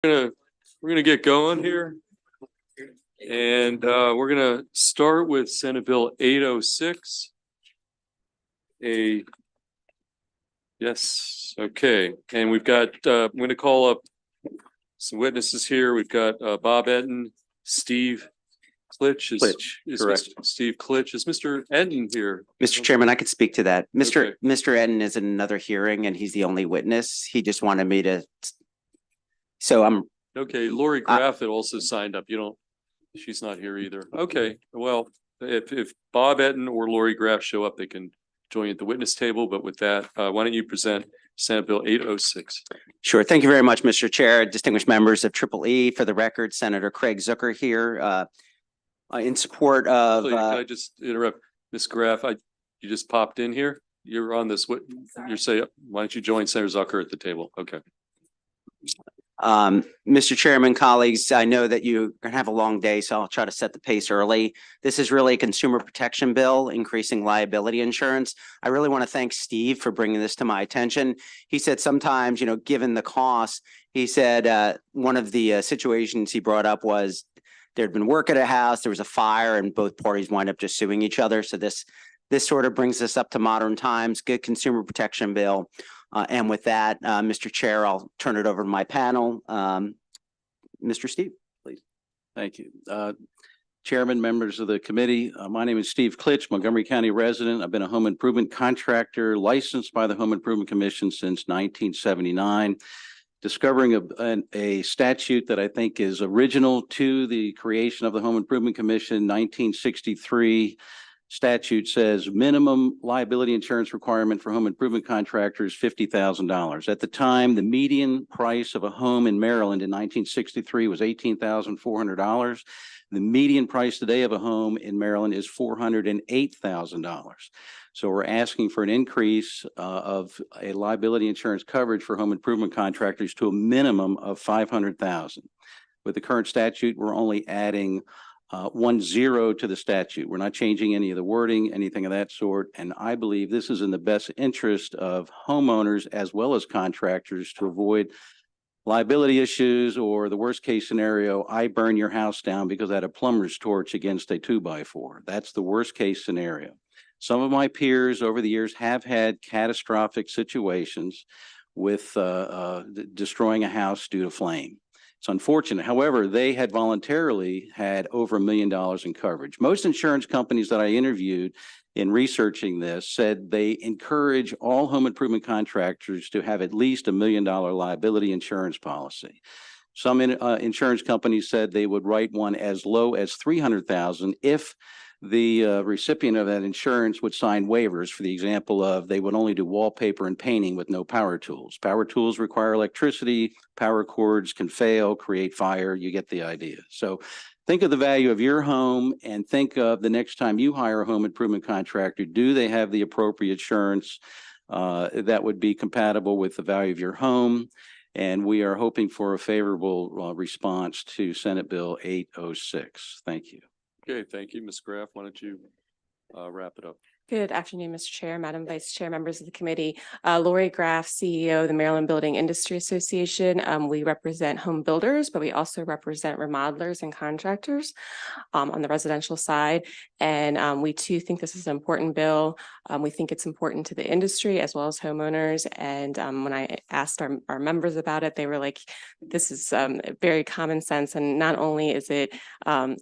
We're gonna get going here. And we're gonna start with Senate Bill 806. Yes, okay. And we've got, I'm gonna call up some witnesses here. We've got Bob Etten, Steve Klitsch. Correct. Steve Klitsch. Is Mr. Etten here? Mr. Chairman, I could speak to that. Okay. Mr. Etten is in another hearing and he's the only witness. He just wanted me to. So I'm. Okay, Lori Graff had also signed up. She's not here either. Okay, well, if Bob Etten or Lori Graff show up, they can join at the witness table. But with that, why don't you present Senate Bill 806? Sure. Thank you very much, Mr. Chair. Distinguished members of EEE. For the record, Senator Craig Zucker here in support of. Can I just interrupt, Ms. Graff? You just popped in here. You're on this. What you're saying? Why don't you join Senator Zucker at the table? Okay. Mr. Chairman, colleagues, I know that you're going to have a long day, so I'll try to set the pace early. This is really a consumer protection bill, increasing liability insurance. I really want to thank Steve for bringing this to my attention. He said sometimes, given the cost, he said one of the situations he brought up was there'd been work at a house, there was a fire, and both parties wind up just suing each other. So this sort of brings us up to modern times. Good consumer protection bill. And with that, Mr. Chair, I'll turn it over to my panel. Mr. Steve, please. Thank you. Chairman, members of the committee, my name is Steve Klitsch, Montgomery County resident. I've been a home improvement contractor licensed by the Home Improvement Commission since 1979. Discovering a statute that I think is original to the creation of the Home Improvement Commission, 1963. Statute says minimum liability insurance requirement for home improvement contractors, $50,000. At the time, the median price of a home in Maryland in 1963 was $18,400. The median price today of a home in Maryland is $408,000. So we're asking for an increase of a liability insurance coverage for home improvement contractors to a minimum of $500,000. With the current statute, we're only adding 10 to the statute. We're not changing any of the wording, anything of that sort. And I believe this is in the best interest of homeowners as well as contractors to avoid liability issues, or the worst case scenario, I burn your house down because I had a plumber's torch against a 2x4. That's the worst case scenario. Some of my peers over the years have had catastrophic situations with destroying a house due to flame. It's unfortunate. However, they had voluntarily had over $1 million in coverage. Most insurance companies that I interviewed in researching this said they encourage all home improvement contractors to have at least $1 million liability insurance policy. Some insurance companies said they would write one as low as $300,000 if the recipient of that insurance would sign waivers, for the example of they would only do wallpaper and painting with no power tools. Power tools require electricity, power cords can fail, create fire, you get the idea. So think of the value of your home and think of the next time you hire a home improvement contractor, do they have the appropriate insurance that would be compatible with the value of your home? And we are hoping for a favorable response to Senate Bill 806. Thank you. Okay, thank you, Ms. Graff. Why don't you wrap it up? Good afternoon, Mr. Chair, Madam Vice Chair, members of the committee. Lori Graff, CEO of the Maryland Building Industry Association. We represent home builders, but we also represent remodelers and contractors on the residential side. And we too think this is an important bill. We think it's important to the industry as well as homeowners. And when I asked our members about it, they were like, this is very common sense. And not only is it a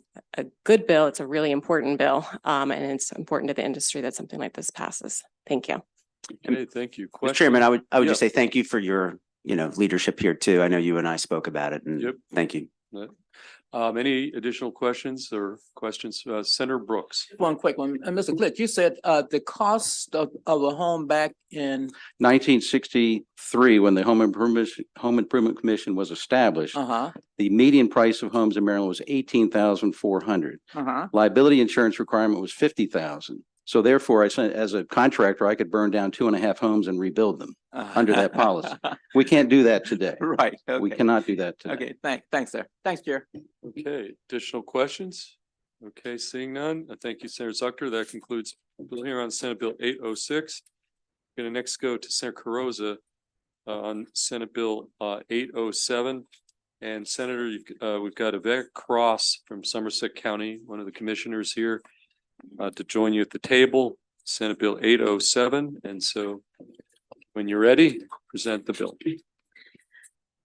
good bill, it's a really important bill. And it's important to the industry that something like this passes. Thank you. Okay, thank you. Mr. Chairman, I would just say thank you for your leadership here too. I know you and I spoke about it, and thank you. Any additional questions or questions? Senator Brooks. One quick one. Mr. Klitsch, you said the cost of a home back in 1963, when the Home Improvement Commission was established, the median price of homes in Maryland was $18,400. Liability insurance requirement was $50,000. So therefore, I said, as a contractor, I could burn down 2.5 homes and rebuild them under that policy. We can't do that today. Right. Okay. We cannot do that today. Okay. Thanks, sir. Thanks, Chair. Okay. Additional questions? Okay. Seeing none. Thank you, Senator Zucker. That concludes Bill here on Senate Bill 806. We're going to next go to Senator Carrozza on Senate Bill 807. And Senator, we've got Yvette Cross from Somerset County, one of the commissioners here, to join you at the table, Senate Bill 807. And so when you're ready, present the bill.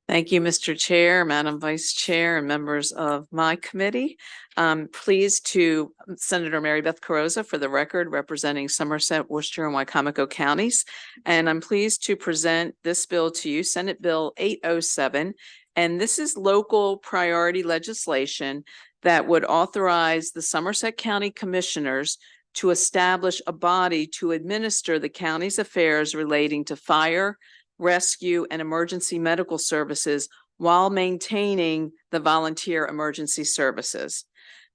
Thank you, Mr. Chair, Madam Vice Chair, and members of my committee. I'm pleased to Senator Mary Beth Carrozza for the record representing Somerset, Worcester, and Wycomico counties. And I'm pleased to present this bill to you, Senate Bill 807. And this is local priority legislation that would authorize the Somerset County Commissioners to establish a body to administer the county's affairs relating to fire, rescue, and emergency medical services while maintaining the volunteer emergency services.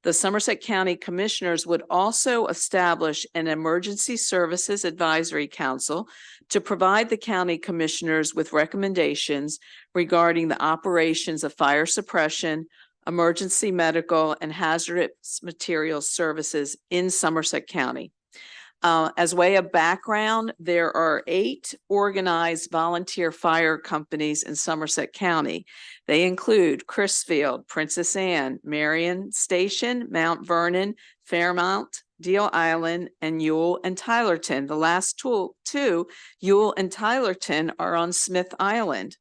The Somerset County Commissioners would also establish an Emergency Services Advisory Council to provide the county commissioners with recommendations regarding the operations of fire suppression, emergency medical, and hazardous materials services in Somerset County. As way of background, there are 8 organized volunteer fire companies in Somerset County. They include Crisfield, Princess Anne, Marion Station, Mount Vernon, Fairmount, Deal Island, and Ewell and Tylerton. The last two, Ewell and Tylerton, are on Smith Island.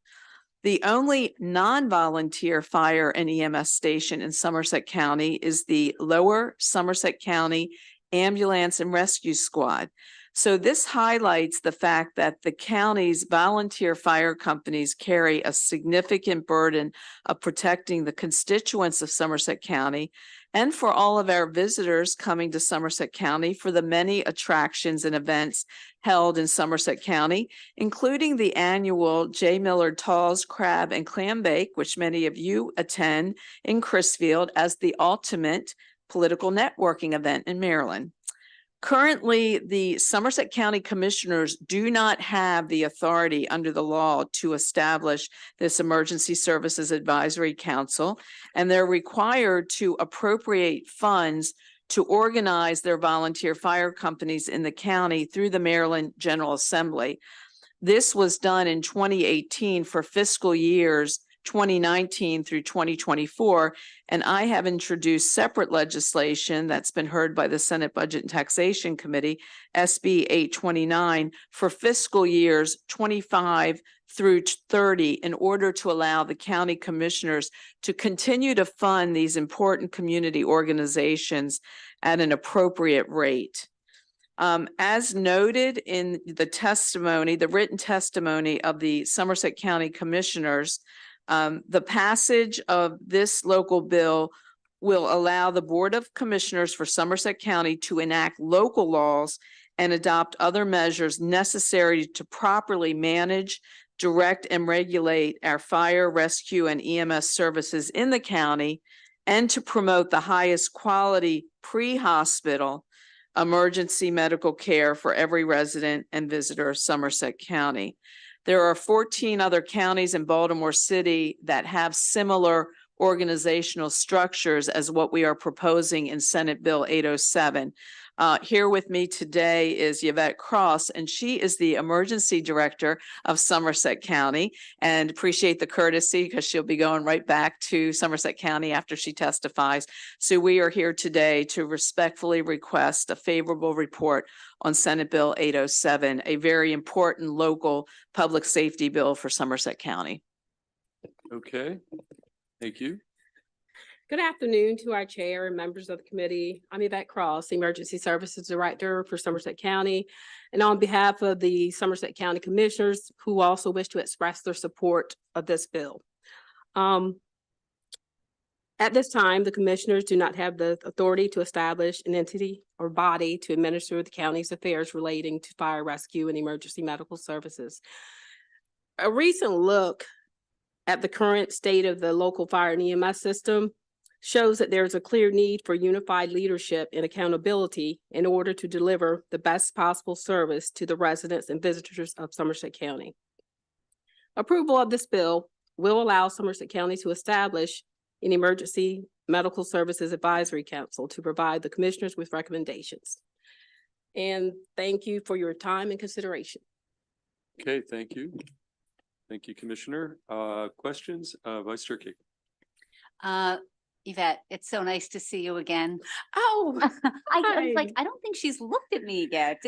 The only non-volunteer fire and EMS station in Somerset County is the Lower Somerset County Ambulance and Rescue Squad. So this highlights the fact that the county's volunteer fire companies carry a significant burden of protecting the constituents of Somerset County and for all of our visitors coming to Somerset County for the many attractions and events held in Somerset County, including the annual J. Millard Tall's Crab and Clam Bake, which many of you attend in Crisfield as the ultimate political networking event in Maryland. Currently, the Somerset County Commissioners do not have the authority under the law to establish this Emergency Services Advisory Council, and they're required to appropriate funds to organize their volunteer fire companies in the county through the Maryland General Assembly. This was done in 2018 for fiscal years 2019 through 2024, and I have introduced separate legislation that's been heard by the Senate Budget and Taxation Committee, SB 829, for fiscal years 25 through 30 in order to allow the county commissioners to continue to fund these important community organizations at an appropriate rate. As noted in the testimony, the written testimony of the Somerset County Commissioners, the passage of this local bill will allow the Board of Commissioners for Somerset County to enact local laws and adopt other measures necessary to properly manage, direct, and regulate our fire, rescue, and EMS services in the county, and to promote the highest quality pre-hospital emergency medical care for every resident and visitor of Somerset County. There are 14 other counties in Baltimore City that have similar organizational structures as what we are proposing in Senate Bill 807. Here with me today is Yvette Cross, and she is the Emergency Director of Somerset County, and appreciate the courtesy because she'll be going right back to Somerset County after she testifies. So we are here today to respectfully request a favorable report on Senate Bill 807, a very important local public safety bill for Somerset County. Okay, thank you. Good afternoon to our chair and members of the committee. I'm Yvette Cross, Emergency Services Director for Somerset County. And on behalf of the Somerset County Commissioners who also wish to express their support of this bill. At this time, the commissioners do not have the authority to establish an entity or body to administer the county's affairs relating to fire rescue and emergency medical services. A recent look at the current state of the local fire and EMS system shows that there's a clear need for unified leadership and accountability in order to deliver the best possible service to the residents and visitors of Somerset County. Approval of this bill will allow Somerset County to establish an Emergency Medical Services Advisory Council to provide the commissioners with recommendations. And thank you for your time and consideration. Okay, thank you. Thank you, Commissioner. Questions? Vice Chair Kate. Yvette, it's so nice to see you again. Oh, I was like, hi. I don't think she's looked at me yet.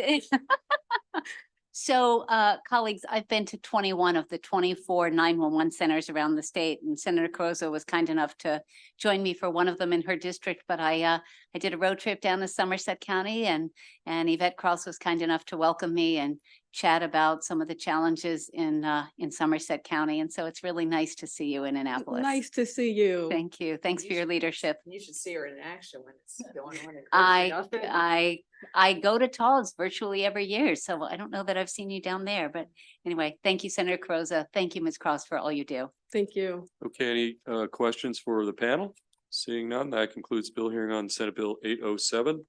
So, colleagues, I've been to 21 of the 24 911 centers around the state, and Senator Carozza was kind enough to join me for one of them in her district. But I did a road trip down to Somerset County, and Yvette Cross was kind enough to welcome me and chat about some of the challenges in Somerset County. And so it's really nice to see you in Annapolis. Nice to see you. Thank you. Thanks for your leadership. You should see her in action when it's going on. I go to TALS virtually every year, so I don't know that I've seen you down there, but anyway, thank you, Senator Carozza. Thank you, Ms. Cross, for all you do. Thank you. Okay, any questions for the panel? Seeing none, that concludes bill hearing on Senate Bill 807.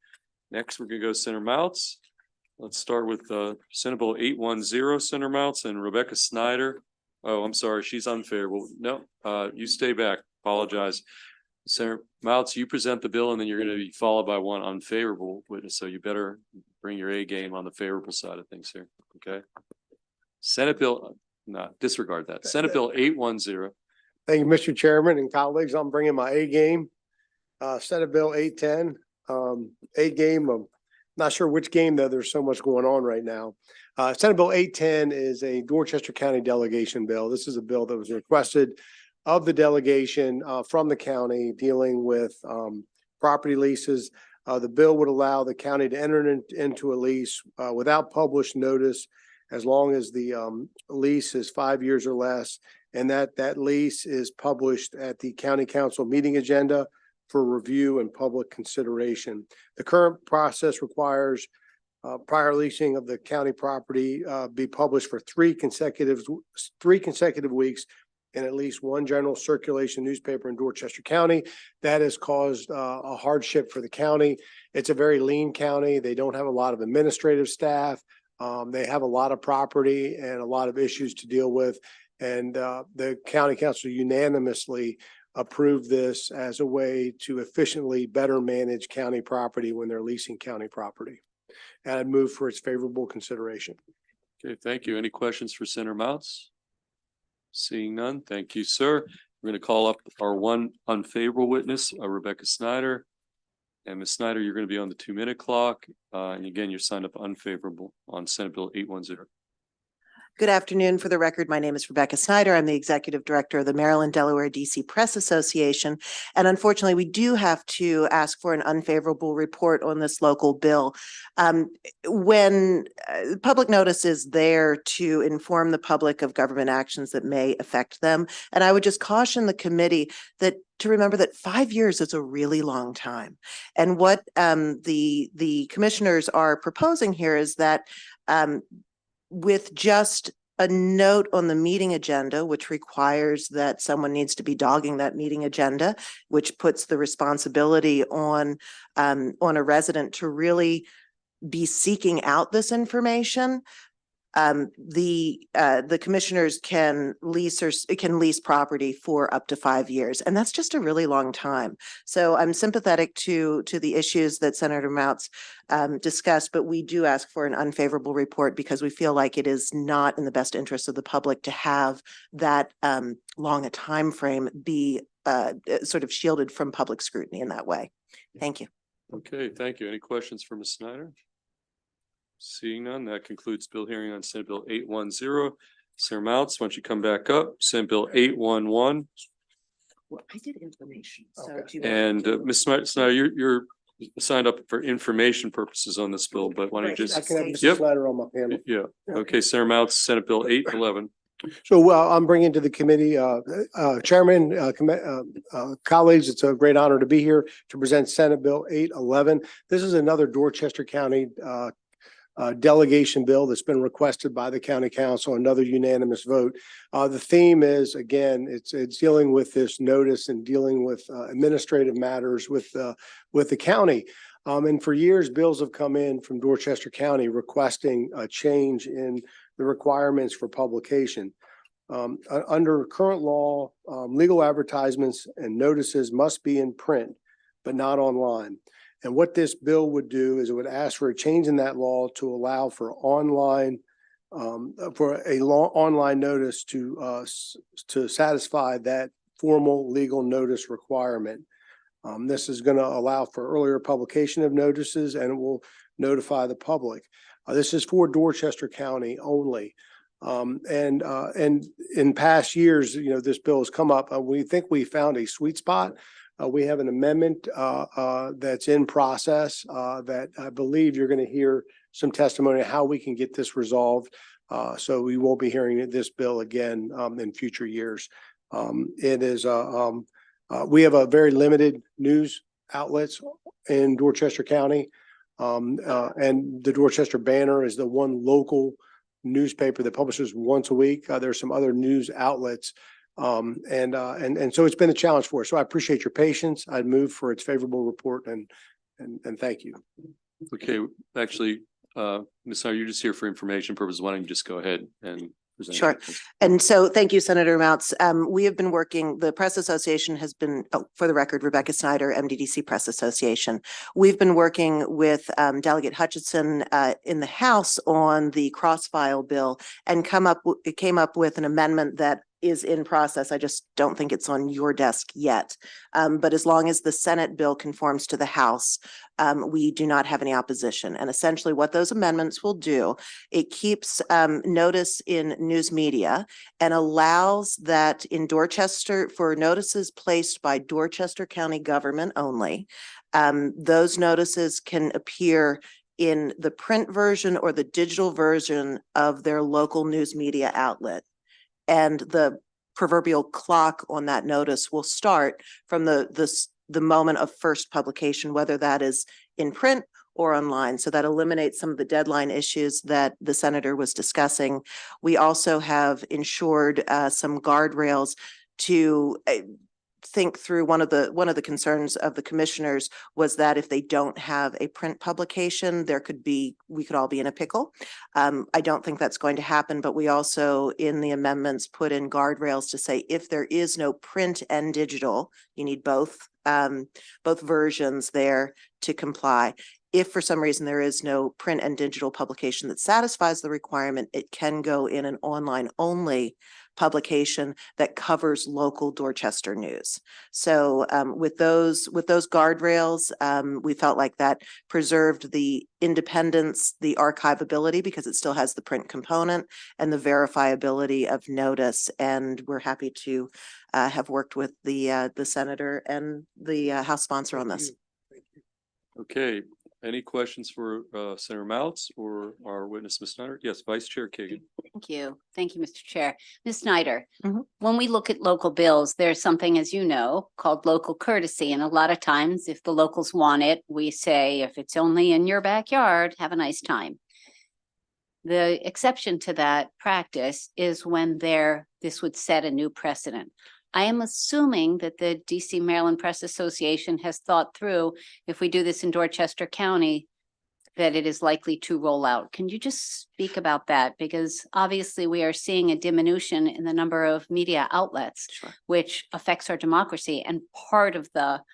Next, we're gonna go Senator Mounts. Let's start with Senate Bill 810, Senator Mounts, and Rebecca Snyder. Oh, I'm sorry, she's unfavorable. No, you stay back. Apologize. Senator Mounts, you present the bill and then you're going to be followed by one unfavorable witness. So you better bring your A game on the favorable side of things here. Okay. Senate Bill, no, disregard that. Senate Bill 810. Thank you, Mr. Chairman and colleagues. I'm bringing my A game. Senate Bill 810, A game of, not sure which game though, there's so much going on right now. Senate Bill 810 is a Dorchester County delegation bill. This is a bill that was requested of the delegation from the county dealing with property leases. The bill would allow the county to enter into a lease without published notice as long as the lease is 5 years or less, and that lease is published at the county council meeting agenda for review and public consideration. The current process requires prior leasing of the county property be published for three consecutive weeks in at least one general circulation newspaper in Dorchester County. That has caused a hardship for the county. It's a very lean county. They don't have a lot of administrative staff. They have a lot of property and a lot of issues to deal with. And the county council unanimously approved this as a way to efficiently better manage county property when they're leasing county property. And I'd move for its favorable consideration. Okay, thank you. Any questions for Senator Mounts? Seeing none, thank you, sir. We're going to call up our one unfavorable witness, Rebecca Snyder. And Ms. Snyder, you're going to be on the 2-minute clock. And again, you're signed up unfavorable on Senate Bill 810. Good afternoon. For the record, my name is Rebecca Snyder. I'm the Executive Director of the Maryland, Delaware, DC Press Association. And unfortunately, we do have to ask for an unfavorable report on this local bill. When public notice is there to inform the public of government actions that may affect them. And I would just caution the committee that to remember that 5 years is a really long time. And what the commissioners are proposing here is that with just a note on the meeting agenda, which requires that someone needs to be dogging that meeting agenda, which puts the responsibility on a resident to really be seeking out this information. The commissioners can lease property for up to 5 years, and that's just a really long time. So I'm sympathetic to the issues that Senator Mounts discussed, but we do ask for an unfavorable report because we feel like it is not in the best interest of the public to have that long a time frame be sort of shielded from public scrutiny in that way. Thank you. Okay, thank you. Any questions for Ms. Snyder? Seeing none, that concludes bill hearing on Senate Bill 810. Senator Mounts, why don't you come back up? Senate Bill 811. Well, I did information. So Okay. do you And Ms. Snyder, you're signed up for information purposes on this bill, but why don't you Right. I just, can have Mr. Yep. Snyder on my panel. yeah. Okay, Senator Mounts, Senate Bill 811. So I'm bringing to the committee, Chairman, colleagues, it's a great honor to be here to present Senate Bill 811. This is another Dorchester County delegation bill that's been requested by the county council, another unanimous vote. The theme is, again, it's dealing with this notice and dealing with administrative matters with the county. And for years, bills have come in from Dorchester County requesting a change in the requirements for publication. Under current law, legal advertisements and notices must be in print, but not online. And what this bill would do is it would ask for a change in that law to allow for online, online notice to satisfy that formal legal notice requirement. This is going to allow for earlier publication of notices and it will notify the public. This is for Dorchester County only. And in past years, this bill has come up. We think we found a sweet spot. We have an amendment that's in process that I believe you're going to hear some testimony on how we can get this resolved. So we won't be hearing this bill again in future years. It is we have a very limited news outlets in Dorchester County. And the Dorchester Banner is the one local newspaper that publishes once a week. There's some other news outlets. And so it's been a challenge for us. So I appreciate your patience. I'd move for its favorable report and thank you. Okay, actually, Ms. Snyder, you're just here for information purposes. Why don't you just go ahead and present? Sure. And so thank you, Senator Mounts. We have been working, the Press Association has been, for the record, Rebecca Snyder, MDDC Press Association. We've been working with Delegate Hutchinson in the House on the cross-file bill and came up with an amendment that is in process. I just don't think it's on your desk yet. But as long as the Senate bill conforms to the House, we do not have any opposition. And essentially what those amendments will do, it keeps notice in news media and allows that in Dorchester for notices placed by Dorchester County government only, those notices can appear in the print version or the digital version of their local news media outlet. And the proverbial clock on that notice will start from the moment of first publication, whether that is in print or online. So that eliminates some of the deadline issues that the senator was discussing. We also have ensured some guardrails to think through. One of the concerns of the commissioners was that if they don't have a print publication, we could all be in a pickle. I don't think that's going to happen, but we also in the amendments put in guardrails to say if there is no print and digital, you need both versions there to comply. If for some reason there is no print and digital publication that satisfies the requirement, it can go in an online only publication that covers local Dorchester news. So with those guardrails, we felt like that preserved the independence, the archivability, because it still has the print component, and the verifiability of notice. And we're happy to have worked with the senator and the House sponsor on this. Okay, any questions for Senator Mounts or our witness, Ms. Snyder? Yes, Vice Chair Kagan. Thank you. Thank you, Mr. Chair. Ms. Snyder, Mhm. when we look at local bills, there's something, as you know, called local courtesy. And a lot of times, if the locals want it, we say, if it's only in your backyard, have a nice time. The exception to that practice is when this would set a new precedent. I am assuming that the DC Maryland Press Association has thought through, if we do this in Dorchester County, that it is likely to roll out. Can you just speak about that? Because obviously we are seeing a diminution in the number of media outlets, Sure. which affects our democracy. And part of the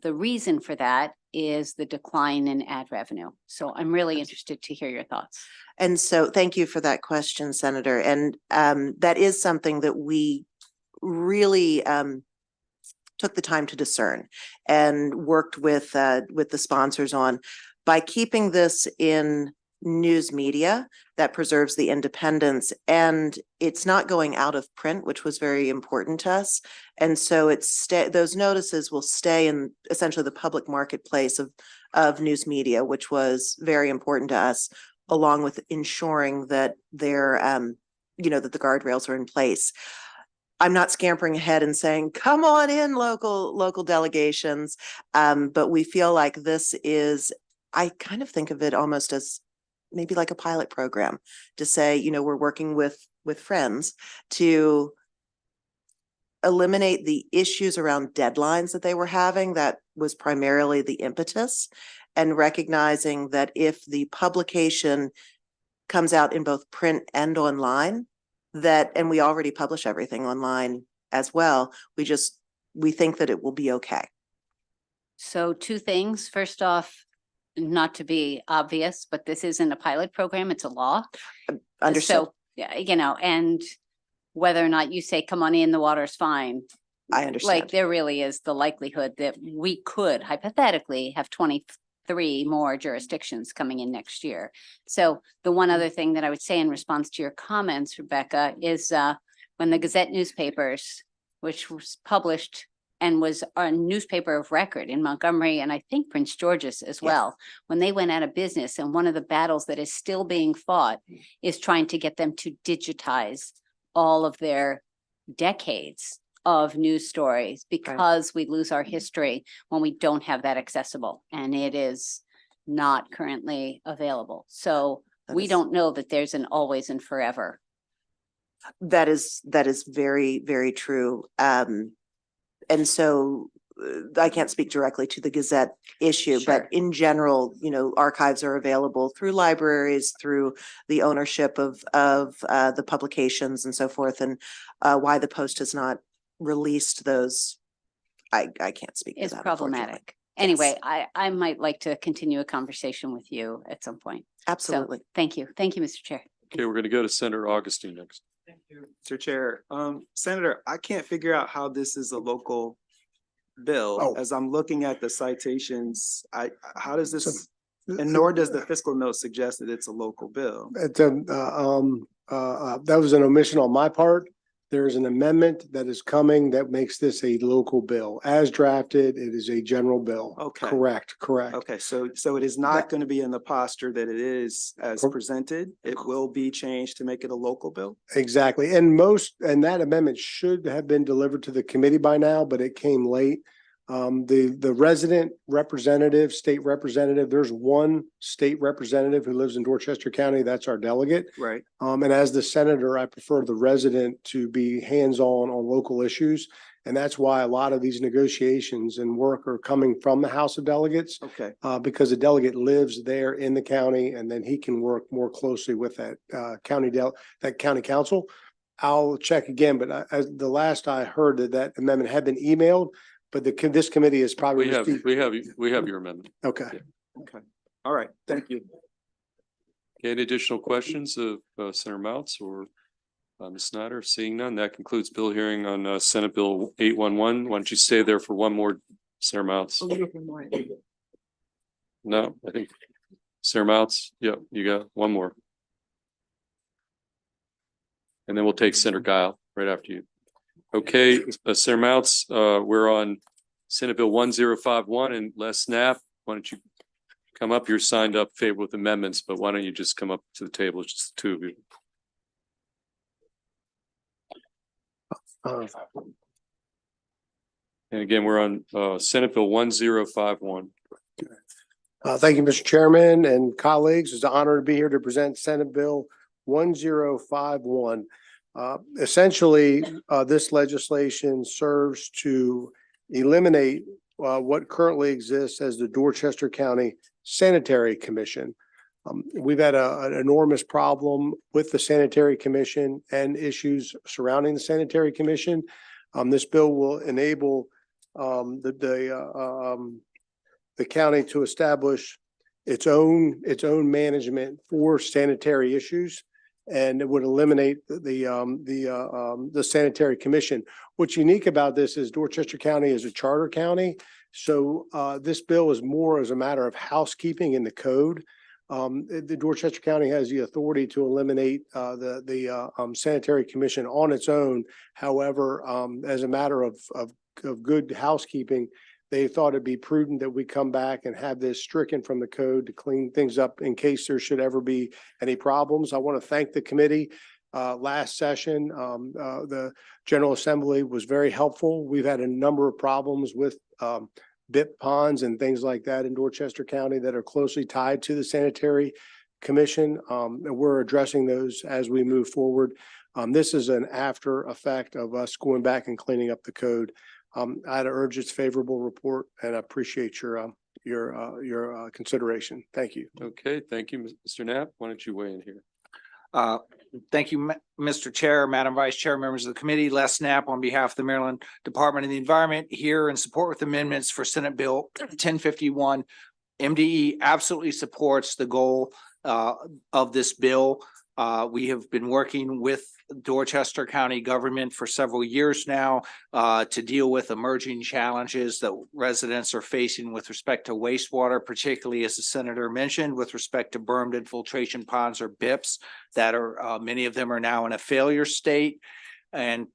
reason for that is the decline in ad revenue. So I'm really interested to hear your thoughts. And so thank you for that question, Senator. And that is something that we really took the time to discern and worked with the sponsors on. By keeping this in news media, that preserves the independence, and it's not going out of print, which was very important to us. And so those notices will stay in essentially the public marketplace of news media, which was very important to us, along with ensuring that that the guardrails are in place. I'm not scampering ahead and saying, come on in, local delegations. But we feel like this is, I kind of think of it almost as maybe like a pilot program to say, we're working with friends to eliminate the issues around deadlines that they were having. That was primarily the impetus, and recognizing that if the publication comes out in both print and online, and we already publish everything online as well, we think that it will be okay. So two things. First off, not to be obvious, but this isn't a pilot program, it's a law. Understood. So, yeah, and whether or not you say, come on in, the water's fine. I Like understand. there really is the likelihood that we could hypothetically have 23 more jurisdictions coming in next year. So the one other thing that I would say in response to your comments, Rebecca, is when the Gazette newspapers, which was published and was a newspaper of record in Montgomery and I think Prince George's as well, when they went out of business, and one of the battles that is still being fought is trying to get them to digitize all of their decades of news stories, because we lose our history when we don't have that accessible, and it is not currently available. So we don't know that there's an always and forever. That is very, very true. And so I can't speak directly to the Gazette issue, but Sure. in general, you know, archives are available through libraries, through the ownership of the publications and so forth. And why the Post has not released those, I can't speak to It's that, unfortunately. problematic. Anyway, I might like to continue a conversation with you at some point. So, Absolutely. thank you. Thank you, Mr. Chair. Okay, we're going to go to Senator Augustine next. Thank you, Mr. Chair. Senator, I can't figure out how this is a local bill. Oh. As I'm looking at the citations, how does So- this, and nor does the fiscal note suggest that it's a local bill. That was an omission on my part. There is an amendment that is coming that makes this a local bill. As drafted, it is a general bill. Okay. Correct. Okay, so it is not going to be in the posture that it is as presented. It will be changed to make it a local bill? Exactly. And that amendment should have been delivered to the committee by now, but it came late. The resident representative, state representative, there's one state representative who lives in Dorchester County. That's our delegate. Right. And as the senator, I prefer the resident to be hands-on on local issues. And that's why a lot of these negotiations and work are coming from the House of Delegates, Okay. because the delegate lives there in the county, and then he can work more closely with that county council. I'll check again, but as the last I heard that amendment had been emailed, but this committee is probably. We have your amendment. Okay. Okay. All right. Thank you. Okay, any additional questions of Senator Mouts or Ms. Snyder? Seeing none, that concludes bill hearing on Senate Bill 811. Why don't you stay there for one more, Senator Mouts? No, I think Senator Mouts, yep, you got one more. And then we'll take Senator Guile right after you. Okay, Senator Mouts, we're on Senate Bill 1051, and Les Knapp, why don't you come up? You're signed up favor with amendments, but why don't you just come up to the table? It's just the two of you. And again, we're on Senate Bill 1051. Thank you, Mr. Chairman and colleagues. It's an honor to be here to present Senate Bill 1051. Essentially, this legislation serves to eliminate what currently exists as the Dorchester County Sanitary Commission. We've had an enormous problem with the Sanitary Commission and issues surrounding the Sanitary Commission. This bill will enable the county to establish its own management for sanitary issues, and it would eliminate the Sanitary Commission. What's unique about this is Dorchester County is a charter county, so this bill is more as a matter of housekeeping in the code. The Dorchester County has the authority to eliminate the Sanitary Commission on its own. However, as a matter of good housekeeping, they thought it'd be prudent that we come back and have this stricken from the code to clean things up in case there should ever be any problems. I want to thank the committee. Last session, the General Assembly was very helpful. We've had a number of problems with BIP ponds and things like that in Dorchester County that are closely tied to the Sanitary Commission. And we're addressing those as we move forward. This is an after effect of us going back and cleaning up the code. I'd urge its favorable report, and I appreciate your consideration. Thank you. Okay, thank you, Mr. Knapp. Why don't you weigh in here? Thank you, Mr. Chair, Madam Vice Chair, members of the committee. Les Knapp on behalf of the Maryland Department of the Environment here in support with amendments for Senate Bill 1051. MDE absolutely supports the goal of this bill. We have been working with Dorchester County government for several years now to deal with emerging challenges that residents are facing with respect to wastewater, particularly as the senator mentioned, with respect to bermed infiltration ponds or BIPs that are many of them are now in a failure state. And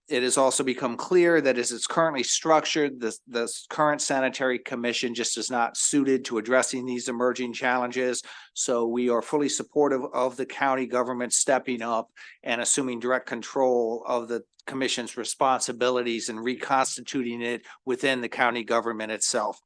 it has also become clear that as it's currently structured, this current sanitary commission just is not suited to addressing these emerging challenges. So we are fully supportive of the county government stepping up and assuming direct control of the commission's responsibilities and reconstituting it within the county government itself.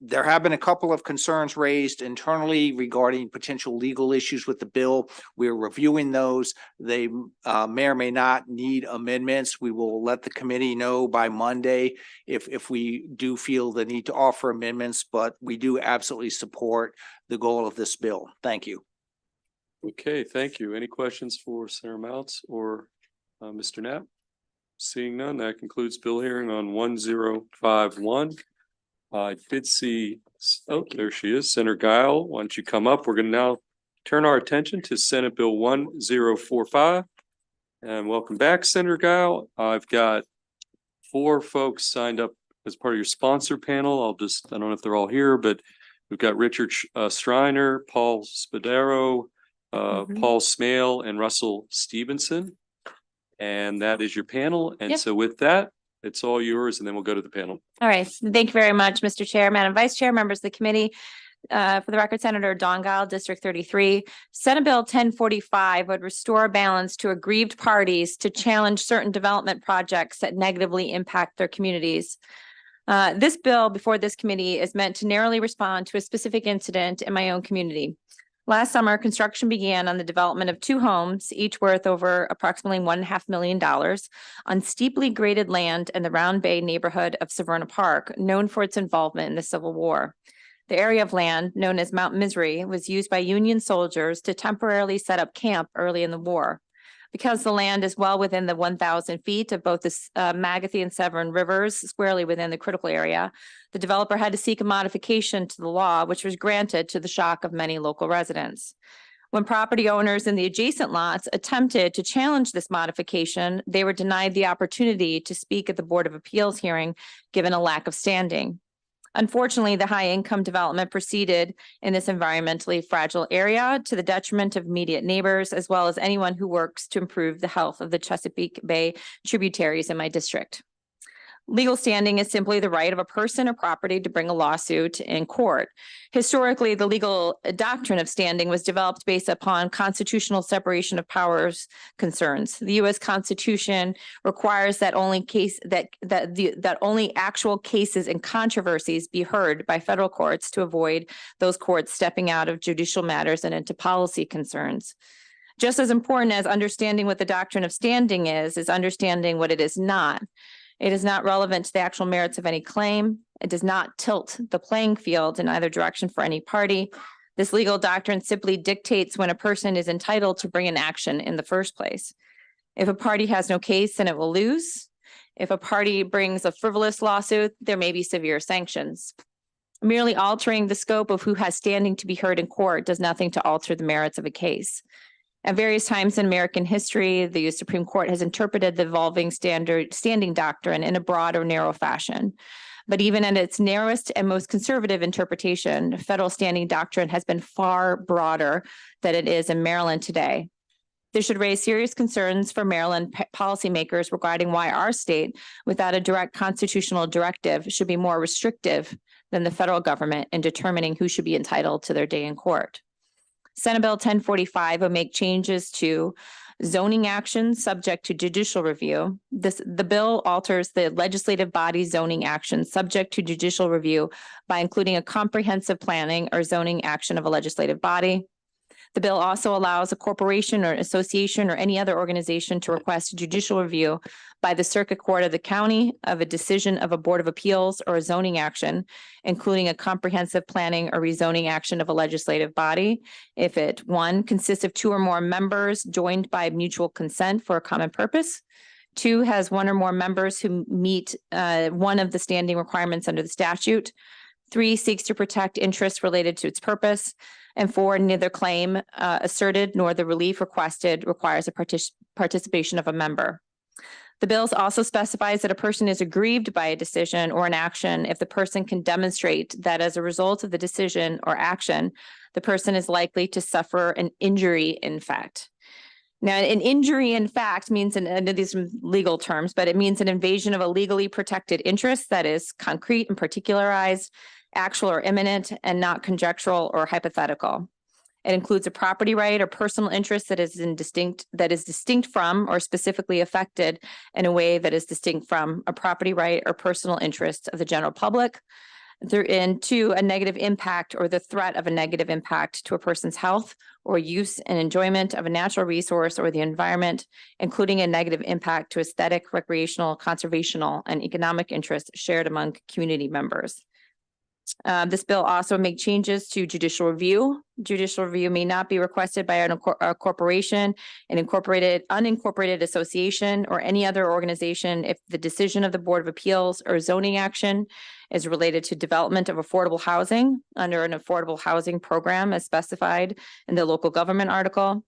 There have been a couple of concerns raised internally regarding potential legal issues with the bill. We're reviewing those. They may or may not need amendments. We will let the committee know by Monday if we do feel the need to offer amendments, but we do absolutely support the goal of this bill. Thank you. Okay, thank you. Any questions for Senator Mounts or Mr. Knapp? Seeing none, that concludes bill hearing on 1051. I did see, oh, there she is, Senator Guile. Why don't you come up? We're going to now turn our attention to Senate Bill 1045. And welcome back, Senator Guile. I've got 4 folks signed up as part of your sponsor panel. I don't know if they're all here, but we've got Richard Striner, Paul Spadaro, Paul Smale, and Russell Stevenson. And that is your panel. And so with that, it's all yours, and then we'll go to the panel. All right. Thank you very much, Mr. Chair, Madam Vice Chair, members of the committee. For the record, Senator Don Guile, District 33. Senate Bill 1045 would restore balance to aggrieved parties to challenge certain development projects that negatively impact their communities. This bill before this committee is meant to narrowly respond to a specific incident in my own community. Last summer, construction began on the development of 2 homes, each worth over approximately $1.5 million on steeply graded land in the Round Bay neighborhood of Severna Park, known for its involvement in the Civil War. The area of land, known as Mount Misery, was used by Union soldiers to temporarily set up camp early in the war. Because the land is well within the 1,000 feet of both the Magathie and Severn rivers, squarely within the critical area, the developer had to seek a modification to the law, which was granted to the shock of many local residents. When property owners in the adjacent lots attempted to challenge this modification, they were denied the opportunity to speak at the Board of Appeals hearing, given a lack of standing. Unfortunately, the high-income development proceeded in this environmentally fragile area to the detriment of immediate neighbors, as well as anyone who works to improve the health of the Chesapeake Bay tributaries in my district. Legal standing is simply the right of a person or property to bring a lawsuit in court. Historically, the legal doctrine of standing was developed based upon constitutional separation of powers concerns. The U.S. Constitution requires that only only actual cases and controversies be heard by federal courts to avoid those courts stepping out of judicial matters and into policy concerns. Just as important as understanding what the doctrine of standing is understanding what it is not. It is not relevant to the actual merits of any claim. It does not tilt the playing field in either direction for any party. This legal doctrine simply dictates when a person is entitled to bring an action in the first place. If a party has no case, then it will lose. If a party brings a frivolous lawsuit, there may be severe sanctions. Merely altering the scope of who has standing to be heard in court does nothing to alter the merits of a case. At various times in American history, the U.S. Supreme Court has interpreted the evolving standing doctrine in a broad or narrow fashion. But even at its narrowest and most conservative interpretation, federal standing doctrine has been far broader than it is in Maryland today. This should raise serious concerns for Maryland policymakers regarding why our state, without a direct constitutional directive, should be more restrictive than the federal government in determining who should be entitled to their day in court. Senate Bill 1045 will make changes to zoning actions subject to judicial review. The bill alters the legislative body zoning actions subject to judicial review by including a comprehensive planning or zoning action of a legislative body. The bill also allows a corporation or association or any other organization to request judicial review by the circuit court of the county of a decision of a board of appeals or a zoning action, including a comprehensive planning or rezoning action of a legislative body, if it, 1, consists of 2 or more members joined by mutual consent for a common purpose, 2, has 1 or more members who meet one of the standing requirements under the statute, 3, seeks to protect interests related to its purpose, And 4, neither claim asserted nor the relief requested requires a participation of a member. The bills also specifies that a person is aggrieved by a decision or an action if the person can demonstrate that as a result of the decision or action, the person is likely to suffer an injury in fact. Now, an injury in fact means, and these are legal terms, but it means an invasion of a legally protected interest that is concrete and particularized, actual or imminent, and not conjectural or hypothetical. It includes a property right or personal interest that is distinct from or specifically affected in a way that is distinct from a property right or personal interest of the general public. And 2, a negative impact or the threat of a negative impact to a person's health or use and enjoyment of a natural resource or the environment, including a negative impact to aesthetic, recreational, conservational, and economic interests shared among community members. This bill also make changes to judicial review. Judicial review may not be requested by a corporation, an unincorporated association, or any other organization if the decision of the Board of Appeals or zoning action is related to development of affordable housing under an affordable housing program as specified in the local government article,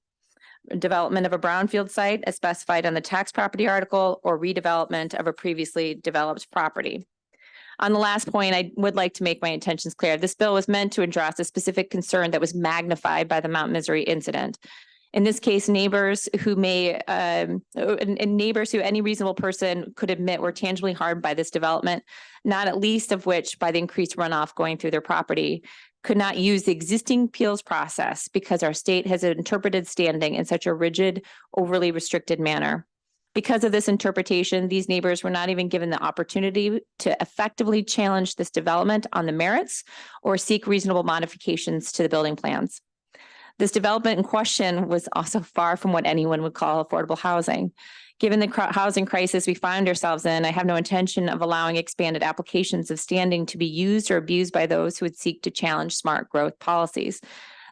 development of a brownfield site as specified on the tax property article, or redevelopment of a previously developed property. On the last point, I would like to make my intentions clear. This bill was meant to address a specific concern that was magnified by the Mount Misery incident. In this case, neighbors who any reasonable person could admit were tangibly harmed by this development, not at least of which by the increased runoff going through their property, could not use the existing appeals process because our state has interpreted standing in such a rigid, overly restricted manner. Because of this interpretation, these neighbors were not even given the opportunity to effectively challenge this development on the merits or seek reasonable modifications to the building plans. This development in question was also far from what anyone would call affordable housing. Given the housing crisis we find ourselves in, I have no intention of allowing expanded applications of standing to be used or abused by those who would seek to challenge smart growth policies.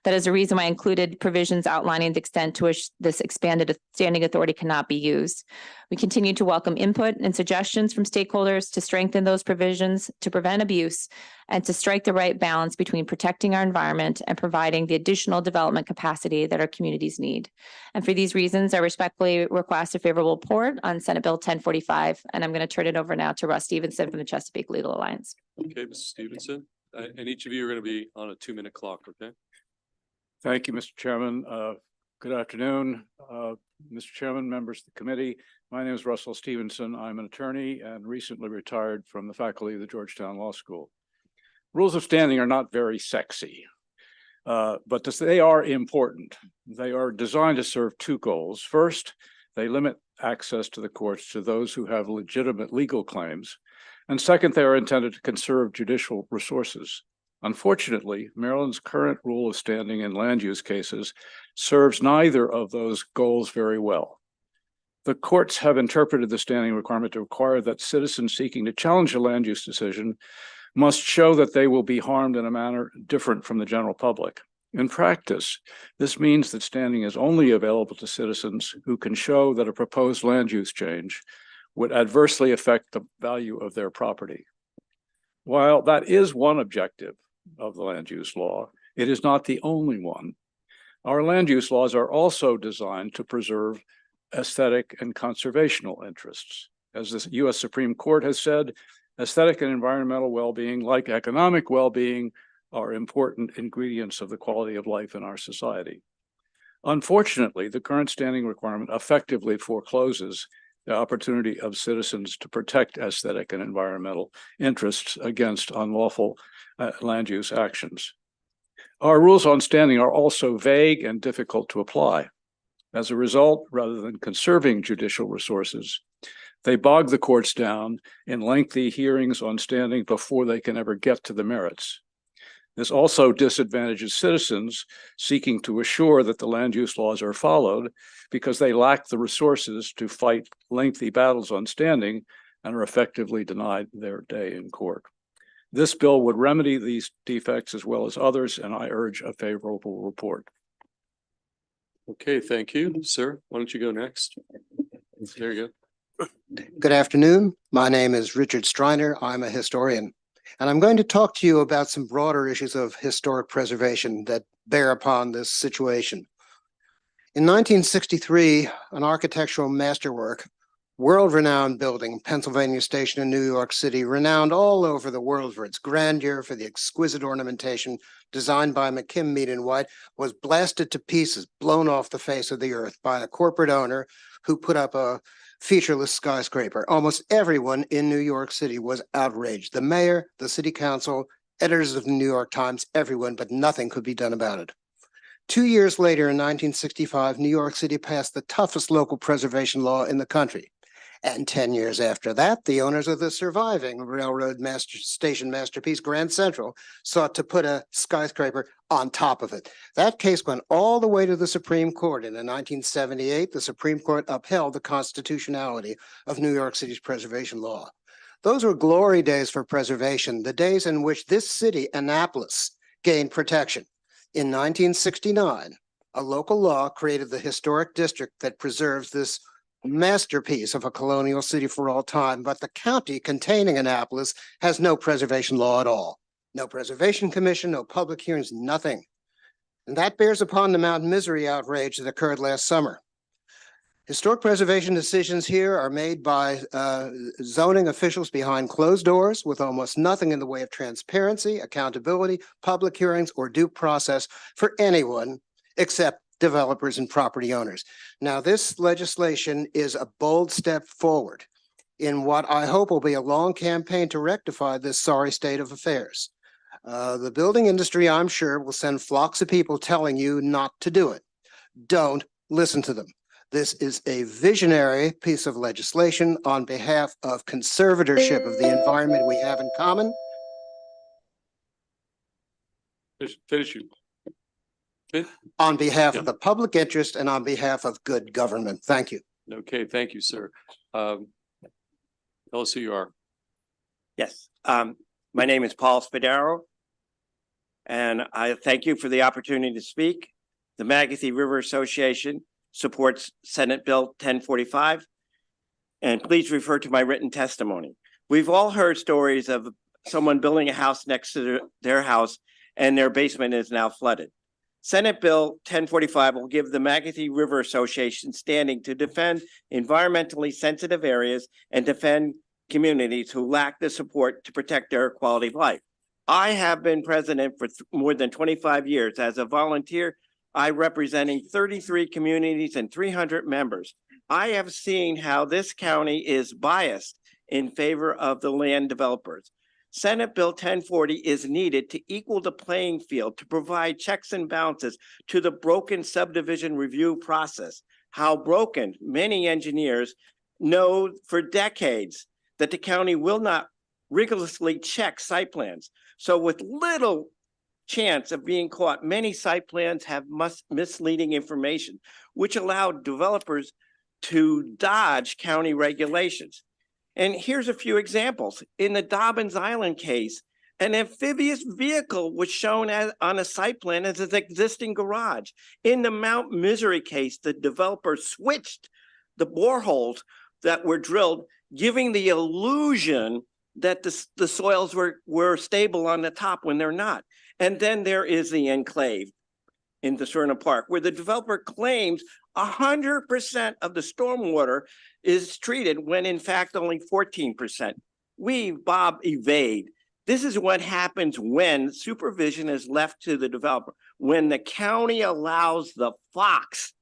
That is the reason why I included provisions outlining the extent to which this expanded standing authority cannot be used. We continue to welcome input and suggestions from stakeholders to strengthen those provisions, to prevent abuse, and to strike the right balance between protecting our environment and providing the additional development capacity that our communities need. And for these reasons, I respectfully request a favorable report on Senate Bill 1045, and I'm going to turn it over now to Russ Stevenson from the Chesapeake Legal Alliance. Okay, Mrs. Stevenson, and each of you are going to be on a 2-minute clock, okay? Thank you, Mr. Chairman. Good afternoon, Mr. Chairman, members of the committee. My name is Russell Stevenson. I'm an attorney and recently retired from the faculty of the Georgetown Law School. Rules of standing are not very sexy, but they are important. They are designed to serve 2 goals. First, they limit access to the courts to those who have legitimate legal claims. And second, they are intended to conserve judicial resources. Unfortunately, Maryland's current rule of standing in land use cases serves neither of those goals very well. The courts have interpreted the standing requirement to require that citizens seeking to challenge a land use decision must show that they will be harmed in a manner different from the general public. In practice, this means that standing is only available to citizens who can show that a proposed land use change would adversely affect the value of their property. While that is one objective of the land use law, it is not the only one. Our land use laws are also designed to preserve aesthetic and conservational interests. As the U.S. Supreme Court has said, aesthetic and environmental well-being, like economic well-being, are important ingredients of the quality of life in our society. Unfortunately, the current standing requirement effectively forecloses the opportunity of citizens to protect aesthetic and environmental interests against unlawful land use actions. Our rules on standing are also vague and difficult to apply. As a result, rather than conserving judicial resources, they bog the courts down in lengthy hearings on standing before they can ever get to the merits. This also disadvantages citizens seeking to assure that the land use laws are followed because they lack the resources to fight lengthy battles on standing and are effectively denied their day in court. This bill would remedy these defects as well as others, and I urge a favorable report. Okay, thank you, sir. Why don't you go next? There you go. Good afternoon. My name is Richard Striner. I'm a historian, and I'm going to talk to you about some broader issues of historic preservation that bear upon this situation. In 1963, an architectural masterwork, world-renowned building, Pennsylvania Station in New York City, renowned all over the world for its grandeur, for the exquisite ornamentation, designed by McKim, Mead and White, was blasted to pieces, blown off the face of the earth by a corporate owner who put up a featureless skyscraper. Almost everyone in New York City was outraged. The mayor, the city council, editors of the New York Times, everyone, but nothing could be done about it. 2 years later, in 1965, New York City passed the toughest local preservation law in the country. And 10 years after that, the owners of the surviving railroad station masterpiece, Grand Central, sought to put a skyscraper on top of it. That case went all the way to the Supreme Court. And in 1978, the Supreme Court upheld the constitutionality of New York City's preservation law. Those were glory days for preservation, the days in which this city, Annapolis, gained protection. In 1969, a local law created the historic district that preserves this masterpiece of a colonial city for all time, but the county containing Annapolis has no preservation law at all. No preservation commission, no public hearings, nothing. And that bears upon the Mount Misery outrage that occurred last summer. Historic preservation decisions here are made by zoning officials behind closed doors with almost nothing in the way of transparency, accountability, public hearings, or due process for anyone except developers and property owners. Now, this legislation is a bold step forward in what I hope will be a long campaign to rectify this sorry state of affairs. The building industry, I'm sure, will send flocks of people telling you not to do it. Don't listen to them. This is a visionary piece of legislation on behalf of conservatorship of the environment we have in common. Finish you. On behalf of the public interest and on behalf of good government. Thank you. Okay, thank you, sir. Tell us who you are. Yes, my name is Paul Spadaro, and I thank you for the opportunity to speak. The Magothy River Association supports Senate Bill 1045, and please refer to my written testimony. We've all heard stories of someone building a house next to their house and their basement is now flooded. Senate Bill 1045 will give the Magothy River Association standing to defend environmentally sensitive areas and defend communities who lack the support to protect their quality of life. I have been president for more than 25 years. As a volunteer, I representing 33 communities and 300 members. I have seen how this county is biased in favor of the land developers. Senate Bill 1040 is needed to equal the playing field, to provide checks and balances to the broken subdivision review process. How broken? Many engineers know for decades that the county will not rigorously check site plans. So with little chance of being caught, many site plans have misleading information, which allow developers to dodge county regulations. And here's a few examples. In the Dobbins Island case, an amphibious vehicle was shown on a site plan as an existing garage. In the Mount Misery case, the developer switched the boreholes that were drilled, giving the illusion that the soils were stable on the top when they're not. And then there is the enclave in the Serna Park, where the developer claims 100% of the stormwater is treated when in fact only 14%. We, Bob, evade. This is what happens when supervision is left to the developer, when the county allows the fox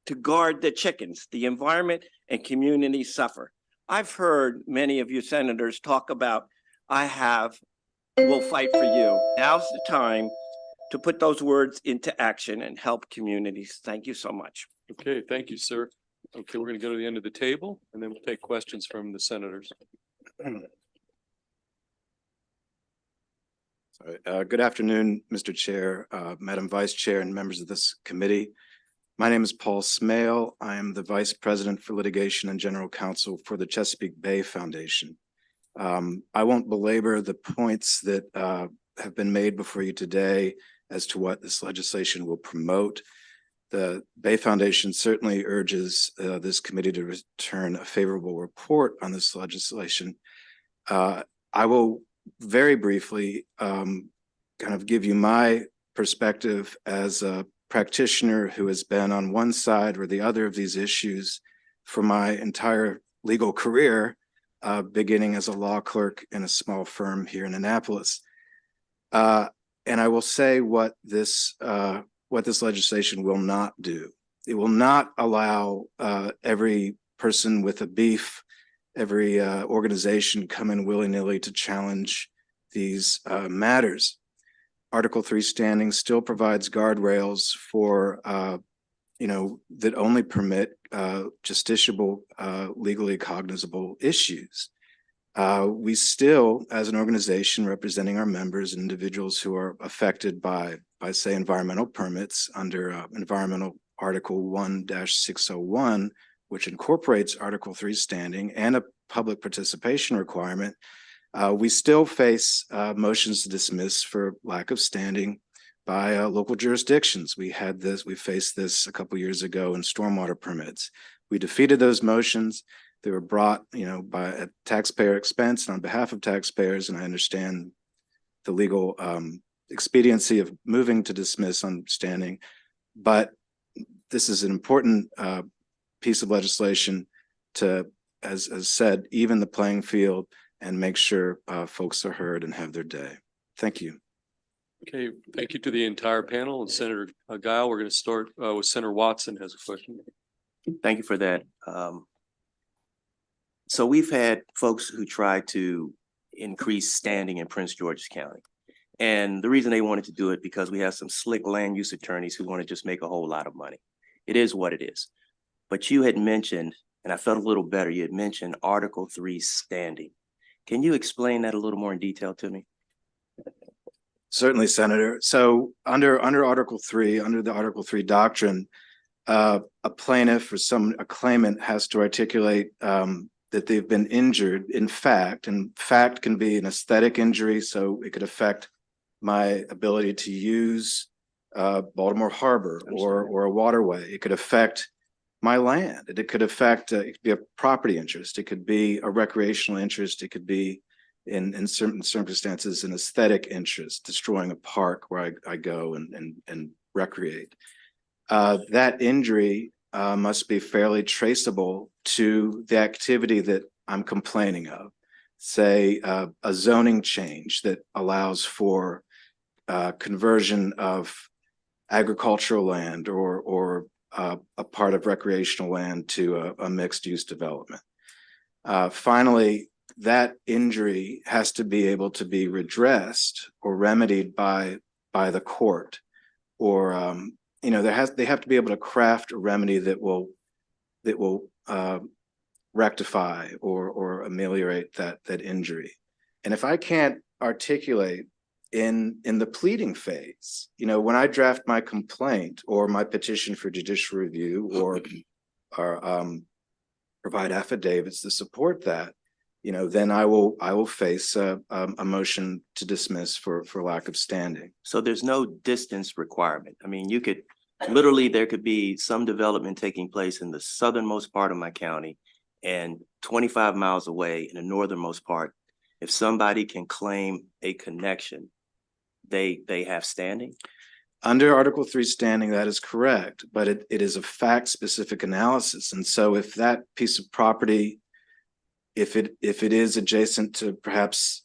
to guard the chickens. The environment and communities suffer. I've heard many of you senators talk about, we'll fight for you. Now's the time to put those words into action and help communities. Thank you so much. Okay, thank you, sir. Okay, we're going to go to the end of the table and then we'll take questions from the senators. Good afternoon, Mr. Chair, Madam Vice Chair, and members of this committee. My name is Paul Smale. I am the Vice President for Litigation and General Counsel for the Chesapeake Bay Foundation. I won't belabor the points that have been made before you today as to what this legislation will promote. The Bay Foundation certainly urges this committee to return a favorable report on this legislation. I will very briefly kind of give you my perspective as a practitioner who has been on one side or the other of these issues for my entire legal career, beginning as a law clerk in a small firm here in Annapolis. And I will say what this legislation will not do. It will not allow every person with a beef, every organization come in willy-nilly to challenge these matters. Article 3 standing still provides guardrails for, that only permit justiciable, legally cognizable issues. We still, as an organization representing our members and individuals who are affected by say, environmental permits under Environmental Article 1-601, which incorporates Article 3 standing and a public participation requirement, we still face motions to dismiss for lack of standing by local jurisdictions. We faced this a couple years ago in stormwater permits. We defeated those motions. They were brought, at taxpayer expense and on behalf of taxpayers. And I understand the legal expediency of moving to dismiss on standing, but this is an important piece of legislation to, as said, even the playing field and make sure folks are heard and have their day. Thank you. Okay, thank you to the entire panel and Senator Guile. We're going to start with Senator Watson has a question. Thank you for that. So we've had folks who try to increase standing in Prince George's County. And the reason they wanted to do it because we have some slick land use attorneys who want to just make a whole lot of money. It is what it is. But you had mentioned, and I felt a little better, you had mentioned Article 3 standing. Can you explain that a little more in detail to me? Certainly, Senator. So under Article 3, under the Article 3 doctrine, a plaintiff or a claimant has to articulate that they've been injured in fact, and fact can be an aesthetic injury, so it could affect my ability to use Baltimore Harbor or a waterway. It could affect my land. It could affect, it could be a property interest. It could be a recreational interest. It could be in certain circumstances, an aesthetic interest, destroying a park where I go and recreate. That injury must be fairly traceable to the activity that I'm complaining of. Say a zoning change that allows for conversion of agricultural land or a part of recreational land to a mixed use development. Finally, that injury has to be able to be redressed or remedied by the court, or they have to be able to craft a remedy that will rectify or ameliorate that injury. And if I can't articulate in the pleading phase, when I draft my complaint or my petition for judicial review or provide affidavits to support that, then I will face a motion to dismiss for lack of standing. So there's no distance requirement. I mean, you could literally, there could be some development taking place in the southernmost part of my county and 25 miles away in the northernmost part. If somebody can claim a connection, they have standing? Under Article 3 standing, that is correct, but it is a fact-specific analysis. And so if that piece of property, if it is adjacent to perhaps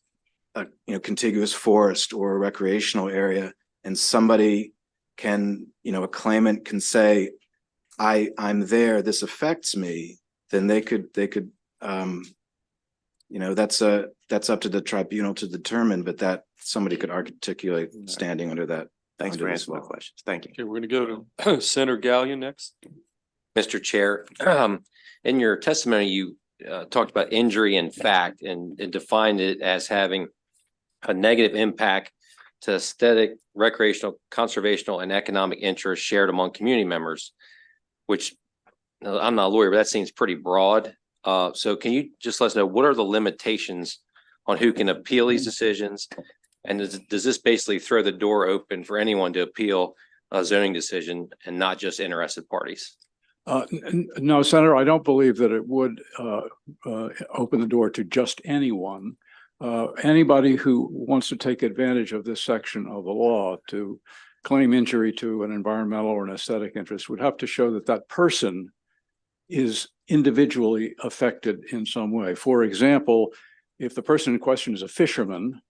a contiguous forest or a recreational area, and somebody can, a claimant can say, I'm there, this affects me, then they could that's up to the tribunal to determine, but that somebody could articulate standing under that. Thanks for answering my questions. Thank you. Okay, we're going to go to Senator Gallion next. Mr. Chair, in your testimony, you talked about injury in fact and defined it as having a negative impact to aesthetic, recreational, conservational, and economic interests shared among community members, which I'm not a lawyer, but that seems pretty broad. So can you just let us know what are the limitations on who can appeal these decisions? And does this basically throw the door open for anyone to appeal a zoning decision and not just interested parties? No, Senator, I don't believe that it would open the door to just anyone. Anybody who wants to take advantage of this section of the law to claim injury to an environmental or an aesthetic interest would have to show that that person is individually affected in some way. For example, if the person in question is a fisherman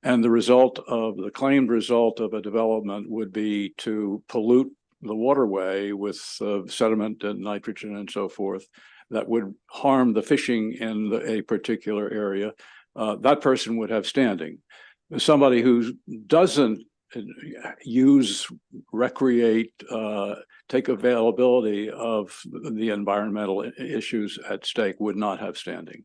and the claimed result of a development would be to pollute the waterway with sediment and nitrogen and so forth, that would harm the fishing in a particular area, that person would have standing. Somebody who doesn't use, recreate, take availability of the environmental issues at stake would not have standing.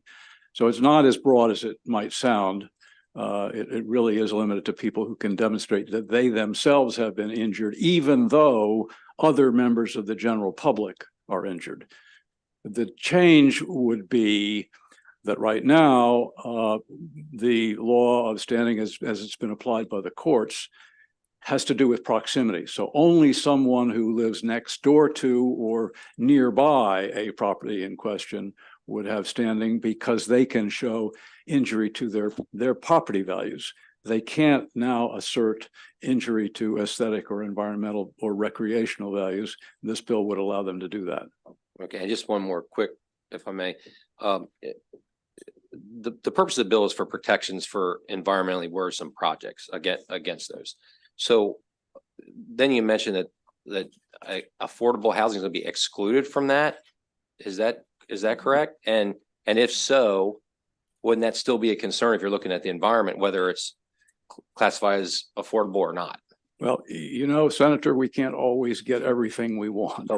So it's not as broad as it might sound. It really is limited to people who can demonstrate that they themselves have been injured, even though other members of the general public are injured. The change would be that right now, the law of standing as it's been applied by the courts has to do with proximity. So only someone who lives next door to or nearby a property in question would have standing because they can show injury to their property values. They can't now assert injury to aesthetic or environmental or recreational values. This bill would allow them to do that. Okay, and just one more quick, if I may. The purpose of the bill is for protections for environmentally worrisome projects against those. So then you mentioned that affordable housing is going to be excluded from that. Is that correct? And if so, wouldn't that still be a concern if you're looking at the environment, whether it's classified as affordable or not? Well, you know, Senator, we can't always get everything we want.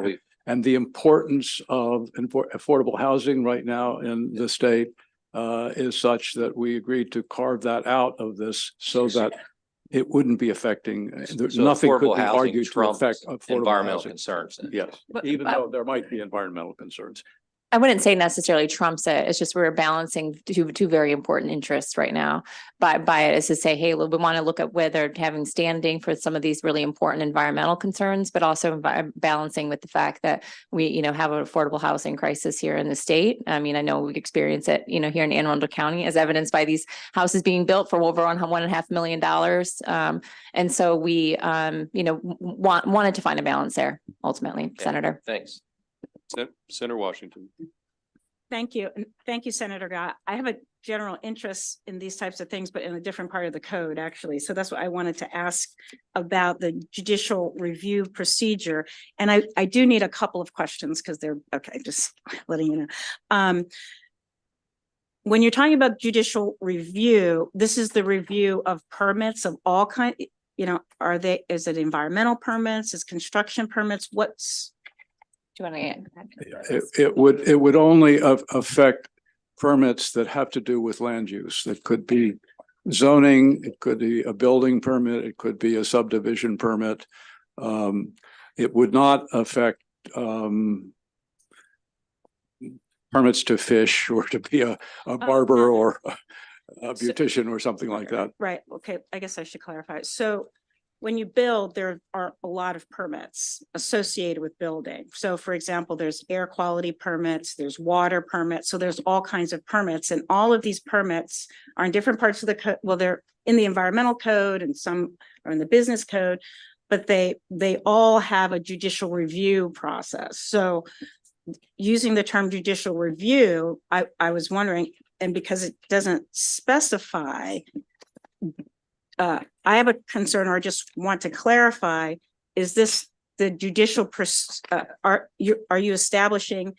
And the importance of affordable housing right now in the state is such that we agreed to carve that out of this so that it wouldn't be affecting, nothing could be argued to affect affordable environmental housing. Concerns. Then. Yes, even though there might be environmental concerns. I wouldn't say necessarily trumps it. It's just we're balancing two very important interests right now. By it is to say, hey, we want to look at whether having standing for some of these really important environmental concerns, but also balancing with the fact that we, have an affordable housing crisis here in the state. I mean, I know we experience it, here in Anne Arundel County, as evidenced by these houses being built for over $1.5 million. And so we, wanted to find a balance there ultimately, Okay. Senator. Thanks. Senator Washington. Thank you. And thank you, Senator Gott. I have a general interest in these types of things, but in a different part of the code, actually. So that's what I wanted to ask about the judicial review procedure. And I do need a couple of questions because they're, okay, just letting you know. When you're talking about judicial review, this is the review of permits of all kinds, is it environmental permits, is construction permits? What's, do you want to It would only affect permits that have to do with land use. That could be zoning, it could be a building permit, it could be a subdivision permit. It would not affect permits to fish or to be a barber or a beautician or something like that. right? Okay, I guess I should clarify. So when you build, there are a lot of permits associated with building. So for example, there's air quality permits, there's water permits. So there's all kinds of permits, and all of these permits are in different parts of the code. Well, they're in the environmental code and some are in the business code, but they all have a judicial review process. So using the term judicial review, I was wondering, and because it doesn't specify, I have a concern, or just want to clarify, is this the judicial, are you establishing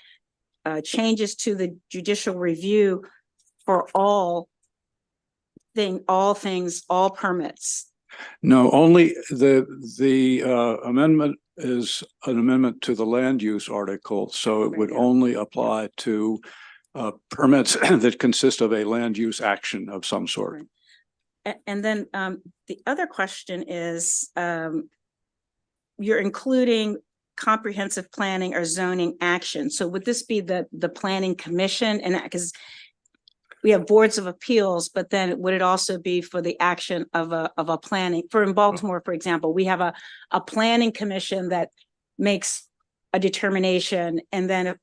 changes to the judicial review for all permits? No, only the amendment is an amendment to the land use article, so it would only apply to permits that consist of a land use action of some sort. And then the other question is, you're including comprehensive planning or zoning action. So would this be the planning commission? And because we have boards of appeals, but then would it also be for the action of a planning? In Baltimore, for example, we have a planning commission that makes a determination, and then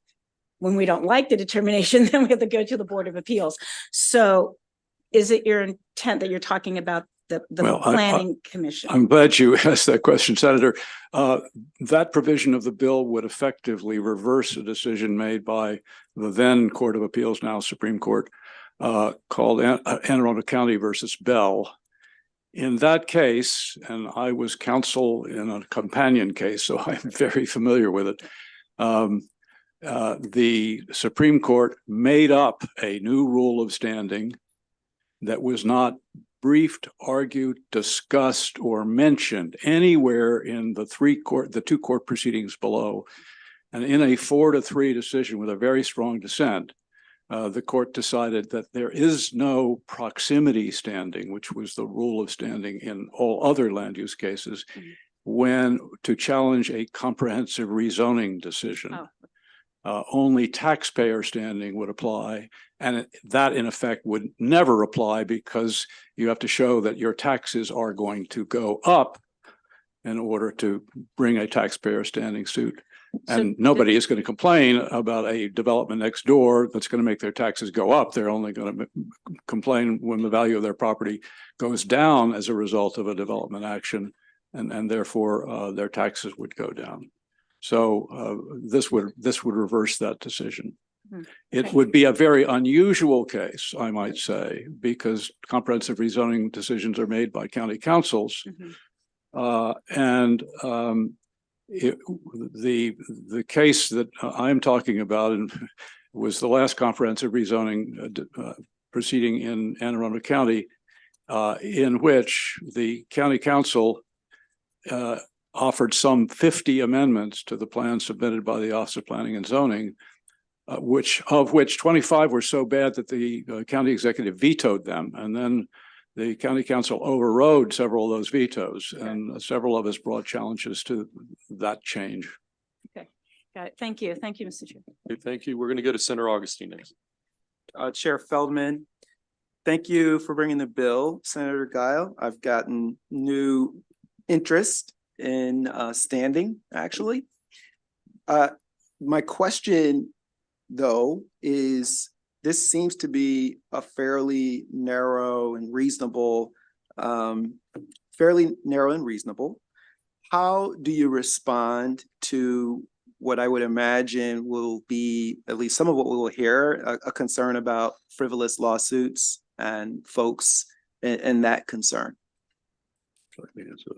when we don't like the determination, then we have to go to the board of appeals. So is it your intent that you're talking about the Well, planning commission. I'm glad you asked that question, Senator. That provision of the bill would effectively reverse a decision made by the then Court of Appeals, now Supreme Court, called Anne Arundel County versus Bell. In that case, and I was counsel in a companion case, so I'm very familiar with it. The Supreme Court made up a new rule of standing that was not briefed, argued, discussed, or mentioned anywhere in the two court proceedings below. And in a 4-3 decision with a very strong dissent, the court decided that there is no proximity standing, which was the rule of standing in all other land use cases, when to challenge a comprehensive rezoning decision. Only taxpayer standing would apply, and that in effect would never apply because you have to show that your taxes are going to go up in order to bring a taxpayer standing suit. And nobody is going to complain about a development next door that's going to make their taxes go up. They're only going to complain when the value of their property goes down as a result of a development action, and therefore their taxes would go down. So this would reverse that decision. It would be a very unusual case, I might say, because comprehensive rezoning decisions are made by county councils. The case that I'm talking about was the last comprehensive rezoning proceeding in Anne Arundel County, in which the county council offered some 50 amendments to the plan submitted by the Office of Planning and Zoning, of which 25 were so bad that the county executive vetoed them. And then the county council overrode several of those vetoes, and several of us brought challenges to that change. Okay, got it. Thank you. Thank you, Mr. Chair. Okay, thank you. We're going to go to Senator Augustine next. Chair Feldman, thank you for bringing the bill, Senator Guile. I've gotten new interest in standing, actually. My question, though, is this seems to be a fairly narrow and reasonable. How do you respond to what I would imagine will be, at least some of what we will hear, a concern about frivolous lawsuits and folks and that concern?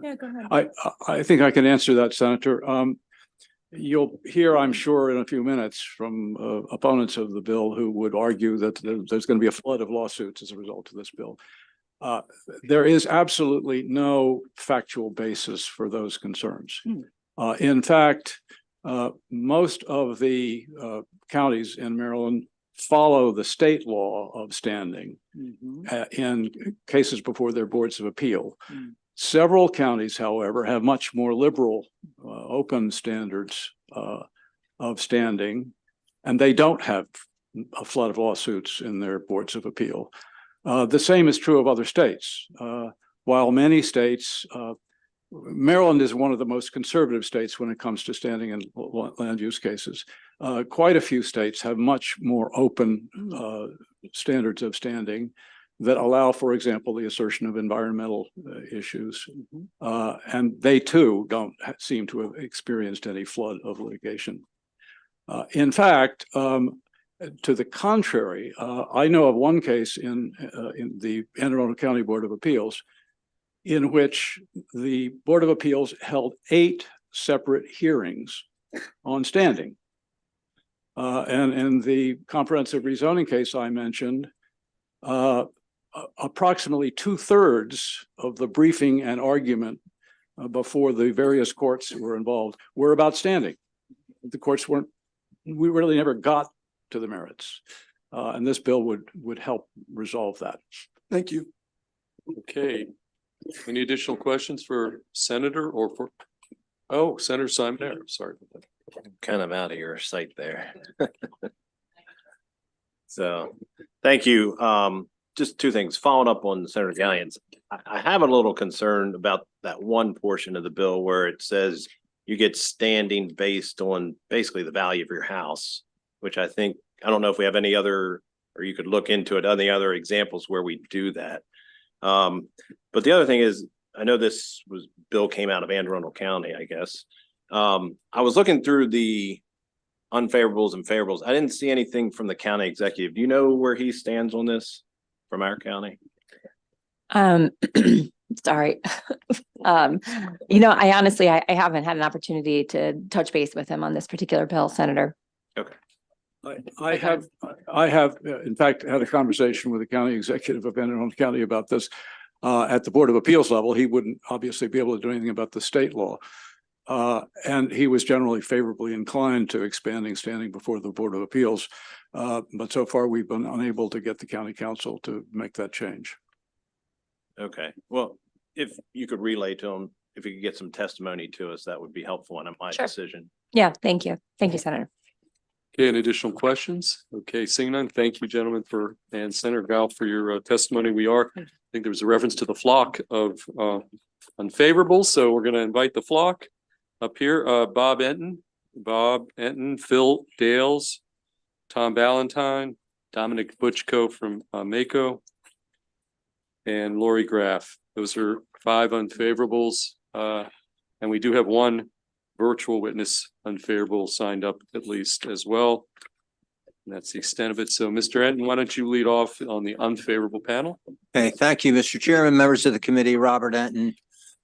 Yeah, go ahead. I think I can answer that, Senator. You'll hear, I'm sure, in a few minutes from opponents of the bill who would argue that there's going to be a flood of lawsuits as a result of this bill. There is absolutely no factual basis for those concerns. In fact, most of the counties in Maryland follow the state law of standing in cases before their boards of appeal. Several counties, however, have much more liberal, open standards of standing, and they don't have a flood of lawsuits in their boards of appeal. The same is true of other states. While many states, Maryland is one of the most conservative states when it comes to standing in land use cases. Quite a few states have much more open standards of standing that allow, for example, the assertion of environmental issues. And they too don't seem to have experienced any flood of litigation. In fact, to the contrary, I know of one case in the Anne Arundel County Board of Appeals in which the Board of Appeals held 8 separate hearings on standing. And in the comprehensive rezoning case I mentioned, approximately 2/3 of the briefing and argument before the various courts who were involved were about standing. The courts we really never got to the merits. And this bill would help resolve that. Thank you. Okay. Any additional questions for Senator or for, Senator Simon Ayer, sorry. I'm kind of out of your sight there. So, thank you. Just 2 things. Following up on Senator Gallions, I have a little concern about that one portion of the bill where it says you get standing based on basically the value of your house, which I don't know if we have any other, or you could look into it, any other examples where we do that. But the other thing is, I know this bill came out of Anne Arundel County, I guess. I was looking through the unfavorables and favorables. I didn't see anything from the county executive. Do you know where he stands on this from our county? Sorry. I honestly, I haven't had an opportunity to touch base with him on this particular bill, Senator. Okay. I have, in fact, had a conversation with the county executive of Anne Arundel County about this. At the Board of Appeals level, he wouldn't obviously be able to do anything about the state law. And he was generally favorably inclined to expanding standing before the Board of Appeals. But so far, we've been unable to get the county council to make that change. Okay, well, if you could relay to him, if you could get some testimony to us, that would be helpful in my decision. Yeah, thank you. Thank you, Senator. Okay, any additional questions? Okay, seeing none, thank you, gentlemen, and Senator Gao for your testimony. I think there was a reference to the flock of unfavorables, so we're going to invite the flock up here. Bob Enton, Phil Dales, Tom Valentine, Dominic Butchko from Mako, and Lori Graff. Those are 5 unfavorables. And we do have one virtual witness unfavorable signed up at least as well. And that's the extent of it. So Mr. Enton, why don't you lead off on the unfavorable panel? Okay, thank you, Mr. Chairman, members of the committee, Robert Enton,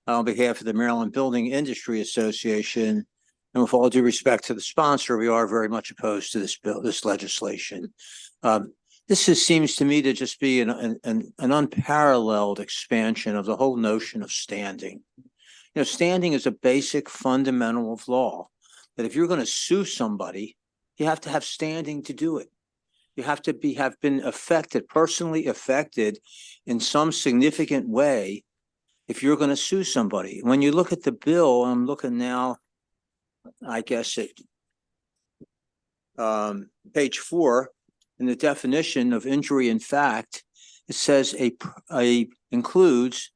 on behalf of the Maryland Building Industry Association. And with all due respect to the sponsor, we are very much opposed to this bill, this legislation. This seems to me to just be an unparalleled expansion of the whole notion of standing. Standing is a basic fundamental of law, that if you're going to sue somebody, you have to have standing to do it. You have to have been personally affected in some significant way if you're going to sue somebody. When you look at the bill, I'm looking now, I guess at page 4, in the definition of injury in fact, it says includes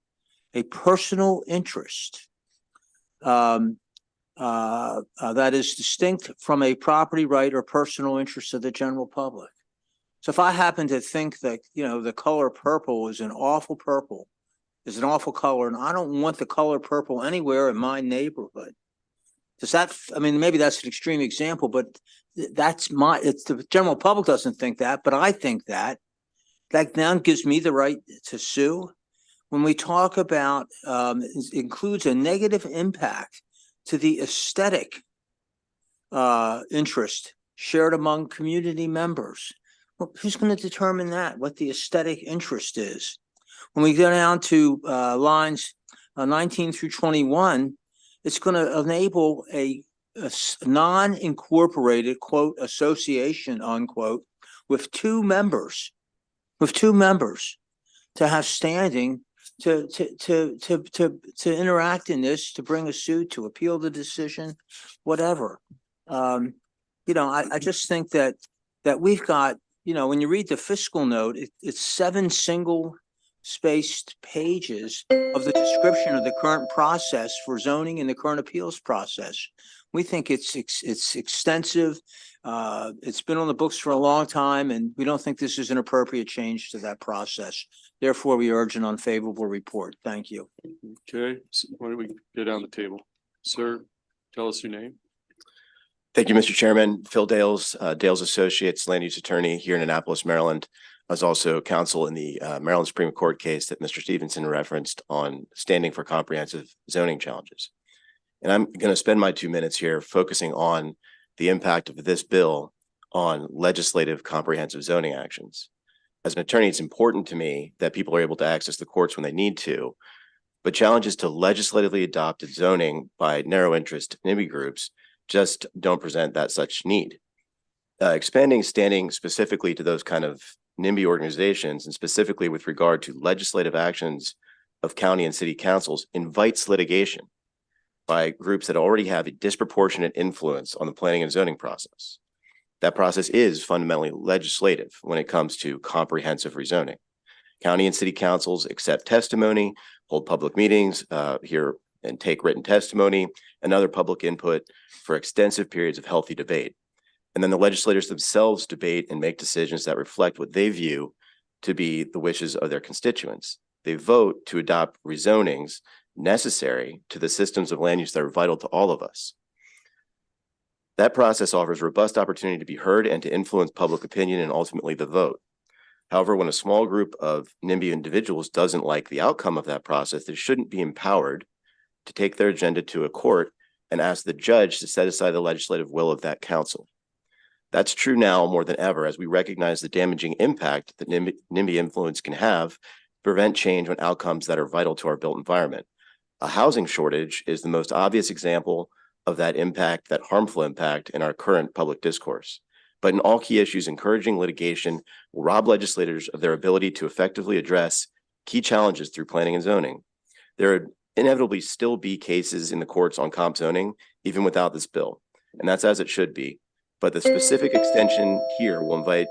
a personal interest that is distinct from a property right or personal interest of the general public. So if I happen to think that, the color purple is an awful color, and I don't want the color purple anywhere in my neighborhood. Maybe that's an extreme example, but the general public doesn't think that, but I think that now gives me the right to sue. When we talk about, includes a negative impact to the aesthetic interest shared among community members. Well, who's going to determine that, what the aesthetic interest is? When we go down to lines 19 through 21, it's going to enable a non-incorporated, quote, association, unquote, with two members to have standing to interact in this, to bring a suit, to appeal the decision, whatever. I just think that we've got, when you read the fiscal note, it's 7 single-spaced pages of the description of the current process for zoning and the current appeals process. We think it's extensive. It's been on the books for a long time, and we don't think this is an appropriate change to that process. Therefore, we urge an unfavorable report. Thank you. Okay, so why don't we go down the table? Sir, tell us your name. Thank you, Mr. Chairman. Phil Dales, Dales Associates, land use attorney here in Annapolis, Maryland. I was also counsel in the Maryland Supreme Court case that Mr. Stevenson referenced on standing for comprehensive zoning challenges. And I'm going to spend my 2 minutes here focusing on the impact of this bill on legislative comprehensive zoning actions. As an attorney, it's important to me that people are able to access the courts when they need to, but challenges to legislatively adopted zoning by narrow interest NIMBY groups just don't present that such need. Expanding standing specifically to those kind of NIMBY organizations, and specifically with regard to legislative actions of county and city councils, invites litigation by groups that already have a disproportionate influence on the planning and zoning process. That process is fundamentally legislative when it comes to comprehensive rezoning. County and city councils accept testimony, hold public meetings, hear and take written testimony and other public input for extensive periods of healthy debate. And then the legislators themselves debate and make decisions that reflect what they view to be the wishes of their constituents. they vote to adopt rezonings necessary to the systems of land use that are vital to all of us. That process offers robust opportunity to be heard and to influence public opinion and ultimately the vote. However, when a small group of NIMBY individuals doesn't like the outcome of that process, they shouldn't be empowered to take their agenda to a court and ask the judge to set aside the legislative will of that council. That's true now more than ever, as we recognize the damaging impact that NIMBY influence can have to prevent change on outcomes that are vital to our built environment. A housing shortage is the most obvious example of that impact, that harmful impact in our current public discourse. But in all key issues, encouraging litigation will rob legislators of their ability to effectively address key challenges through planning and zoning. There would inevitably still be cases in the courts on comp zoning, even without this bill, and that's as it should be. But the specific extension here will invite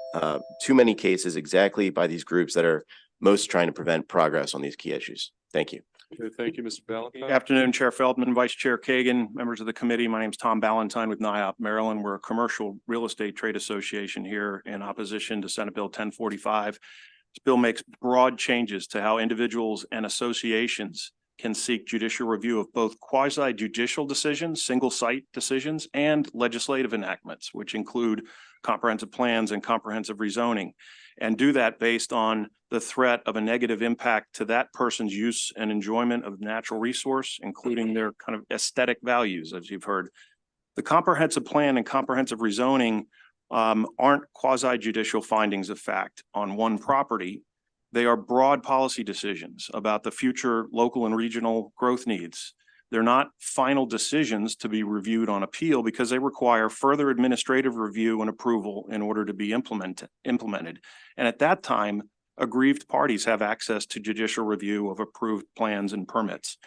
too many cases exactly by these groups that are most trying to prevent progress on these key issues. Thank you. Okay, thank you, Mr. Valentine. Good afternoon, Chair Feldman, Vice Chair Kagan, members of the committee. My name is Tom Ballantyne with NIOP Maryland. We're a commercial real estate trade association here in opposition to Senate Bill 1045. This bill makes broad changes to how individuals and associations can seek judicial review of both quasi-judicial decisions, single site decisions, and legislative enactments, which include comprehensive plans and comprehensive rezoning, and do that based on the threat of a negative impact to that person's use and enjoyment of natural resource, including their kind of aesthetic values, as you've heard. The comprehensive plan and comprehensive rezoning aren't quasi-judicial findings of fact on one property. They are broad policy decisions about the future local and regional growth needs. They're not final decisions to be reviewed on appeal because they require further administrative review and approval in order to be implemented. And at that time, aggrieved parties have access to judicial review of approved plans and permits.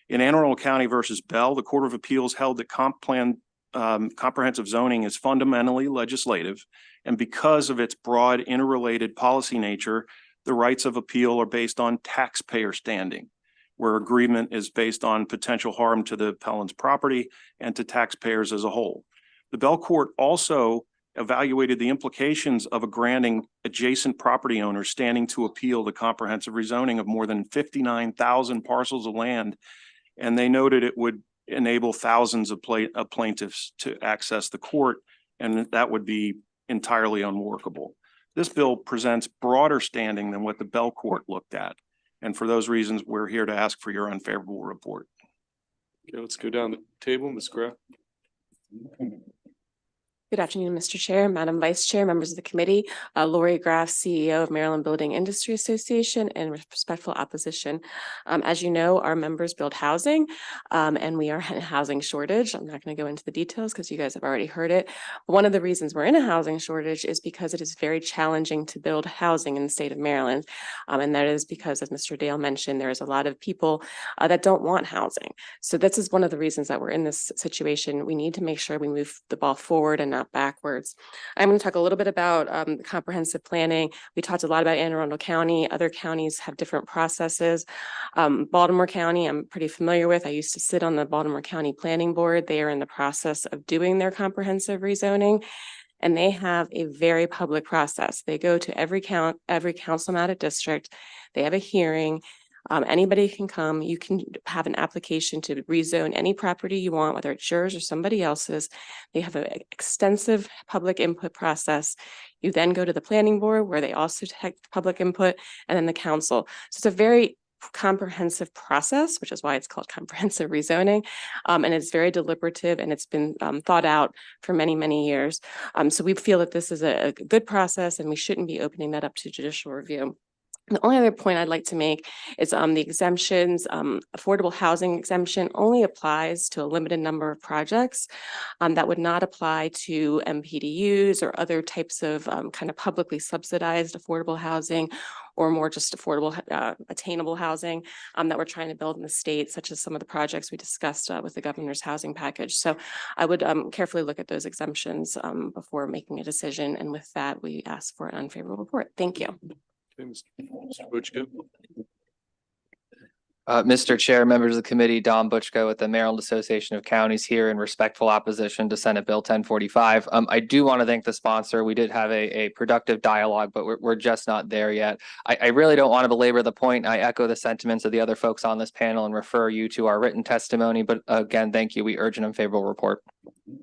In Anne Arundel County versus Bell, the Court of Appeals held that comprehensive zoning is fundamentally legislative, and because of its broad interrelated policy nature, the rights of appeal are based on taxpayer standing, where agreement is based on potential harm to the appellant's property and to taxpayers as a whole. The Bell Court also evaluated the implications of granting adjacent property owners standing to appeal the comprehensive rezoning of more than 59,000 parcels of land, and they noted it would enable thousands of plaintiffs to access the court, and that would be entirely unworkable. This bill presents broader standing than what the Bell Court looked at. And for those reasons, we're here to ask for your unfavorable report. Okay, let's go down the table, Ms. Graff. Good afternoon, Mr. Chair, Madam Vice Chair, members of the committee. Lori Graff, CEO of Maryland Building Industry Association, in respectful opposition. As you know, our members build housing, and we are in a housing shortage. I'm not going to go into the details because you guys have already heard it. One of the reasons we're in a housing shortage is because it is very challenging to build housing in the state of Maryland. And that is because, as Mr. Dale mentioned, there is a lot of people that don't want housing. So this is one of the reasons that we're in this situation. We need to make sure we move the ball forward and not backwards. I'm going to talk a little bit about comprehensive planning. We talked a lot about Anne Arundel County. Other counties have different processes. Baltimore County, I'm pretty familiar with. I used to sit on the Baltimore County Planning Board. They are in the process of doing their comprehensive rezoning, and they have a very public process. They go to every councilmatic district. They have a hearing. Anybody can come. You can have an application to rezone any property you want, whether it's yours or somebody else's. They have an extensive public input process. You then go to the planning board where they also take public input, and then the council. So it's a very comprehensive process, which is why it's called comprehensive rezoning. And it's very deliberative, and it's been thought out for many, many years. So we feel that this is a good process, and we shouldn't be opening that up to judicial review. The only other point I'd like to make is the exemptions. Affordable housing exemption only applies to a limited number of projects. That would not apply to MPDUs or other types of kind of publicly subsidized affordable housing, or more just affordable, attainable housing that we're trying to build in the state, such as some of the projects we discussed with the governor's housing package. So I would carefully look at those exemptions before making a decision. And with that, we ask for an unfavorable report. Thank you. Okay, Mr. Butchko. Mr. Chair, members of the committee, Don Butchko with the Maryland Association of Counties here in respectful opposition to Senate Bill 1045. I do want to thank the sponsor. We did have a productive dialogue, but we're just not there yet. I really don't want to belabor the point. I echo the sentiments of the other folks on this panel and refer you to our written testimony. But again, thank you. We urge an unfavorable report.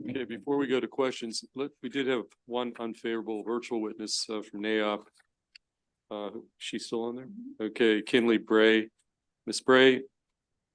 Okay, before we go to questions, we did have one unfavorable virtual witness from NAIOP. She's still on there? Okay, Kinley Bray. Ms. Bray,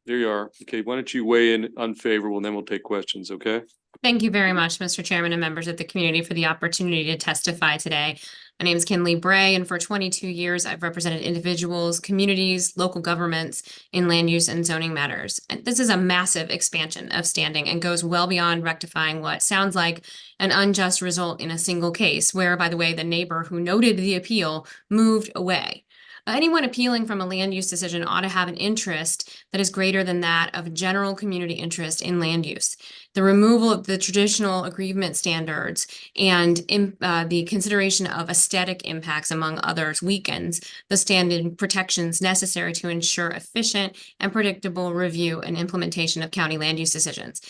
there you are. Okay, why don't you weigh in unfavorable and then we'll take questions, okay? Thank you very much, Mr. Chairman and members of the community for the opportunity to testify today. My name is Kinley Bray, and for 22 years, I've represented individuals, communities, local governments in land use and zoning matters. And this is a massive expansion of standing and goes well beyond rectifying what sounds like an unjust result in a single case, where, by the way, the neighbor who noted the appeal moved away. Anyone appealing from a land use decision ought to have an interest that is greater than that of general community interest in land use. The removal of the traditional aggrievement standards and the consideration of aesthetic impacts, among others, weakens the standard protections necessary to ensure efficient and predictable review and implementation of county land use decisions.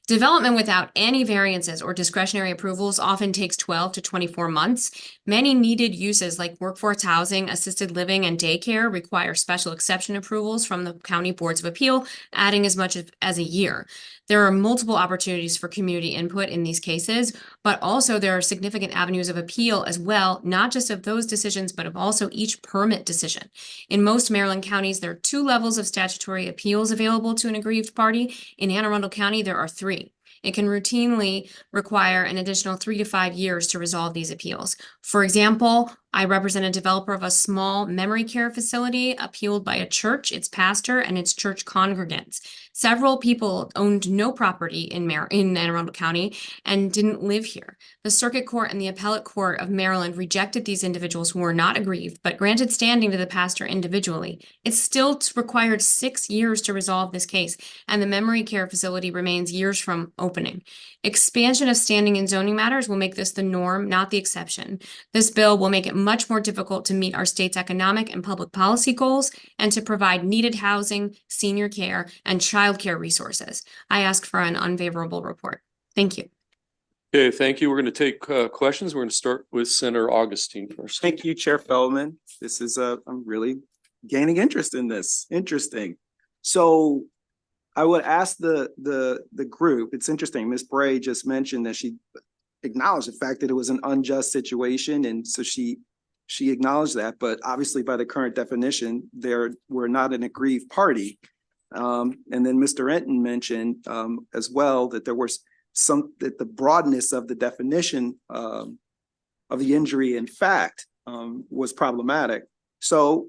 Development without any variances or discretionary approvals often takes 12 to 24 months. Many needed uses like workforce housing, assisted living, and daycare require special exception approvals from the county boards of appeal, adding as much as a year. There are multiple opportunities for community input in these cases, but also there are significant avenues of appeal as well, not just of those decisions, but of also each permit decision. In most Maryland counties, there are 2 levels of statutory appeals available to an aggrieved party. In Anne Arundel County, there are 3. It can routinely require an additional 3 to 5 years to resolve these appeals. For example, I represent a developer of a small memory care facility appealed by a church, its pastor, and its church congregants. Several people owned no property in Anne Arundel County and didn't live here. The Circuit Court and the Appellate Court of Maryland rejected these individuals who were not aggrieved, but granted standing to the pastor individually. It still required 6 years to resolve this case, and the memory care facility remains years from opening. Expansion of standing in zoning matters will make this the norm, not the exception. This bill will make it much more difficult to meet our state's economic and public policy goals and to provide needed housing, senior care, and childcare resources. I ask for an unfavorable report. Thank you. Okay, thank you. We're going to take questions. We're going to start with Senator Augustine first. Thank you, Chair Feldman. This is I'm really gaining interest in this. Interesting. So I would ask the group, it's interesting, Ms. Bray just mentioned that she acknowledged the fact that it was an unjust situation. And so she acknowledged that, but obviously by the current definition, we're not an aggrieved party. And then Mr. Enton mentioned as well that there was that the broadness of the definition of the injury in fact was problematic. So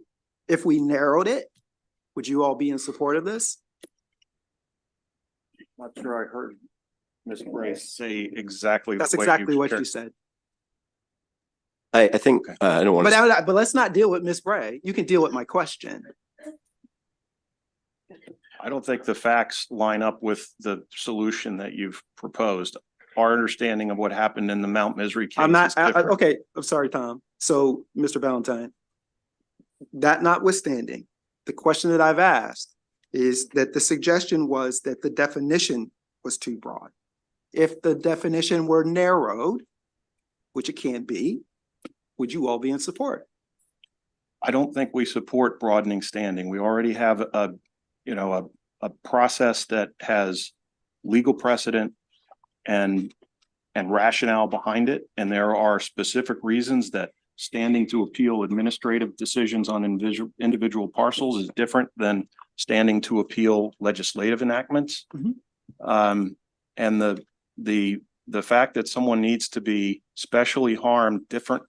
if we narrowed it, would you all be in support of this? Not sure I heard Ms. Bray say exactly. That's exactly what you said. I think, I don't want to. But let's not deal with Ms. Bray. You can deal with my question. I don't think the facts line up with the solution that you've proposed. Our understanding of what happened in the Mount Misery case is different. Okay, I'm sorry, Tom. So, Mr. Valentine, that notwithstanding, the question that I've asked is that the suggestion was that the definition was too broad. If the definition were narrowed, which it can be, would you all be in support? I don't think we support broadening standing. We already have a process that has legal precedent and rationale behind it. And there are specific reasons that standing to appeal administrative decisions on individual parcels is different than standing to appeal legislative enactments. And the fact that someone needs to be specially harmed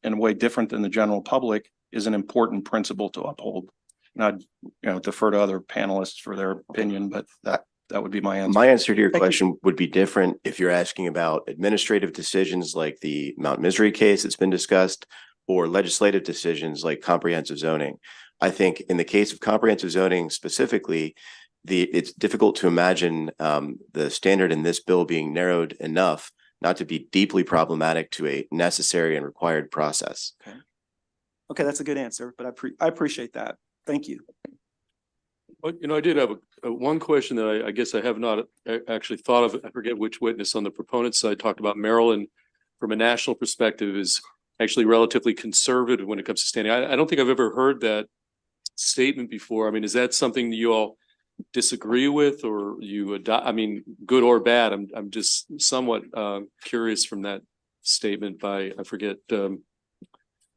in a way different than the general public is an important principle to uphold. And I'd defer to other panelists for their opinion, but that would be my answer. My answer to your question would be different if you're asking about administrative decisions like the Mount Misery case that's been discussed, or legislative decisions like comprehensive zoning. I think in the case of comprehensive zoning specifically, it's difficult to imagine the standard in this bill being narrowed enough not to be deeply problematic to a necessary and required process. Okay, that's a good answer, but I appreciate that. Thank you. But, I did have one question that I guess I have not actually thought of. I forget which witness on the proponent side talked about Maryland from a national perspective is actually relatively conservative when it comes to standing. I don't think I've ever heard that statement before. I mean, is that something that you all disagree with or you adopt? I mean, good or bad? I'm just somewhat curious from that statement by, I forget,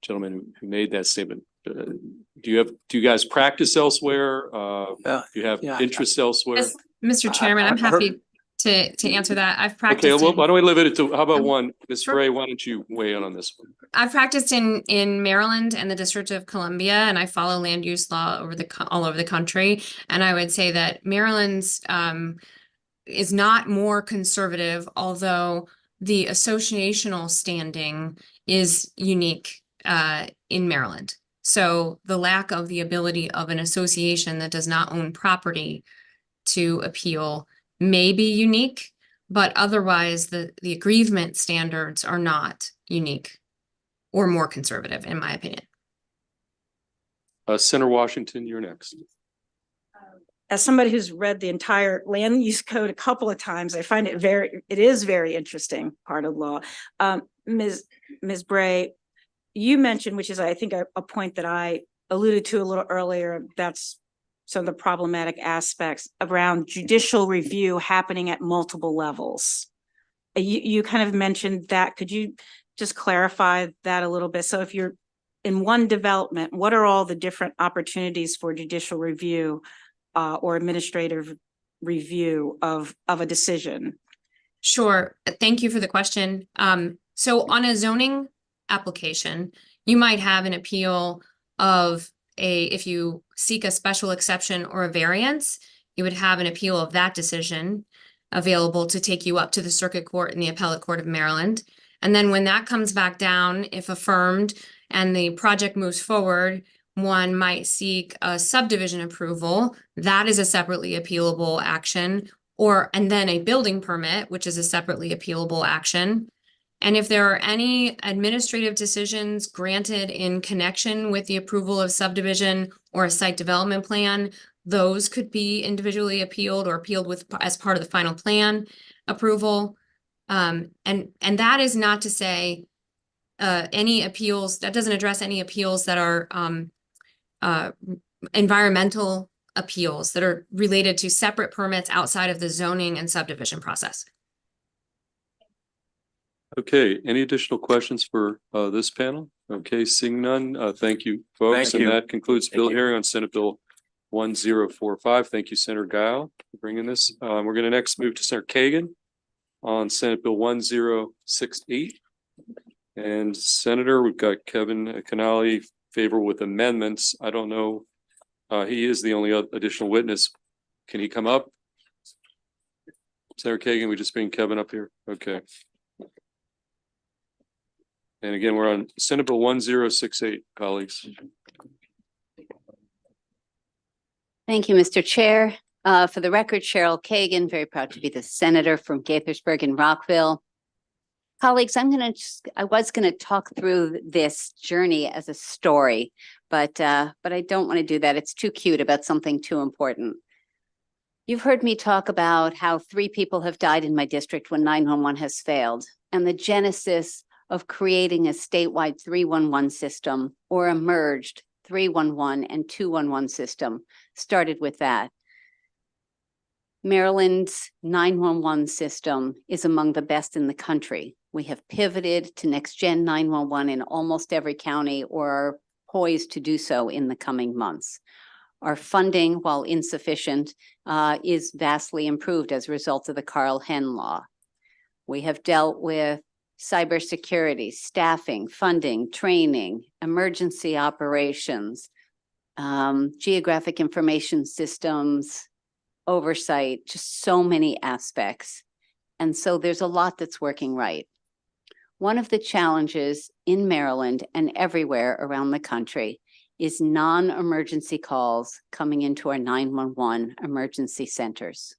gentleman who made that statement. Do you guys practice elsewhere? Do you have interests elsewhere? Yes, Mr. Chairman, I'm happy to answer that. I've practiced. Okay, well, why don't we limit it to, how about Um, one? Ms. sure. Bray, why don't you weigh in on this one? I've practiced in Maryland and the District of Columbia, and I follow land use law all over the country. And I would say that Maryland's is not more conservative, although the associational standing is unique in Maryland. So the lack of the ability of an association that does not own property to appeal may be unique, but otherwise the aggrievement standards are not unique or more conservative, in my opinion. Senator Washington, you're next. As somebody who's read the entire land use code a couple of times, I find it is very interesting part of law. Ms. Bray, you mentioned, which is I think a point that I alluded to a little earlier, that's some of the problematic aspects around judicial review happening at multiple levels. You kind of mentioned that. Could you just clarify that a little bit? So if you're in one development, what are all the different opportunities for judicial review or administrative review of a decision? Sure. Thank you for the question. So on a zoning application, you might have an appeal of if you seek a special exception or a variance, you would have an appeal of that decision available to take you up to the circuit court in the appellate court of Maryland. And then when that comes back down, if affirmed and the project moves forward, one might seek a subdivision approval. That is a separately appealable action, and then a building permit, which is a separately appealable action. And if there are any administrative decisions granted in connection with the approval of subdivision or a site development plan, those could be individually appealed or appealed as part of the final plan approval. And that is not to say any appeals, that doesn't address any appeals that are environmental appeals that are related to separate permits outside of the zoning and subdivision process. Okay, any additional questions for this panel? Okay, seeing none, thank you, folks. Thank you. And that concludes bill hearing on Senate Bill 1045. Thank you, Senator Guile, for bringing this. We're going to next move to Senator Kagan on Senate Bill 1068. And Senator, we've got Kevin Canali, favor with amendments. I don't know, he is the only additional witness. Can he come up? Senator Kagan, we just bring Kevin up here. Okay. And again, we're on Senate Bill 1068, colleagues. Thank you, Mr. Chair. For the record, Cheryl Kagan, very proud to be the senator from Gaithersburg and Rockville. Colleagues, I was gonna talk through this journey as a story, but I don't want to do that. It's too cute about something too important. You've heard me talk about how 3 people have died in my district when 911 has failed, and the genesis of creating a statewide 311 system or a merged 311 and 211 system started with that. Maryland's 911 system is among the best in the country. We have pivoted to next gen 911 in almost every county or are poised to do so in the coming months. Our funding, while insufficient, is vastly improved as a result of the Carl Henn Law. We have dealt with cybersecurity, staffing, funding, training, emergency operations, geographic information systems, oversight, just so many aspects. And so there's a lot that's working right. One of the challenges in Maryland and everywhere around the country is non-emergency calls coming into our 911 emergency centers.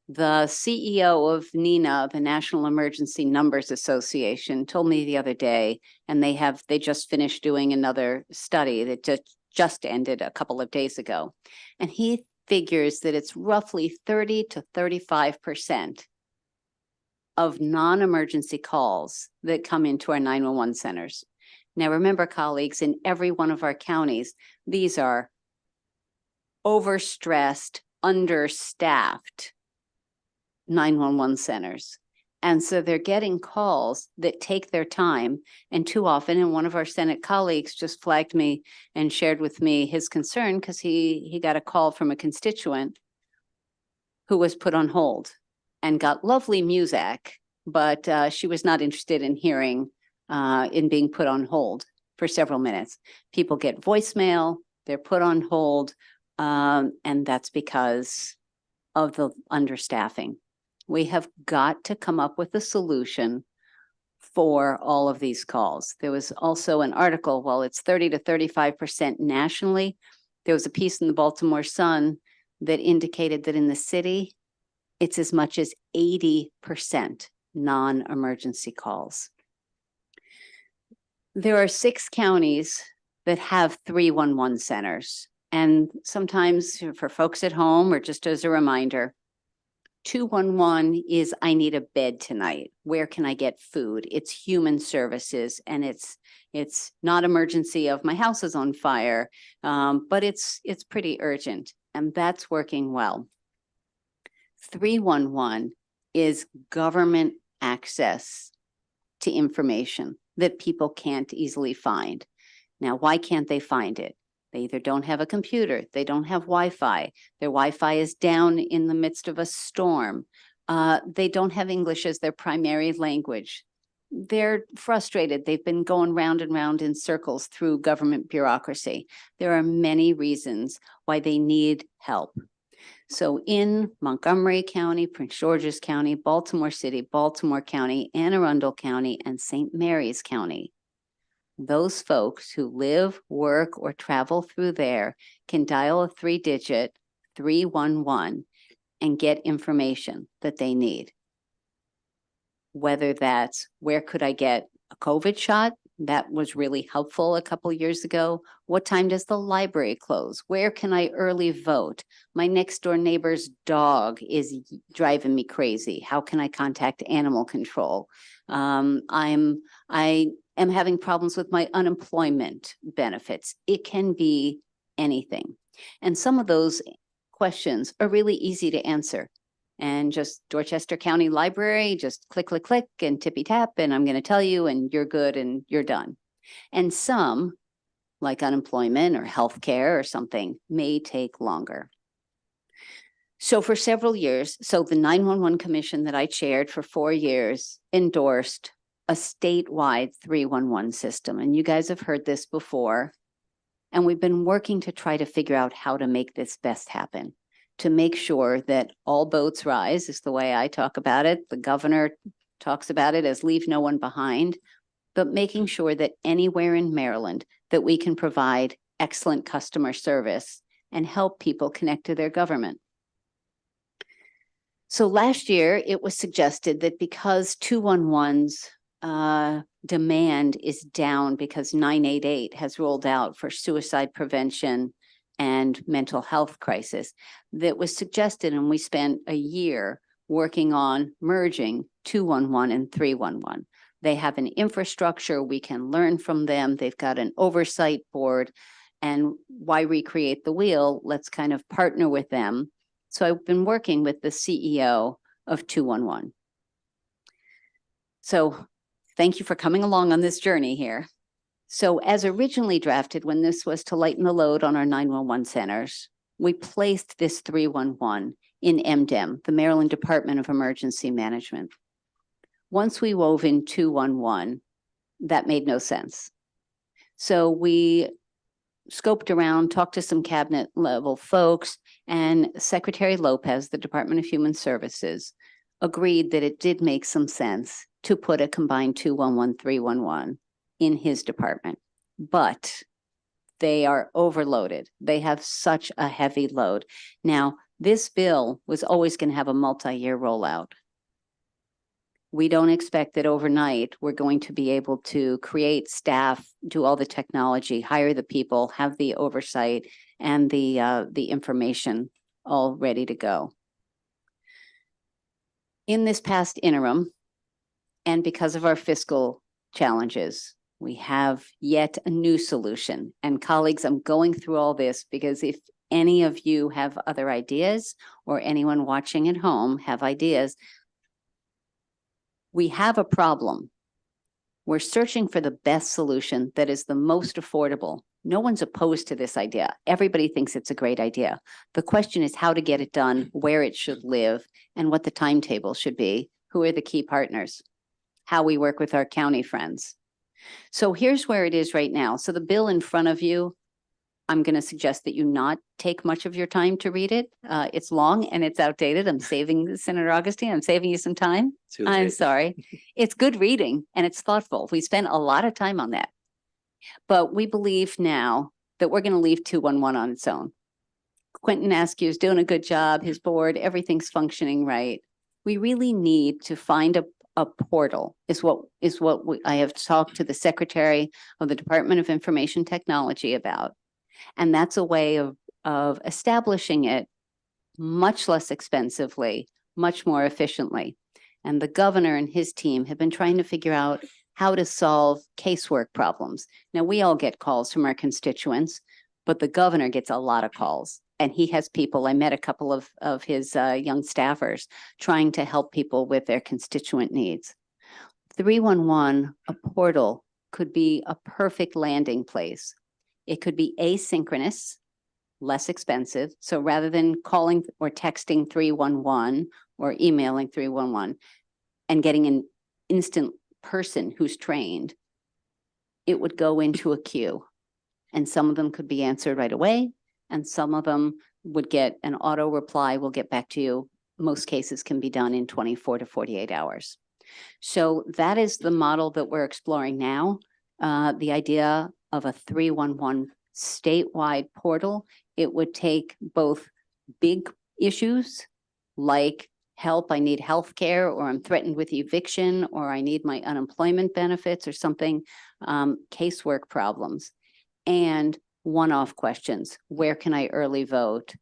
The CEO of NENA, the National Emergency Numbers Association, told me the other day, and they just finished doing another study that just just ended a couple of days ago. And he figures that it's roughly 30 to 35% of non-emergency calls that come into our 911 centers. Now, remember, colleagues, in every one of our counties, these are overstressed, understaffed 911 centers. And so they're getting calls that take their time. And too often, and one of our Senate colleagues just flagged me and shared with me his concern because he got a call from a constituent who was put on hold and got lovely music, but she was not interested in hearing in being put on hold for several minutes. People get voicemail, they're put on hold, and that's because of the understaffing. We have got to come up with a solution for all of these calls. There was also an article, well, it's 30 to 35% nationally. There was a piece in the Baltimore Sun that indicated that in the city, it's as much as 80% non-emergency calls. There are 6 counties that have 311 centers. And sometimes for folks at home, or just as a reminder, 211 is, I need a bed tonight. Where can I get food? It's human services, and it's not emergency of my house is on fire, but it's pretty urgent, and that's working well. 311 is government access to information that people can't easily find. Now, why can't they find it? They either don't have a computer, they don't have Wi-Fi, their Wi-Fi is down in the midst of a storm, they don't have English as their primary language. They're frustrated. They've been going round and round in circles through government bureaucracy. There are many reasons why they need help. So in Montgomery County, Prince George's County, Baltimore City, Baltimore County, Anne Arundel County, and St. Mary's County, those folks who live, work, or travel through there can dial a 3-digit 311 and get information that they need. Whether that's, where could I get a COVID shot? That was really helpful a couple of years ago. What time does the library close? Where can I early vote? My next door neighbor's dog is driving me crazy. How can I contact animal control? I am having problems with my unemployment benefits. It can be anything. And some of those questions are really easy to answer. And just Dorchester County Library, just click, click, click, and tippy tap, and I'm going to tell you, and you're good, and you're done. And some, like unemployment or healthcare or something, may take longer. So for several years, so the 911 Commission that I chaired for 4 years endorsed a statewide 311 system. And you guys have heard this before. And we've been working to try to figure out how to make this best happen, to make sure that all boats rise is the way I talk about it. The governor talks about it as leave no one behind, but making sure that anywhere in Maryland that we can provide excellent customer service and help people connect to their government. So last year, it was suggested that because 211's demand is down because 988 has rolled out for suicide prevention and mental health crisis, that was suggested, and we spent a year working on merging 211 and 311. They have an infrastructure, we can learn from them, they've got an oversight board, and why recreate the wheel? Let's kind of partner with them. So I've been working with the CEO of 211. So thank you for coming along on this journey here. So as originally drafted, when this was to lighten the load on our 911 centers, we placed this 311 in MDEM, the Maryland Department of Emergency Management. Once we wove in 211, that made no sense. So we scoped around, talked to some cabinet level folks, and Secretary Lopez, the Department of Human Services, agreed that it did make some sense to put a combined 211, 311 in his department, but they are overloaded. They have such a heavy load. Now, this bill was always going to have a multi-year rollout. We don't expect that overnight we're going to be able to create staff, do all the technology, hire the people, have the oversight and the information all ready to go. In this past interim, and because of our fiscal challenges, we have yet a new solution. And colleagues, I'm going through all this because if any of you have other ideas or anyone watching at home have ideas, we have a problem. We're searching for the best solution that is the most affordable. No one's opposed to this idea. Everybody thinks it's a great idea. The question is how to get it done, where it should live, and what the timetable should be. Who are the key partners? How we work with our county friends. So here's where it is right now. So the bill in front of you, I'm going to suggest that you not take much of your time to read it. It's long and it's outdated. I'm saving, Senator Augustine, I'm saving you some time. I'm sorry. It's good reading and it's thoughtful. We spent a lot of time on that. But we believe now that we're going to leave 211 on its own. Quentin Askew is doing a good job. His board, everything's functioning right. We really need to find a portal is what I have talked to the Secretary of the Department of Information Technology about. And that's a way of establishing it much less expensively, much more efficiently. And the governor and his team have been trying to figure out how to solve casework problems. Now, we all get calls from our constituents, but the governor gets a lot of calls. And he has people, I met a couple of his young staffers trying to help people with their constituent needs. 311, a portal, could be a perfect landing place. It could be asynchronous, less expensive. So rather than calling or texting 311 or emailing 311 and getting an instant person who's trained, it would go into a queue. And some of them could be answered right away. And some of them would get an auto reply, we'll get back to you. Most cases can be done in 24 to 48 hours. So that is the model that we're exploring now. The idea of a 311 statewide portal. It would take both big issues like help, I need health care, or I'm threatened with eviction, or I need my unemployment benefits or something, casework problems, and one-off questions. Where can I early vote?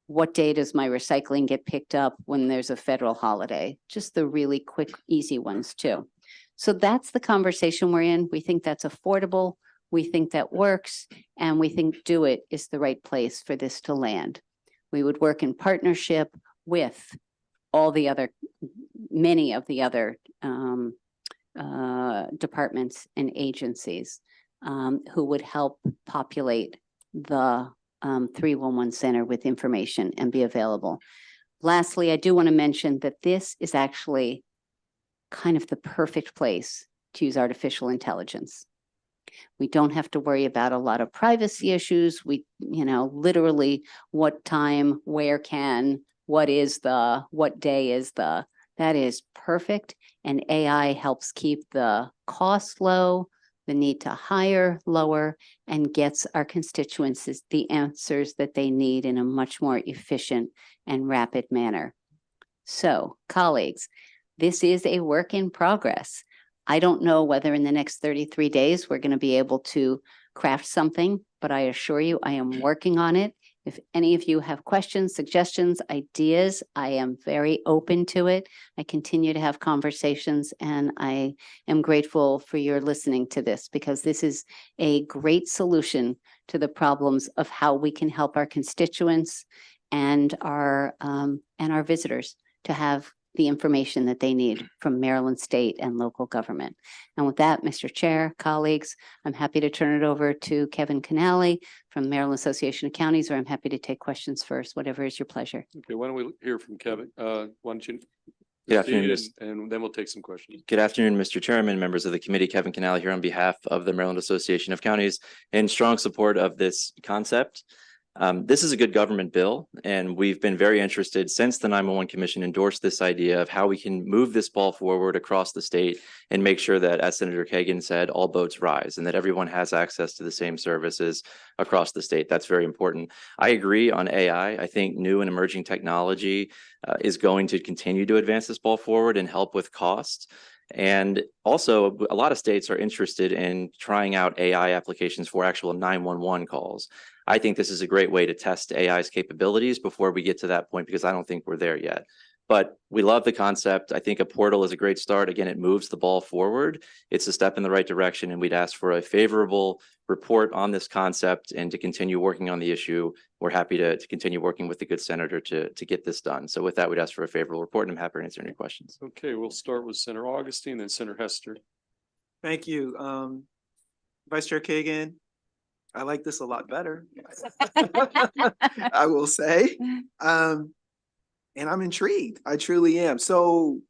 What day does my recycling get picked up when there's a federal holiday? Just the really quick, easy ones too. So that's the conversation we're in. We think that's affordable. We think that works, and we think Do It is the right place for this to land. We would work in partnership with all the other, many of the other departments and agencies who would help populate the 311 center with information and be available. Lastly, I do want to mention that this is actually kind of the perfect place to use artificial intelligence. We don't have to worry about a lot of privacy issues. We, literally what time, where can, what is the, what day is the, that is perfect. And AI helps keep the cost low, the need to hire lower, and gets our constituents the answers that they need in a much more efficient and rapid manner. So, colleagues, this is a work in progress. I don't know whether in the next 33 days we're going to be able to craft something, but I assure you I am working on it. If any of you have questions, suggestions, ideas, I am very open to it. I continue to have conversations, and I am grateful for your listening to this, because this is a great solution to the problems of how we can help our constituents and our visitors to have the information that they need from Maryland state and local government. And with that, Mr. Chair, colleagues, I'm happy to turn it over to Kevin Canale from Maryland Association of Counties, or I'm happy to take questions first, whatever is your pleasure. Okay, why don't we hear from Kevin? Why don't you? Good afternoon, and then we'll take some questions. Good afternoon, Mr. Chairman, members of the committee. Kevin Canale here on behalf of the Maryland Association of Counties, in strong support of this concept. This is a good government bill, and we've been very interested since the 911 Commission endorsed this idea of how we can move this ball forward across the state and make sure that, as Senator Kagan said, all boats rise and that everyone has access to the same services across the state. That's very important. I agree on AI. I think new and emerging technology is going to continue to advance this ball forward and help with costs. And also, a lot of states are interested in trying out AI applications for actual 911 calls. I think this is a great way to test AI's capabilities before we get to that point, because I don't think we're there yet. But we love the concept. I think a portal is a great start. Again, it moves the ball forward. It's a step in the right direction, and we'd ask for a favorable report on this concept and to continue working on the issue. We're happy to continue working with the good senator to get this done. So with that, we'd ask for a favorable report, and I'm happy to answer any questions. Okay, we'll start with Senator Augustine, then Senator Hester. Thank you. Vice Chair Kagan, I like this a lot better. I will say. And I'm intrigued. I truly am. So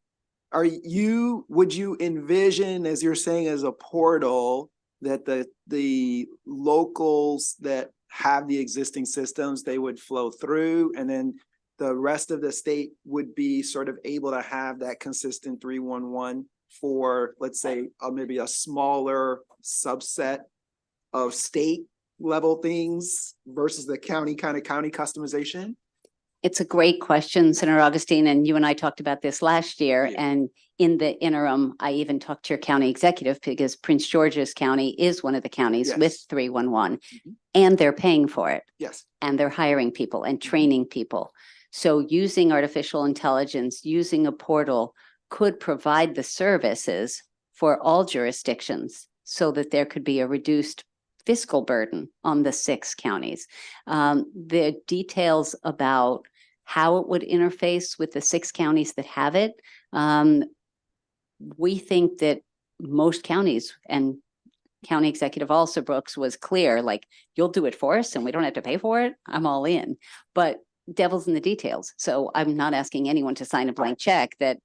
would you envision, as you're saying, as a portal that the locals that have the existing systems, they would flow through, and then the rest of the state would be sort of able to have that consistent 311 for, let's say, maybe a smaller subset of state level things versus the county customization? It's a great question, Senator Augustine, and you and I talked about this last year. Yeah. And in the interim, I even talked to your county executive, because Prince George's County is one of the counties Yes. with 311, and they're paying for it. Yes. And they're hiring people and training people. So using artificial intelligence, using a portal could provide the services for all jurisdictions so that there could be a reduced fiscal burden on the 6 counties. The details about how it would interface with the 6 counties that have it, we think that most counties, and County Executive Alsobrooks was clear, like, you'll do it for us and we don't have to pay for it, I'm all in. But devil's in the details. So I'm not asking anyone to sign a blank check that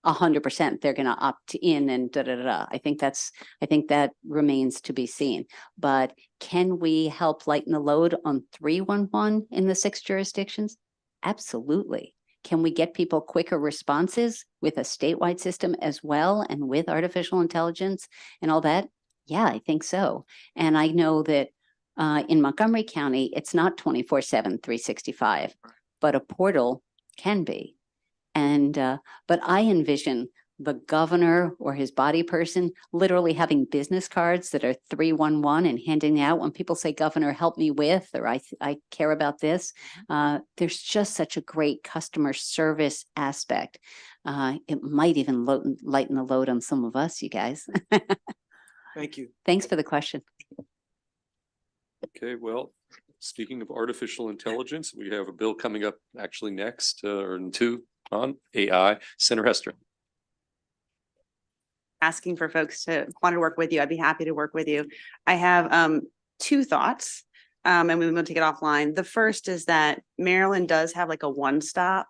100% they're going to opt in and I think that remains to be seen. But can we help lighten the load on 311 in the 6 jurisdictions? Absolutely. Can we get people quicker responses with a statewide system as well, and with artificial intelligence and all that? Yeah, I think so. And I know that in Montgomery County, it's not 24/7, 365, but a portal can be. And but I envision the governor or his body person literally having business cards that are 311 and handing out when people say, "Governor, help me with," or I care about this. There's just such a great customer service aspect. It might even lighten the load on some of us, you guys. Thank you. Thanks for the question. Okay, well, speaking of artificial intelligence, we have a bill coming up actually next, or in 2 on AI. Senator Hester. Asking for folks to want to work with you, I'd be happy to work with you. I have 2 thoughts, and we will take it offline. The first is that Maryland does have like a one-stop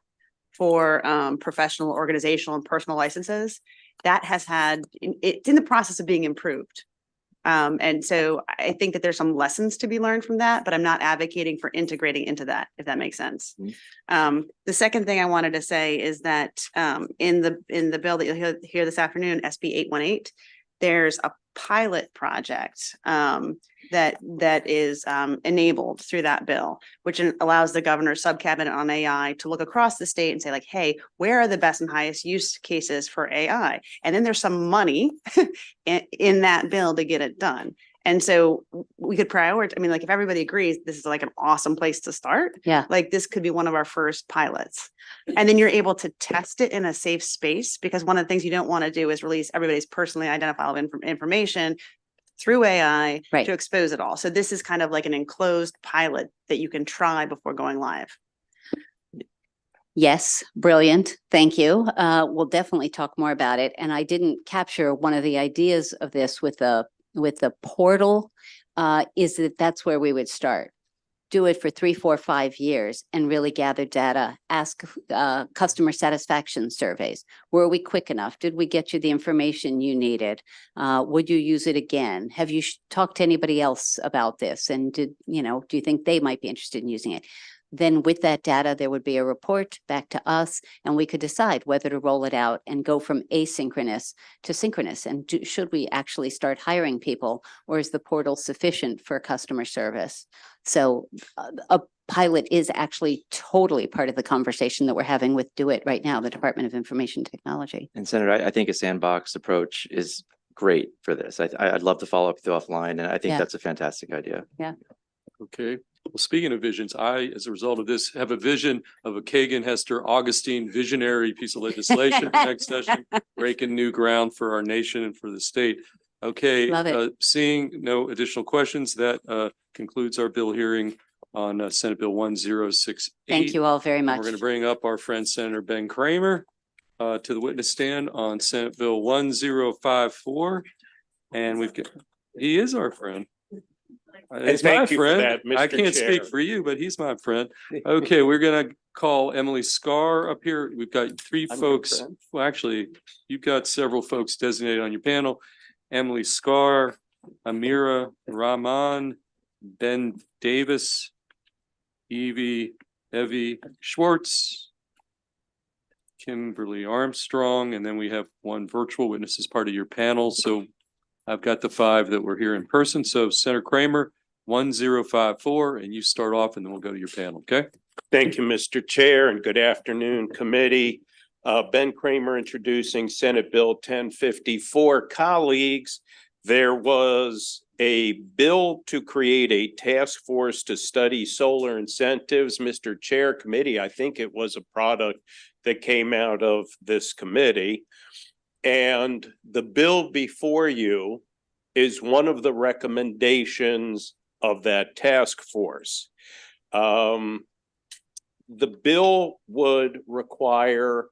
for professional, organizational, and personal licenses. That has it's in the process of being improved. And so I think that there's some lessons to be learned from that, but I'm not advocating for integrating into that, if that makes sense. The second thing I wanted to say is that in the bill that you'll hear this afternoon, SB 818, there's a pilot project that is enabled through that bill, which allows the governor's subcabinet on AI to look across the state and say, like, hey, where are the best and highest use cases for AI? And then there's some money in that bill to get it done. And so we could prioritize. I mean, like, if everybody agrees, this is like an awesome place to start. Yeah. Like, this could be one of our first pilots. And then you're able to test it in a safe space, because one of the things you don't want to do is release everybody's personally identifiable information through AI to expose it all. So this is kind of like an enclosed pilot that you can try before going live. Yes, brilliant. Thank you. We'll definitely talk more about it. And I didn't capture one of the ideas of this with the portal, is that that's where we would start. do it for 3, 4, 5 years and really gather data, ask customer satisfaction surveys. Were we quick enough? Did we get you the information you needed? Would you use it again? Have you talked to anybody else about this? And do you think they might be interested in using it? Then with that data, there would be a report back to us and we could decide whether to roll it out and go from asynchronous to synchronous. And should we actually start hiring people, or is the portal sufficient for customer service? So a pilot is actually totally part of the conversation that we're having with Do It right now, the Department of Information Technology. And Senator, I think a sandbox approach is great for this. I'd love to follow up with you offline, and I think Yeah. that's a fantastic idea. Yeah. Okay. Well, speaking of visions, I, as a result of this, have a vision of a Kagan, Hester, Augustine visionary piece of legislation for next session, breaking new ground for our nation and for the state. Okay, Love it. Seeing no additional questions, that concludes our bill hearing on Senate Bill 1068. Thank you all very much. We're going to bring up our friend Senator Ben Kramer to the witness stand on Senate Bill 1054. And he is our friend. He's my friend. I can't speak for you, but he's my friend. Okay, we're gonna call Emily Scar up here. We've got 3 folks. Well, actually, you've got several folks designated on your panel. Emily Scar, Amira Rahman, Ben Davis, Evie Schwartz, Kimberly Armstrong, and then we have one virtual witness as part of your panel. So I've got the 5 that were here in person. So Senator Kramer, 1054, and you start off and then we'll go to your panel, okay? Thank you, Mr. Chair, and good afternoon, committee. Ben Kramer introducing Senate Bill 1054. Colleagues, there was a bill to create a task force to study solar incentives. Mr. Chair, committee, I think it was a product that came out of this committee. And the bill before you is one of the recommendations of that task force. The bill would require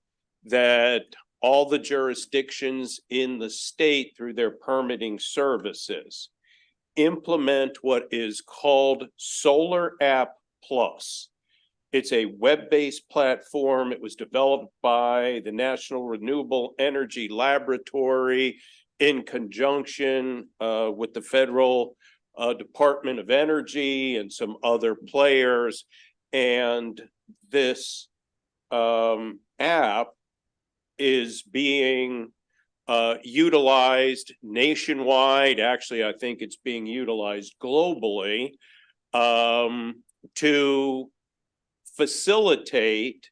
that all the jurisdictions in the state through their permitting services implement what is called Solar App Plus. It's a web-based platform. It was developed by the National Renewable Energy Laboratory in conjunction with the Federal Department of Energy and some other players. And this app is being utilized nationwide. Actually, I think it's being utilized globally to facilitate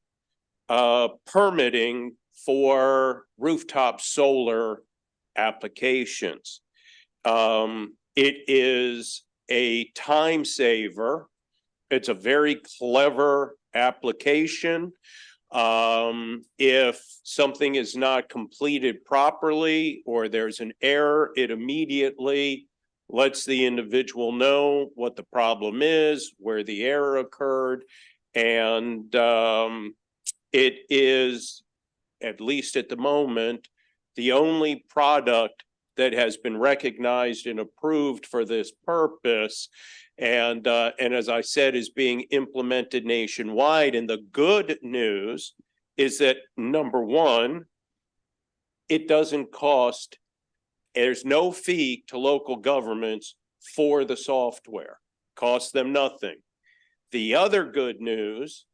permitting for rooftop solar applications. It is a time saver. It's a very clever application. If something is not completed properly or there's an error, it immediately lets the individual know what the problem is, where the error occurred. And it is, at least at the moment, the only product that has been recognized and approved for this purpose. And as I said, is being implemented nationwide. And the good news is that, number one, it doesn't cost, there's no fee to local governments for the software, costs them nothing. The other good news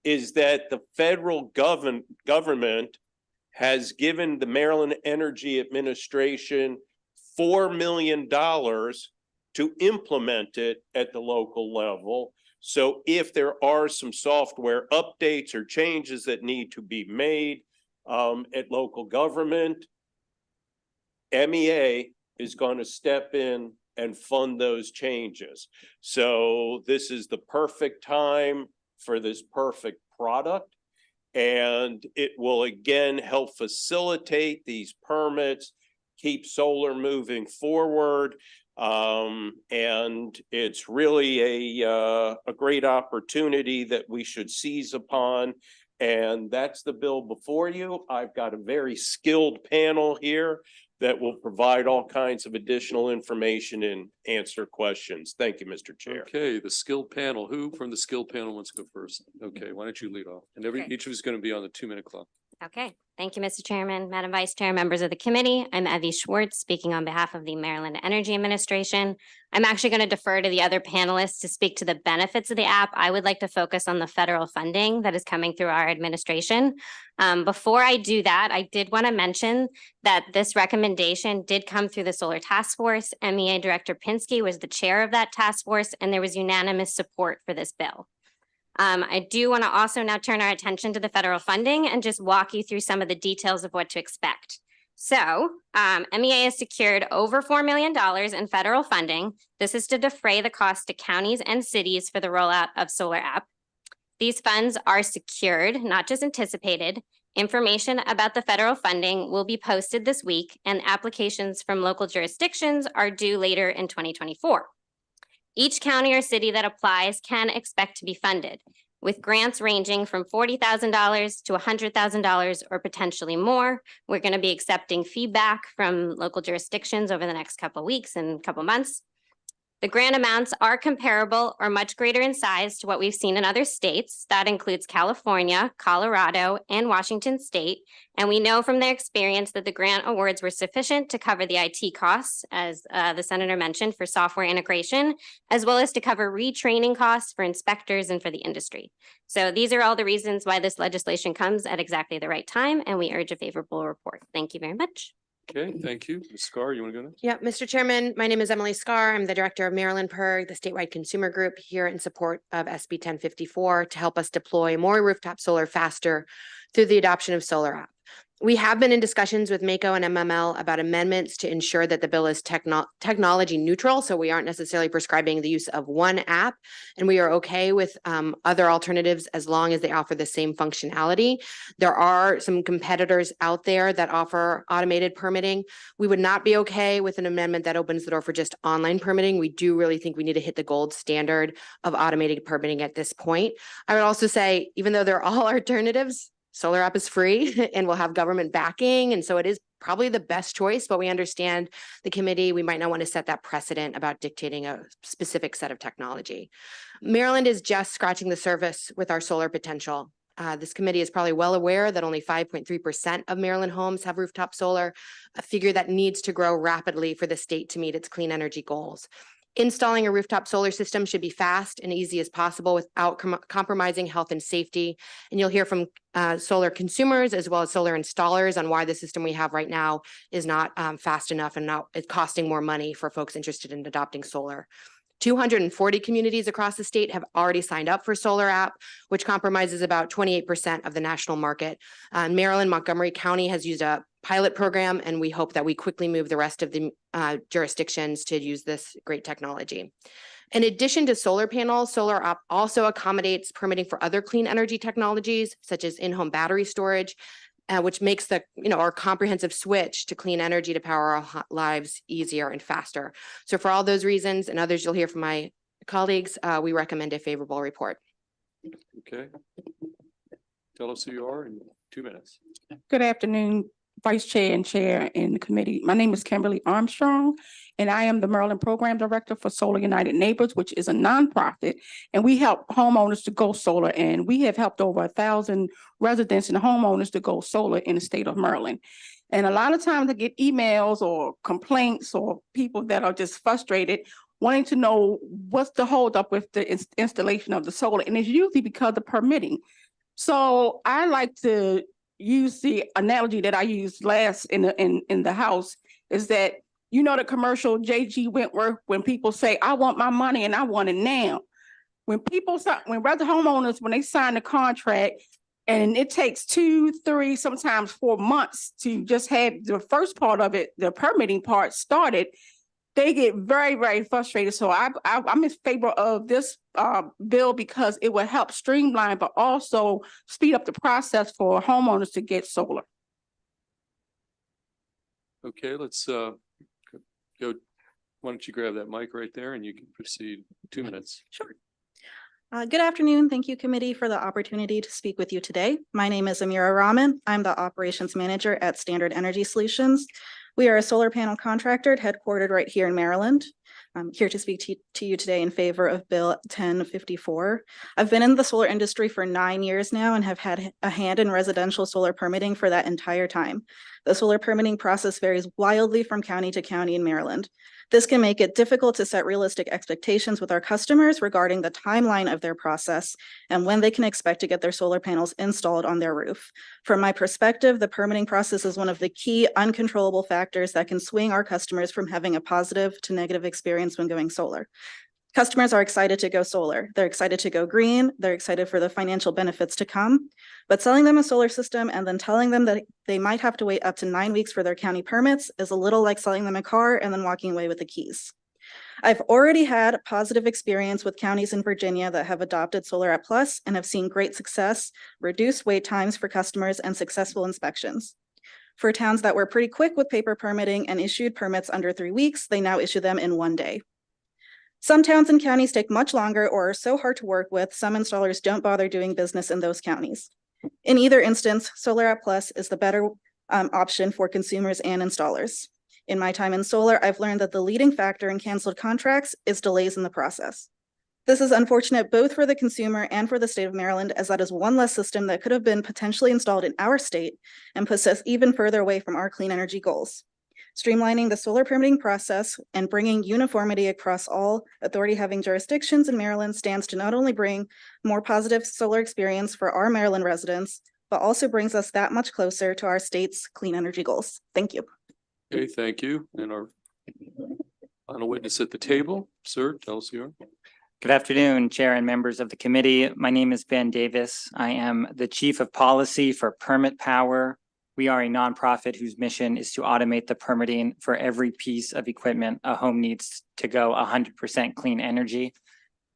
is that the federal government has given the Maryland Energy Administration $4 million to implement it at the local level. So if there are some software updates or changes that need to be made at local government, MEA is going to step in and fund those changes. So this is the perfect time for this perfect product. And it will again help facilitate these permits, keep solar moving forward. And it's really a great opportunity that we should seize upon. And that's the bill before you. I've got a very skilled panel here. that will provide all kinds of additional information and answer questions. Thank you, Mr. Chair. Okay, the skill panel. Who from the skill panel wants to go first? Okay, why don't you lead off? And each of us is going to be on the 2-minute clock. Okay, thank you, Mr. Chairman, Madam Vice Chair, members of the committee. I'm Evie Schwartz, speaking on behalf of the Maryland Energy Administration. I'm actually going to defer to the other panelists to speak to the benefits of the app. I would like to focus on the federal funding that is coming through our administration. Before I do that, I did want to mention that this recommendation did come through the Solar Task Force. MEA Director Pinsky was the chair of that task force, and there was unanimous support for this bill. I do want to also now turn our attention to the federal funding and just walk you through some of the details of what to expect. So MEA has secured over $4 million in federal funding. This is to defray the cost to counties and cities for the rollout of Solar App. These funds are secured, not just anticipated. Information about the federal funding will be posted this week, and applications from local jurisdictions are due later in 2024. Each county or city that applies can expect to be funded, with grants ranging from $40,000 to $100,000 or potentially more. We're going to be accepting feedback from local jurisdictions over the next couple of weeks and couple months. The grant amounts are comparable or much greater in size to what we've seen in other states. That includes California, Colorado, and Washington State. And we know from their experience that the grant awards were sufficient to cover the IT costs, as the senator mentioned, for software integration, as well as to cover retraining costs for inspectors and for the industry. So these are all the reasons why this legislation comes at exactly the right time, and we urge a favorable report. Thank you very much. Okay, thank you. Ms. Scar, you want to go next? Yeah, Mr. Chairman, my name is Emily Scar. I'm the director of Maryland PERG, the statewide consumer group, here in support of SB 1054 to help us deploy more rooftop solar faster through the adoption of Solar App. We have been in discussions with MACO and MML about amendments to ensure that the bill is technology neutral, so we aren't necessarily prescribing the use of one app, and we are okay with other alternatives as long as they offer the same functionality. There are some competitors out there that offer automated permitting. We would not be okay with an amendment that opens the door for just online permitting. We do really think we need to hit the gold standard of automated permitting at this point. I would also say, even though they're all alternatives, Solar App is free and will have government backing. And so it is probably the best choice, but we understand the committee, we might not want to set that precedent about dictating a specific set of technology. Maryland is just scratching the surface with our solar potential. This committee is probably well aware that only 5.3% of Maryland homes have rooftop solar, a figure that needs to grow rapidly for the state to meet its clean energy goals. Installing a rooftop solar system should be fast and easy as possible without compromising health and safety. And you'll hear from solar consumers as well as solar installers on why the system we have right now is not fast enough and now it's costing more money for folks interested in adopting solar. 240 communities across the state have already signed up for Solar App, which compromises about 28% of the national market. Maryland, Montgomery County has used a pilot program, and we hope that we quickly move the rest of the jurisdictions to use this great technology. In addition to solar panels, Solar App also accommodates permitting for other clean energy technologies, such as in-home battery storage, which makes the our comprehensive switch to clean energy to power our lives easier and faster. So for all those reasons and others you'll hear from my colleagues, we recommend a favorable report. Okay. Tell us who you are in 2 minutes. Good afternoon, Vice Chair and Chair in the committee. My name is Kimberly Armstrong, and I am the Maryland Program Director for Solar United Neighbors, which is a nonprofit, and we help homeowners to go solar, and we have helped over 1,000 residents and homeowners to go solar in the state of Maryland. And a lot of times I get emails or complaints or people that are just frustrated wanting to know what's the holdup with the installation of the solar, and it's usually because of permitting. So I like to use the analogy that I used last in the House is that, the commercial J.G. Wentworth, when people say, I want my money and I want it now. When homeowners, when they sign the contract and it takes 2, 3, sometimes 4 months to just have the first part of it, the permitting part started, they get very, very frustrated. So I'm in favor of this bill because it will help streamline, but also speed up the process for homeowners to get solar. Okay, let's go. Why don't you grab that mic right there and you can proceed 2 minutes. Sure. Good afternoon. Thank you, committee, for the opportunity to speak with you today. My name is Amira Rahman. I'm the operations manager at Standard Energy Solutions. We are a solar panel contractor headquartered right here in Maryland. I'm here to speak to you today in favor of Bill 1054. I've been in the solar industry for 9 years now and have had a hand in residential solar permitting for that entire time. The solar permitting process varies wildly from county to county in Maryland. This can make it difficult to set realistic expectations with our customers regarding the timeline of their process and when they can expect to get their solar panels installed on their roof. From my perspective, the permitting process is one of the key uncontrollable factors that can swing our customers from having a positive to negative experience when going solar. Customers are excited to go solar. They're excited to go green. They're excited for the financial benefits to come. But selling them a solar system and then telling them that they might have to wait up to 9 weeks for their county permits is a little like selling them a car and then walking away with the keys. I've already had a positive experience with counties in Virginia that have adopted Solar App Plus and have seen great success, reduced wait times for customers, and successful inspections. For towns that were pretty quick with paper permitting and issued permits under 3 weeks, they now issue them in 1 day. Some towns and counties take much longer or are so hard to work with, some installers don't bother doing business in those counties. In either instance, Solar App Plus is the better option for consumers and installers. In my time in solar, I've learned that the leading factor in canceled contracts is delays in the process. This is unfortunate both for the consumer and for the state of Maryland, as that is one less system that could have been potentially installed in our state and puts us even further away from our clean energy goals. Streamlining the solar permitting process and bringing uniformity across all authority-having jurisdictions in Maryland stands to not only bring more positive solar experience for our Maryland residents, but also brings us that much closer to our state's clean energy goals. Thank you. Okay, thank you. And our final witness at the table, sir, tell us your. Good afternoon, Chair and members of the committee. My name is Ben Davis. I am the Chief of Policy for Permit Power. We are a nonprofit whose mission is to automate the permitting for every piece of equipment a home needs to go 100% clean energy.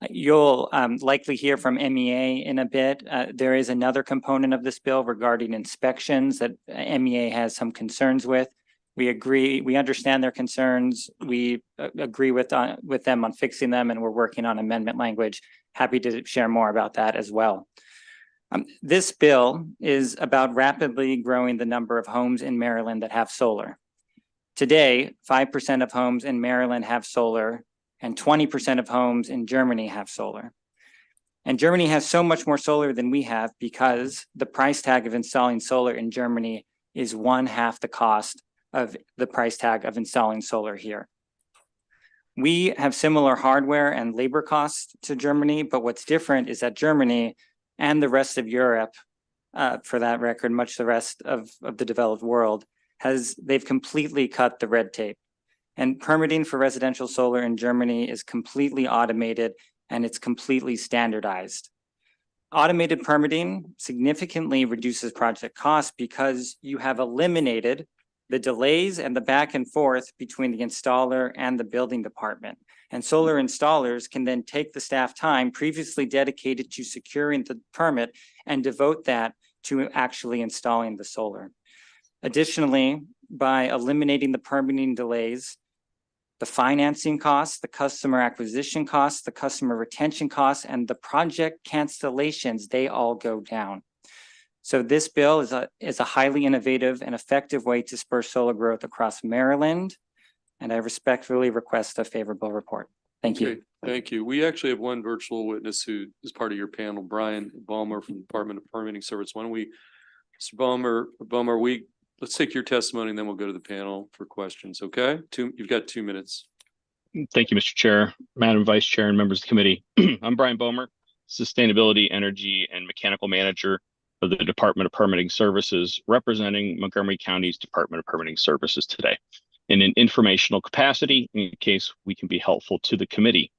You'll likely hear from MEA in a bit. There is another component of this bill regarding inspections that MEA has some concerns with. We agree, we understand their concerns. We agree with them on fixing them, and we're working on amendment language. Happy to share more about that as well. This bill is about rapidly growing the number of homes in Maryland that have solar. Today, 5% of homes in Maryland have solar, and 20% of homes in Germany have solar. And Germany has so much more solar than we have because the price tag of installing solar in Germany is 1/2 the cost of the price tag of installing solar here. We have similar hardware and labor costs to Germany, but what's different is that Germany and the rest of Europe, for that record, much the rest of the developed world, they've completely cut the red tape. And permitting for residential solar in Germany is completely automated and it's completely standardized. Automated permitting significantly reduces project costs because you have eliminated the delays and the back and forth between the installer and the building department. And solar installers can then take the staff time previously dedicated to securing the permit and devote that to actually installing the solar. Additionally, by eliminating the permitting delays, the financing costs, the customer acquisition costs, the customer retention costs, and the project cancellations, they all go down. So this bill is a highly innovative and effective way to spur solar growth across Maryland, and I respectfully request a favorable report. Thank you. Okay, thank you. We actually have one virtual witness who is part of your panel, Brian Balmer from the Department of Permitting Service. Why don't we, Mr. Balmer, let's take your testimony and then we'll go to the panel for questions, okay? You've got 2 minutes. Thank you, Mr. Chair, Madam Vice Chair, and members of the committee. I'm Brian Balmer, Sustainability, Energy, and Mechanical Manager of the Department of Permitting Services, representing Montgomery County's Department of Permitting Services today in an informational capacity in case we can be helpful to the committee.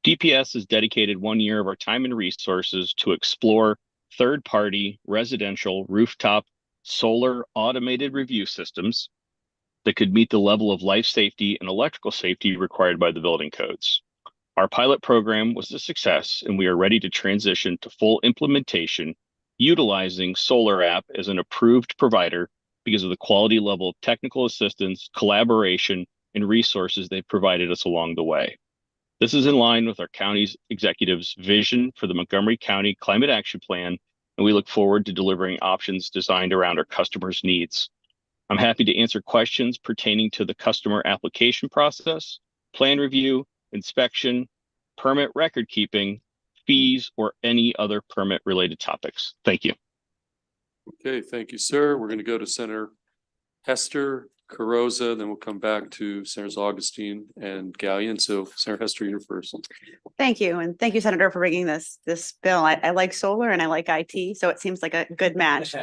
DPS has dedicated 1 year of our time and resources to explore third-party residential rooftop solar automated review systems that could meet the level of life safety and electrical safety required by the building codes. Our pilot program was a success, and we are ready to transition to full implementation utilizing Solar App as an approved provider because of the quality level of technical assistance, collaboration, and resources they've provided us along the way. This is in line with our county's executive's vision for the Montgomery County Climate Action Plan, and we look forward to delivering options designed around our customers' needs. I'm happy to answer questions pertaining to the customer application process, plan review, inspection, permit record keeping, fees, or any other permit related topics. Thank you. Okay, thank you, sir. We're going to go to Senator Hester, Carozza, then we'll come back to Senators Augustine and Gallion. So Senator Hester, you're first. Thank you. And thank you, Senator, for bringing this bill. I like solar and I like IT, so it seems like a good match.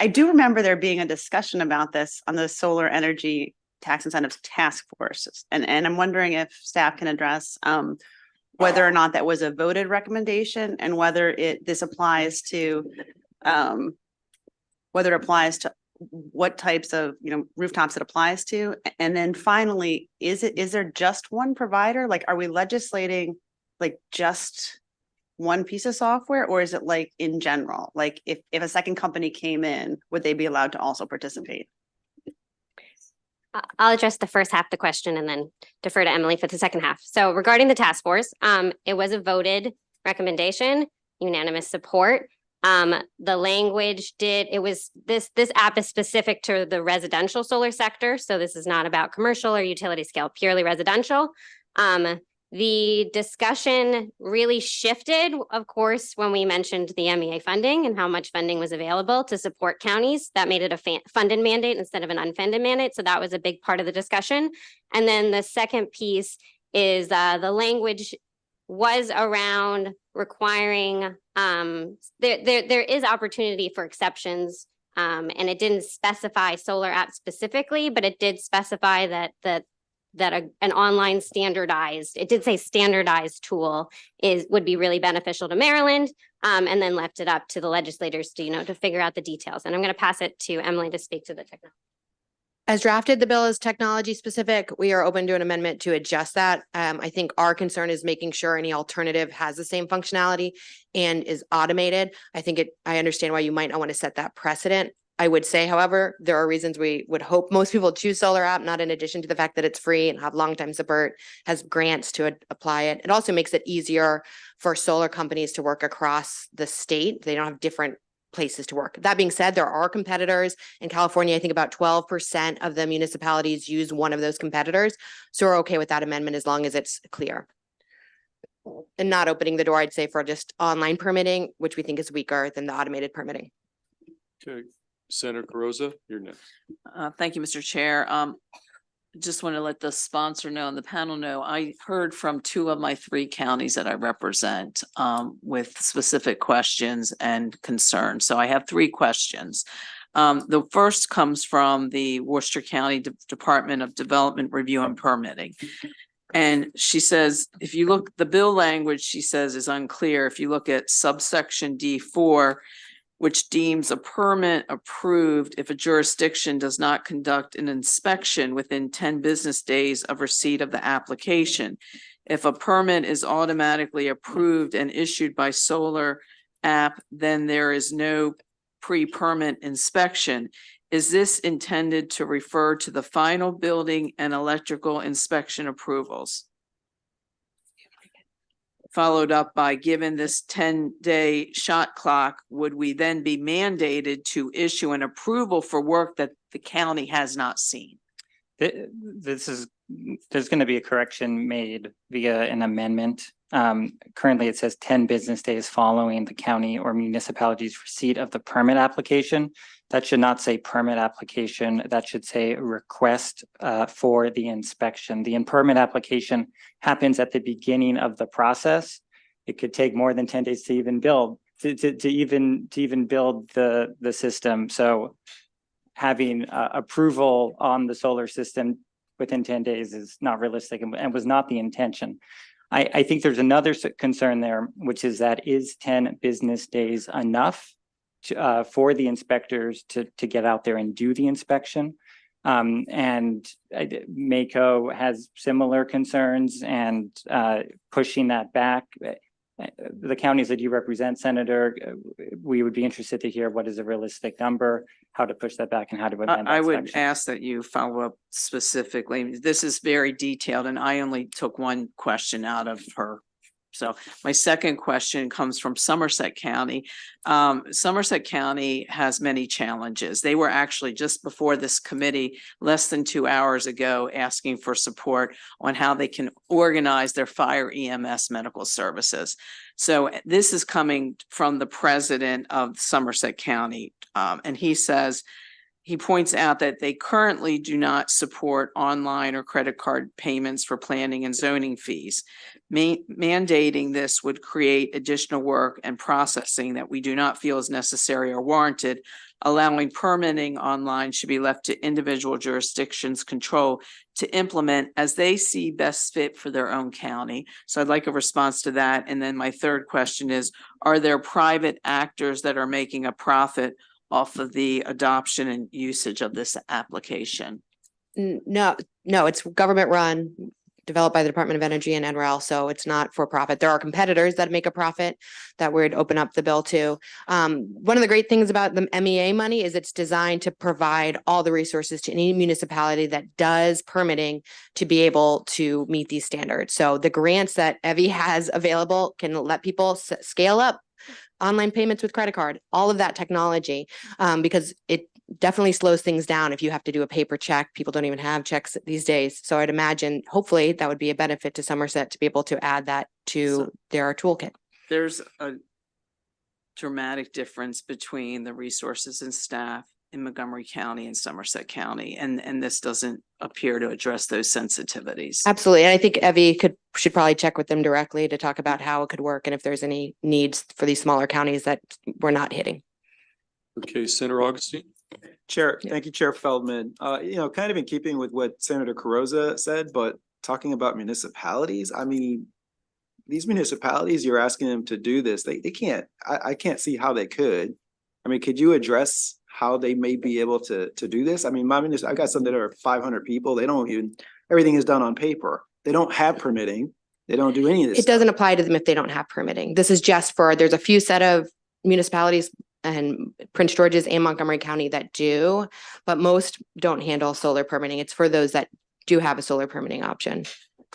I do remember there being a discussion about this on the Solar Energy Tax Incentives Task Force. And I'm wondering if staff can address whether or not that was a voted recommendation and whether this applies to whether it applies to what types of, rooftops it applies to. And then finally, is there just one provider? Like, are we legislating like just one piece of software, or is it like in general? Like if a second company came in, would they be allowed to also participate? I'll address the first half of the question and then defer to Emily for the second half. So regarding the task force, it was a voted recommendation, unanimous support. The language this app is specific to the residential solar sector. So this is not about commercial or utility scale, purely residential. The discussion really shifted, of course, when we mentioned the MEA funding and how much funding was available to support counties. That made it a funded mandate instead of an unfunded mandate. So that was a big part of the discussion. And then the second piece is the language was around requiring, there is opportunity for exceptions. And it didn't specify solar apps specifically, but it did specify that an online it did say standardized tool would be really beneficial to Maryland, and then left it up to the legislators to, to figure out the details. And I'm going to pass it to Emily to speak to the technology. As drafted, the bill is technology specific. We are open to an amendment to adjust that. I think our concern is making sure any alternative has the same functionality and is automated. I understand why you might not want to set that precedent. I would say, however, there are reasons we would hope most people choose Solar App, not in addition to the fact that it's free and have long time support, has grants to apply it. It also makes it easier for solar companies to work across the state. They don't have different places to work. That being said, there are competitors in California. I think about 12% of the municipalities use one of those competitors. So we're okay with that amendment as long as it's clear. And not opening the door, I'd say, for just online permitting, which we think is weaker than the automated permitting. Okay. Senator Carozza, you're next. Thank you, Mr. Chair. Just want to let the sponsor know and the panel know, I heard from 2 of my 3 counties that I represent with specific questions and concerns. So I have 3 questions. The first comes from the Worcester County Department of Development Review and Permitting. And she says, if you look, the bill language, she says, is unclear. If you look at subsection D4, which deems a permit approved if a jurisdiction does not conduct an inspection within 10 business days of receipt of the application. If a permit is automatically approved and issued by Solar App, then there is no pre-permit inspection. Is this intended to refer to the final building and electrical inspection approvals? Followed up by, given this 10-day shot clock, would we then be mandated to issue an approval for work that the county has not seen? There's going to be a correction made via an amendment. Currently, it says 10 business days following the county or municipality's receipt of the permit application. That should not say permit application. That should say request for the inspection. The permit application happens at the beginning of the process. It could take more than 10 days to even build, to even build the system. So having approval on the solar system within 10 days is not realistic and was not the intention. I think there's another concern there, which is that is 10 business days enough for the inspectors to get out there and do the inspection? And MACO has similar concerns and pushing that back. The counties that you represent, Senator, we would be interested to hear what is a realistic number, how to push that back, and how to amend that I would section. ask that you follow up specifically. This is very detailed, and I only took one question out of her So my second question comes from Somerset County. Somerset County has many challenges. They were actually just before this committee less than 2 hours ago asking for support on how they can organize their fire EMS medical services. So this is coming from the president of Somerset County. And he points out that they currently do not support online or credit card payments for planning and zoning fees. Mandating this would create additional work and processing that we do not feel is necessary or warranted. Allowing permitting online should be left to individual jurisdictions' control to implement as they see best fit for their own county. So I'd like a response to that. And then my third question is, are there private actors that are making a profit off of the adoption and usage of this application? No, it's government run, developed by the Department of Energy and NREL, so it's not for profit. There are competitors that make a profit that would open up the bill to. One of the great things about the MEA money is it's designed to provide all the resources to any municipality that does permitting to be able to meet these standards. So the grants that EVI has available can let people scale up online payments with credit card, all of that technology, because it definitely slows things down if you have to do a paper check. People don't even have checks these days. So I'd imagine, hopefully, that would be a benefit to Somerset to be able to add that to their toolkit. There's a dramatic difference between the resources and staff in Montgomery County and Somerset County, and this doesn't appear to address those sensitivities. Absolutely. And I think EVI should probably check with them directly to talk about how it could work and if there's any needs for these smaller counties that we're not hitting. Okay, Senator Augustine. Chair, thank you, Chair Feldman. Kind of in keeping with what Senator Carrozza said, but talking about municipalities, I mean, these municipalities, you're asking them to do this, they can't, I can't see how they could. I mean, could you address how they may be able to do this? I mean, I got some that are 500 people. They don't even, everything is done on paper. They don't have permitting. They don't do any of this. It doesn't apply to them if they don't have permitting. This is just for, there's a few set of municipalities and Prince George's and Montgomery County that do, but most don't handle solar permitting. It's for those that do have a solar permitting option.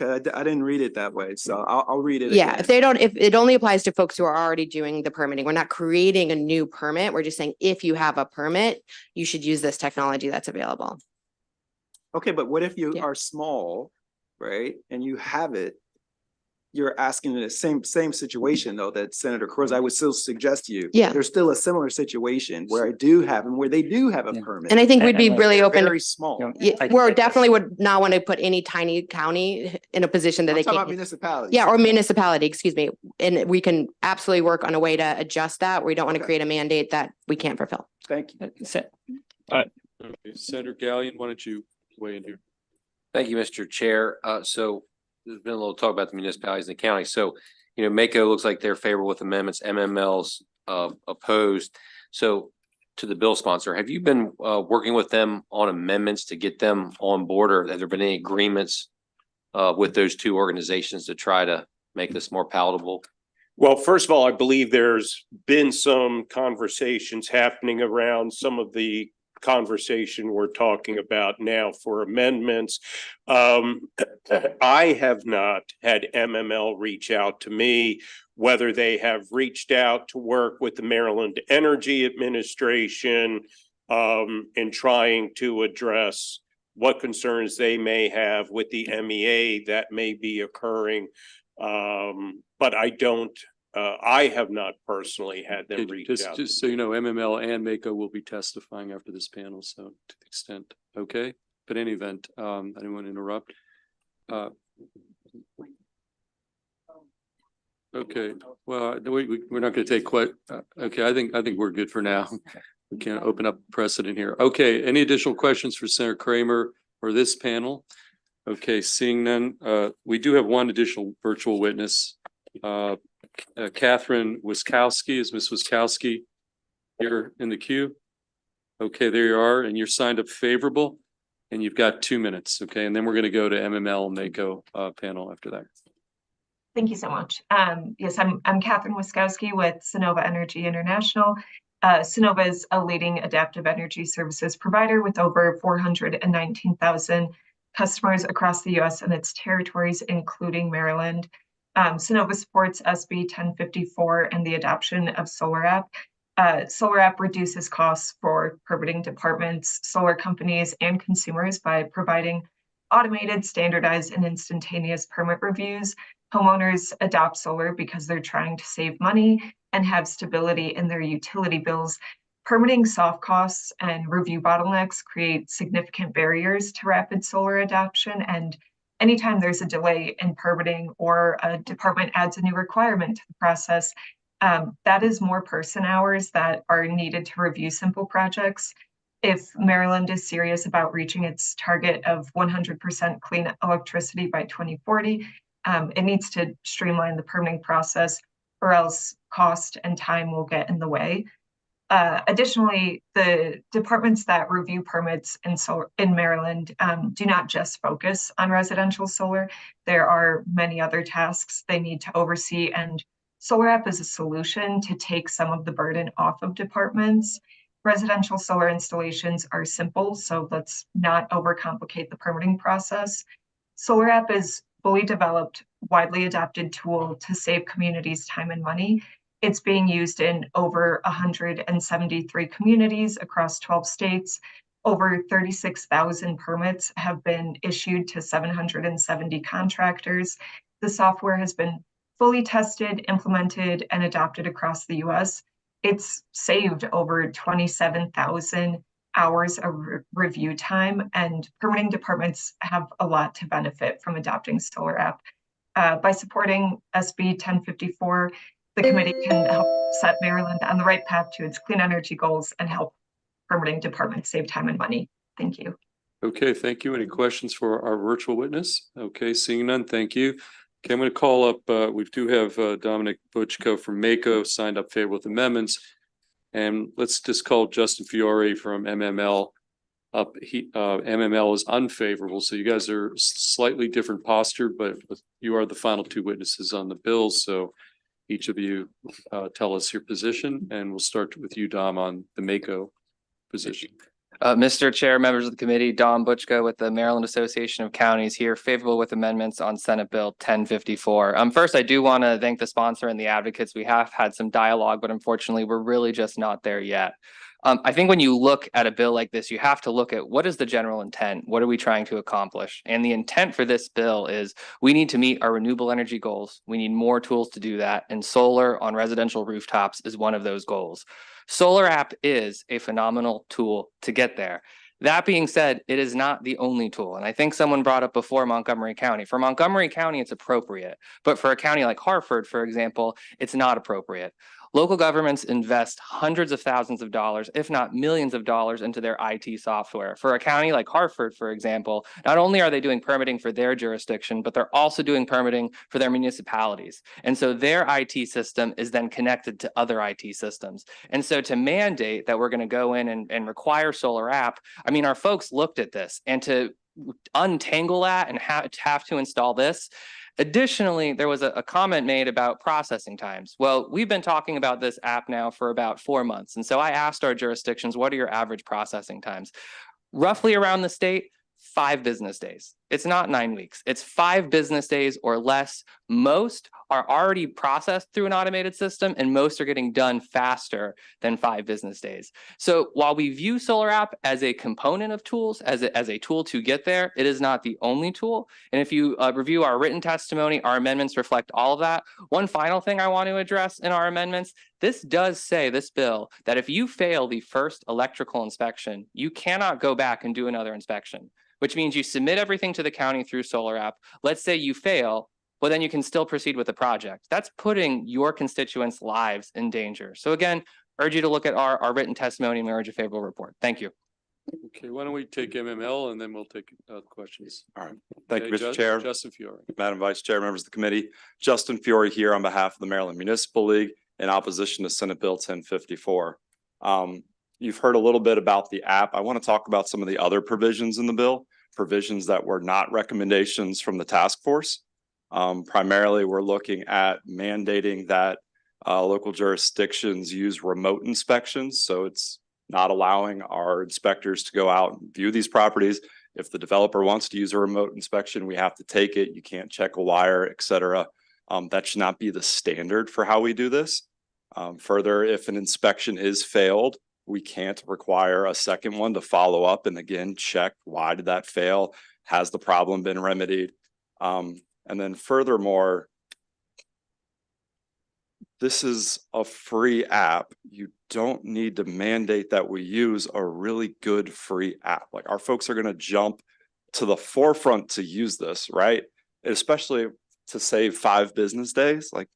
Okay, I didn't read it that way, so I'll read it Yeah, again. if it only applies to folks who are already doing the permitting. We're not creating a new permit. We're just saying, if you have a permit, you should use this technology that's available. Okay, but what if you are small, right, and you have it? You're asking in the same situation though that Senator Cruz, I would still suggest to you. Yeah. There's still a similar situation where I do have and where they do have a permit. And I think we'd be really open. Very small. Yeah, we definitely would not want to put any tiny county in a position that I'm they talking can't. about municipalities. Yeah, or municipality, excuse me. And we can absolutely work on a way to adjust that. We don't want to create a mandate that we can't fulfill. Thank you. Okay, Senator Gallion, why don't you weigh in here? Thank you, Mr. Chair. So there's been a little talk about the municipalities in the county. So, MACO looks like they're favorable with amendments, MML's opposed. So to the bill sponsor, have you been working with them on amendments to get them on board, or have there been any agreements with those two organizations to try to make this more palatable? Well, first of all, I believe there's been some conversations happening around some of the conversation we're talking about now for amendments. I have not had MML reach out to me. Whether they have reached out to work with the Maryland Energy Administration in trying to address what concerns they may have with the MEA that may be occurring. But I have not personally had them reach out. Just so you know, MML and MACO will be testifying after this panel, so to the extent, okay? But in any event, anyone interrupt? Okay, well, we're not going to take quite, okay, I think we're good for now. We can't open up precedent here. Okay, any additional questions for Senator Kramer or this panel? Okay, seeing none, we do have one additional virtual witness. Catherine Wiskowski. Is Ms. Wiskowski here in the queue? Okay, there you are, and you're signed up favorable, and you've got 2 minutes, okay? And then we're going to go to MML and MACO panel after that. Thank you so much. Yes, I'm Catherine Wiskowski with Sonova Energy International. Sonova is a leading adaptive energy services provider with over 419,000 customers across the U.S. and its territories, including Maryland. Sonova supports SB 1054 and the adoption of Solar App. Solar App reduces costs for permitting departments, solar companies, and consumers by providing automated, standardized, and instantaneous permit reviews. Homeowners adopt solar because they're trying to save money and have stability in their utility bills. Permitting soft costs and review bottlenecks create significant barriers to rapid solar adoption. And anytime there's a delay in permitting or a department adds a new requirement to the process, that is more person hours that are needed to review simple projects. If Maryland is serious about reaching its target of 100% clean electricity by 2040, it needs to streamline the permitting process, or else cost and time will get in the way. Additionally, the departments that review permits in Maryland do not just focus on residential solar. There are many other tasks they need to oversee, and Solar App is a solution to take some of the burden off of departments. Residential solar installations are simple, so let's not overcomplicate the permitting process. Solar App is fully developed, widely adopted tool to save communities time and money. It's being used in over 173 communities across 12 states. Over 36,000 permits have been issued to 770 contractors. The software has been fully tested, implemented, and adopted across the US. It's saved over 27,000 hours of review time, and permitting departments have a lot to benefit from adopting Solar App. By supporting SB 1054, the committee can help set Maryland on the right path to its clean energy goals and help permitting departments save time and money. Thank you. Okay, thank you. Any questions for our virtual witness? Okay, seeing none, thank you. Okay, I'm going to call up, we do have Dominic Butchko from MACO signed up favorable with amendments. And let's just call Justin Fiore from MML up. MML is unfavorable, so you guys are slightly different posture, but you are the final two witnesses on the bill. So each of you tell us your position, and we'll start with you, Dom, on the MACO position. Mr. Chair, members of the committee, Don Butchko with the Maryland Association of Counties here, favorable with amendments on Senate Bill 1054. First, I do want to thank the sponsor and the advocates. We have had some dialogue, but unfortunately, we're really just not there yet. I think when you look at a bill like this, you have to look at what is the general intent? What are we trying to accomplish? And the intent for this bill is we need to meet our renewable energy goals. We need more tools to do that. And solar on residential rooftops is one of those goals. Solar App is a phenomenal tool to get there. That being said, it is not the only tool. And I think someone brought up before Montgomery County. For Montgomery County, it's appropriate. But for a county like Hartford, for example, it's not appropriate. Local governments invest hundreds of thousands of dollars, if not millions of dollars, into their IT software. For a county like Hartford, for example, not only are they doing permitting for their jurisdiction, but they're also doing permitting for their municipalities. And so their IT system is then connected to other IT systems. And so to mandate that we're going to go in and require Solar App, I mean, our folks looked at this, and to untangle that and have to install this. Additionally, there was a comment made about processing times. Well, we've been talking about this app now for about 4 months. And so I asked our jurisdictions, what are your average processing times? Roughly around the state, 5 business days. It's not 9 weeks. It's 5 business days or less. Most are already processed through an automated system, and most are getting done faster than 5 business days. So while we view Solar App as a component of tools, as a tool to get there, it is not the only tool. And if you review our written testimony, our amendments reflect all of that. One final thing I want to address in our amendments, this does say, this bill, that if you fail the first electrical inspection, you cannot go back and do another inspection, which means you submit everything to the county through Solar App. Let's say you fail, well, then you can still proceed with the project. That's putting your constituents' lives in danger. So again, urge you to look at our written testimony and urge a favorable report. Thank you. Okay, why don't we take MML and then we'll take questions. All right. Thank you, Okay, Mr. Chair. Justin Fiore. Madam Vice Chair, members of the committee, Justin Fiore here on behalf of the Maryland Municipal League in opposition to Senate Bill 1054. You've heard a little bit about the app. I want to talk about some of the other provisions in the bill, provisions that were not recommendations from the task force. Primarily, we're looking at mandating that local jurisdictions use remote inspections. So it's not allowing our inspectors to go out and view these properties. If the developer wants to use a remote inspection, we have to take it. You can't check a wire, et cetera. That should not be the standard for how we do this. Further, if an inspection is failed, we can't require a second one to follow up and again, check why did that fail? Has the problem been remedied? And then furthermore, this is a free app. You don't need to mandate that we use a really good free app. Like our folks are going to jump to the forefront to use this, right? Especially to save 5 business days. Like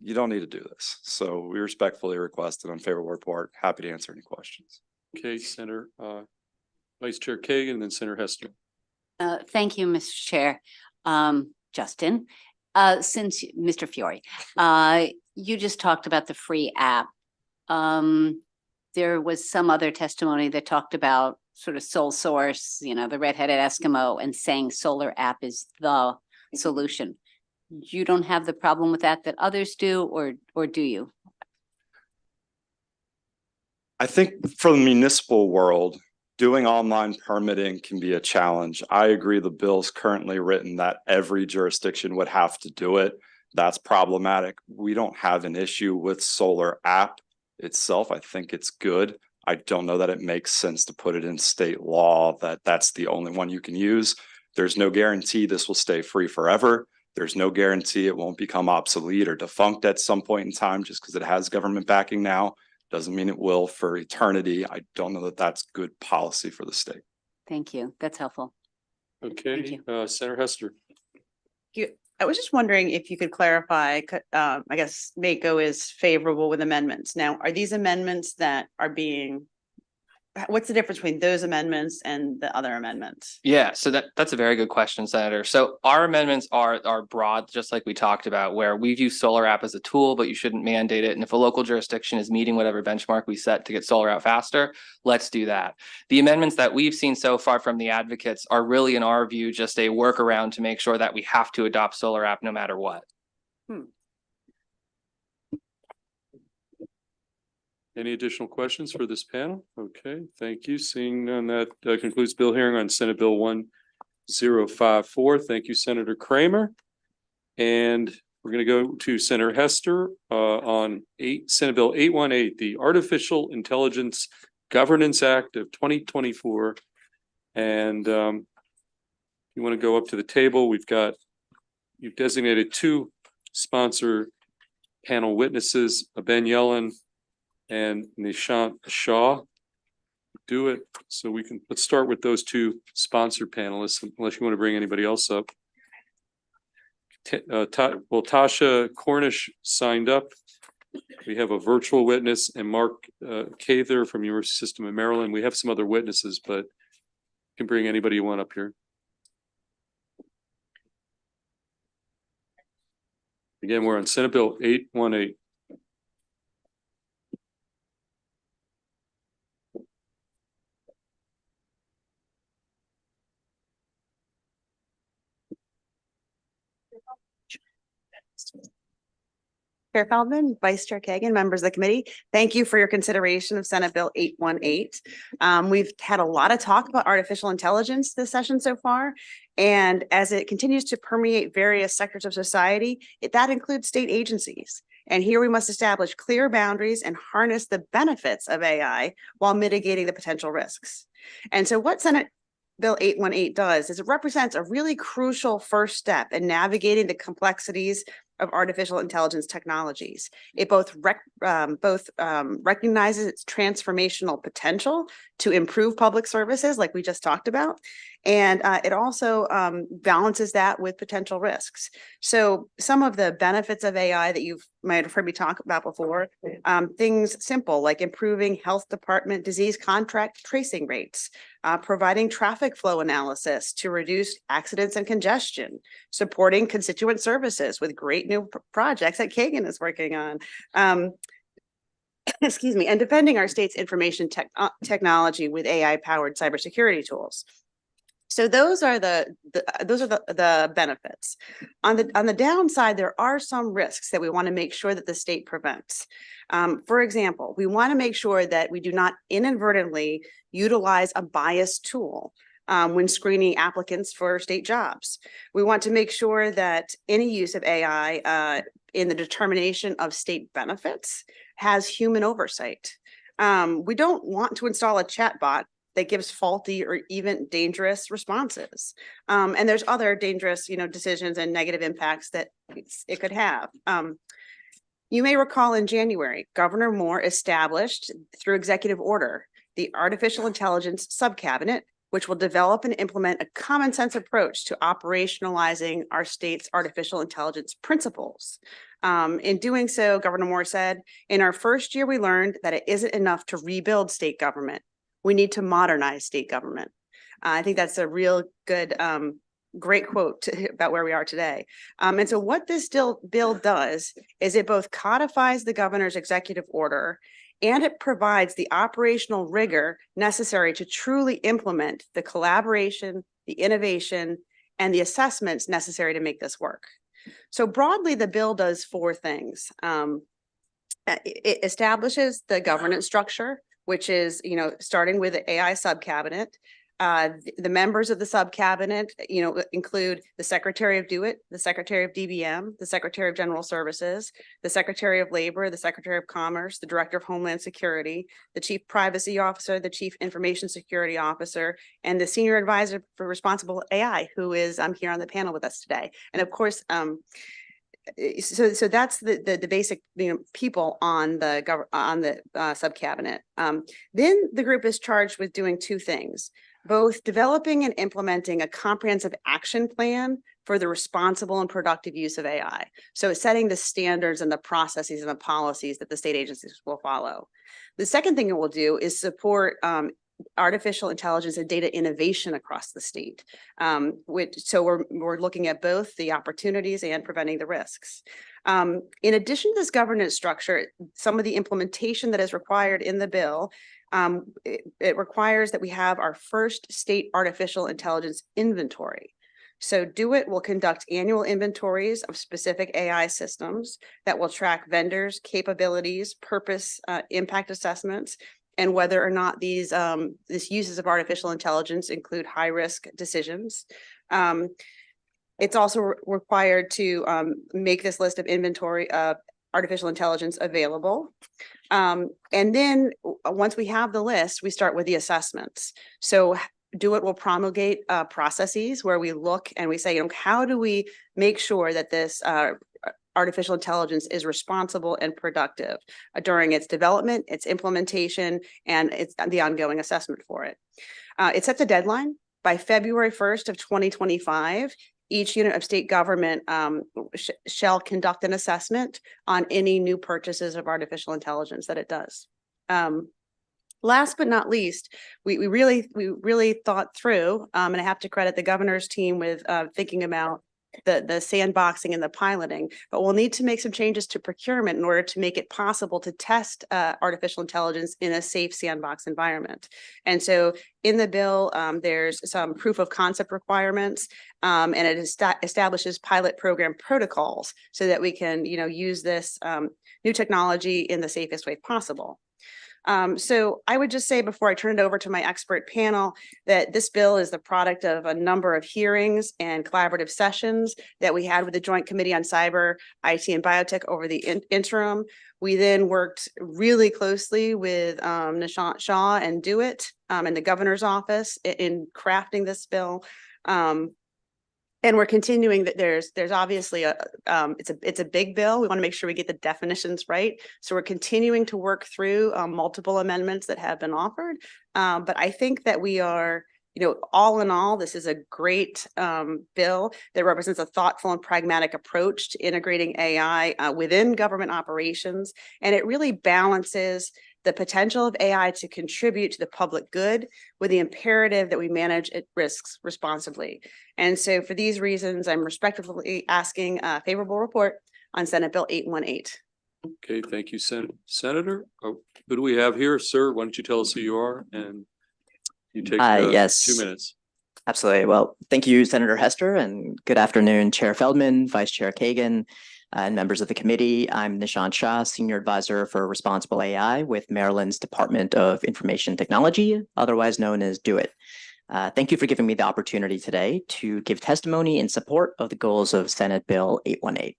you don't need to do this. So we respectfully request an unfavorable report. Happy to answer any questions. Okay, Senator, Vice Chair Kagan, and then Senator Hester. Thank you, Mr. Chair. Justin, since Mr. Fiore, you just talked about the free app. There was some other testimony that talked about sort of sole source, you know, the redheaded Eskimo, and saying solar app is the solution. You don't have the problem with that others do, or do you? I think for the municipal world, doing online permitting can be a challenge. I agree the bill's currently written that every jurisdiction would have to do it. That's problematic. We don't have an issue with solar app itself. I think it's good. I don't know that it makes sense to put it in state law that that's the only one you can use. There's no guarantee this will stay free forever. There's no guarantee it won't become obsolete or defunct at some point in time just because it has government backing now. Doesn't mean it will for eternity. I don't know that that's good policy for the state. Thank you. That's helpful. Okay, Senator Hester. I was just wondering if you could clarify, I guess Mako is favorable with amendments. Now, are these amendments that are being, what's the difference between those amendments and the other amendments? Yeah, so that's a very good question, Senator. So our amendments are broad, just like we talked about, where we view solar app as a tool, but you shouldn't mandate it. And if a local jurisdiction is meeting whatever benchmark we set to get solar out faster, let's do that. The amendments that we've seen so far from the advocates are really, in our view, just a workaround to make sure that we have to adopt solar app no matter what. Any additional questions for this panel? Okay, thank you. Seeing none, that concludes bill hearing on Senate Bill 1054. Thank you, Senator Kramer. And we're going to go to Senator Hester on Senate Bill 818, the Artificial Intelligence Governance Act of 2024. And you want to go up to the table, you've designated 2 sponsor panel witnesses, Ben Yellen and Nishant Shah. Do it. So let's start with those 2 sponsor panelists, unless you want to bring anybody else up. Tasha Cornish signed up. We have a virtual witness, and Mark Cather from University System of Maryland. We have some other witnesses, but you can bring anybody you want up here. Again, we're on Senate Bill 818. Chair Feldman, Vice Chair Kagan, members of the committee, thank you for your consideration of Senate Bill 818. We've had a lot of talk about artificial intelligence this session so far, and as it continues to permeate various sectors of society, that includes state agencies. And here we must establish clear boundaries and harness the benefits of AI while mitigating the potential risks. And so what Senate Bill 818 does is it represents a really crucial first step in navigating the complexities of artificial intelligence technologies. It both recognizes its transformational potential to improve public services, like we just talked about, and it also balances that with potential risks. So some of the benefits of AI that you might have heard me talk about before, things simple like improving health department disease contract tracing rates, providing traffic flow analysis to reduce accidents and congestion, supporting constituent services with great new projects that Kagan is working on. Excuse me, and defending our state's information technology with AI-powered cybersecurity tools. So those are the benefits. On the downside, there are some risks that we want to make sure that the state prevents. For example, we want to make sure that we do not inadvertently utilize a biased tool. when screening applicants for state jobs. We want to make sure that any use of AI in the determination of state benefits has human oversight. We don't want to install a chatbot that gives faulty or even dangerous responses. And there's other dangerous, decisions and negative impacts that it could have. You may recall in January, Governor Moore established through executive order, the Artificial Intelligence Subcabinet, which will develop and implement a common sense approach to operationalizing our state's artificial intelligence principles. In doing so, Governor Moore said, in our first year, we learned that it isn't enough to rebuild state government. We need to modernize state government. I think that's a real good, great quote about where we are today. And so what this bill does is it both codifies the governor's executive order and it provides the operational rigor necessary to truly implement the collaboration, the innovation, and the assessments necessary to make this work. So broadly, the bill does four things. It establishes the governance structure, which is, starting with the AI subcabinet. The members of the subcabinet, include the Secretary of DO-IT, the Secretary of DBM, the Secretary of General Services, the Secretary of Labor, the Secretary of Commerce, the Director of Homeland Security, the Chief Privacy Officer, the Chief Information Security Officer, and the Senior Advisor for Responsible AI, who is here on the panel with us today. And of course, so that's the basic people on the subcabinet. Then the group is charged with doing two things, both developing and implementing a comprehensive action plan for the responsible and productive use of AI. So it's setting the standards and the processes and the policies that the state agencies will follow. The second thing it will do is support artificial intelligence and data innovation across the state. So we're looking at both the opportunities and preventing the risks. In addition to this governance structure, some of the implementation that is required in the bill, it requires that we have our first state artificial intelligence inventory. So DO-IT will conduct annual inventories of specific AI systems that will track vendors, capabilities, purpose, impact assessments, and whether or not these uses of artificial intelligence include high-risk decisions. It's also required to make this list of inventory of artificial intelligence available. And then once we have the list, we start with the assessments. So DO-IT will promulgate processes where we look and we say, how do we make sure that this artificial intelligence is responsible and productive during its development, its implementation, and its the ongoing assessment for it. It sets a deadline. By February 1st of 2025, each unit of state government shall conduct an assessment on any new purchases of artificial intelligence that it does. Last but not least, we really thought through, and I have to credit the governor's team with thinking about the sandboxing and the piloting, but we'll need to make some changes to procurement in order to make it possible to test artificial intelligence in a safe sandbox environment. And so in the bill, there's some proof of concept requirements, and it establishes pilot program protocols so that we can, use this new technology in the safest way possible. So I would just say before I turn it over to my expert panel that this bill is the product of a number of hearings and collaborative sessions that we had with the Joint Committee on Cyber, IT, and Biotech over the interim. We then worked really closely with Nishant Shah and DO-IT and the governor's office in crafting this bill. And we're continuing that there's obviously it's a big bill. We want to make sure we get the definitions right. So we're continuing to work through multiple amendments that have been offered. But I think that we are, all in all, this is a great bill that represents a thoughtful and pragmatic approach to integrating AI within government operations. And it really balances the potential of AI to contribute to the public good with the imperative that we manage its risks responsibly. And so for these reasons, I'm respectfully asking a favorable report on Senate Bill 818. Okay, thank you, Senator. Oh, who do we have here, sir? Why don't you tell us who you are and you take yes. 2 minutes. Absolutely. Well, thank you, Senator Hester, and good afternoon, Chair Feldman, Vice Chair Kagan, and members of the committee. I'm Nishant Shah, Senior Advisor for Responsible AI with Maryland's Department of Information Technology, otherwise known as DO-IT. Thank you for giving me the opportunity today to give testimony in support of the goals of Senate Bill 818.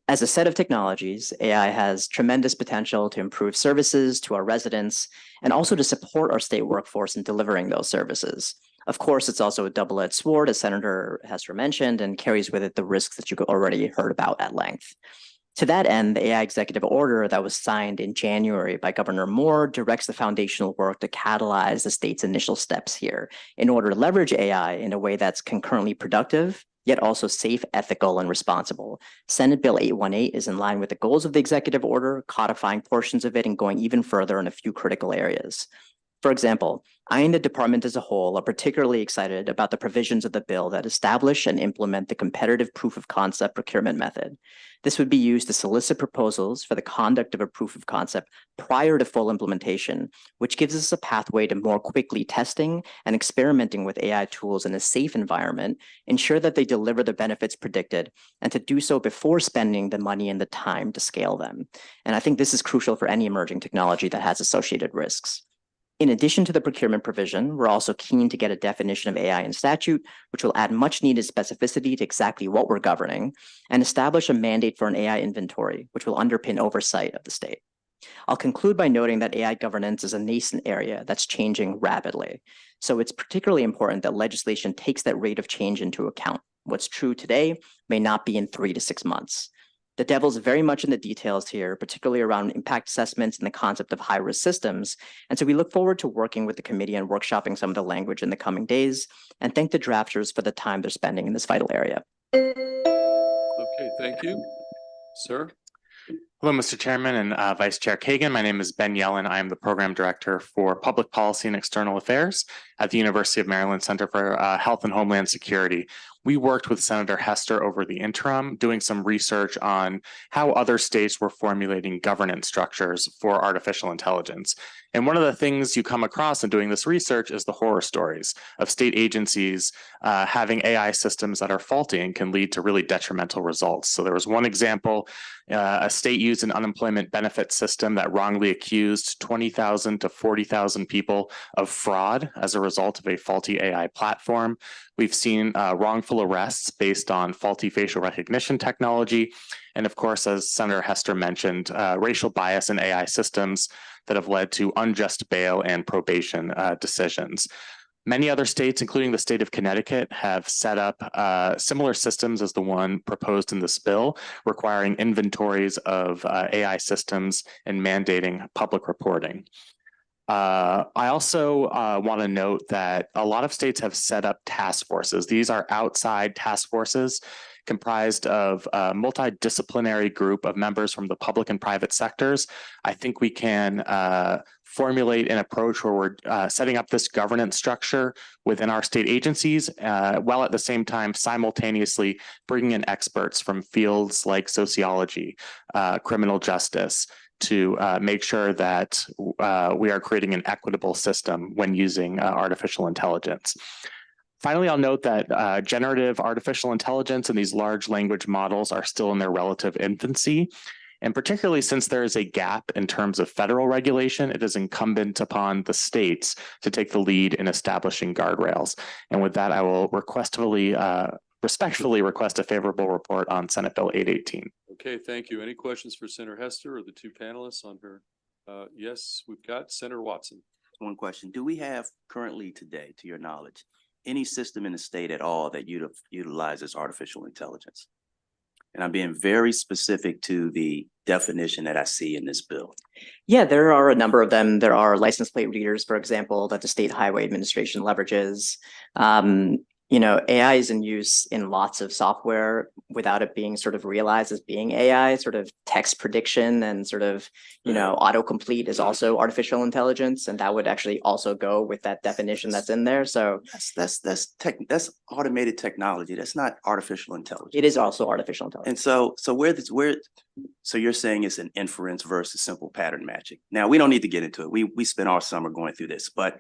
As a set of technologies, AI has tremendous potential to improve services to our residents and also to support our state workforce in delivering those services. Of course, it's also a double-edged sword, as Senator Hester mentioned, and carries with it the risks that you already heard about at length. To that end, the AI executive order that was signed in January by Governor Moore directs the foundational work to catalyze the state's initial steps here in order to leverage AI in a way that's concurrently productive, yet also safe, ethical, and responsible. Senate Bill 818 is in line with the goals of the executive order, codifying portions of it and going even further in a few critical areas. For example, I and the department as a whole are particularly excited about the provisions of the bill that establish and implement the competitive proof of concept procurement method. This would be used to solicit proposals for the conduct of a proof of concept prior to full implementation, which gives us a pathway to more quickly testing and experimenting with AI tools in a safe environment, ensure that they deliver the benefits predicted, and to do so before spending the money and the time to scale them. And I think this is crucial for any emerging technology that has associated risks. In addition to the procurement provision, we're also keen to get a definition of AI in statute, which will add much needed specificity to exactly what we're governing, and establish a mandate for an AI inventory, which will underpin oversight of the state. I'll conclude by noting that AI governance is a nascent area that's changing rapidly. So it's particularly important that legislation takes that rate of change into account. What's true today may not be in 3 to 6 months. The devil's very much in the details here, particularly around impact assessments and the concept of high-risk systems. And so we look forward to working with the committee and workshopping some of the language in the coming days, and thank the drafters for the time they're spending in this vital area. Okay, thank you. Sir? Hello, Mr. Chairman and Vice Chair Kagan. My name is Ben Yellen. I am the Program Director for Public Policy and External Affairs at the University of Maryland Center for Health and Homeland Security. We worked with Senator Hester over the interim, doing some research on how other states were formulating governance structures for artificial intelligence. And one of the things you come across in doing this research is the horror stories of state agencies having AI systems that are faulty and can lead to really detrimental results. So there was one example, a state used an unemployment benefit system that wrongly accused 20,000 to 40,000 people of fraud as a result of a faulty AI platform. We've seen wrongful arrests based on faulty facial recognition technology. And of course, as Senator Hester mentioned, racial bias in AI systems that have led to unjust bail and probation decisions. Many other states, including the state of Connecticut, have set up similar systems as the one proposed in this bill, requiring inventories of AI systems and mandating public reporting. I also want to note that a lot of states have set up task forces. These are outside task forces comprised of a multidisciplinary group of members from the public and private sectors. I think we can formulate an approach where we're setting up this governance structure within our state agencies, while at the same time simultaneously bringing in experts from fields like sociology, criminal justice, to make sure that we are creating an equitable system when using artificial intelligence. Finally, I'll note that generative artificial intelligence and these large language models are still in their relative infancy. And particularly since there is a gap in terms of federal regulation, it is incumbent upon the states to take the lead in establishing guardrails. And with that, I will respectfully request a favorable report on Senate Bill 818. Okay, thank you. Any questions for Senator Hester or the two panelists on her? Yes, we've got Senator Watson. One question. Do we have currently today, to your knowledge, any system in the state at all that utilizes artificial intelligence? And I'm being very specific to the definition that I see in this bill. Yeah, there are a number of them. There are license plate readers, for example, that the State Highway Administration leverages. AI is in use in lots of software without it being sort of realized as being AI. Sort of text prediction and sort of, autocomplete is also artificial intelligence, and that would actually also go with that definition that's in there. So that's automated technology. That's not artificial intelligence. It is also artificial intelligence. And so you're saying it's an inference versus simple pattern matching. Now, we don't need to get into it. We spent our summer going through this, but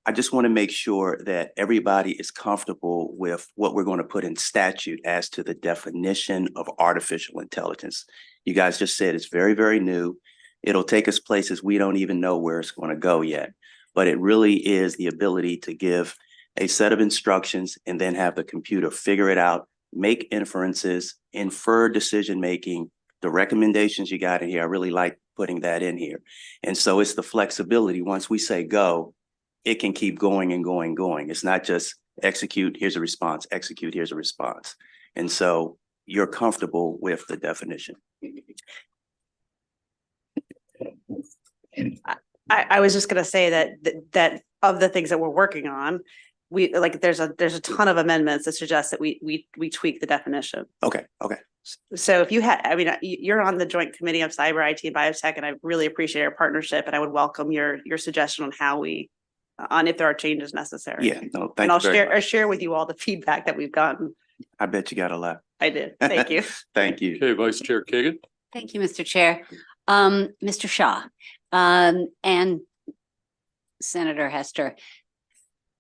I just want to make sure that everybody is comfortable with what we're going to put in statute as to the definition of artificial intelligence. You guys just said it's very, very new. It'll take us places we don't even know where it's going to go yet. But it really is the ability to give a set of instructions, and then have the computer figure it out, make inferences, infer decision-making, the recommendations you got in here. I really like putting that in here. And so it's the flexibility. Once we say go, it can keep going and going and going. It's not just execute, here's a response, execute, here's a response. And so you're comfortable with the definition. I was just gonna say that of the things that we're working on, we like there's a ton of amendments that suggest that we tweak the definition. Okay. So if you had, I mean, you're on the Joint Committee of Cyber IT and Biotech, and I really appreciate our partnership, and I would welcome your suggestion on how we, on if there are changes necessary. Yeah, no, thank And you I'll very much. share with you all the feedback that we've gotten. I bet you got a lot. I did. Thank you. Thank you. Okay, Vice Chair Kagan. Thank you, Mr. Chair. Mr. Shaw, and Senator Hester.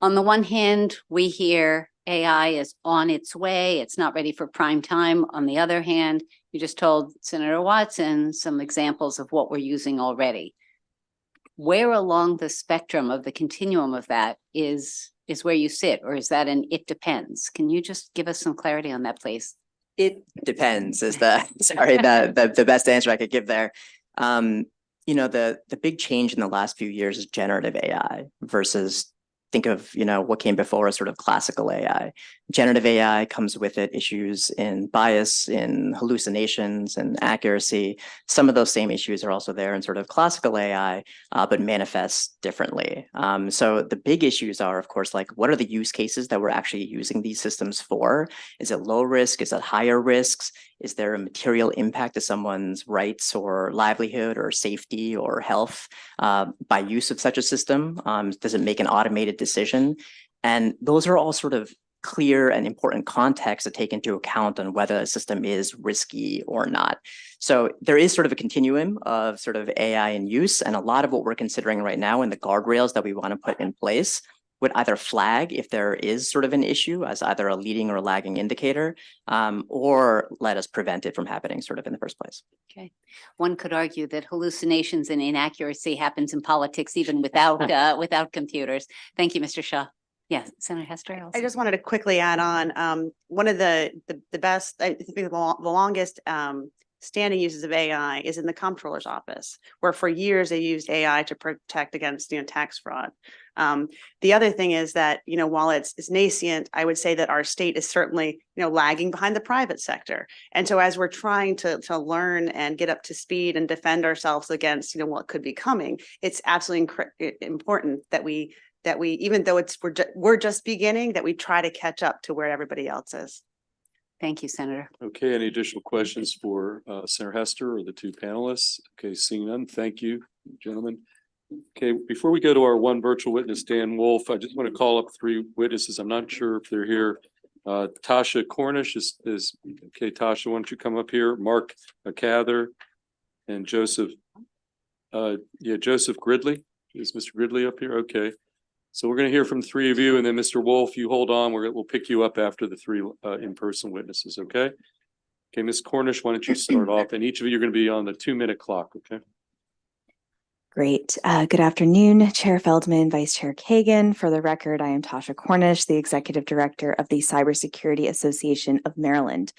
On the one hand, we hear AI is on its way. It's not ready for prime time. On the other hand, you just told Senator Watson some examples of what we're using already. Where along the spectrum of the continuum of that is where you sit, or is that an it depends? Can you just give us some clarity on that, please? It depends is the best answer I could give there. You know, the big change in the last few years is generative AI versus think of, you know, what came before as sort of classical AI. Generative AI comes with it issues in bias, in hallucinations, and accuracy. Some of those same issues are also there in sort of classical AI, but manifest differently. So the big issues are, of course, like what are the use cases that we're actually using these systems for? Is it low risk? Is it higher risks? Is there a material impact to someone's rights or livelihood or safety or health by use of such a system? Does it make an automated decision? And those are all sort of clear and important context to take into account on whether a system is risky or not. So there is sort of a continuum of sort of AI in use, and a lot of what we're considering right now in the guardrails that we want to put in place would either flag if there is sort of an issue as either a leading or lagging indicator, or let us prevent it from happening sort of in the first place. Okay. One could argue that hallucinations and inaccuracy happens in politics even without computers. Thank you, Mr. Shaw. Yes, Senator Hester. I just wanted to quickly add on, one of the best, I think the longest standing uses of AI is in the comptroller's office, where for years they used AI to protect against, tax fraud. The other thing is that, while it's nascent, I would say that our state is certainly, lagging behind the private sector. And so as we're trying to learn and get up to speed and defend ourselves against, what could be coming, it's absolutely important that we, even though we're just beginning, that we try to catch up to where everybody else is. Thank you, Senator. Okay, any additional questions for Senator Hester or the two panelists? Okay, seeing none, thank you, gentlemen. Okay, before we go to our one virtual witness, Dan Wolf, I just want to call up three witnesses. I'm not sure if they're here. Tasha Cornish is okay. Tasha, why don't you come up here? Mark Cather and Joseph. Joseph Gridley. Is Mr. Gridley up here? Okay. So we're going to hear from three of you, and then Mr. Wolf, you hold on. We'll pick you up after the three in-person witnesses, okay? Okay, Ms. Cornish, why don't you start off? And each of you are going to be on the 2-minute clock, okay? Great. Good afternoon, Chair Feldman, Vice Chair Kagan. For the record, I am Tasha Cornish, the Executive Director of the Cybersecurity Association of Maryland.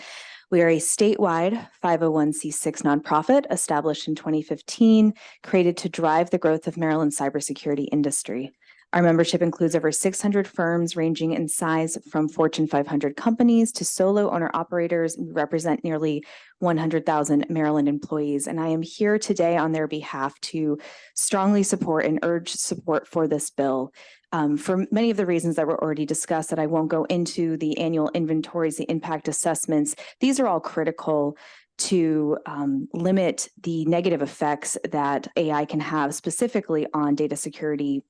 We are a statewide 501c6 nonprofit established in 2015, created to drive the growth of Maryland's cybersecurity industry. Our membership includes over 600 firms ranging in size from Fortune 500 companies to solo owner operators. We represent nearly 100,000 Maryland employees, and I am here today on their behalf to strongly support and urge support for this bill. For many of the reasons that were already discussed that I won't go into, the annual inventories, the impact assessments, these are all critical to limit the negative effects that AI can have specifically on data security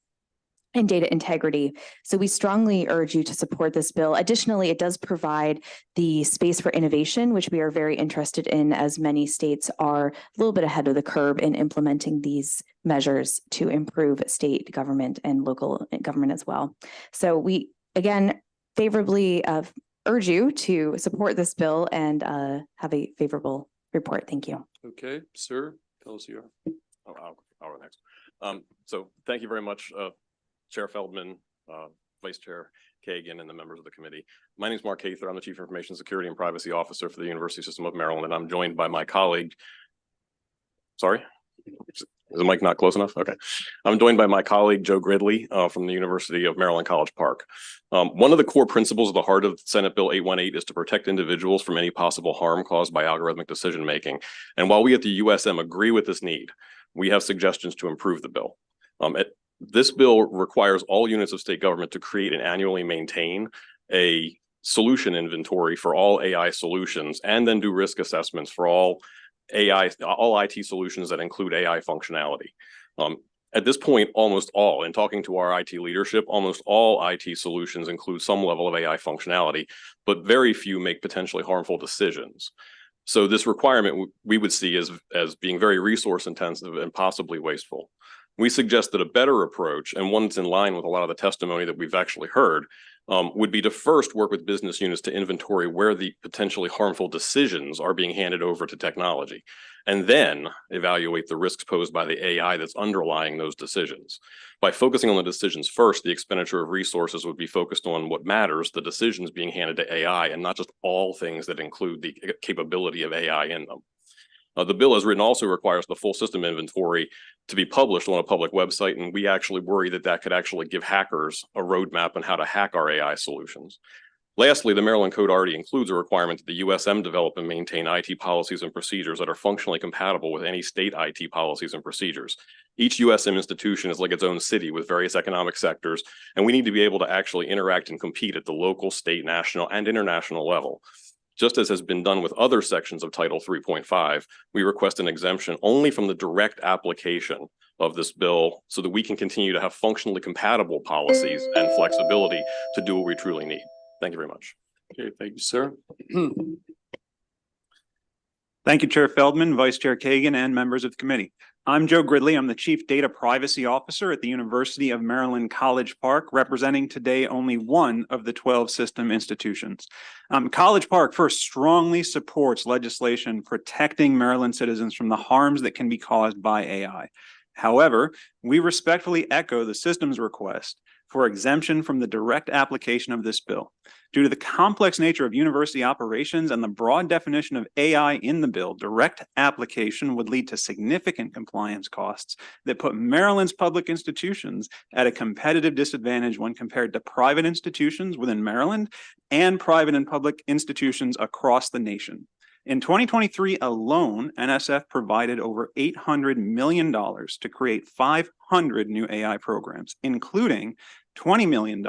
and data integrity. So we strongly urge you to support this bill. Additionally, it does provide the space for innovation, which we are very interested in, as many states are a little bit ahead of the curve in implementing these measures to improve state government and local government as well. So we, again, favorably urge you to support this bill and have a favorable report. Thank you. Okay, sir, tell us you are. I'll go next. So thank you very much, Chair Feldman, Vice Chair Kagan and the members of the committee. My name is Mark Cather. I'm the Chief Information Security and Privacy Officer for the University System of Maryland, and I'm joined by my colleague. Sorry, is the mic not close enough? Okay. I'm joined by my colleague, Joe Gridley, from the University of Maryland College Park. One of the core principles at the heart of Senate Bill 818 is to protect individuals from any possible harm caused by algorithmic decision-making. And while we at the USM agree with this need, we have suggestions to improve the bill. This bill requires all units of state government to create and annually maintain a solution inventory for all AI solutions and then do risk assessments for all IT solutions that include AI functionality. At this point, in talking to our IT leadership, almost all IT solutions include some level of AI functionality, but very few make potentially harmful decisions. So this requirement we would see as being very resource intensive and possibly wasteful. We suggest that a better approach, and one that's in line with a lot of the testimony that we've actually heard, would be to first work with business units to inventory where the potentially harmful decisions are being handed over to technology, and then evaluate the risks posed by the AI that's underlying those decisions. By focusing on the decisions first, the expenditure of resources would be focused on what matters, the decisions being handed to AI, and not just all things that include the capability of AI in them. The bill as written also requires the full system inventory to be published on a public website, and we actually worry that that could actually give hackers a roadmap on how to hack our AI solutions. Lastly, the Maryland Code already includes a requirement that the USM develop and maintain IT policies and procedures that are functionally compatible with any state IT policies and procedures. Each USM institution is like its own city with various economic sectors, and we need to be able to actually interact and compete at the local, state, national, and international level. Just as has been done with other sections of Title 3.5, we request an exemption only from the direct application of this bill so that we can continue to have functionally compatible policies and flexibility to do what we truly need. Thank you very much. Okay, thank you, sir. Thank you, Chair Feldman, Vice Chair Kagan, and members of the committee. I'm Joe Gridley. I'm the Chief Data Privacy Officer at the University of Maryland College Park, representing today only one of the 12 system institutions. College Park first strongly supports legislation protecting Maryland citizens from the harms that can be caused by AI. However, we respectfully echo the system's request for exemption from the direct application of this bill. Due to the complex nature of university operations and the broad definition of AI in the bill, direct application would lead to significant compliance costs that put Maryland's public institutions at a competitive disadvantage when compared to private institutions within Maryland and private and public institutions across the nation. In 2023 alone, NSF provided over $800 million to create 500 new AI programs, including $20 million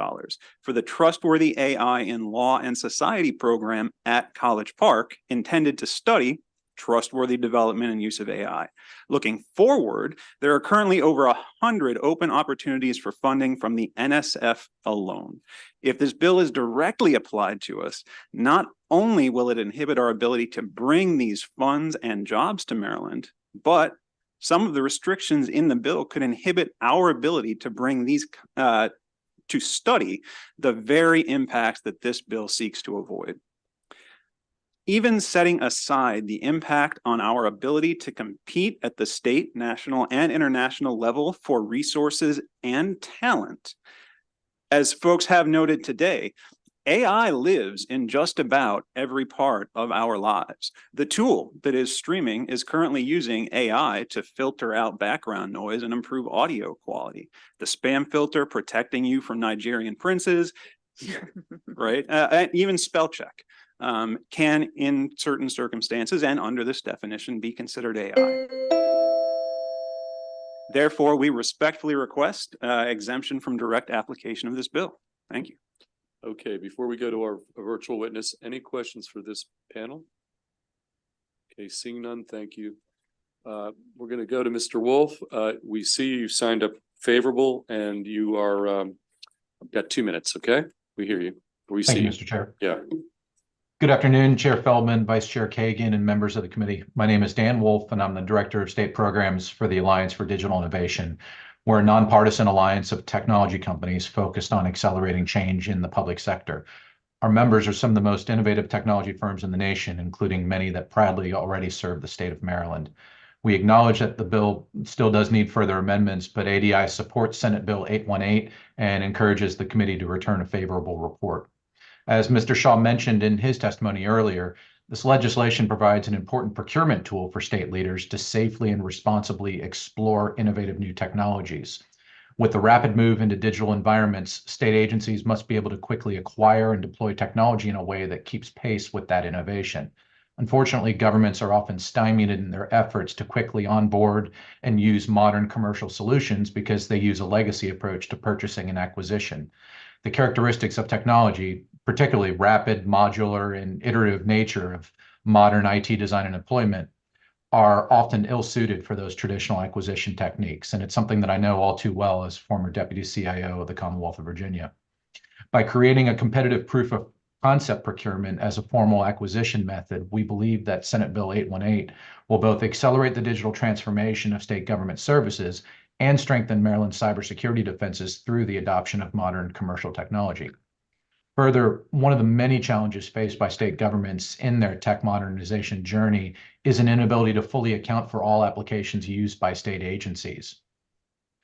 for the Trustworthy AI in Law and Society program at College Park, intended to study trustworthy development and use of AI. Looking forward, there are currently over 100 open opportunities for funding from the NSF alone. If this bill is directly applied to us, not only will it inhibit our ability to bring these funds and jobs to Maryland, but some of the restrictions in the bill could inhibit our ability to bring these to study the very impacts that this bill seeks to avoid. Even setting aside the impact on our ability to compete at the state, national, and international level for resources and talent, as folks have noted today, AI lives in just about every part of our lives. The tool that is streaming is currently using AI to filter out background noise and improve audio quality. The spam filter protecting you from Nigerian princes, right? And even spell check can, in certain circumstances and under this definition, be considered AI. Therefore, we respectfully request exemption from direct application of this bill. Thank you. Okay, before we go to our virtual witness, any questions for this panel? Okay, seeing none, thank you. We're going to go to Mr. Wolf. We see you signed up favorable and you are, got 2 minutes, okay? We hear you. We see Thank you, Mr. Chair. Yeah. Good afternoon, Chair Feldman, Vice Chair Kagan, and members of the committee. My name is Dan Wolf, and I'm the Director of State Programs for the Alliance for Digital Innovation. We're a nonpartisan alliance of technology companies focused on accelerating change in the public sector. Our members are some of the most innovative technology firms in the nation, including many that proudly already serve the state of Maryland. We acknowledge that the bill still does need further amendments, but ADI supports Senate Bill 818 and encourages the committee to return a favorable report. As Mr. Shaw mentioned in his testimony earlier, this legislation provides an important procurement tool for state leaders to safely and responsibly explore innovative new technologies. With the rapid move into digital environments, state agencies must be able to quickly acquire and deploy technology in a way that keeps pace with that innovation. Unfortunately, governments are often stymied in their efforts to quickly onboard and use modern commercial solutions because they use a legacy approach to purchasing and acquisition. The characteristics of technology, particularly rapid, modular, and iterative nature of modern IT design and deployment, are often ill-suited for those traditional acquisition techniques. And it's something that I know all too well as former Deputy CIO of the Commonwealth of Virginia. By creating a competitive proof of concept procurement as a formal acquisition method, we believe that Senate Bill 818 will both accelerate the digital transformation of state government services and strengthen Maryland's cybersecurity defenses through the adoption of modern commercial technology. Further, one of the many challenges faced by state governments in their tech modernization journey is an inability to fully account for all applications used by state agencies.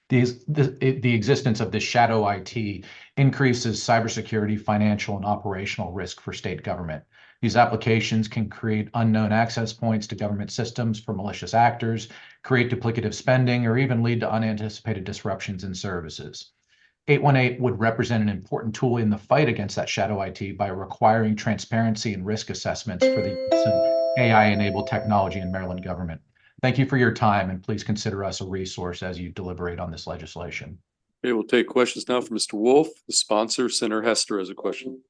The existence of this shadow IT increases cybersecurity, financial, and operational risk for state government. These applications can create unknown access points to government systems for malicious actors, create duplicative spending, or even lead to unanticipated disruptions in services. 818 would represent an important tool in the fight against that shadow IT by requiring transparency and risk assessments for the use of AI-enabled technology in Maryland government. Thank you for your time, and please consider us a resource as you deliberate on this legislation. Okay, we'll take questions now from Mr. Wolf. The sponsor, Senator Hester, has a question.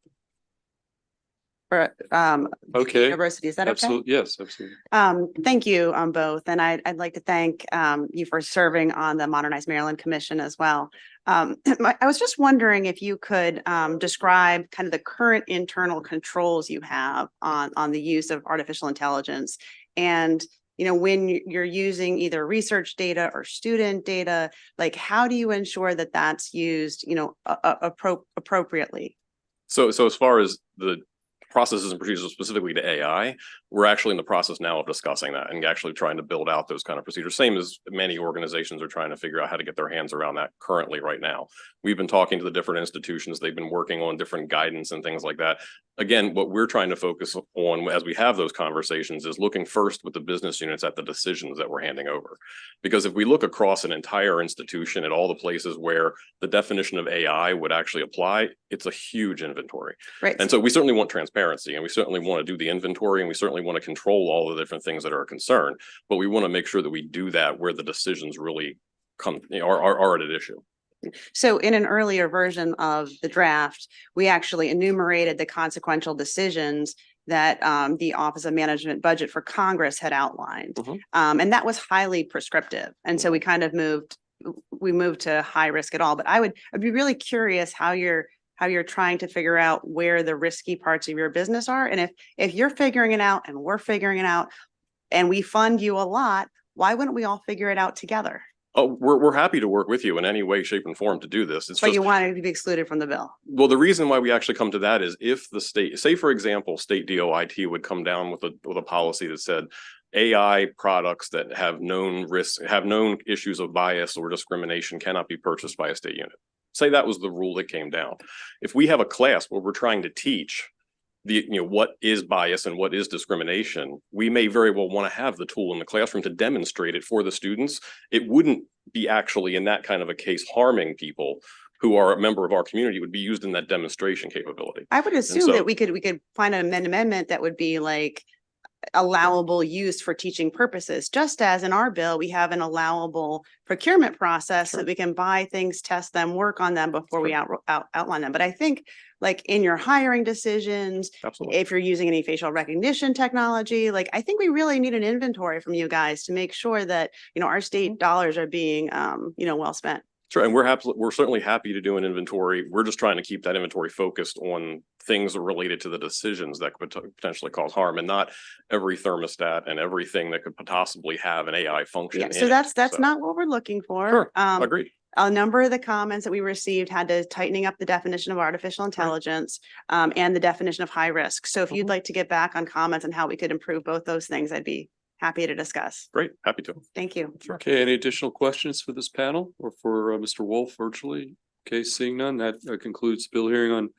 For, Okay. University, is that okay? Absolutely. Yes, absolutely. Thank you on both. And I'd like to thank you for serving on the Modernized Maryland Commission as well. I was just wondering if you could describe kind of the current internal controls you have on the use of artificial intelligence. And, you know, when you're using either research data or student data, like how do you ensure that that's used, you know, appropriately? So as far as the processes and procedures specifically to AI, we're actually in the process now of discussing that and actually trying to build out those kind of procedures. Same as many organizations are trying to figure out how to get their hands around that currently right now. We've been talking to the different institutions. They've been working on different guidance and things like that. Again, what we're trying to focus on as we have those conversations is looking first with the business units at the decisions that we're handing over. Because if we look across an entire institution at all the places where the definition of AI would actually apply, it's a huge inventory. Right. And so we certainly want transparency, and we certainly want to do the inventory, and we certainly want to control all the different things that are a concern, but we want to make sure that we do that where the decisions really come, you know, are at an issue. So in an earlier version of the draft, we actually enumerated the consequential decisions that the Office of Management Budget for Congress had outlined. And that was highly prescriptive. And so we kind of moved to high risk at all. But I'd be really curious how you're trying to figure out where the risky parts of your business are. And if you're figuring it out and we're figuring it out and we fund you a lot, why wouldn't we all figure it out together? Oh, we're happy to work with you in any way, shape, and form to do this. It's But just, you want it to be excluded from the bill. well, the reason why we actually come to that is if the state, say for example, state DOIT would come down with a policy that said AI products that have known risks, have known issues of bias or discrimination cannot be purchased by a state unit. Say that was the rule that came down. If we have a class where we're trying to teach what is bias and what is discrimination, we may very well want to have the tool in the classroom to demonstrate it for the students. It wouldn't be actually in that kind of a case harming people who are a member of our community. Would be used in that demonstration capability. I would assume that we could find an amendment that would be like allowable use for teaching purposes, just as in our bill, we have an allowable procurement process that we can buy things, test them, work on them before we outline them. But I think like in your hiring decisions, if you're using any facial recognition technology, like I think we really need an inventory from you guys to make sure that, our state dollars are being, well spent. Sure, and we're certainly happy to do an inventory. We're just trying to keep that inventory focused on things related to the decisions that could potentially cause harm, and not every thermostat and everything that could possibly have an AI function. Yeah, so that's not what we're looking for. Sure, agreed. A number of the comments that we received had to tightening up the definition of artificial intelligence and the definition of high risk. So if you'd like to get back on comments on how we could improve both those things, I'd be happy to discuss. Great, happy to. Thank you. Okay, any additional questions for this panel or for Mr. Wolf virtually? Okay, seeing none, that concludes bill hearing on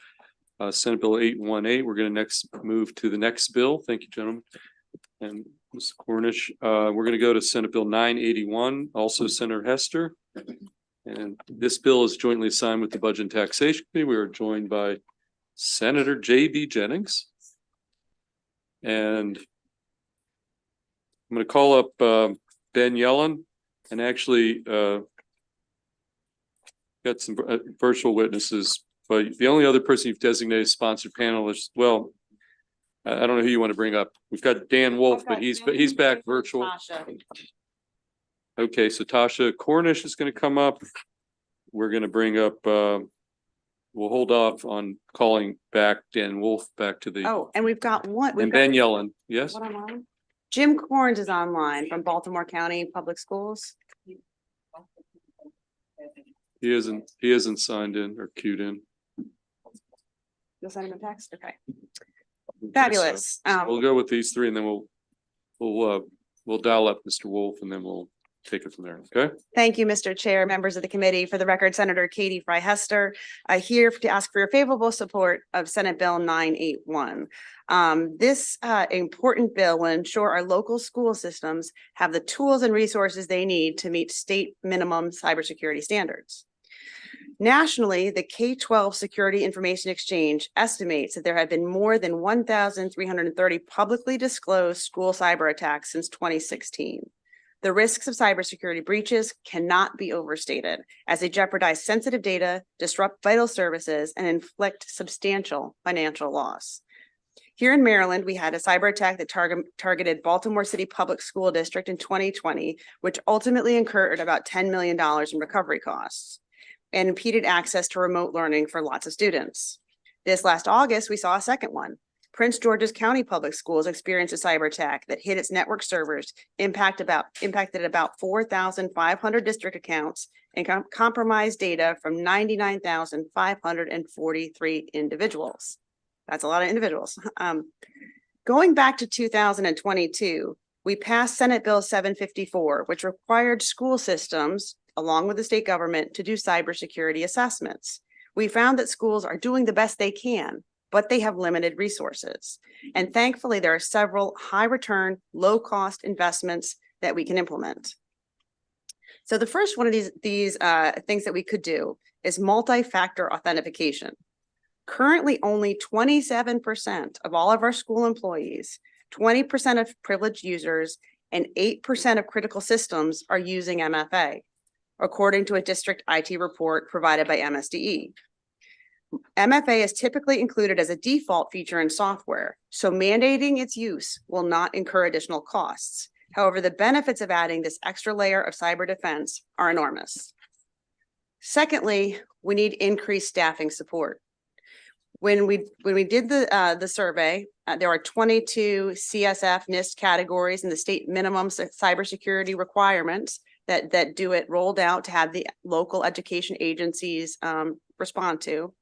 Senate Bill 818. We're going to next move to the next bill. Thank you, gentlemen. And Mr. Cornish, we're going to go to Senate Bill 981, also Senator Hester. And this bill is jointly signed with the Budget and Taxation Committee. We are joined by Senator J.B. Jennings. And I'm going to call up Ben Yellen, and actually got some virtual witnesses, but the only other person you've designated sponsored panelist, well, I don't know who you want to bring up. We've got Dan Wolf, but he's back virtual. Okay, so Tasha Cornish is going to come up. We're going to bring up, we'll hold off on calling back Dan Wolf back to the. Oh, and we've got one. And Ben Yellen, yes? What online? Jim Corns is online from Baltimore County Public Schools. He isn't signed in or queued in. You'll send him a text? Okay. Fabulous. So we'll go with these three and then we'll dial up Mr. Wolf and then we'll take it from there. Okay. Thank you, Mr. Chair, members of the committee. For the record, Senator Katie Fry Hester, here to ask for your favorable support of Senate Bill 981. This important bill will ensure our local school systems have the tools and resources they need to meet state minimum cybersecurity standards. Nationally, the K-12 Security Information Exchange estimates that there have been more than 1,330 publicly disclosed school cyber attacks since 2016. The risks of cybersecurity breaches cannot be overstated, as they jeopardize sensitive data, disrupt vital services, and inflict substantial financial loss. Here in Maryland, we had a cyber attack that targeted Baltimore City Public School District in 2020, which ultimately incurred about $10 million in recovery costs and impeded access to remote learning for lots of students. This last August, we saw a second one. Prince George's County Public Schools experienced a cyber attack that hit its network servers, impacted about 4,500 district accounts, and compromised data from 99,543 individuals. That's a lot of individuals. Going back to 2022, we passed Senate Bill 754, which required school systems, along with the state government, to do cybersecurity assessments. We found that schools are doing the best they can, but they have limited resources. And thankfully, there are several high return, low cost investments that we can implement. So the first one of these things that we could do is multi-factor authentication. Currently, only 27% of all of our school employees, 20% of privileged users, and 8% of critical systems are using MFA, according to a district IT report provided by MSDE. MFA is typically included as a default feature in software, so mandating its use will not incur additional costs. However, the benefits of adding this extra layer of cyber defense are enormous. Secondly, we need increased staffing support. When we did the survey, there are 22 CSF NIST categories in the state minimum cybersecurity requirements that do it rolled out to have the local education agencies respond to.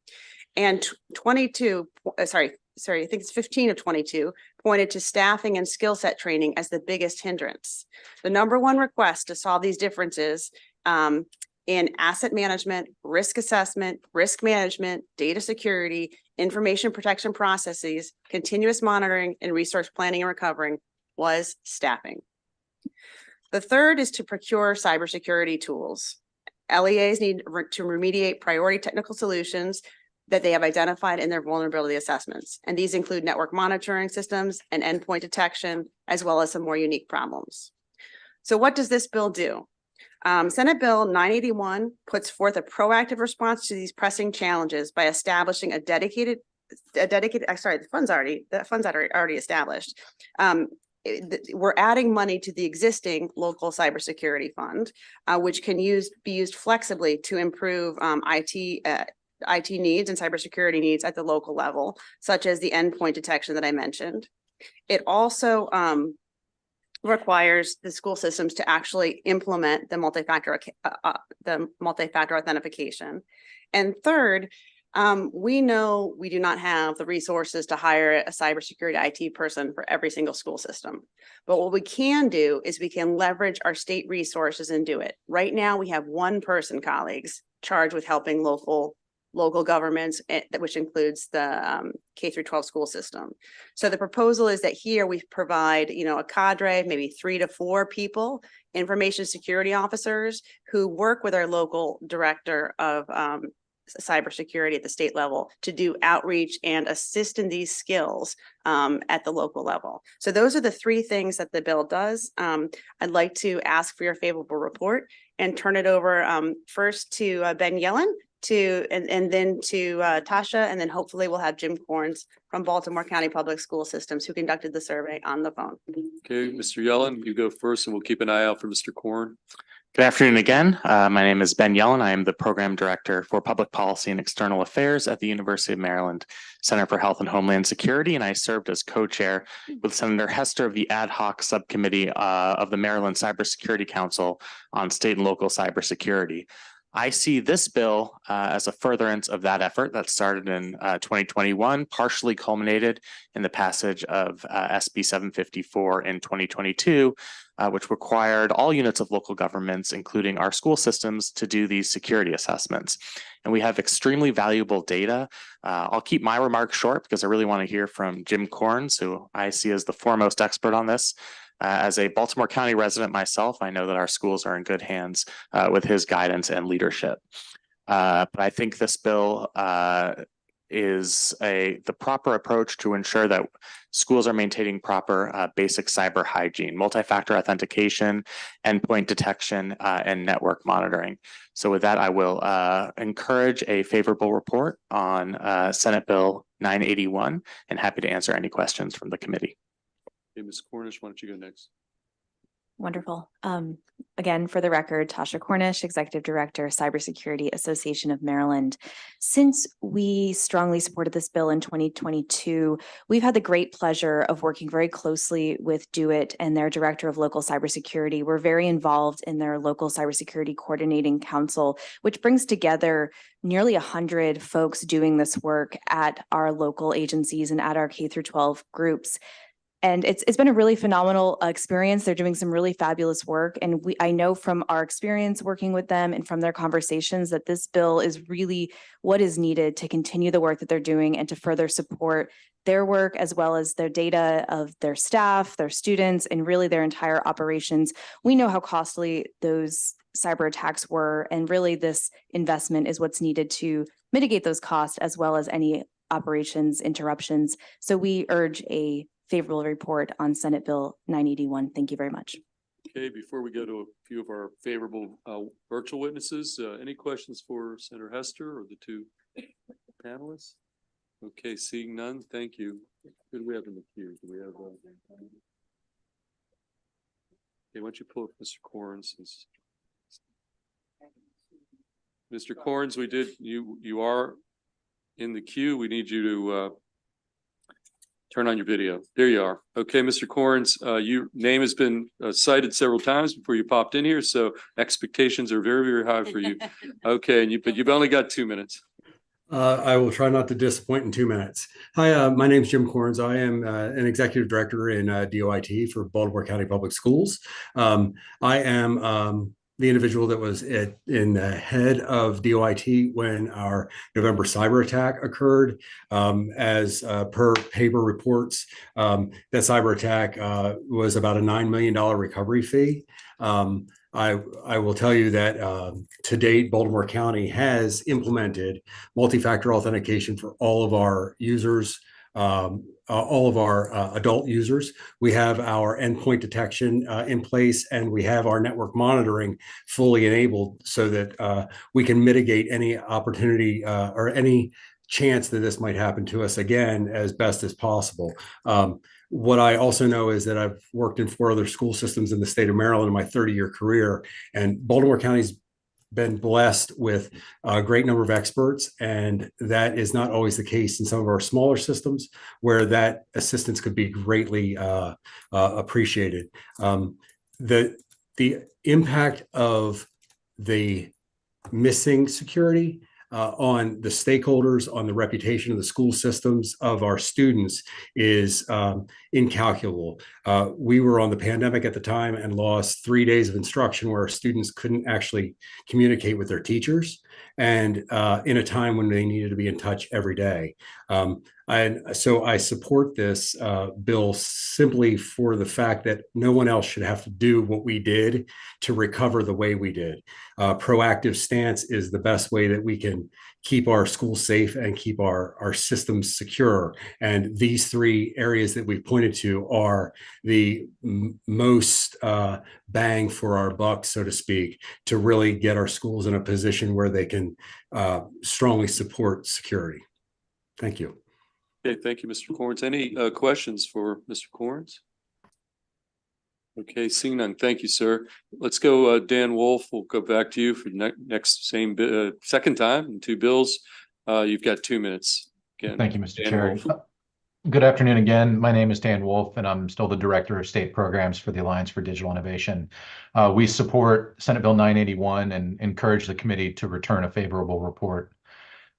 And 22, I think it's 15 of 22 pointed to staffing and skill set training as the biggest hindrance. The number one request to solve these differences in asset management, risk assessment, risk management, data security, information protection processes, continuous monitoring, and resource planning and recovering was staffing. The third is to procure cybersecurity tools. LEAs need to remediate priority technical solutions that they have identified in their vulnerability assessments. And these include network monitoring systems and endpoint detection, as well as some more unique problems. So what does this bill do? Senate Bill 981 puts forth a proactive response to these pressing challenges by establishing the funds are already established. We're adding money to the existing local cybersecurity fund, which can be used flexibly to improve IT needs and cybersecurity needs at the local level, such as the endpoint detection that I mentioned. It also requires the school systems to actually implement the multi-factor authentication. And third, We know we do not have the resources to hire a cybersecurity IT person for every single school system. But what we can do is we can leverage our state resources and do it. Right now, we have one person, colleagues, charged with helping local governments, which includes the K through 12 school system. So the proposal is that here we provide, a cadre, maybe 3 to 4 people, information security officers who work with our local director of cybersecurity at the state level to do outreach and assist in these skills at the local level. So those are the 3 things that the bill does. I'd like to ask for your favorable report and turn it over first to Ben Yellen and then to Tasha, and then hopefully we'll have Jim Corns from Baltimore County Public School Systems who conducted the survey on the phone. Okay, Mr. Yellen, you go first and we'll keep an eye out for Mr. Corn. Good afternoon again. My name is Ben Yellen. I am the Program Director for Public Policy and External Affairs at the University of Maryland Center for Health and Homeland Security, and I served as co-chair with Senator Hester of the ad hoc subcommittee of the Maryland Cybersecurity Council on state and local cybersecurity. I see this bill as a furtherance of that effort that started in 2021, partially culminated in the passage of SB 754 in 2022, which required all units of local governments, including our school systems, to do these security assessments. And we have extremely valuable data. I'll keep my remarks short because I really want to hear from Jim Corns, who I see as the foremost expert on this. As a Baltimore County resident myself, I know that our schools are in good hands with his guidance and leadership. But I think this bill is the proper approach to ensure that schools are maintaining proper basic cyber hygiene, multi-factor authentication, endpoint detection, and network monitoring. So with that, I will encourage a favorable report on Senate Bill 981 and happy to answer any questions from the committee. Okay, Ms. Cornish, why don't you go next? Wonderful. Again, for the record, Tasha Cornish, Executive Director, Cybersecurity Association of Maryland. Since we strongly supported this bill in 2022, we've had the great pleasure of working very closely with DoIT and their Director of Local Cybersecurity. We're very involved in their Local Cybersecurity Coordinating Council, which brings together nearly 100 folks doing this work at our local agencies and at our K through 12 groups. And it's been a really phenomenal experience. They're doing some really fabulous work. And I know from our experience working with them and from their conversations that this bill is really what is needed to continue the work that they're doing and to further support their work as well as their data of their staff, their students, and really their entire operations. We know how costly those cyber attacks were, and really this investment is what's needed to mitigate those costs as well as any operations interruptions. So we urge a favorable report on Senate Bill 981. Thank you very much. Okay, before we go to a few of our favorable virtual witnesses, any questions for Senator Hester or the 2 panelists? Okay, seeing none, thank you. Who do we have in the queue? Do we have? Okay, why don't you pull up Mr. Corns? Mr. Corns, you are in the queue. We need you to turn on your video. There you are. Okay, Mr. Corns, your name has been cited several times before you popped in here, so expectations are very, very high for you. Okay, but you've only got 2 minutes. I will try not to disappoint in 2 minutes. Hi, my name is Jim Corns. I am an executive director in DOIT for Baltimore County Public Schools. I am the individual that was in the head of DOIT when our November cyber attack occurred. As per paper reports, that cyber attack was about a $9 million recovery fee. I will tell you that to date, Baltimore County has implemented multi-factor authentication for all of our users, all of our adult users. We have our endpoint detection in place, and we have our network monitoring fully enabled so that we can mitigate any opportunity or any chance that this might happen to us again as best as possible. What I also know is that I've worked in 4 other school systems in the state of Maryland in my 30-year career, and Baltimore County's been blessed with a great number of experts, and that is not always the case in some of our smaller systems where that assistance could be greatly appreciated. The impact of the missing security on the stakeholders, on the reputation of the school systems of our students is incalculable. We were on the pandemic at the time and lost 3 days of instruction where our students couldn't actually communicate with their teachers, and in a time when they needed to be in touch every day. And so I support this bill simply for the fact that no one else should have to do what we did to recover the way we did. Proactive stance is the best way that we can keep our schools safe and keep our systems secure. And these three areas that we've pointed to are the most bang for our buck, so to speak, to really get our schools in a position where they can strongly support security. Thank you. Okay, thank you, Mr. Corns. Any questions for Mr. Corns? Okay, seeing none. Thank you, sir. Let's go, Dan Wolf. We'll go back to you for next second time in two bills. You've got 2 minutes. Again, Thank you, Mr. Dan Chair. Wolf. Good afternoon again. My name is Dan Wolf, and I'm still the Director of State Programs for the Alliance for Digital Innovation. We support Senate Bill 981 and encourage the committee to return a favorable report.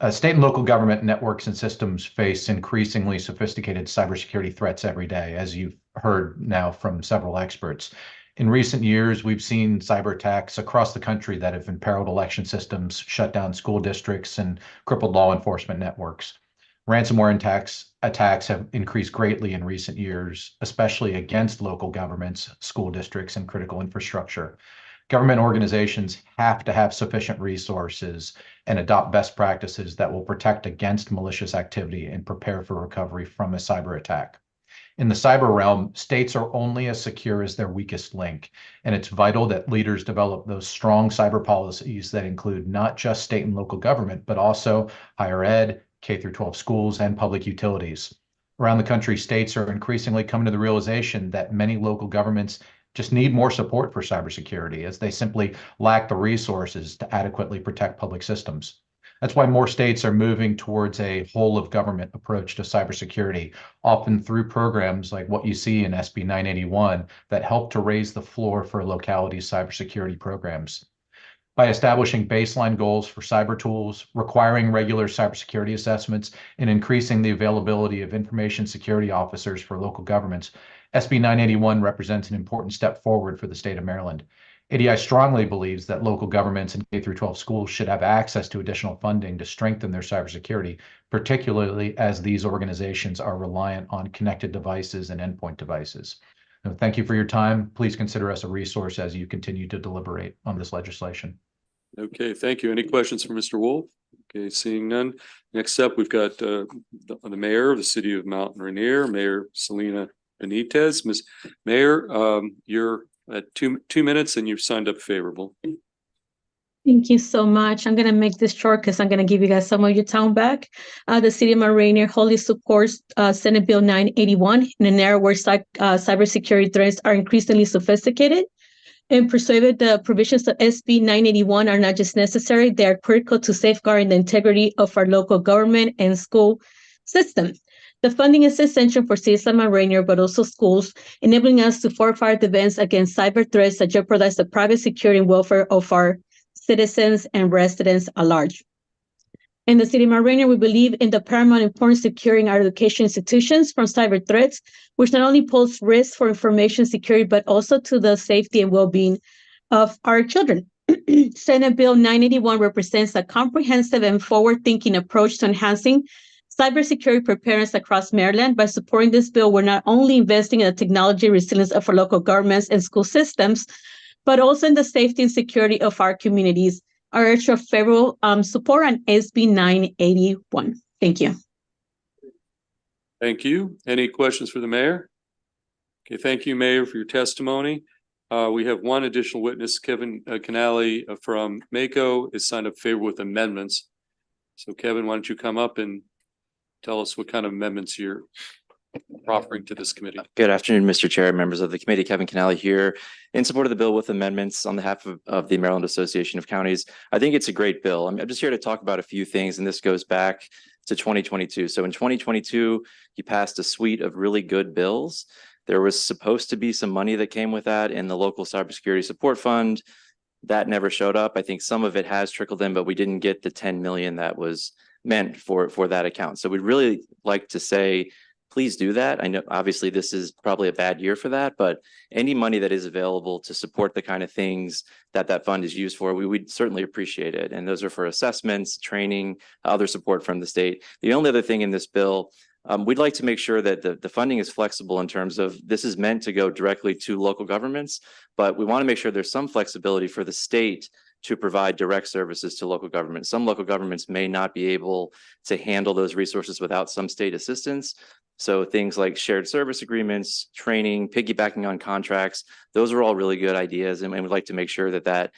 State and local government networks and systems face increasingly sophisticated cybersecurity threats every day, as you've heard now from several experts. In recent years, we've seen cyber attacks across the country that have imperiled election systems, shut down school districts, and crippled law enforcement networks. Ransomware attacks have increased greatly in recent years, especially against local governments, school districts, and critical infrastructure. Government organizations have to have sufficient resources and adopt best practices that will protect against malicious activity and prepare for recovery from a cyber attack. In the cyber realm, states are only as secure as their weakest link, and it's vital that leaders develop those strong cyber policies that include not just state and local government, but also higher ed, K-12 schools, and public utilities. Around the country, states are increasingly coming to the realization that many local governments just need more support for cybersecurity, as they simply lack the resources to adequately protect public systems. That's why more states are moving towards a whole of government approach to cybersecurity, often through programs like what you see in SB 981 that help to raise the floor for locality cybersecurity programs. By establishing baseline goals for cyber tools, requiring regular cybersecurity assessments, and increasing the availability of information security officers for local governments, SB 981 represents an important step forward for the state of Maryland. ADI strongly believes that local governments and K-12 schools should have access to additional funding to strengthen their cybersecurity, particularly as these organizations are reliant on connected devices and endpoint devices. Now, thank you for your time. Please consider us a resource as you continue to deliberate on this legislation. Okay, thank you. Any questions for Mr. Wolf? Okay, seeing none. Next up, we've got the mayor of the city of Mount Rainier, Mayor Selena Benitez. Ms. Mayor, you're at two minutes and you've signed up favorable. Thank you so much. I'm going to make this short because I'm going to give you guys some of your time back. The city of Mount Rainier wholly supports Senate Bill 981 in an era where cybersecurity threats are increasingly sophisticated. And persuaded the provisions of SB 981 are not just necessary, they are critical to safeguarding the integrity of our local government and school system. The funding is essential for cities like Mount Rainier, but also schools, enabling us to fortify defense against cyber threats that jeopardize the private security and welfare of our citizens and residents at large. In the city of Mount Rainier, we believe in the paramount importance of securing our education institutions from cyber threats, which not only pose risks for information security, but also to the safety and well-being of our children. Senate Bill 981 represents a comprehensive and forward-thinking approach to enhancing cybersecurity preparedness across Maryland. By supporting this bill, we're not only investing in the technology resilience of our local governments and school systems, but also in the safety and security of our communities. I urge your favorable support on SB 981. Thank you. Thank you. Any questions for the mayor? Okay, thank you, Mayor, for your testimony. We have one additional witness, Kevin Canale from MACO, is signed up favorable with amendments. So Kevin, why don't you come up and tell us what kind of amendments you're offering to this committee. Good afternoon, Mr. Chair, members of the committee. Kevin Canale here in support of the bill with amendments on behalf of the Maryland Association of Counties. I think it's a great bill. I'm just here to talk about a few things, and this goes back to 2022. So in 2022, you passed a suite of really good bills. There was supposed to be some money that came with that in the local cybersecurity support fund. that never showed up. I think some of it has trickled in, but we didn't get the 10 million that was meant for that account. So we'd really like to say, please do that. I know obviously this is probably a bad year for that, but any money that is available to support the kind of things that fund is used for, we would certainly appreciate it. And those are for assessments, training, other support from the state. The only other thing in this bill, we'd like to make sure that the funding is flexible in terms of this is meant to go directly to local governments, but we want to make sure there's some flexibility for the state to provide direct services to local governments. Some local governments may not be able to handle those resources without some state assistance. So things like shared service agreements, training, piggybacking on contracts, those are all really good ideas, and we'd like to make sure that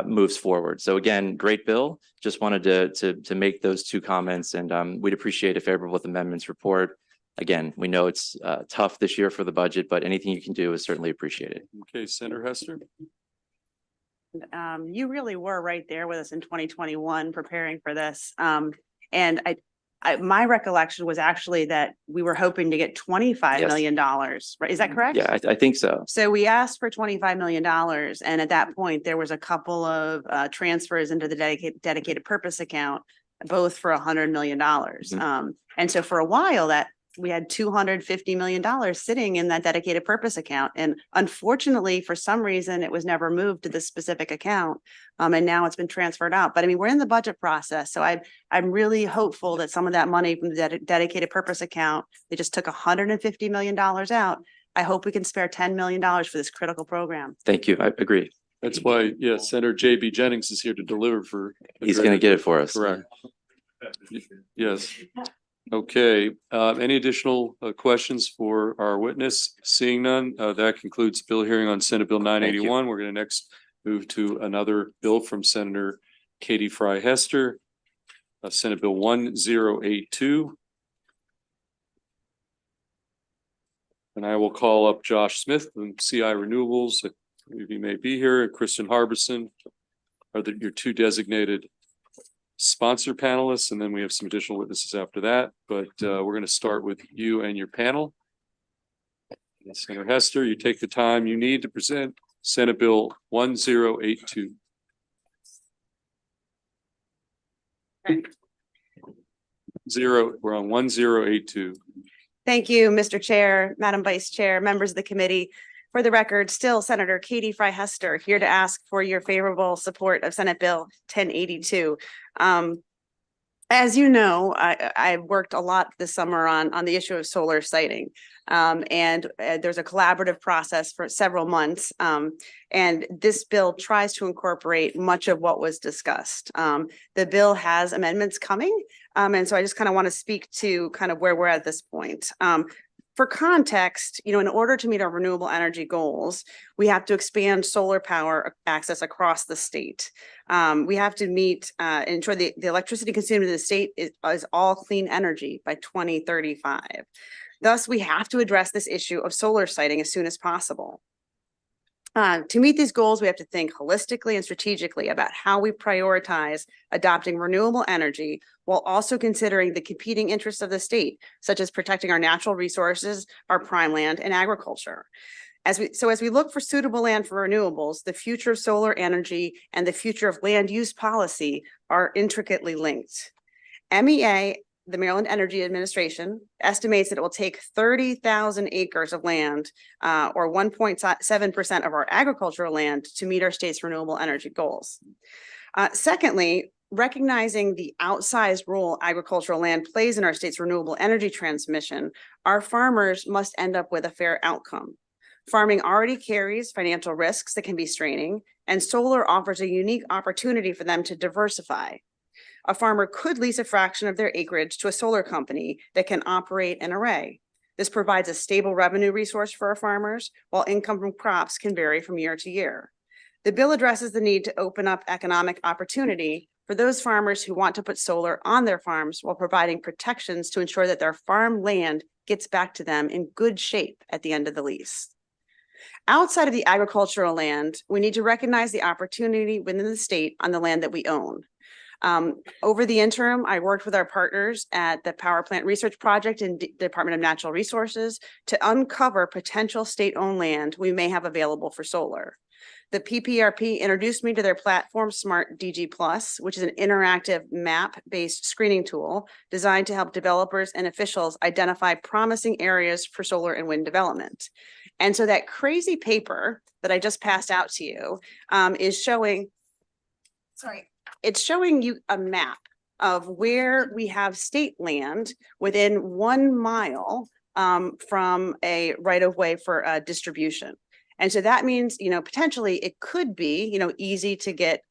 moves forward. So again, great bill. Just wanted to make those two comments, and we'd appreciate a favorable with amendments report. Again, we know it's tough this year for the budget, but anything you can do is certainly appreciated. Okay, Senator Hester. You really were right there with us in 2021 preparing for this. And my recollection was actually that we were hoping to get $25 million, right? Is that correct? Yeah, I think so. So we asked for $25 million. And at that point, there was a couple of transfers into the dedicated purpose account, both for $100 million. And so for a while that we had $250 million sitting in that dedicated purpose account. And unfortunately, for some reason, it was never moved to this specific account. And now it's been transferred out. But I mean, we're in the budget process. So I'm really hopeful that some of that money from the dedicated purpose account, they just took $150 million out. I hope we can spare $10 million for this critical program. Thank you. I agree. That's why, yeah, Senator JB Jennings is here to deliver for. He's going to get it for us. Correct. Yes. Okay, any additional questions for our witness? Seeing none, that concludes bill hearing on Senate Bill 981. We're going to next move to another bill from Senator Katie Fry Hester, Senate Bill 1082. And I will call up Josh Smith from CI Renewables. You may be here, and Kristen Harbison are your two designated sponsor panelists, and then we have some additional witnesses after that. But we're going to start with you and your panel. Senator Hester, you take the time you need to present Senate Bill 1082. We're on 1082. Thank you, Mr. Chair, Madam Vice Chair, members of the committee. For the record, still Senator Katie Fry Hester here to ask for your favorable support of Senate Bill 1082. As you know, I've worked a lot this summer on the issue of solar siting. And there's a collaborative process for several months. And this bill tries to incorporate much of what was discussed. The bill has amendments coming. And so I just kind of want to speak to kind of where we're at this point. For context, in order to meet our renewable energy goals, we have to expand solar power access across the state. We have to ensure the electricity consumed in the state is all clean energy by 2035. Thus, we have to address this issue of solar siting as soon as possible. To meet these goals, we have to think holistically and strategically about how we prioritize adopting renewable energy while also considering the competing interests of the state, such as protecting our natural resources, our prime land, and agriculture. As we look for suitable land for renewables, the future of solar energy and the future of land use policy are intricately linked. MEA, the Maryland Energy Administration, estimates that it will take 30,000 acres of land, or 1.7% of our agricultural land, to meet our state's renewable energy goals. Secondly, recognizing the outsized role agricultural land plays in our state's renewable energy transmission, our farmers must end up with a fair outcome. Farming already carries financial risks that can be straining, and solar offers a unique opportunity for them to diversify. A farmer could lease a fraction of their acreage to a solar company that can operate an array. This provides a stable revenue resource for our farmers, while income from crops can vary from year to year. The bill addresses the need to open up economic opportunity for those farmers who want to put solar on their farms while providing protections to ensure that their farm land gets back to them in good shape at the end of the lease. Outside of the agricultural land, we need to recognize the opportunity within the state on the land that we own. Over the interim, I worked with our partners at the Power Plant Research Project and Department of Natural Resources to uncover potential state-owned land we may have available for solar. The PPRP introduced me to their platform, Smart DG Plus, which is an interactive map-based screening tool designed to help developers and officials identify promising areas for solar and wind development. And so that crazy paper that I just passed out to you is showing, it's showing you a map of where we have state land within 1 mile from a right-of-way for distribution. And so that means, you know, potentially it could be, you know, easy to get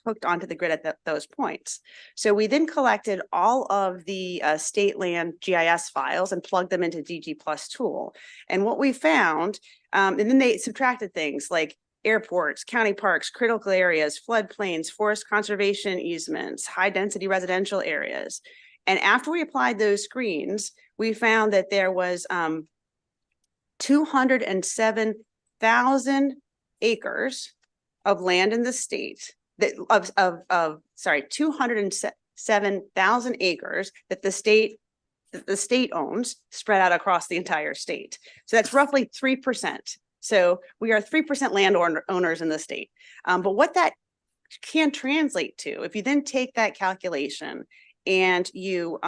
hooked onto the grid at those points. So we then collected all of the state land GIS files and plugged them into DG Plus tool. And what we found, and then they subtracted things like airports, county parks, critical areas, floodplains, forest conservation easements, high density residential areas. And after we applied those screens, we found that there was 207,000 acres of land in the state that 207,000 acres that the state owns spread out across the entire state. So that's roughly 3%. So we are 3% landowners in the state. But what that can translate to, if you then take that calculation and you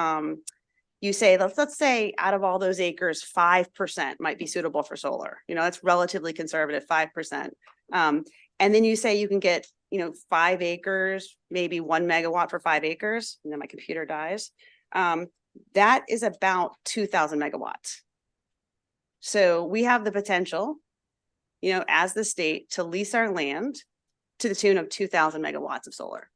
say, let's say out of all those acres, 5% might be suitable for solar. You know, that's relatively conservative, 5%. And then you say you can get, you know, 5 acres, maybe 1 megawatt for 5 acres, and then my computer dies. That is about 2,000 megawatts. So we have the potential, you know, as the state to lease our land to the tune of 2,000 megawatts of solar.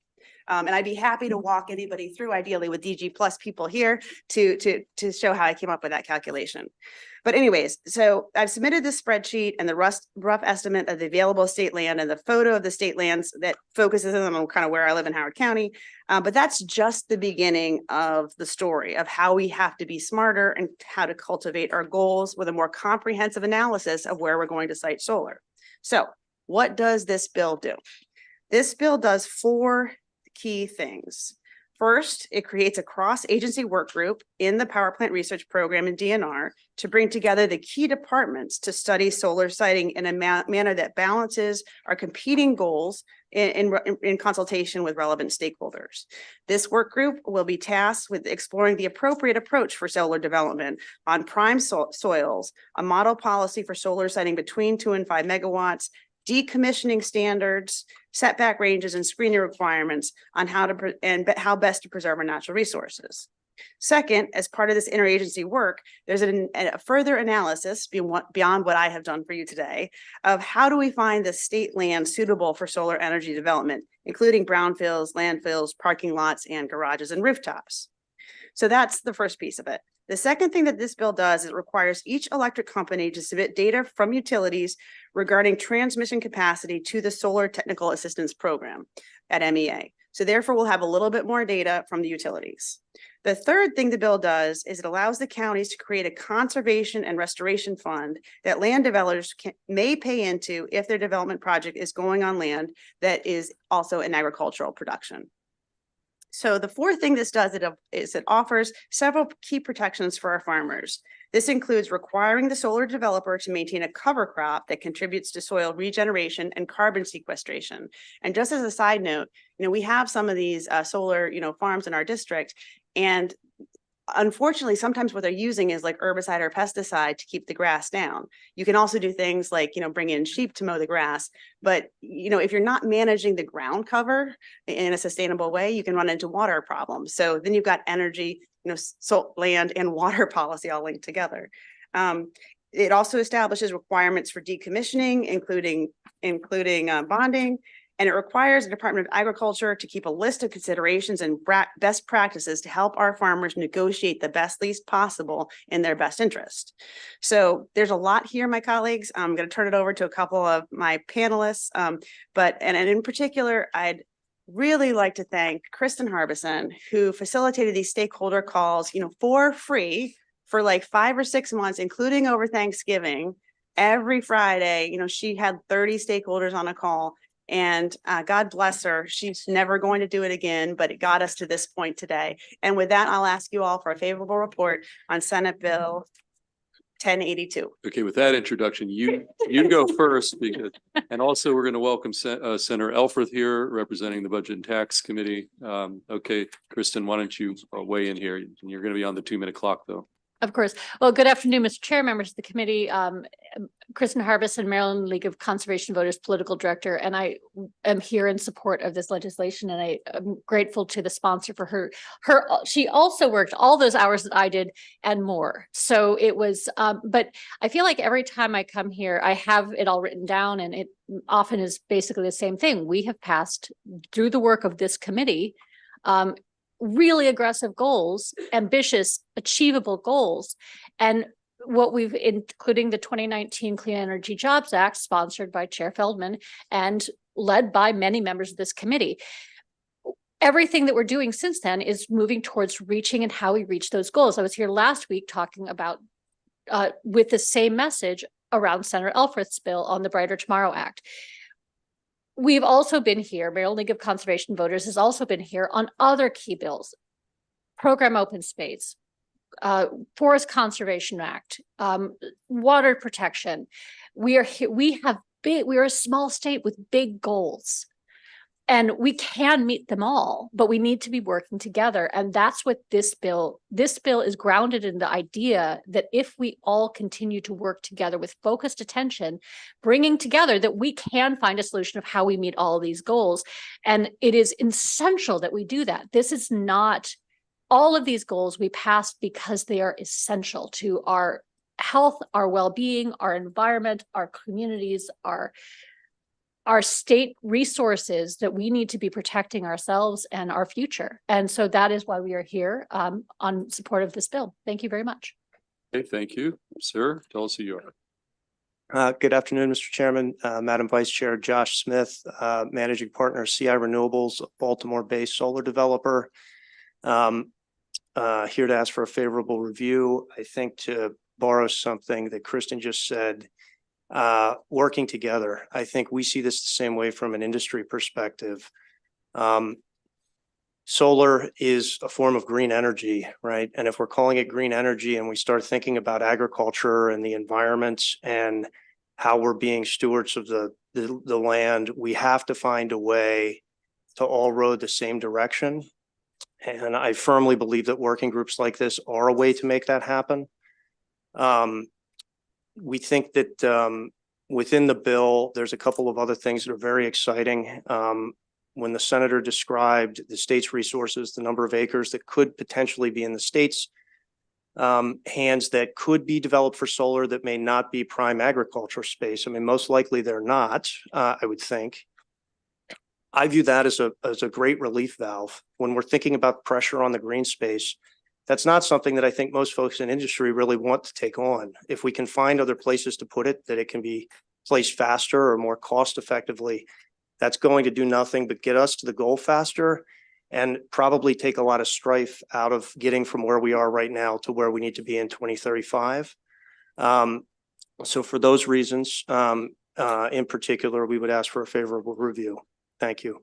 And I'd be happy to walk anybody through, ideally with DG Plus people here, to show how I came up with that calculation. But anyways, so I've submitted this spreadsheet and the rough estimate of the available state land and the photo of the state lands that focuses on kind of where I live in Howard County. But that's just the beginning of the story of how we have to be smarter and how to cultivate our goals with a more comprehensive analysis of where we're going to site solar. So what does this bill do? This bill does 4 key things. First, it creates a cross-agency work group in the Power Plant Research Program in DNR to bring together the key departments to study solar siting in a manner that balances our competing goals in consultation with relevant stakeholders. This work group will be tasked with exploring the appropriate approach for solar development on prime soils, a model policy for solar siting between 2 and 5 megawatts, decommissioning standards, setback ranges, and screening requirements on how how best to preserve our natural resources. Second, as part of this interagency work, there's a further analysis beyond what I have done for you today of how do we find the state land suitable for solar energy development, including brownfields, landfills, parking lots, and garages and rooftops. So that's the first piece of it. The second thing that this bill does is it requires each electric company to submit data from utilities regarding transmission capacity to the Solar Technical Assistance Program at MEA. So therefore, we'll have a little bit more data from the utilities. The third thing the bill does is it allows the counties to create a conservation and restoration fund that land developers may pay into if their development project is going on land that is also in agricultural production. So the fourth thing this does is it offers several key protections for our farmers. This includes requiring the solar developer to maintain a cover crop that contributes to soil regeneration and carbon sequestration. And just as a side note, you know, we have some of these solar, you know, farms in our district, and unfortunately, sometimes what they're using is like herbicide or pesticide to keep the grass down. You can also do things like, you know, bring in sheep to mow the grass. But, you know, if you're not managing the ground cover in a sustainable way, you can run into water problems. So then you've got energy, you know, land and water policy all linked together. It also establishes requirements for decommissioning, including bonding. And it requires the Department of Agriculture to keep a list of considerations and best practices to help our farmers negotiate the best lease possible in their best interest. So there's a lot here, my colleagues. I'm going to turn it over to a couple of my panelists. And in particular, I'd really like to thank Kristen Harbison, who facilitated these stakeholder calls, you know, for free for like 5 or 6 months, including over Thanksgiving. Every Friday, you know, she had 30 stakeholders on a call. And God bless her. She's never going to do it again, but it got us to this point today. And with that, I'll ask you all for a favorable report on Senate Bill 1082. Okay, with that introduction, you go first because, and also we're going to welcome Senator Elfreth here representing the Budget and Tax Committee. Okay, Kristen, why don't you weigh in here? You're going to be on the 2-minute clock though. Of course. Well, good afternoon, Mr. Chair, members of the committee. Kristen Harvest and Maryland League of Conservation Voters Political Director, and I am here in support of this legislation, and I am grateful to the sponsor for her. She also worked all those hours that I did and more. So it was, but I feel like every time I come here, I have it all written down, and it often is basically the same thing. We have passed through the work of this committee, really aggressive goals, ambitious, achievable goals. And what we've, including the 2019 Clean Energy Jobs Act, sponsored by Chair Feldman and led by many members of this committee. Everything that we're doing since then is moving towards reaching and how we reach those goals. I was here last week talking about, with the same message around Senator Elfreth's bill on the Brighter Tomorrow Act. We've also been here, Maryland League of Conservation Voters has also been here on other key bills, Program Open Space, Forest Conservation Act, water protection. We are here, we are a small state with big goals. And we can meet them all, but we need to be working together. And that's what this bill is grounded in, the idea that if we all continue to work together with focused attention, bringing together, that we can find a solution of how we meet all of these goals. And it is essential that we do that. This is not, all of these goals we passed because they are essential to our health, our well-being, our environment, our communities, our state resources, that we need to be protecting ourselves and our future. And so that is why we are here on support of this bill. Thank you very much. Okay, thank you. Sir, tell us who you are. Good afternoon, Mr. Chairman, Madam Vice Chair, Josh Smith, Managing Partner, CI Renewables, Baltimore-based solar developer. Here to ask for a favorable review. I think, to borrow something that Kristen just said, working together. I think we see this the same way from an industry perspective. Solar is a form of green energy, right? And if we're calling it green energy and we start thinking about agriculture and the environment and how we're being stewards of the land, we have to find a way to all row the same direction. And I firmly believe that working groups like this are a way to make that happen. We think that within the bill, there's a couple of other things that are very exciting. When the senator described the state's resources, the number of acres that could potentially be in the state's hands that could be developed for solar that may not be prime agriculture space. I mean, most likely they're not, I would think. I view that as a great relief valve. When we're thinking about pressure on the green space, that's not something that I think most folks in industry really want to take on. If we can find other places to put it, that it can be placed faster or more cost effectively, that's going to do nothing but get us to the goal faster and probably take a lot of strife out of getting from where we are right now to where we need to be in 2035. So for those reasons, in particular, we would ask for a favorable review. Thank you.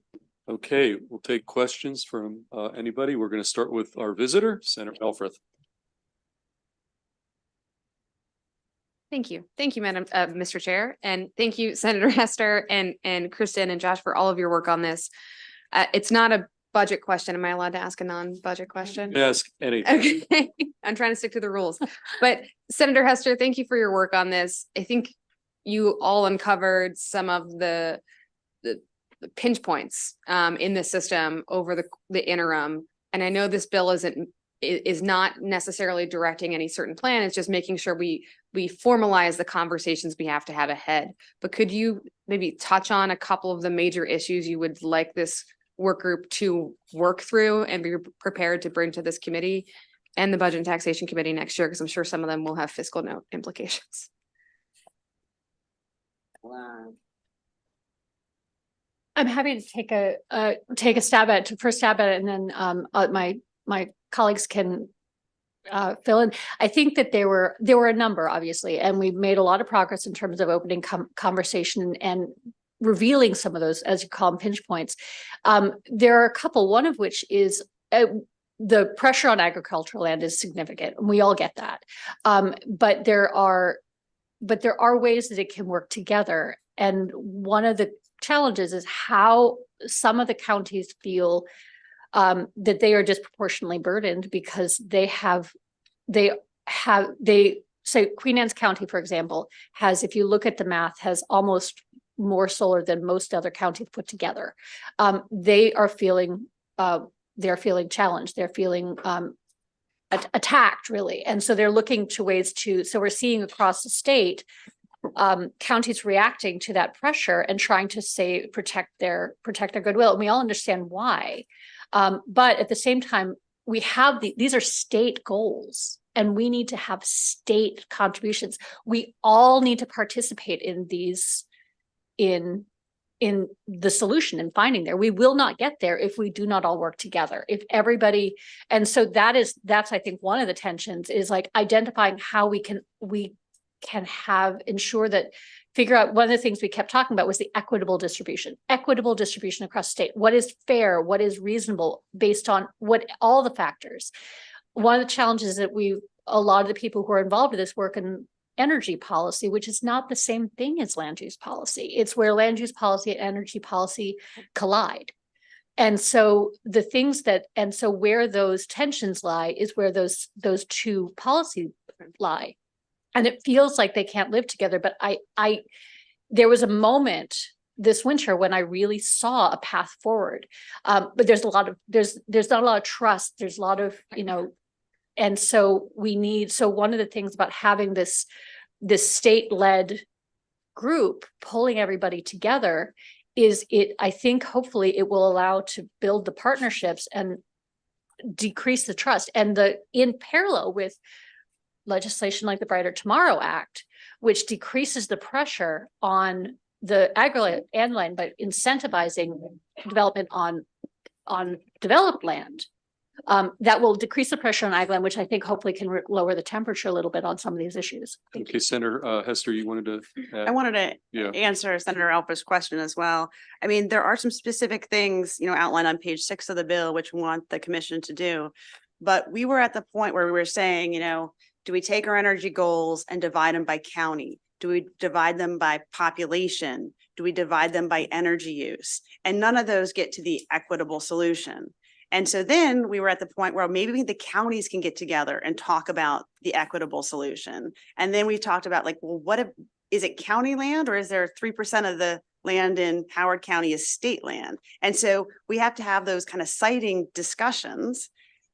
Okay, we'll take questions from anybody. We're going to start with our visitor, Senator Elfreth. Thank you. Thank you, Madam, Mr. Chair. And thank you, Senator Hester and Kristen and Josh, for all of your work on this. It's not a budget question. Am I allowed to ask a non-budget question? Ask anything. Okay. I'm trying to stick to the rules. But Senator Hester, thank you for your work on this. I think you all uncovered some of the pinch points in the system over the interim. And I know this bill is not necessarily directing any certain plan. It's just making sure we formalize the conversations we have to have ahead. But could you maybe touch on a couple of the major issues you would like this work group to work through and be prepared to bring to this committee and the Budget and Taxation Committee next year? Because I'm sure some of them will have fiscal note implications. Wow. I'm happy to take a stab at it, and then my colleagues can fill in. I think that there were a number, obviously, and we've made a lot of progress in terms of opening conversation and revealing some of those, as you call them, pinch points. There are a couple, one of which is the pressure on agricultural land is significant, and we all get that. But there are ways that it can work together. And one of the challenges is how some of the counties feel that they are disproportionately burdened because they say Queen Anne's County, for example, has, if you look at the math, has almost more solar than most other counties put together. They are feeling challenged. They're feeling attacked, really. And so they're looking to ways to, so we're seeing across the state, counties reacting to that pressure and trying to protect their goodwill. And we all understand why. But at the same time, we have these are state goals, and we need to have state contributions. We all need to participate in these, in the solution and finding there. We will not get there if we do not all work together. If everybody, and so that's I think one of the tensions is like identifying how we can ensure that, figure out, one of the things we kept talking about was the equitable distribution across state. What is fair? What is reasonable based on what all the factors? One of the challenges that a lot of the people who are involved in this work in energy policy, which is not the same thing as land use policy. It's where land use policy and energy policy collide. And so where those tensions lie is where those two policies lie. And it feels like they can't live together. But there was a moment this winter when I really saw a path forward. But there's not a lot of trust. There's a lot of, and so one of the things about having this state-led group pulling everybody together is I think hopefully it will allow to build the partnerships and decrease the trust. And in parallel with legislation like the Brighter Tomorrow Act, which decreases the pressure on the agri land by incentivizing development on developed land, that will decrease the pressure on ag land, which I think hopefully can lower the temperature a little bit on some of these issues. Okay, Senator Hester, you wanted to add? I wanted to answer Senator Alpers' question as well. I mean, there are some specific things, outlined on page 6 of the bill, which we want the commission to do. But we were at the point where we were saying, do we take our energy goals and divide them by county? Do we divide them by population? Do we divide them by energy use? And none of those get to the equitable solution. And so then we were at the point where maybe the counties can get together and talk about the equitable solution. And then we talked about is it county land, or is there 3% of the land in Howard County is state land? And so we have to have those kind of siting discussions.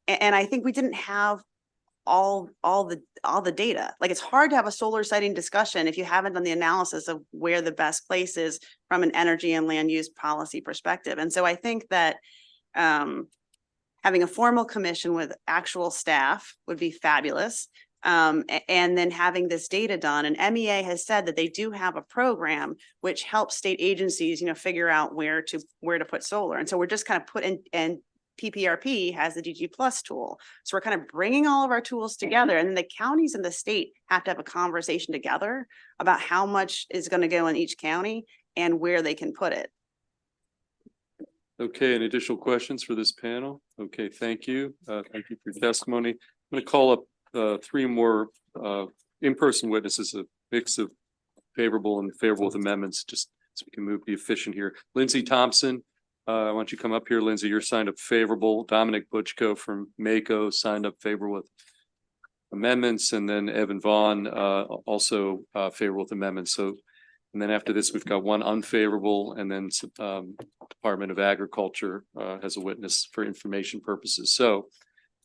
And I think we didn't have all the data. Like, it's hard to have a solar siting discussion if you haven't done the analysis of where the best place is from an energy and land use policy perspective. And so I think that having a formal commission with actual staff would be fabulous. And then having this data done, and MEA has said that they do have a program which helps state agencies, figure out where to put solar. And so we're just kind of and PPRP has the DG Plus tool. So we're kind of bringing all of our tools together, and then the counties and the state have to have a conversation together about how much is going to go in each county and where they can put it. Okay, any additional questions for this panel? Okay, thank you. Thank you for your testimony. I'm going to call up 3 more in-person witnesses, a mix of favorable and favorable with amendments, just so we can be efficient here. Lindsay Thompson, why don't you come up here, Lindsay? You're signed up favorable. Dominic Butchko from Mako signed up favorable with amendments, and then Evan Vaughn also favorable with amendments. So, and then after this, we've got 1 unfavorable, and then Department of Agriculture has a witness for information purposes. So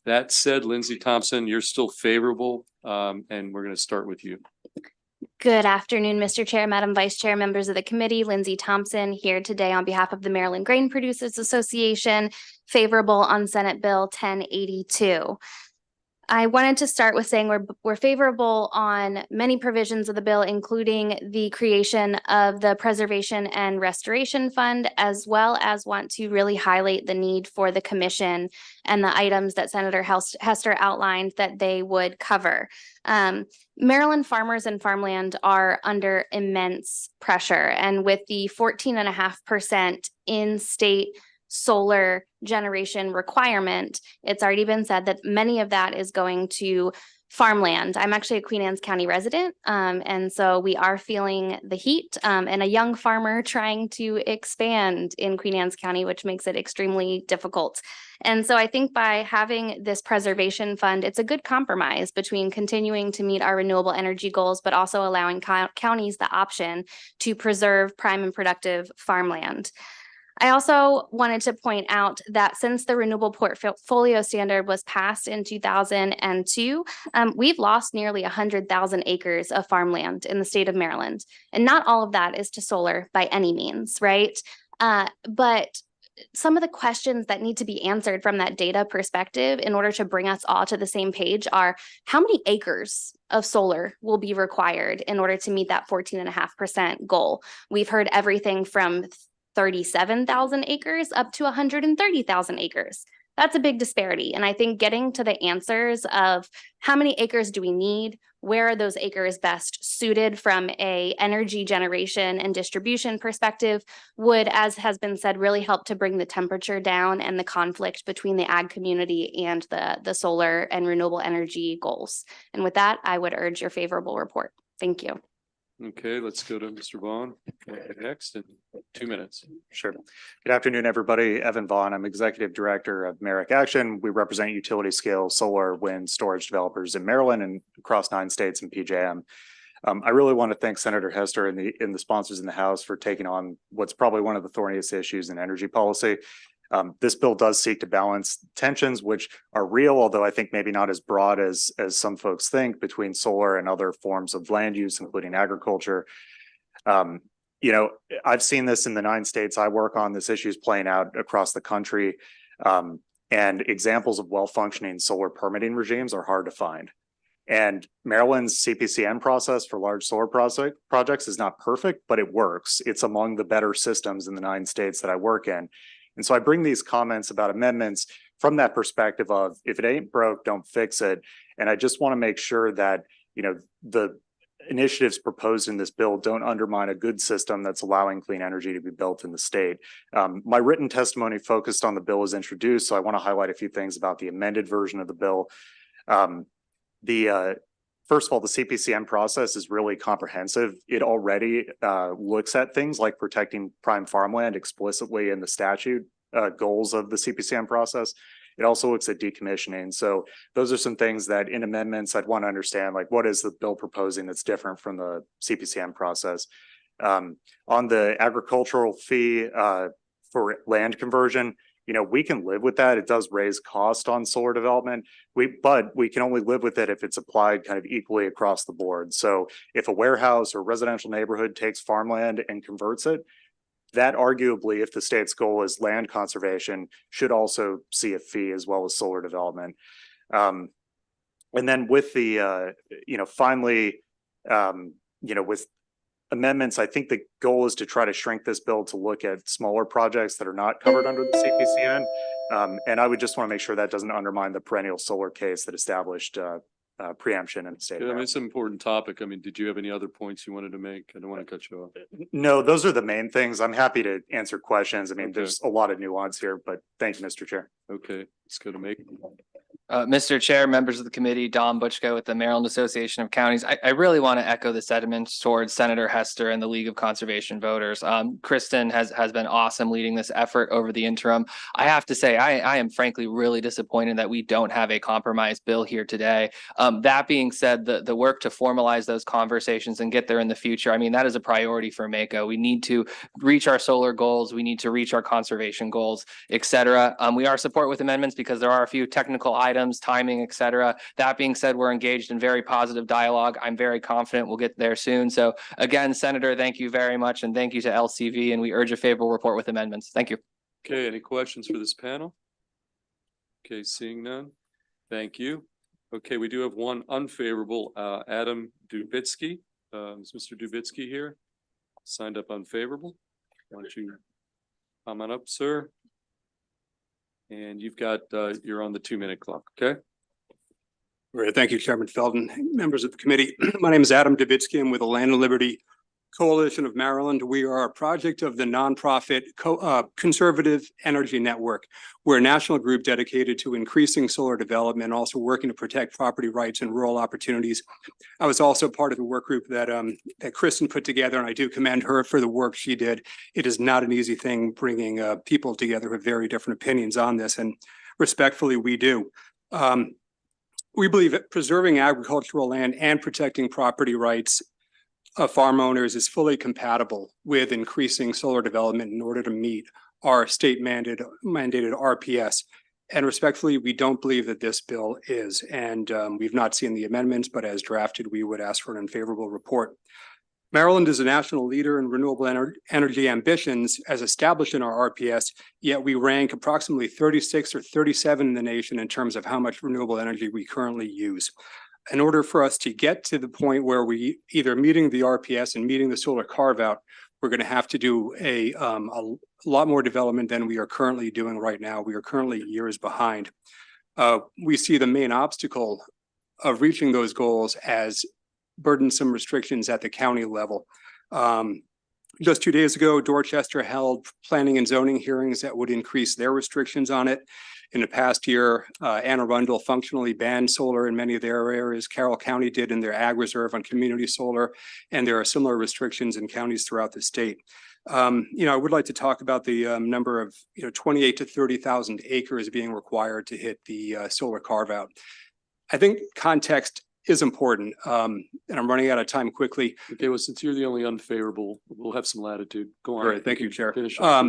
that said, Lindsay Thompson, you're still favorable, and we're going to start with you. Good afternoon, Mr. Chair, Madam Vice Chair, members of the committee. Lindsay Thompson here today on behalf of the Maryland Grain Producers Association, favorable on Senate Bill 1082. I wanted to start with saying we're favorable on many provisions of the bill, including the creation of the Preservation and Restoration Fund, as well as want to really highlight the need for the commission and the items that Senator Hester outlined that they would cover. Maryland farmers and farmland are under immense pressure, and with the 14.5% in-state solar generation requirement, it's already been said that many of that is going to farmland. I'm actually a Queen Anne's County resident, and so we are feeling the heat, and a young farmer trying to expand in Queen Anne's County, which makes it extremely difficult. And so I think by having this preservation fund, it's a good compromise between continuing to meet our renewable energy goals, but also allowing counties the option to preserve prime and productive farmland. I also wanted to point out that since the renewable portfolio standard was passed in 2002, we've lost nearly 100,000 acres of farmland in the state of Maryland. And not all of that is to solar by any means, right? But some of the questions that need to be answered from that data perspective in order to bring us all to the same page are how many acres of solar will be required in order to meet that 14.5% goal? We've heard everything from 37,000 acres up to 130,000 acres. That's a big disparity. And I think getting to the answers of how many acres do we need, where are those acres best suited from a energy generation and distribution perspective would, as has been said, really help to bring the temperature down and the conflict between the ag community and the solar and renewable energy goals. And with that, I would urge your favorable report. Thank you. Okay, let's go to Mr. Vaughn next in 2 minutes. Sure. Good afternoon, everybody. Evan Vaughn. I'm Executive Director of Merrick Action. We represent utility scale solar, wind, storage developers in Maryland and across 9 states and PJM. I really want to thank Senator Hester and the sponsors in the House for taking on what's probably one of the thorniest issues in energy policy. This bill does seek to balance tensions, which are real, although I think maybe not as broad as some folks think, between solar and other forms of land use, including agriculture. I've seen this in the 9 states I work on. This issue is playing out across the country, and examples of well-functioning solar permitting regimes are hard to find. And Maryland's CPCN process for large solar projects is not perfect, but it works. It's among the better systems in the 9 states that I work in. And so I bring these comments about amendments from that perspective of if it ain't broke, don't fix it. And I just want to make sure that, the initiatives proposed in this bill don't undermine a good system that's allowing clean energy to be built in the state. My written testimony focused on the bill as introduced, so I want to highlight a few things about the amended version of the bill. First of all, the CPCN process is really comprehensive. It already looks at things like protecting prime farmland explicitly in the statute goals of the CPCN process. It also looks at decommissioning. So those are some things that in amendments I'd want to understand, like what is the bill proposing that's different from the CPCN process. On the agricultural fee for land conversion, we can live with that. It does raise cost on solar development, but we can only live with it if it's applied kind of equally across the board. So if a warehouse or residential neighborhood takes farmland and converts it, that arguably, if the state's goal is land conservation, should also see a fee as well as solar development. And then with the, finally, with amendments, I think the goal is to try to shrink this bill to look at smaller projects that are not covered under the CPCN. And I would just want to make sure that doesn't undermine the perennial solar case that established preemption in the state. It's an important topic. Did you have any other points you wanted to make? I don't want to cut you off. No, those are the main things. I'm happy to answer questions. There's a lot of nuance here, but thank you, Mr. Chair. Okay, let's go to make. Mr. Chair, members of the committee, Don Butchko with the Maryland Association of Counties. I really want to echo the sentiments towards Senator Hester and the League of Conservation Voters. Kristen has been awesome leading this effort over the interim. I have to say, I am frankly really disappointed that we don't have a compromise bill here today. That being said, the work to formalize those conversations and get there in the future, that is a priority for MACO. We need to reach our solar goals. We need to reach our conservation goals, et cetera. We are support with amendments because there are a few technical items, timing, et cetera. That being said, we're engaged in very positive dialogue. I'm very confident we'll get there soon. So again, Senator, thank you very much. And thank you to LCV. And we urge a favorable report with amendments. Thank you. Okay, any questions for this panel? Okay, seeing none. Thank you. Okay, we do have one unfavorable, Adam Dubitsky. Is Mr. Dubitsky here? Signed up unfavorable. Why don't you comment up, sir? And you've got, you're on the 2-minute clock, okay? Great. Thank you, Chairman Feldman. Members of the committee, my name is Adam Dubitsky. I'm with the Land and Liberty Coalition of Maryland. We are a project of the nonprofit Conservative Energy Network. We're a national group dedicated to increasing solar development and also working to protect property rights and rural opportunities. I was also part of the work group that Kristen put together, and I do commend her for the work she did. It is not an easy thing bringing people together with very different opinions on this, and respectfully, we do. We believe that preserving agricultural land and protecting property rights of farm owners is fully compatible with increasing solar development in order to meet our state mandated RPS. And respectfully, we don't believe that this bill is. And we've not seen the amendments, but as drafted, we would ask for an unfavorable report. Maryland is a national leader in renewable energy ambitions as established in our RPS, yet we rank approximately 36 or 37 in the nation in terms of how much renewable energy we currently use. In order for us to get to the point where we either meeting the RPS and meeting the solar carve out, we're going to have to do a lot more development than we are currently doing right now. We are currently years behind. We see the main obstacle of reaching those goals as burdensome restrictions at the county level. Just 2 days ago, Dorchester held planning and zoning hearings that would increase their restrictions on it. In the past year, Anne Arundel functionally banned solar in many of their areas. Carroll County did in their ag reserve on community solar, and there are similar restrictions in counties throughout the state. I would like to talk about the number of 28 to 30,000 acres being required to hit the solar carve out. I think context is important, and I'm running out of time quickly. Okay, well, since you're the only unfavorable, we'll have some latitude. Go on. All right, thank you, Chair. Finish up.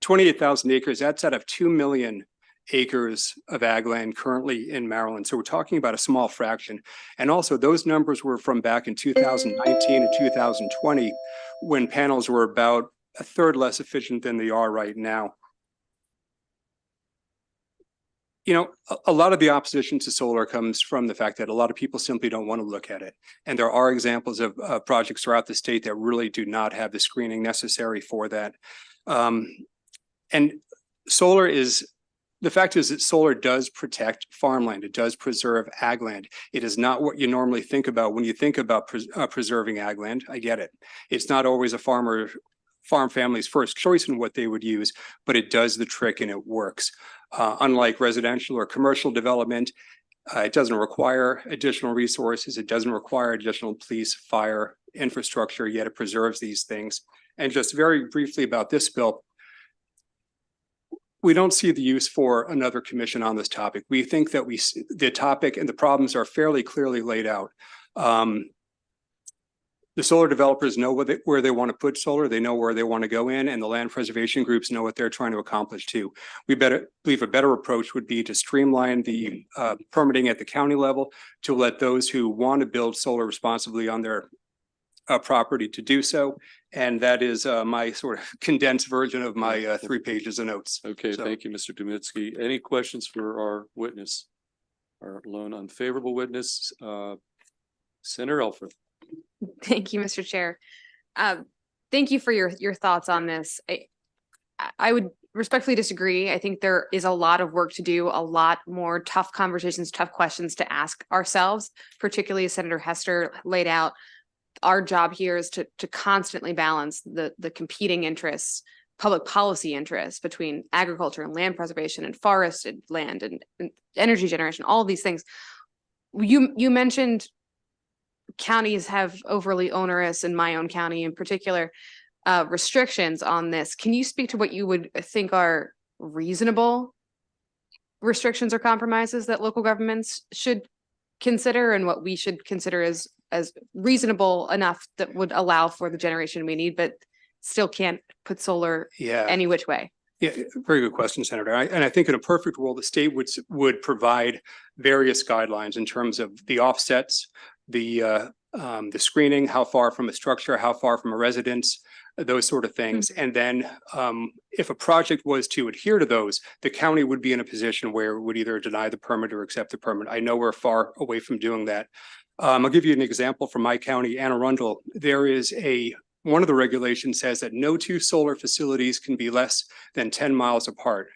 28,000 acres, that's out of 2 million acres of ag land currently in Maryland. So we're talking about a small fraction. And also those numbers were from back in 2019 and 2020, when panels were about a third less efficient than they are right now. A lot of the opposition to solar comes from the fact that a lot of people simply don't want to look at it. And there are examples of projects throughout the state that really do not have the screening necessary for that. And the fact is that solar does protect farmland. It does preserve ag land. It is not what you normally think about when you think about preserving ag land. I get it. It's not always a farm family's first choice in what they would use, but it does the trick and it works. Unlike residential or commercial development, it doesn't require additional resources. It doesn't require additional police, fire, infrastructure, yet it preserves these things. And just very briefly about this bill, we don't see the use for another commission on this topic. We think that the topic and the problems are fairly clearly laid out. The solar developers know where they want to put solar. They know where they want to go in, and the land preservation groups know what they're trying to accomplish too. We believe a better approach would be to streamline the permitting at the county level to let those who want to build solar responsibly on their property to do so. And that is my sort of condensed version of my 3 pages of notes. Okay, thank you, Mr. Dumitsky. Any questions for our witness, our lone unfavorable witness, Senator Elford? Thank you, Mr. Chair. Thank you for your thoughts on this. I would respectfully disagree. I think there is a lot of work to do, a lot more tough conversations, tough questions to ask ourselves, particularly as Senator Hester laid out. Our job here is to constantly balance the competing interests, public policy interests between agriculture and land preservation and forested land and energy generation, all of these things. You mentioned counties have overly onerous, in my own county in particular, restrictions on this. Can you speak to what you would think are reasonable restrictions or compromises that local governments should consider, and what we should consider as reasonable enough that would allow for the generation we need, but still can't put solar any which way? Yeah, very good question, Senator. And I think in a perfect world, the state would provide various guidelines in terms of the offsets, the screening, how far from a structure, how far from a residence, those sort of things. And then if a project was to adhere to those, the county would be in a position where it would either deny the permit or accept the permit. I know we're far away from doing that. I'll give you an example from my county, Anne Arundel. There is one of the regulations says that no 2 solar facilities can be less than 10 miles apart.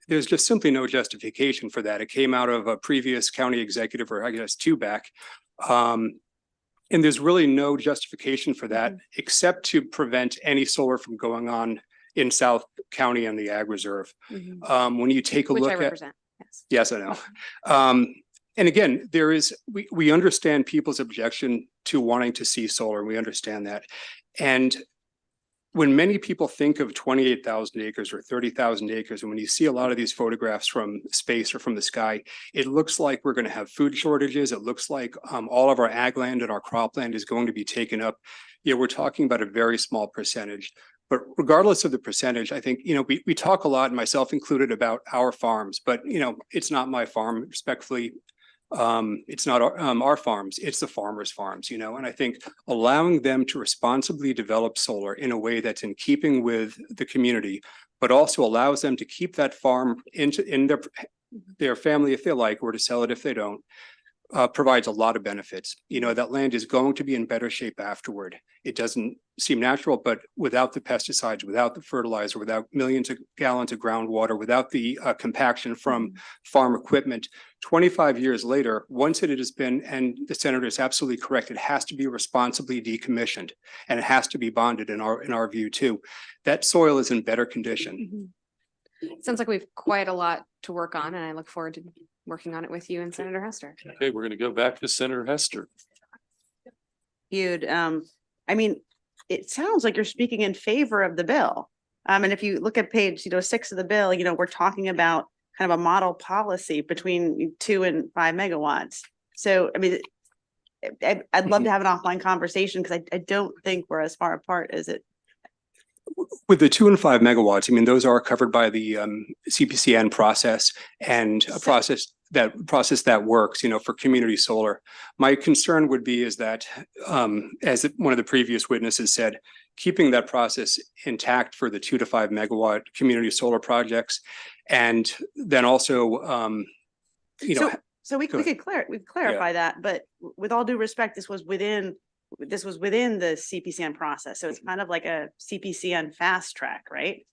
There's just simply no justification for that. It came out of a previous county executive, or I guess 2 back. And there's really no justification for that, except to prevent any solar from going on in South County and the Ag Reserve. When you take a Which I look at. represent. Yes, I know. And again, we understand people's objection to wanting to see solar. We understand that. And when many people think of 28,000 acres or 30,000 acres, and when you see a lot of these photographs from space or from the sky, it looks like we're going to have food shortages. It looks like all of our ag land and our cropland is going to be taken up. Yeah, we're talking about a very small percentage. But regardless of the percentage, I think, we talk a lot, myself included, about our farms, but, it's not my farm, respectfully. It's not our farms, it's the farmers' farms, and I think allowing them to responsibly develop solar in a way that's in keeping with the community, but also allows them to keep that farm in their family if they like, or to sell it if they don't, provides a lot of benefits. That land is going to be in better shape afterward. It doesn't seem natural, but without the pesticides, without the fertilizer, without millions of gallons of groundwater, without the compaction from farm equipment, 25 years later, once it has been, and the senator is absolutely correct, it has to be responsibly decommissioned, and it has to be bonded in our view too. That soil is in better condition. Sounds like we've quite a lot to work on, and I look forward to working on it with you and Senator Hester. Okay, we're going to go back to Senator Hester. You'd, it sounds like you're speaking in favor of the bill. And if you look at page, 6 of the bill, we're talking about kind of a model policy between 2 and 5 megawatts. So, I'd love to have an offline conversation because I don't think we're as far apart as it. With the 2 and 5 megawatts, those are covered by the CPCN process, and a process that works, for community solar. My concern would be is that, as one of the previous witnesses said, keeping that process intact for the 2 to 5 megawatt community solar projects, and then also, So we could clarify that, but with all due respect, this was within the CPCN process. So it's kind of like a CPCN fast track, right?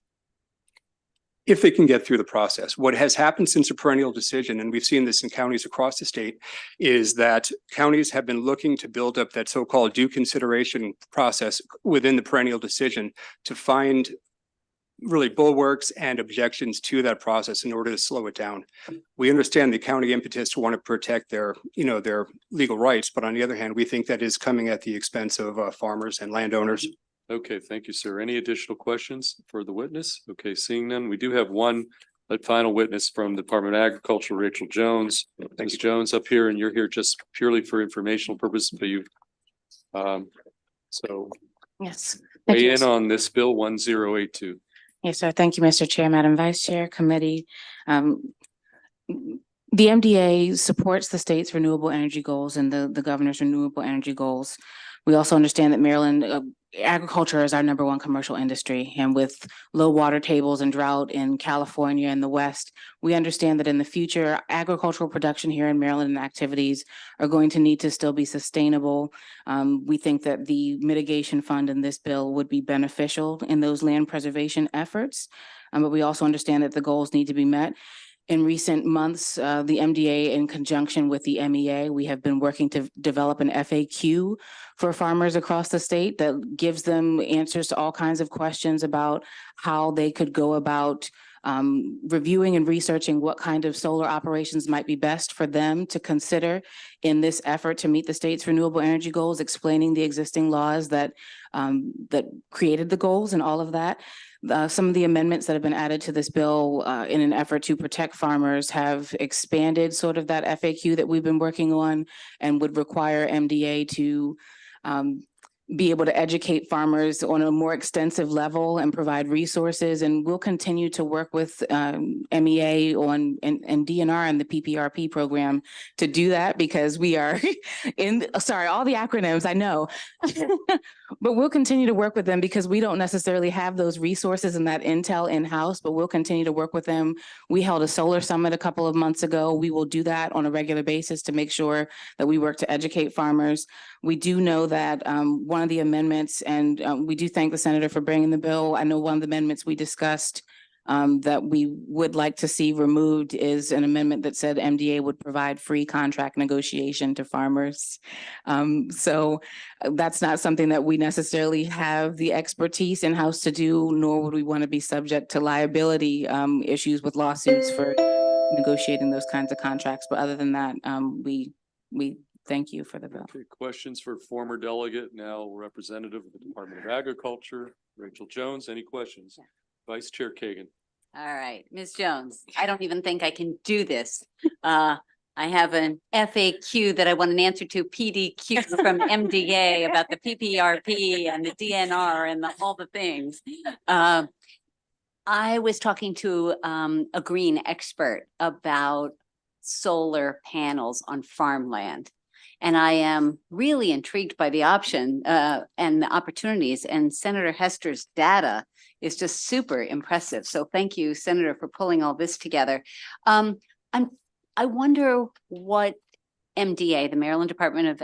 If they can get through the process. What has happened since a perennial decision, and we've seen this in counties across the state, is that counties have been looking to build up that so-called due consideration process within the perennial decision to find really bulwarks and objections to that process in order to slow it down. We understand the county impetus to want to protect their legal rights, but on the other hand, we think that is coming at the expense of farmers and landowners. Okay, thank you, sir. Any additional questions for the witness? Okay, seeing none, we do have one final witness from the Department of Agriculture, Rachel Jones. Ms. Jones up here, and you're here just purely for informational purposes, but you've Yes. weigh in on this bill 1082. Yes, sir. Thank you, Mr. Chair, Madam Vice Chair, Committee. The MDA supports the state's renewable energy goals and the governor's renewable energy goals. We also understand that Maryland agriculture is our #1 commercial industry, and with low water tables and drought in California and the West, we understand that in the future, agricultural production here in Maryland and activities are going to need to still be sustainable. We think that the mitigation fund in this bill would be beneficial in those land preservation efforts, but we also understand that the goals need to be met. In recent months, the MDA, in conjunction with the MEA, we have been working to develop an FAQ for farmers across the state that gives them answers to all kinds of questions about how they could go about reviewing and researching what kind of solar operations might be best for them to consider in this effort to meet the state's renewable energy goals, explaining the existing laws that created the goals and all of that. Some of the amendments that have been added to this bill in an effort to protect farmers have expanded sort of that FAQ that we've been working on, and would require MDA to be able to educate farmers on a more extensive level and provide resources. And we'll continue to work with MEA on and DNR and the PPRP program to do that, because we are all the acronyms, I know. But we'll continue to work with them because we don't necessarily have those resources and that intel in-house, but we'll continue to work with them. We held a solar summit a couple of months ago. We will do that on a regular basis to make sure that we work to educate farmers. We do know that one of the amendments, and we do thank the senator for bringing the bill. I know one of the amendments we discussed that we would like to see removed is an amendment that said MDA would provide free contract negotiation to farmers. So that's not something that we necessarily have the expertise in-house to do, nor would we want to be subject to liability issues with lawsuits for negotiating those kinds of contracts. But other than that, we thank you for the bill. Okay, questions for former delegate, now representative of the Department of Agriculture, Rachel Jones. Any questions? Vice Chair Kagan. All right, Ms. Jones, I don't even think I can do this. I have an FAQ that I want an answer to, PDQ from MDA about the PPRP and the DNR and all the things. I was talking to a green expert about solar panels on farmland. And I am really intrigued by the option and the opportunities, and Senator Hester's data is just super impressive. So thank you, Senator, for pulling all this together. I wonder what MDA, the Maryland Department of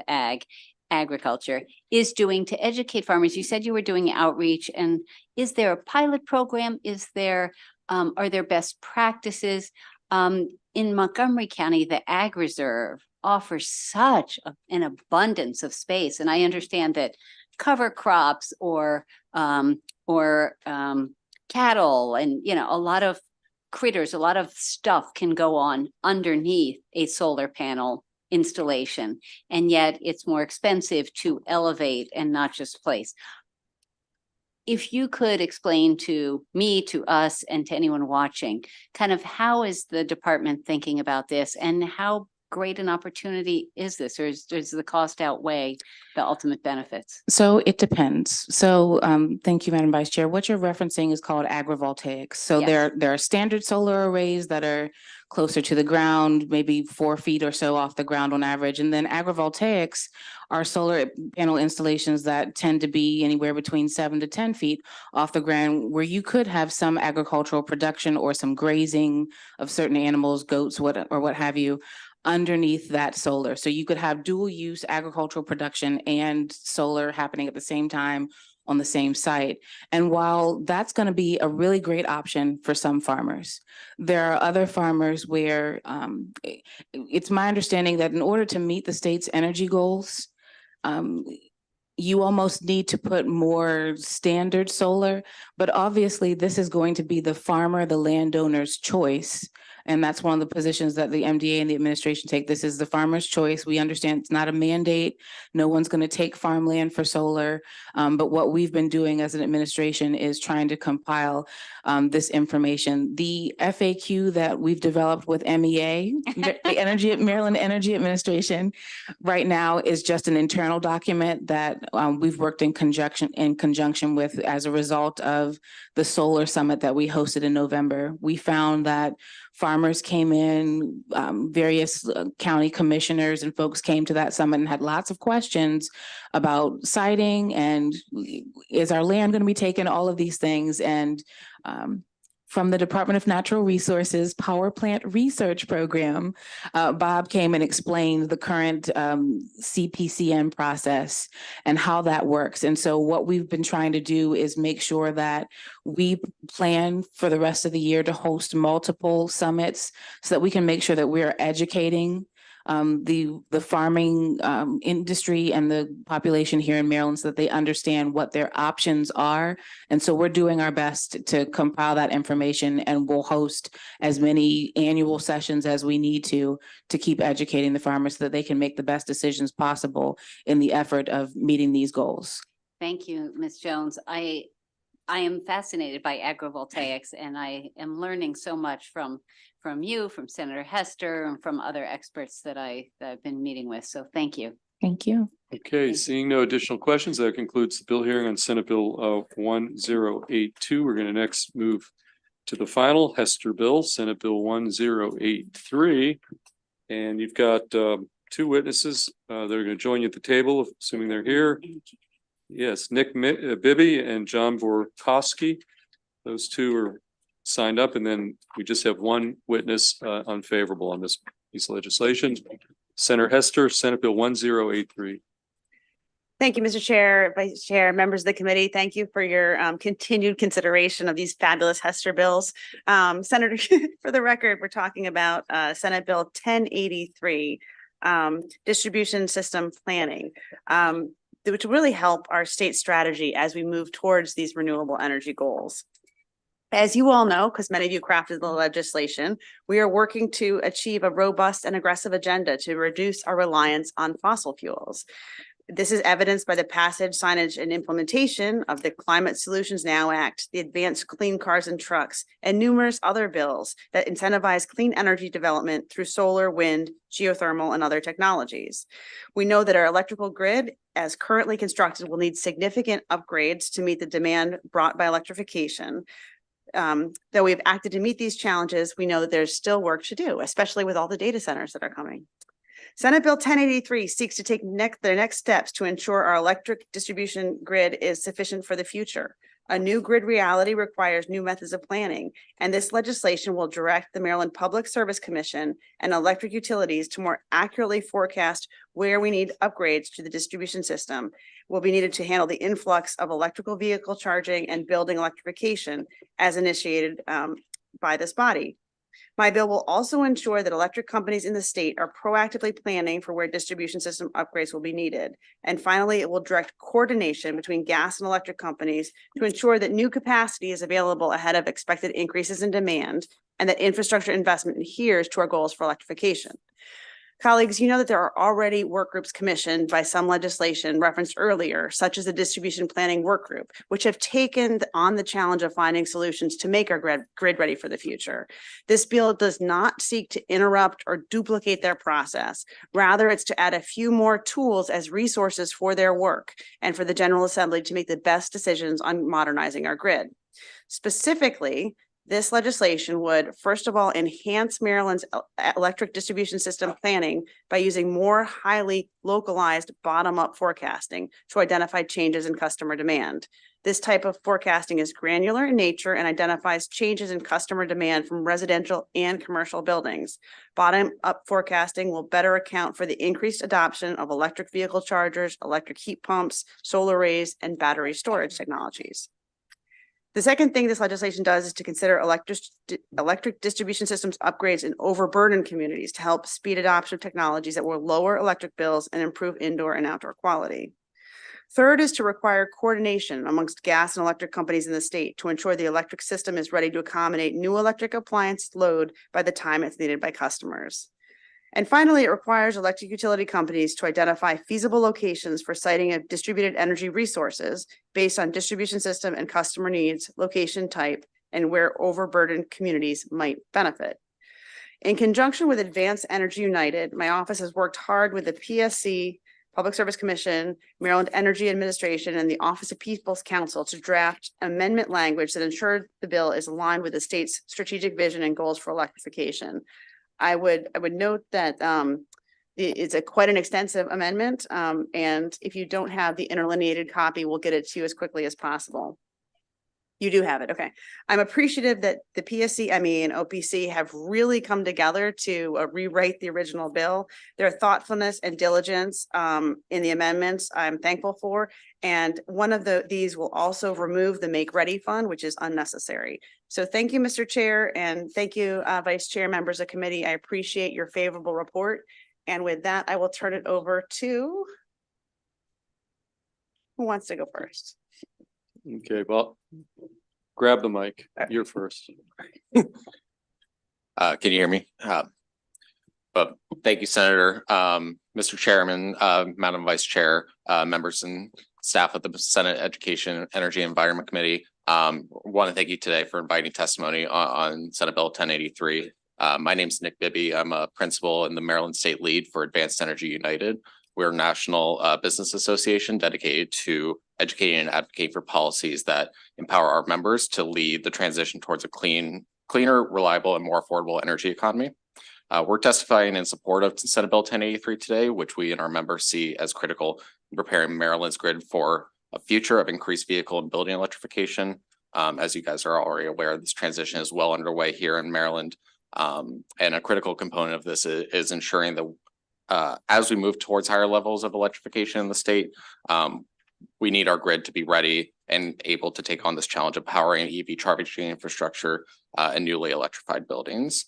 Agriculture, is doing to educate farmers. You said you were doing outreach, and is there a pilot program? Is there are there best practices? In Montgomery County, the Ag Reserve offers such an abundance of space, and I understand that cover crops or cattle and a lot of critters, a lot of stuff can go on underneath a solar panel installation, and yet it's more expensive to elevate and not just place. If you could explain to me, to us, and to anyone watching, kind of how is the department thinking about this, and how great an opportunity is this, or does the cost outweigh the ultimate benefits? So it depends. So thank you, Madam Vice Chair. What you're referencing is called agrivoltaics. So Yes. there are standard solar arrays that are closer to the ground, maybe 4 feet or so off the ground on average. And then agrivoltaics are solar panel installations that tend to be anywhere between 7 to 10 feet off the ground, where you could have some agricultural production or some grazing of certain animals, goats, what have you, underneath that solar. So you could have dual use agricultural production and solar happening at the same time on the same site. And while that's going to be a really great option for some farmers, there are other farmers where it's my understanding that in order to meet the state's energy goals, you almost need to put more standard solar, but obviously this is going to be the farmer, the landowner's choice. And that's one of the positions that the MDA and the administration take. This is the farmer's choice. We understand it's not a mandate. No one's going to take farmland for solar. But what we've been doing as an administration is trying to compile this information. The FAQ that we've developed with MEA, the Maryland Energy Administration, right now is just an internal document that we've worked in conjunction with as a result of the solar summit that we hosted in November. We found that farmers came in, various county commissioners and folks came to that summit and had lots of questions about siting and is our land going to be taken, all of these things. And from the Department of Natural Resources Power Plant Research Program, Bob came and explained the current CPCN process and how that works. And so what we've been trying to do is make sure that we plan for the rest of the year to host multiple summits so that we can make sure that we're educating the farming industry and the population here in Maryland so that they understand what their options are. And so we're doing our best to compile that information, and we'll host as many annual sessions as we need to keep educating the farmers so that they can make the best decisions possible in the effort of meeting these goals. Thank you, Ms. Jones. I am fascinated by agrivoltaics, and I am learning so much from you, from Senator Hester, and from other experts that I've been meeting with. So thank you. Thank you. Okay, seeing no additional questions, that concludes the bill hearing on Senate Bill 1082. We're going to next move to the final Hester bill, Senate Bill 1083. And you've got 2 witnesses that are going to join you at the table, assuming they're here. Yes, Nick Bibby and John Borkowski. Those 2 are signed up, and then we just have 1 witness unfavorable on this piece of legislation. Senator Hester, Senate Bill 1083. Thank you, Mr. Chair, Vice Chair, members of the committee. Thank you for your continued consideration of these fabulous Hester bills. Senator, for the record, we're talking about Senate Bill 1083, distribution system planning, which will really help our state strategy as we move towards these renewable energy goals. As you all know, because many of you crafted the legislation, we are working to achieve a robust and aggressive agenda to reduce our reliance on fossil fuels. This is evidenced by the passage, signage, and implementation of the Climate Solutions Now Act, the Advanced Clean Cars and Trucks, and numerous other bills that incentivize clean energy development through solar, wind, geothermal, and other technologies. We know that our electrical grid, as currently constructed, will need significant upgrades to meet the demand brought by electrification. Though we've acted to meet these challenges, we know that there's still work to do, especially with all the data centers that are coming. Senate Bill 1083 seeks to take the next steps to ensure our electric distribution grid is sufficient for the future. A new grid reality requires new methods of planning, and this legislation will direct the Maryland Public Service Commission and electric utilities to more accurately forecast where we need upgrades to the distribution system will be needed to handle the influx of electrical vehicle charging and building electrification as initiated by this body. My bill will also ensure that electric companies in the state are proactively planning for where distribution system upgrades will be needed. And finally, it will direct coordination between gas and electric companies to ensure that new capacity is available ahead of expected increases in demand and that infrastructure investment adheres to our goals for electrification. Colleagues, you know that there are already work groups commissioned by some legislation referenced earlier, such as the Distribution Planning Work Group, which have taken on the challenge of finding solutions to make our grid ready for the future. This bill does not seek to interrupt or duplicate their process. Rather, it's to add a few more tools as resources for their work and for the General Assembly to make the best decisions on modernizing our grid. Specifically, this legislation would, first of all, enhance Maryland's electric distribution system planning by using more highly localized bottom-up forecasting to identify changes in customer demand. This type of forecasting is granular in nature and identifies changes in customer demand from residential and commercial buildings. Bottom-up forecasting will better account for the increased adoption of electric vehicle chargers, electric heat pumps, solar arrays, and battery storage technologies. The second thing this legislation does is to consider electric distribution systems upgrades in overburdened communities to help speed adoption of technologies that will lower electric bills and improve indoor and outdoor quality. Third is to require coordination amongst gas and electric companies in the state to ensure the electric system is ready to accommodate new electric appliance load by the time it's needed by customers. And finally, it requires electric utility companies to identify feasible locations for siting of distributed energy resources based on distribution system and customer needs, location type, and where overburdened communities might benefit. In conjunction with Advanced Energy United, my office has worked hard with the PSC, Public Service Commission, Maryland Energy Administration, and the Office of People's Counsel to draft amendment language that ensures the bill is aligned with the state's strategic vision and goals for electrification. I would note that it's quite an extensive amendment, and if you don't have the interlineated copy, we'll get it to you as quickly as possible. You do have it, okay. I'm appreciative that the PSC, MEE, and OPC have really come together to rewrite the original bill. Their thoughtfulness and diligence in the amendments I'm thankful for, and one of these will also remove the Make Ready Fund, which is unnecessary. So thank you, Mr. Chair, and thank you, Vice Chair, members of committee. I appreciate your favorable report. And with that, I will turn it over to who wants to go first? Okay, well, grab the mic. You're first. Can you hear me? But thank you, Senator, Mr. Chairman, Madam Vice Chair, members and staff of the Senate Education, Energy, and Environment Committee. Want to thank you today for inviting testimony on Senate Bill 1083. My name is Nick Bibby. I'm a principal in the Maryland State Lead for Advanced Energy United. We're a national business association dedicated to educating and advocating for policies that empower our members to lead the transition towards a cleaner, reliable, and more affordable energy economy. We're testifying in support of Senate Bill 1083 today, which we and our members see as critical in preparing Maryland's grid for a future of increased vehicle and building electrification. As you guys are already aware, this transition is well underway here in Maryland. And a critical component of this is ensuring that as we move towards higher levels of electrification in the state, we need our grid to be ready and able to take on this challenge of powering EV charging infrastructure and newly electrified buildings.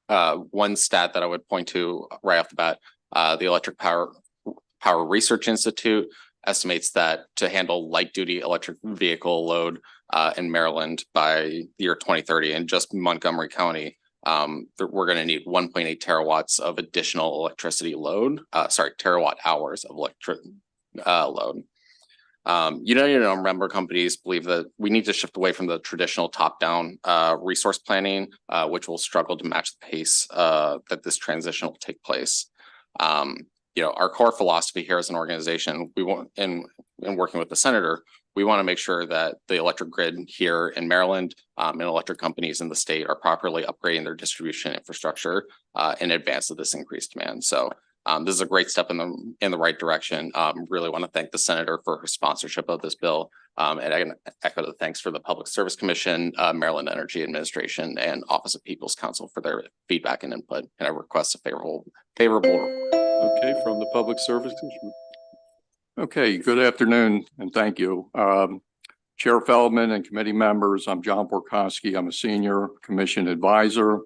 One stat that I would point to right off the bat, the Electric Power Research Institute estimates that to handle light duty electric vehicle load in Maryland by the year 2030 in just Montgomery County, we're going to need 1.8 terawatts of additional electricity load, terawatt hours of electric load. United member companies believe that we need to shift away from the traditional top-down resource planning, which will struggle to match the pace that this transition will take place. Our core philosophy here as an organization, we want, in working with the senator, we want to make sure that the electric grid here in Maryland and electric companies in the state are properly upgrading their distribution infrastructure in advance of this increased demand. So this is a great step in the right direction. Really want to thank the senator for her sponsorship of this bill. And I can echo the thanks for the Public Service Commission, Maryland Energy Administration, and Office of People's Counsel for their feedback and input. And I request a favorable. Okay, from the Public Service Commission. Okay, good afternoon and thank you. Chair Feldman and committee members, I'm John Borkowski. I'm a senior commission advisor.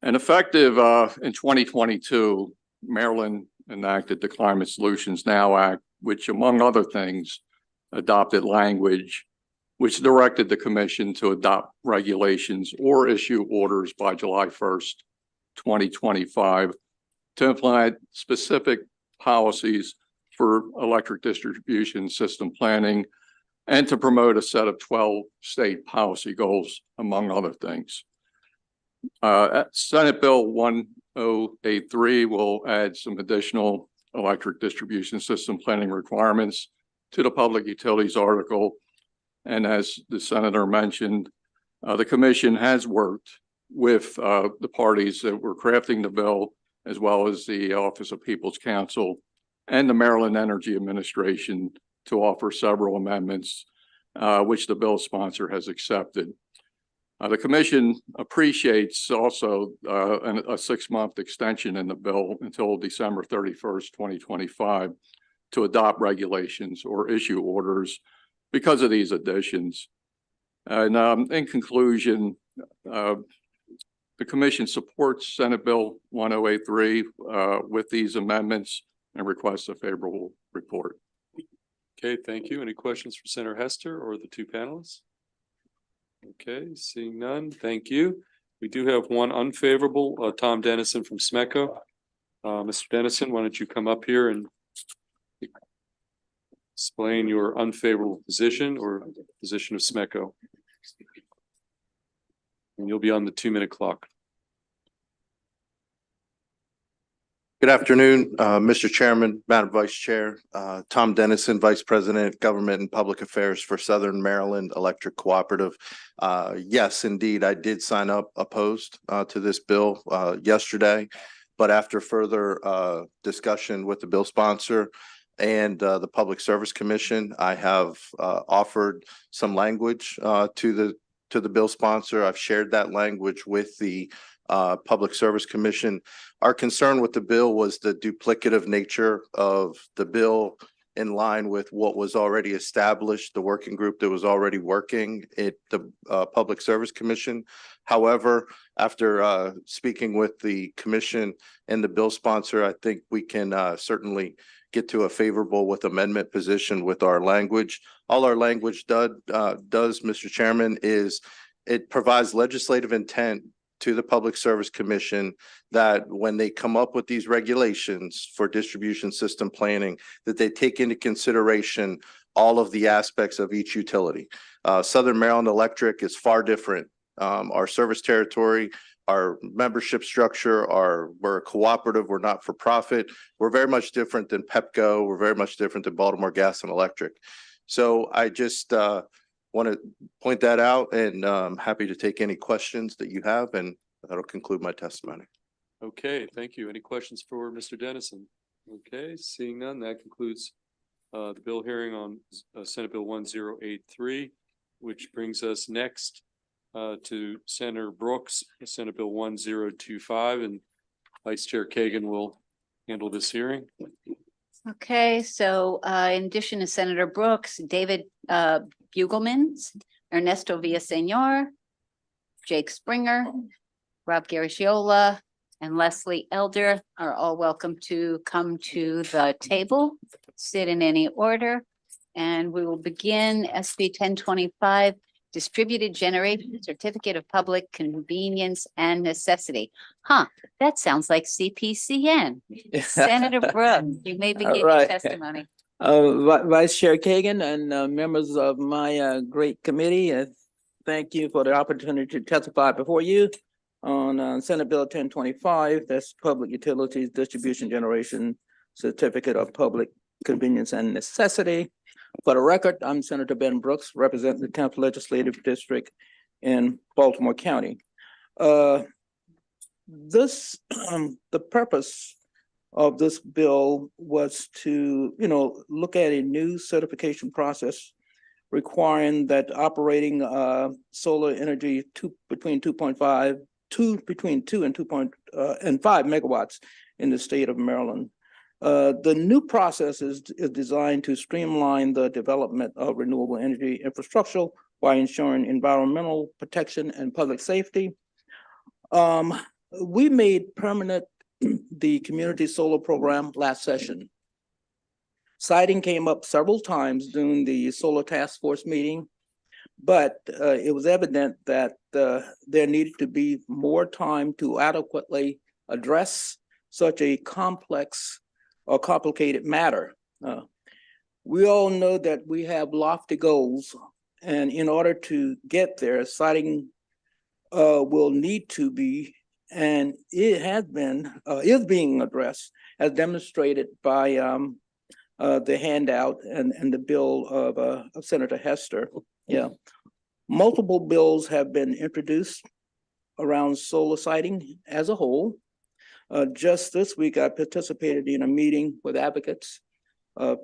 And effective in 2022, Maryland enacted the Climate Solutions Now Act, which among other things, adopted language which directed the commission to adopt regulations or issue orders by July 1st, 2025 to implement specific policies for electric distribution system planning and to promote a set of 12 state policy goals, among other things. Senate Bill 1083 will add some additional electric distribution system planning requirements to the Public Utilities article. And as the senator mentioned, the commission has worked with the parties that were crafting the bill, as well as the Office of People's Counsel and the Maryland Energy Administration to offer several amendments, which the bill sponsor has accepted. The commission appreciates also a 6-month extension in the bill until December 31st, 2025 to adopt regulations or issue orders because of these additions. And in conclusion, the commission supports Senate Bill 1083 with these amendments and requests a favorable report. Okay, thank you. Any questions for Senator Hester or the two panelists? Okay, seeing none, thank you. We do have one unfavorable, Tom Dennison from SMECO. Mr. Dennison, why don't you come up here and explain your unfavorable position or position of SMECO. And you'll be on the 2-minute clock. Good afternoon, Mr. Chairman, Madam Vice Chair, Tom Dennison, Vice President, Government and Public Affairs for Southern Maryland Electric Cooperative. Yes, indeed, I did sign up opposed to this bill yesterday, but after further discussion with the bill sponsor and the Public Service Commission, I have offered some language to the bill sponsor. I've shared that language with the Public Service Commission. Our concern with the bill was the duplicative nature of the bill in line with what was already established, the working group that was already working at the Public Service Commission. However, after speaking with the commission and the bill sponsor, I think we can certainly get to a favorable with amendment position with our language. All our language does, Mr. Chairman, is it provides legislative intent to the Public Service Commission that when they come up with these regulations for distribution system planning, that they take into consideration all of the aspects of each utility. Southern Maryland Electric is far different. Our service territory, our membership structure, we're a cooperative, we're not for profit. We're very much different than Pepco. We're very much different than Baltimore Gas and Electric. So I just want to point that out, and I'm happy to take any questions that you have, and that'll conclude my testimony. Okay, thank you. Any questions for Mr. Dennison? Okay, seeing none, that concludes the bill hearing on Senate Bill 1083, which brings us next to Senator Brooks, Senate Bill 1025, and Vice Chair Kagan will handle this hearing. Okay, so in addition to Senator Brooks, David Bugelman, Ernesto Villaseñor, Jake Springer, Rob Garagiola, and Leslie Elder are all welcome to come to the table, sit in any order. And we will begin SB 1025, Distributed Generation Certificate of Public Convenience and Necessity. Huh, that sounds like CPCN. Senator Brooks, you may begin your right. testimony. Vice Chair Kagan and members of my great committee, thank you for the opportunity to testify before you on Senate Bill 1025. That's Public Utilities Distribution Generation Certificate of Public Convenience and Necessity. For the record, I'm Senator Ben Brooks, representing the 10th Legislative District in Baltimore County. The purpose of this bill was to, look at a new certification process requiring that operating solar energy between 2 and 5 megawatts in the state of Maryland. The new process is designed to streamline the development of renewable energy infrastructure while ensuring environmental protection and public safety. We made permanent the community solar program last session. Siting came up several times during the solar task force meeting, but it was evident that there needed to be more time to adequately address such a complex or complicated matter. We all know that we have lofty goals, and in order to get there, siting will need to be, and it has been, is being addressed, as demonstrated by the handout and the bill of Senator Hester. Yeah, multiple bills have been introduced around solar siting as a whole. Just this week, I participated in a meeting with advocates,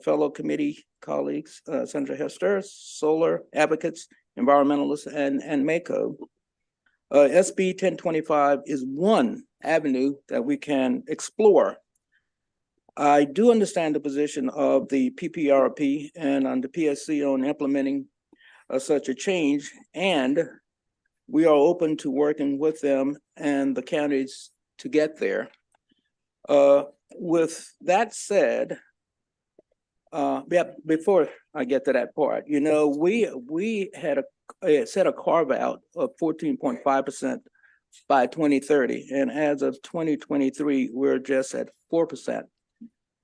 fellow committee colleagues, Senator Hester, solar advocates, environmentalists, and MACO. SB 1025 is one avenue that we can explore. I do understand the position of the PPRP and on the PSC on implementing such a change, and we are open to working with them and the counties to get there. With that said, before I get to that part, we had set a carve out of 14.5% by 2030, and as of 2023, we're just at 4%.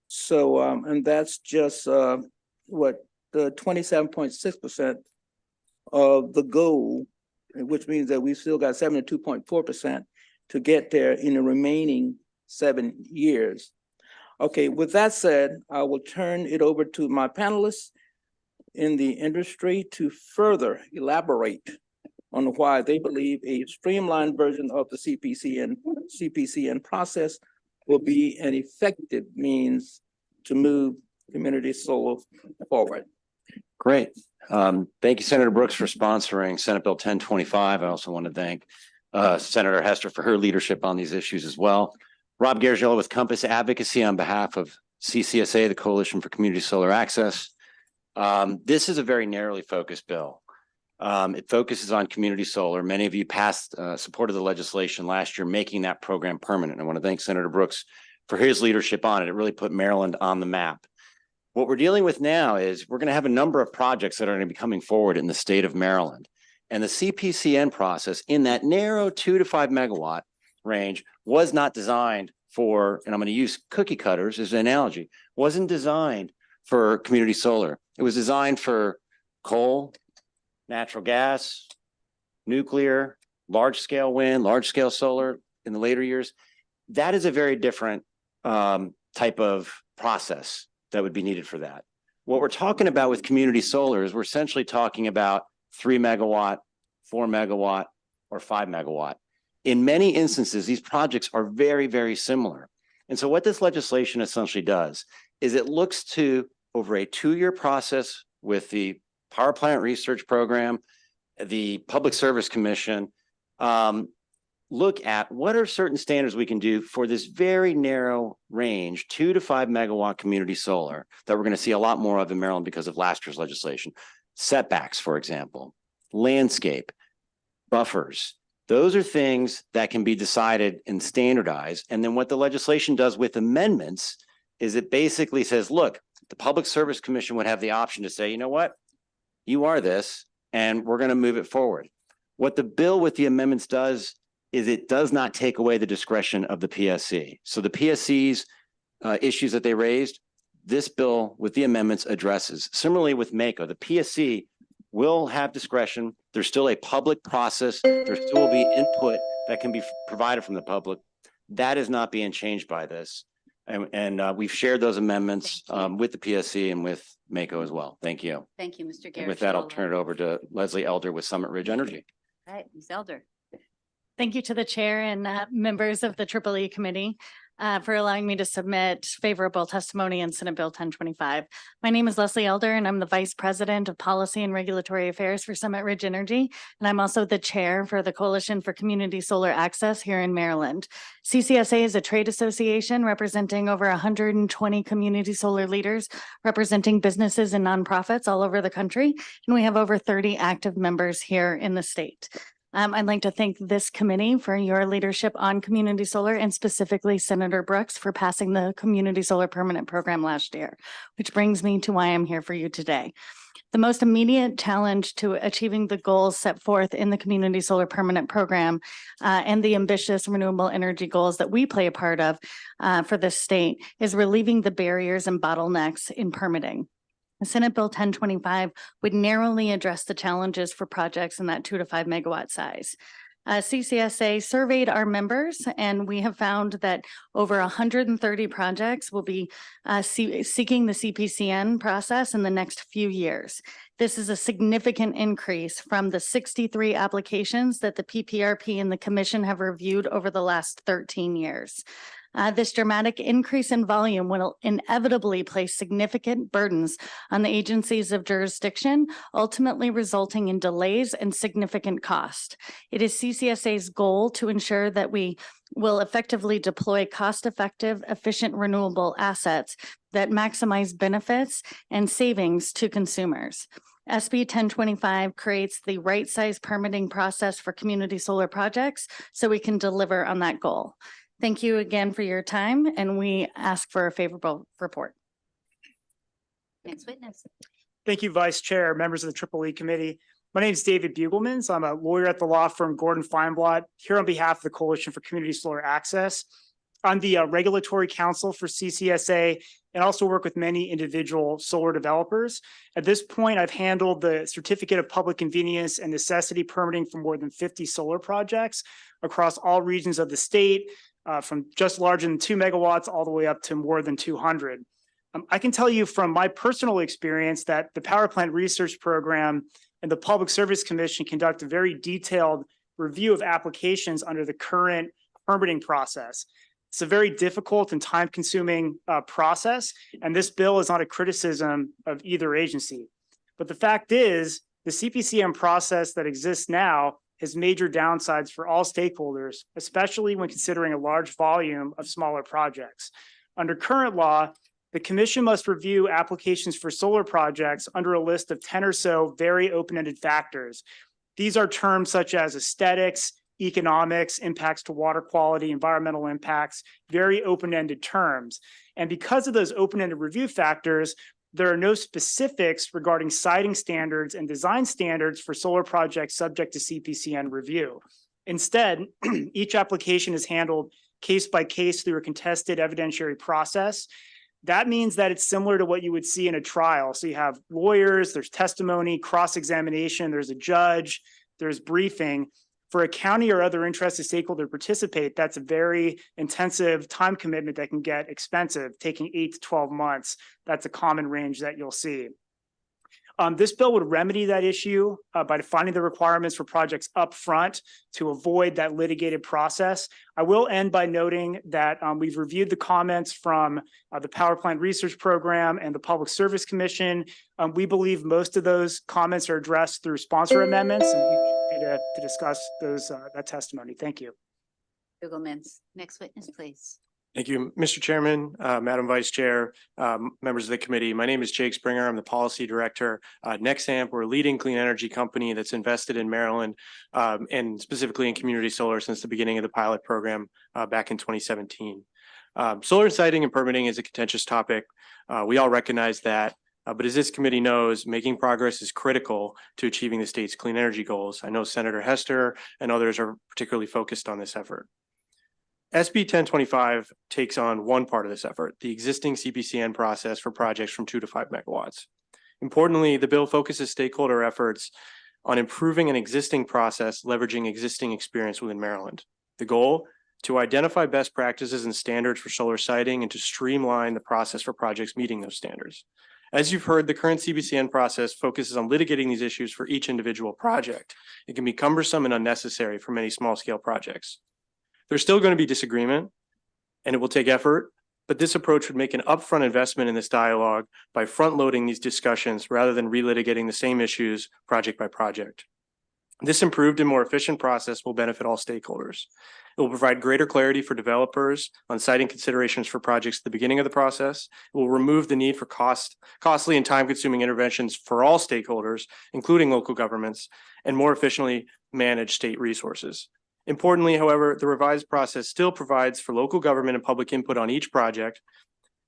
So, and that's just the 27.6% of the goal, which means that we still got 72.4% to get there in the remaining 7 years. Okay, with that said, I will turn it over to my panelists in the industry to further elaborate on why they believe a streamlined version of the CPCN process will be an effective means to move community solar forward. Great. Thank you, Senator Brooks, for sponsoring Senate Bill 1025. I also want to thank Senator Hester for her leadership on these issues as well. Rob Garagiola with Compass Advocacy on behalf of CCSA, the Coalition for Community Solar Access. This is a very narrowly focused bill. It focuses on community solar. Many of you passed supported the legislation last year, making that program permanent. I want to thank Senator Brooks for his leadership on it. It really put Maryland on the map. What we're dealing with now is we're going to have a number of projects that are going to be coming forward in the state of Maryland. And the CPCN process in that narrow 2 to 5 megawatt range was not designed for, and I'm going to use cookie cutters as an analogy, wasn't designed for community solar. It was designed for coal, natural gas, nuclear, large scale wind, large scale solar in the later years. That is a very different type of process that would be needed for that. What we're talking about with community solar is we're essentially talking about 3 megawatt, 4 megawatt, or 5 megawatt. In many instances, these projects are very, very similar. And so what this legislation essentially does is it looks to, over a 2-year process with the Power Plant Research Program, the Public Service Commission, look at what are certain standards we can do for this very narrow range, 2 to 5 megawatt community solar that we're going to see a lot more of in Maryland because of last year's legislation. Setbacks, for example, landscape, buffers. Those are things that can be decided and standardized. And then what the legislation does with amendments is it basically says, look, the Public Service Commission would have the option to say, you know what, you are this, and we're going to move it forward. What the bill with the amendments does is it does not take away the discretion of the PSC. So the PSC's issues that they raised, this bill with the amendments addresses. Similarly with MACO, the PSC will have discretion. There's still a public process. There still will be input that can be provided from the public. That is not being changed by this. And we've shared those amendments with the PSC and with MACO as well. Thank you. Thank you, Mr. And Garrett. with that, I'll turn it over to Leslie Elder with Summit Ridge Energy. All right, Ms. Elder. Thank you to the chair and members of the EEE Committee for allowing me to submit favorable testimony in Senate Bill 1025. My name is Leslie Elder, and I'm the Vice President of Policy and Regulatory Affairs for Summit Ridge Energy. And I'm also the chair for the Coalition for Community Solar Access here in Maryland. CCSA is a trade association representing over 120 community solar leaders, representing businesses and nonprofits all over the country. And we have over 30 active members here in the state. I'd like to thank this committee for your leadership on community solar and specifically Senator Brooks for passing the Community Solar Permanent Program last year, which brings me to why I'm here for you today. The most immediate challenge to achieving the goals set forth in the Community Solar Permanent Program and the ambitious renewable energy goals that we play a part of for this state is relieving the barriers and bottlenecks in permitting. Senate Bill 1025 would narrowly address the challenges for projects in that 2 to 5 megawatt size. CCSA surveyed our members, and we have found that over 130 projects will be seeking the CPCN process in the next few years. This is a significant increase from the 63 applications that the PPRP and the Commission have reviewed over the last 13 years. This dramatic increase in volume will inevitably place significant burdens on the agencies of jurisdiction, ultimately resulting in delays and significant cost. It is CCSA's goal to ensure that we will effectively deploy cost-effective, efficient renewable assets that maximize benefits and savings to consumers. SB 1025 creates the right size permitting process for community solar projects so we can deliver on that goal. Thank you again for your time, and we ask for a favorable report. Next witness. Thank you, Vice Chair, members of the EEE Committee. My name is David Bugelmans. I'm a lawyer at the law firm Gordon Feinblatt, here on behalf of the Coalition for Community Solar Access. I'm the regulatory counsel for CCSA and also work with many individual solar developers. At this point, I've handled the Certificate of Public Convenience and Necessity permitting for more than 50 solar projects across all regions of the state, from just larger than 2 megawatts all the way up to more than 200. I can tell you from my personal experience that the Power Plant Research Program and the Public Service Commission conduct a very detailed review of applications under the current permitting process. It's a very difficult and time-consuming process, and this bill is not a criticism of either agency. But the fact is, the CPCN process that exists now has major downsides for all stakeholders, especially when considering a large volume of smaller projects. Under current law, the Commission must review applications for solar projects under a list of 10 or so very open-ended factors. These are terms such as aesthetics, economics, impacts to water quality, environmental impacts, very open-ended terms. And because of those open-ended review factors, there are no specifics regarding siting standards and design standards for solar projects subject to CPCN review. Instead, each application is handled case by case through a contested evidentiary process. That means that it's similar to what you would see in a trial. So you have lawyers, there's testimony, cross-examination, there's a judge, there's briefing. For a county or other interested stakeholder to participate, that's a very intensive time commitment that can get expensive, taking 8 to 12 months. That's a common range that you'll see. This bill would remedy that issue by defining the requirements for projects up front to avoid that litigated process. I will end by noting that we've reviewed the comments from the Power Plant Research Program and the Public Service Commission. We believe most of those comments are addressed through sponsor amendments, and we're happy to discuss those that testimony. Thank you. Bugelmans. Next witness, please. Thank you, Mr. Chairman, Madam Vice Chair, members of the committee. My name is Jake Springer. I'm the Policy Director. Nexamp, we're a leading clean energy company that's invested in Maryland and specifically in community solar since the beginning of the pilot program back in 2017. Solar siting and permitting is a contentious topic. We all recognize that. But as this committee knows, making progress is critical to achieving the state's clean energy goals. I know Senator Hester and others are particularly focused on this effort. SB 1025 takes on one part of this effort, the existing CPCN process for projects from 2 to 5 megawatts. Importantly, the bill focuses stakeholder efforts on improving an existing process, leveraging existing experience within Maryland. The goal, to identify best practices and standards for solar siting and to streamline the process for projects meeting those standards. As you've heard, the current CPCN process focuses on litigating these issues for each individual project. It can be cumbersome and unnecessary for many small-scale projects. There's still going to be disagreement, and it will take effort, but this approach would make an upfront investment in this dialogue by front-loading these discussions rather than relitigating the same issues project by project. This improved and more efficient process will benefit all stakeholders. It will provide greater clarity for developers on siting considerations for projects at the beginning of the process. It will remove the need for costly and time-consuming interventions for all stakeholders, including local governments, and more efficiently manage state resources. Importantly, however, the revised process still provides for local government and public input on each project,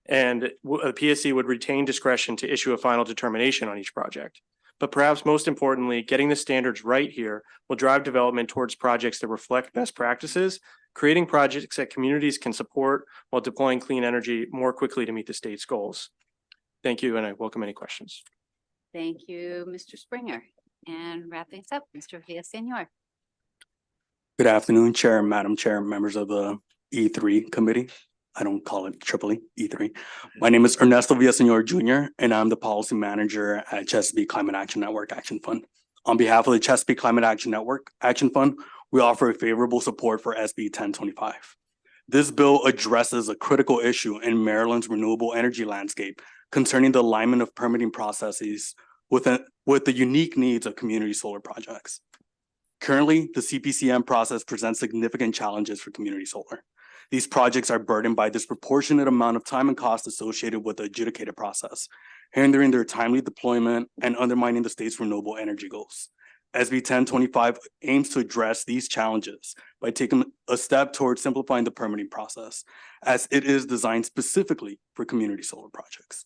and the PSC would retain discretion to issue a final determination on each project. But perhaps most importantly, getting the standards right here will drive development towards projects that reflect best practices, creating projects that communities can support while deploying clean energy more quickly to meet the state's goals. Thank you, and I welcome any questions. Thank you, Mr. Springer. And wrapping us up, Mr. Villaseñor. Good afternoon, Chair, Madam Chair, members of the E3 committee. I don't call it EEE, E3. My name is Ernesto Villaseñor Jr., and I'm the policy manager at Chesapeake Climate Action Network Action Fund. On behalf of the Chesapeake Climate Action Network Action Fund, we offer a favorable support for SB 1025. This bill addresses a critical issue in Maryland's renewable energy landscape concerning the alignment of permitting processes with the unique needs of community solar projects. Currently, the CPCN process presents significant challenges for community solar. These projects are burdened by a disproportionate amount of time and cost associated with the adjudicated process, hindering their timely deployment and undermining the state's renewable energy goals. SB 1025 aims to address these challenges by taking a step towards simplifying the permitting process, as it is designed specifically for community solar projects.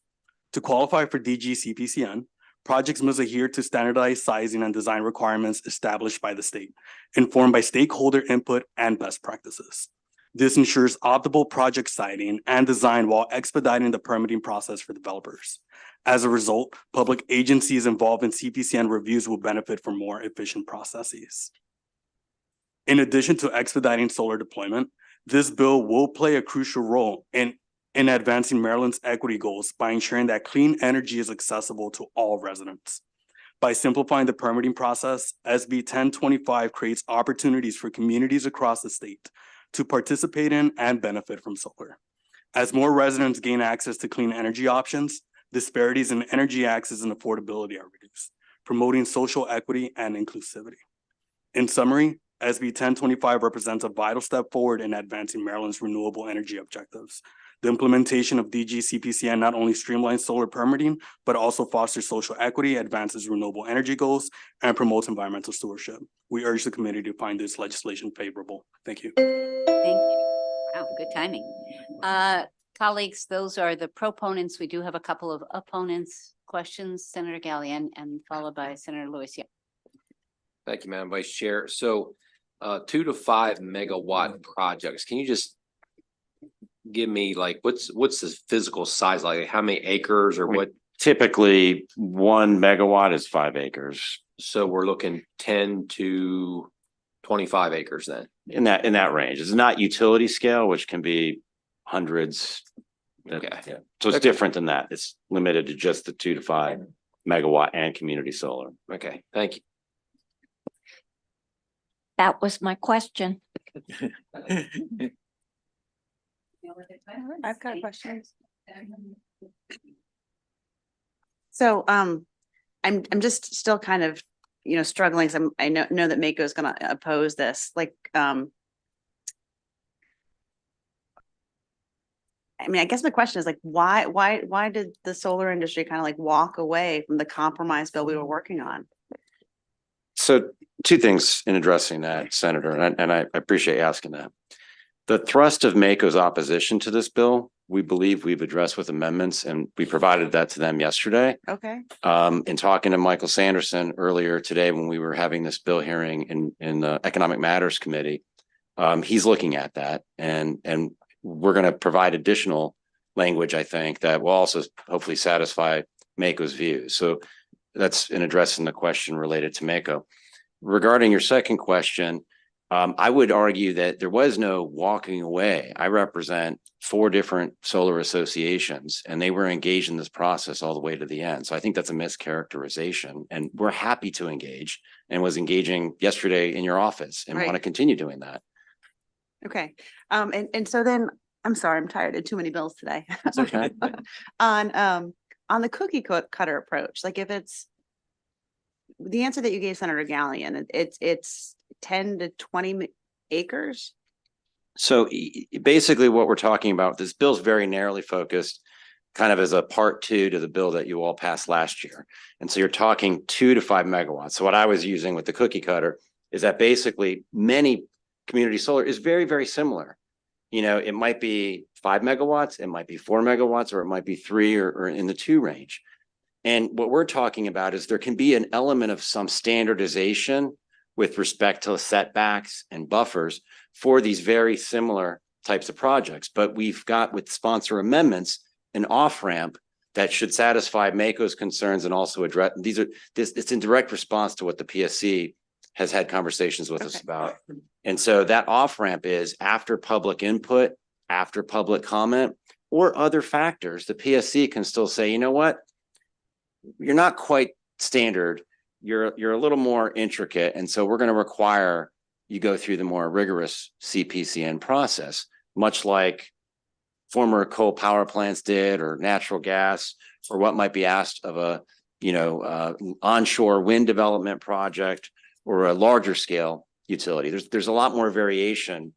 To qualify for DG CPCN, projects must adhere to standardized sizing and design requirements established by the state, informed by stakeholder input and best practices. This ensures optimal project siting and design while expediting the permitting process for developers. As a result, public agencies involved in CPCN reviews will benefit from more efficient processes. In addition to expediting solar deployment, this bill will play a crucial role in advancing Maryland's equity goals by ensuring that clean energy is accessible to all residents. By simplifying the permitting process, SB 1025 creates opportunities for communities across the state to participate in and benefit from solar. As more residents gain access to clean energy options, disparities in energy access and affordability are reduced, promoting social equity and inclusivity. In summary, SB 1025 represents a vital step forward in advancing Maryland's renewable energy objectives. The implementation of DG CPCN not only streamlines solar permitting, but also fosters social equity, advances renewable energy goals, and promotes environmental stewardship. We urge the committee to find this legislation favorable. Thank you. Thank you. Wow, good timing. Colleagues, those are the proponents. We do have a couple of opponents. Questions, Senator Gallion, and followed by Senator Lewis. Yeah. Thank you, Madam Vice Chair. So 2 to 5 megawatt projects. Can you just give me like what's the physical size, like how many acres or what? Typically 1 megawatt is 5 acres. So we're looking 10 to 25 acres then. In that range. It's not utility scale, which can be hundreds. Okay. Yeah. So it's different than that. It's limited to just the 2 to 5 megawatt and community solar. Okay, thank you. That was my question. I've got questions. So I'm just still kind of, struggling. I know that Mako is going to oppose this. Like, I mean, I guess my question is like, why did the solar industry kind of like walk away from the compromise bill we were working on? So two things in addressing that, Senator, and I appreciate you asking that. The thrust of MACO's opposition to this bill, we believe we've addressed with amendments, and we provided that to them yesterday. Okay. In talking to Michael Sanderson earlier today when we were having this bill hearing in the Economic Matters Committee, he's looking at that, and we're going to provide additional language, I think, that will also hopefully satisfy MACO's views. So that's in addressing the question related to MACO. Regarding your second question, I would argue that there was no walking away. I represent 4 different solar associations, and they were engaged in this process all the way to the end. So I think that's a mischaracterization, and we're happy to engage, and was engaging yesterday in your office, and want to continue doing that. Okay. And so then, I'm sorry, I'm tired of too many bills today. It's okay. On the cookie cutter approach, like if it's the answer that you gave Senator Gallion, it's 10 to 20 acres. So basically what we're talking about, this bill is very narrowly focused, kind of as a part 2 to the bill that you all passed last year. And so you're talking 2 to 5 megawatts. So what I was using with the cookie cutter is that basically many community solar is very, very similar. You know, it might be 5 megawatts, it might be 4 megawatts, or it might be 3 or in the 2 range. And what we're talking about is there can be an element of some standardization with respect to setbacks and buffers for these very similar types of projects. But we've got, with sponsor amendments, an off-ramp that should satisfy MACO's concerns and also address, it's in direct response to what the PSC has had conversations with us about. And so that off-ramp is after public input, after public comment, or other factors, the PSC can still say, you know what, you're not quite standard, you're a little more intricate, and so we're going to require you go through the more rigorous CPCN process, much like former coal power plants did, or natural gas, or what might be asked of a, onshore wind development project, or a larger scale utility. There's a lot more variation,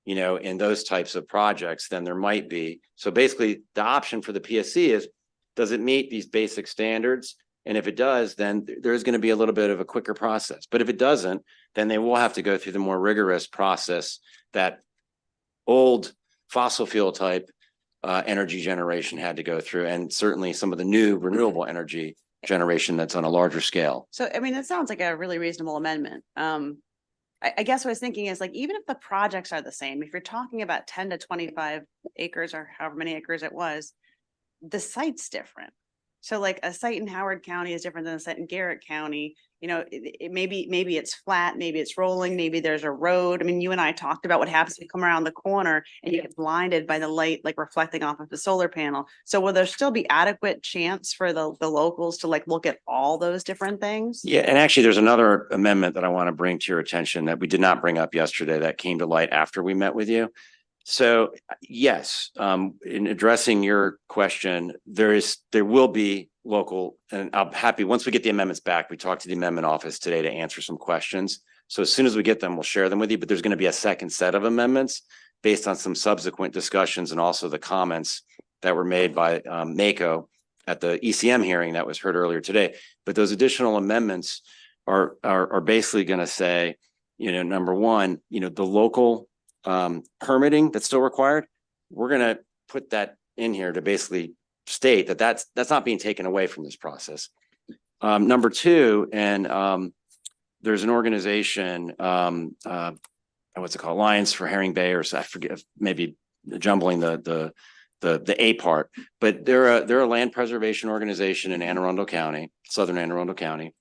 in those types of projects than there might be. So basically the option for the PSC is, does it meet these basic standards? And if it does, then there's going to be a little bit of a quicker process. But if it doesn't, then they will have to go through the more rigorous process that old fossil fuel type energy generation had to go through, and certainly some of the new renewable energy generation that's on a larger scale. So, I mean, it sounds like a really reasonable amendment. I guess what I was thinking is like, even if the projects are the same, if you're talking about 10 to 25 acres or however many acres it was, the site's different. So like a site in Howard County is different than a site in Garrett County. Maybe it's flat, maybe it's rolling, maybe there's a road. I mean, you and I talked about what happens if you come around the corner and you get blinded by the light, like reflecting off of the solar panel. So will there still be adequate chance for the locals to like look at all those different things? Yeah, and actually there's another amendment that I want to bring to your attention that we did not bring up yesterday that came to light after we met with you. So yes, in addressing your question, there will be local, and I'm happy, once we get the amendments back, we talked to the amendment office today to answer some questions. So as soon as we get them, we'll share them with you, but there's going to be a second set of amendments based on some subsequent discussions and also the comments that were made by MACO at the ECM hearing that was heard earlier today. But those additional amendments are basically going to say, number one, the local permitting that's still required, we're going to put that in here to basically state that that's not being taken away from this process. Number two, and there's an organization, what's it called, Alliance for Herring Bay, or I forget, maybe jumbling the A part, but they're a land preservation organization in Anne Arundel County, southern Anne Arundel County.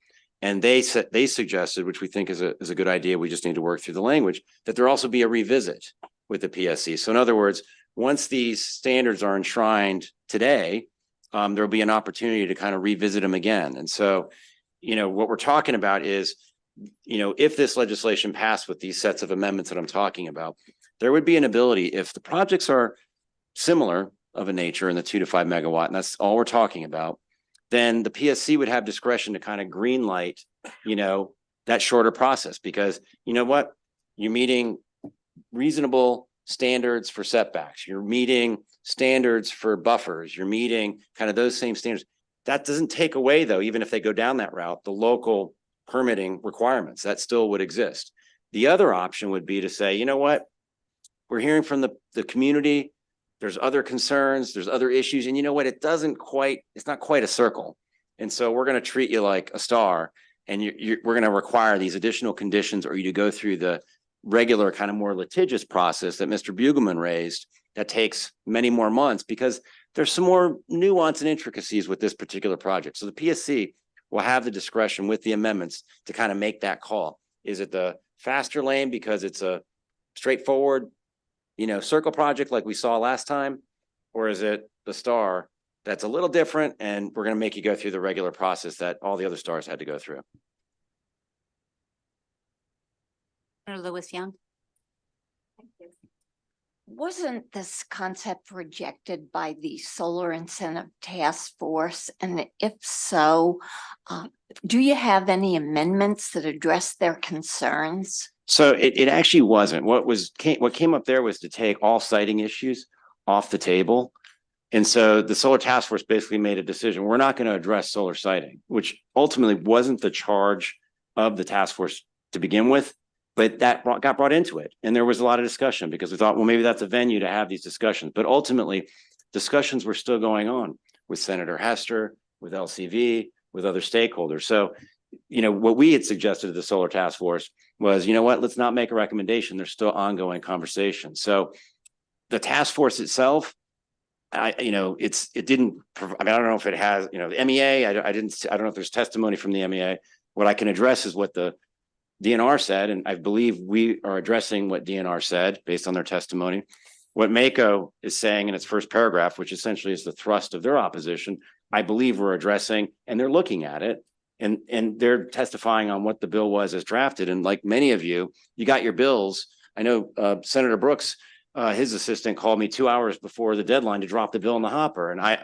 And they suggested, which we think is a good idea, we just need to work through the language, that there also be a revisit with the PSC. So in other words, once these standards are enshrined today, there'll be an opportunity to kind of revisit them again. And so, what we're talking about is, if this legislation passed with these sets of amendments that I'm talking about, there would be an ability, if the projects are similar of a nature in the 2 to 5 megawatt, and that's all we're talking about, then the PSC would have discretion to kind of green light, that shorter process, because you know what, you're meeting reasonable standards for setbacks, you're meeting standards for buffers, you're meeting kind of those same standards. That doesn't take away, though, even if they go down that route, the local permitting requirements that still would exist. The other option would be to say, you know what? We're hearing from the community. There's other concerns, there's other issues, and you know what? It's not quite a circle. And so we're going to treat you like a star, and we're going to require these additional conditions or you to go through the regular kind of more litigious process that Mr. Bugelman raised that takes many more months because there's some more nuance and intricacies with this particular project. So the PSC will have the discretion with the amendments to kind of make that call. Is it the faster lane because it's a straightforward, circle project like we saw last time? Or is it the star that's a little different and we're going to make you go through the regular process that all the other stars had to go through? Lewis Young. Wasn't this concept rejected by the Solar Incentive Task Force? And if so, do you have any amendments that address their concerns? So it actually wasn't. What came up there was to take all siting issues off the table. And so the Solar Task Force basically made a decision. We're not going to address solar siting, which ultimately wasn't the charge of the task force to begin with. But that got brought into it. And there was a lot of discussion because we thought, well, maybe that's a venue to have these discussions. But ultimately, discussions were still going on with Senator Hester, with LCV, with other stakeholders. So, what we had suggested to the Solar Task Force was, let's not make a recommendation. There's still ongoing conversation. So the task force itself, it didn't, I don't know if it has, the MEA, I don't know if there's testimony from the MEA. What I can address is what the DNR said, and I believe we are addressing what DNR said based on their testimony. What MACO is saying in its first paragraph, which essentially is the thrust of their opposition, I believe we're addressing, and they're looking at it, and they're testifying on what the bill was as drafted. And like many of you, you got your bills. I know Senator Brooks, his assistant, called me 2 hours before the deadline to drop the bill in the hopper, and I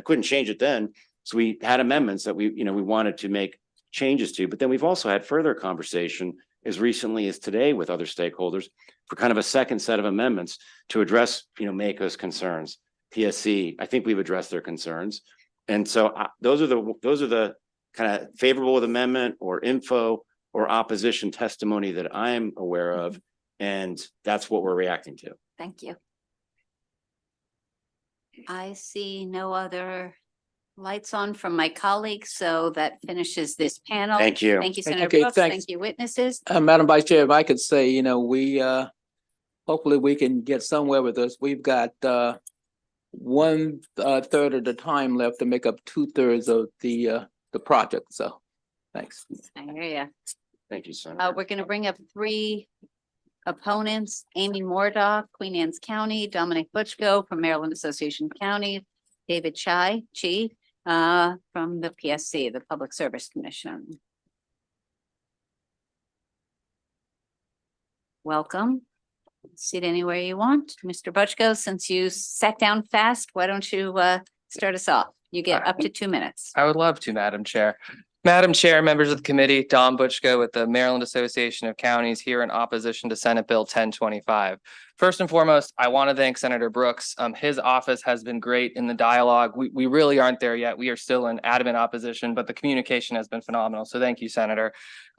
couldn't change it then. So we had amendments that we wanted to make changes to, but then we've also had further conversation as recently as today with other stakeholders for kind of a second set of amendments to address, MACO's concerns. PSC, I think we've addressed their concerns. And so those are the kind of favorable with amendment or info or opposition testimony that I'm aware of. And that's what we're reacting to. Thank you. I see no other lights on from my colleagues, so that finishes this panel. Thank you. Thank you, Senator Okay, Brooks. thanks. Thank you, witnesses. Madam Vice Chair, if I could say, we hopefully we can get somewhere with this. We've got 1/3 of the time left to make up 2/3 of the project. So thanks. I hear you. Thank you, Senator. We're going to bring up 3 opponents: Amy Mordock, Queen Anne's County; Dominic Butchko from Maryland Association of Counties; David Chi from the PSC, the Public Service Commission. Welcome. Sit anywhere you want. Mr. Butchko, since you sat down fast, why don't you start us off? You get up to 2 minutes. I would love to, Madam Chair. Madam Chair, members of the committee, Don Butchko with the Maryland Association of Counties here in opposition to Senate Bill 1025. First and foremost, I want to thank Senator Brooks. His office has been great in the dialogue. We really aren't there yet. We are still in adamant opposition, but the communication has been phenomenal. So thank you, Senator.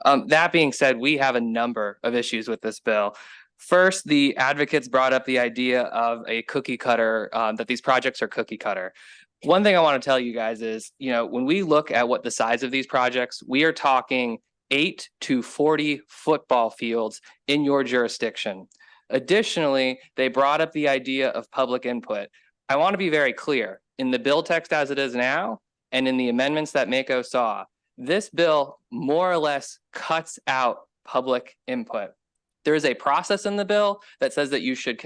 That being said, we have a number of issues with this bill. First, the advocates brought up the idea of a cookie cutter, that these projects are cookie cutter. One thing I want to tell you guys is, when we look at what the size of these projects, we are talking 8 to 40 football fields in your jurisdiction. Additionally, they brought up the idea of public input. I want to be very clear, in the bill text as it is now, and in the amendments that MACO saw, this bill more or less cuts out public input. There is a process in the bill that says that you should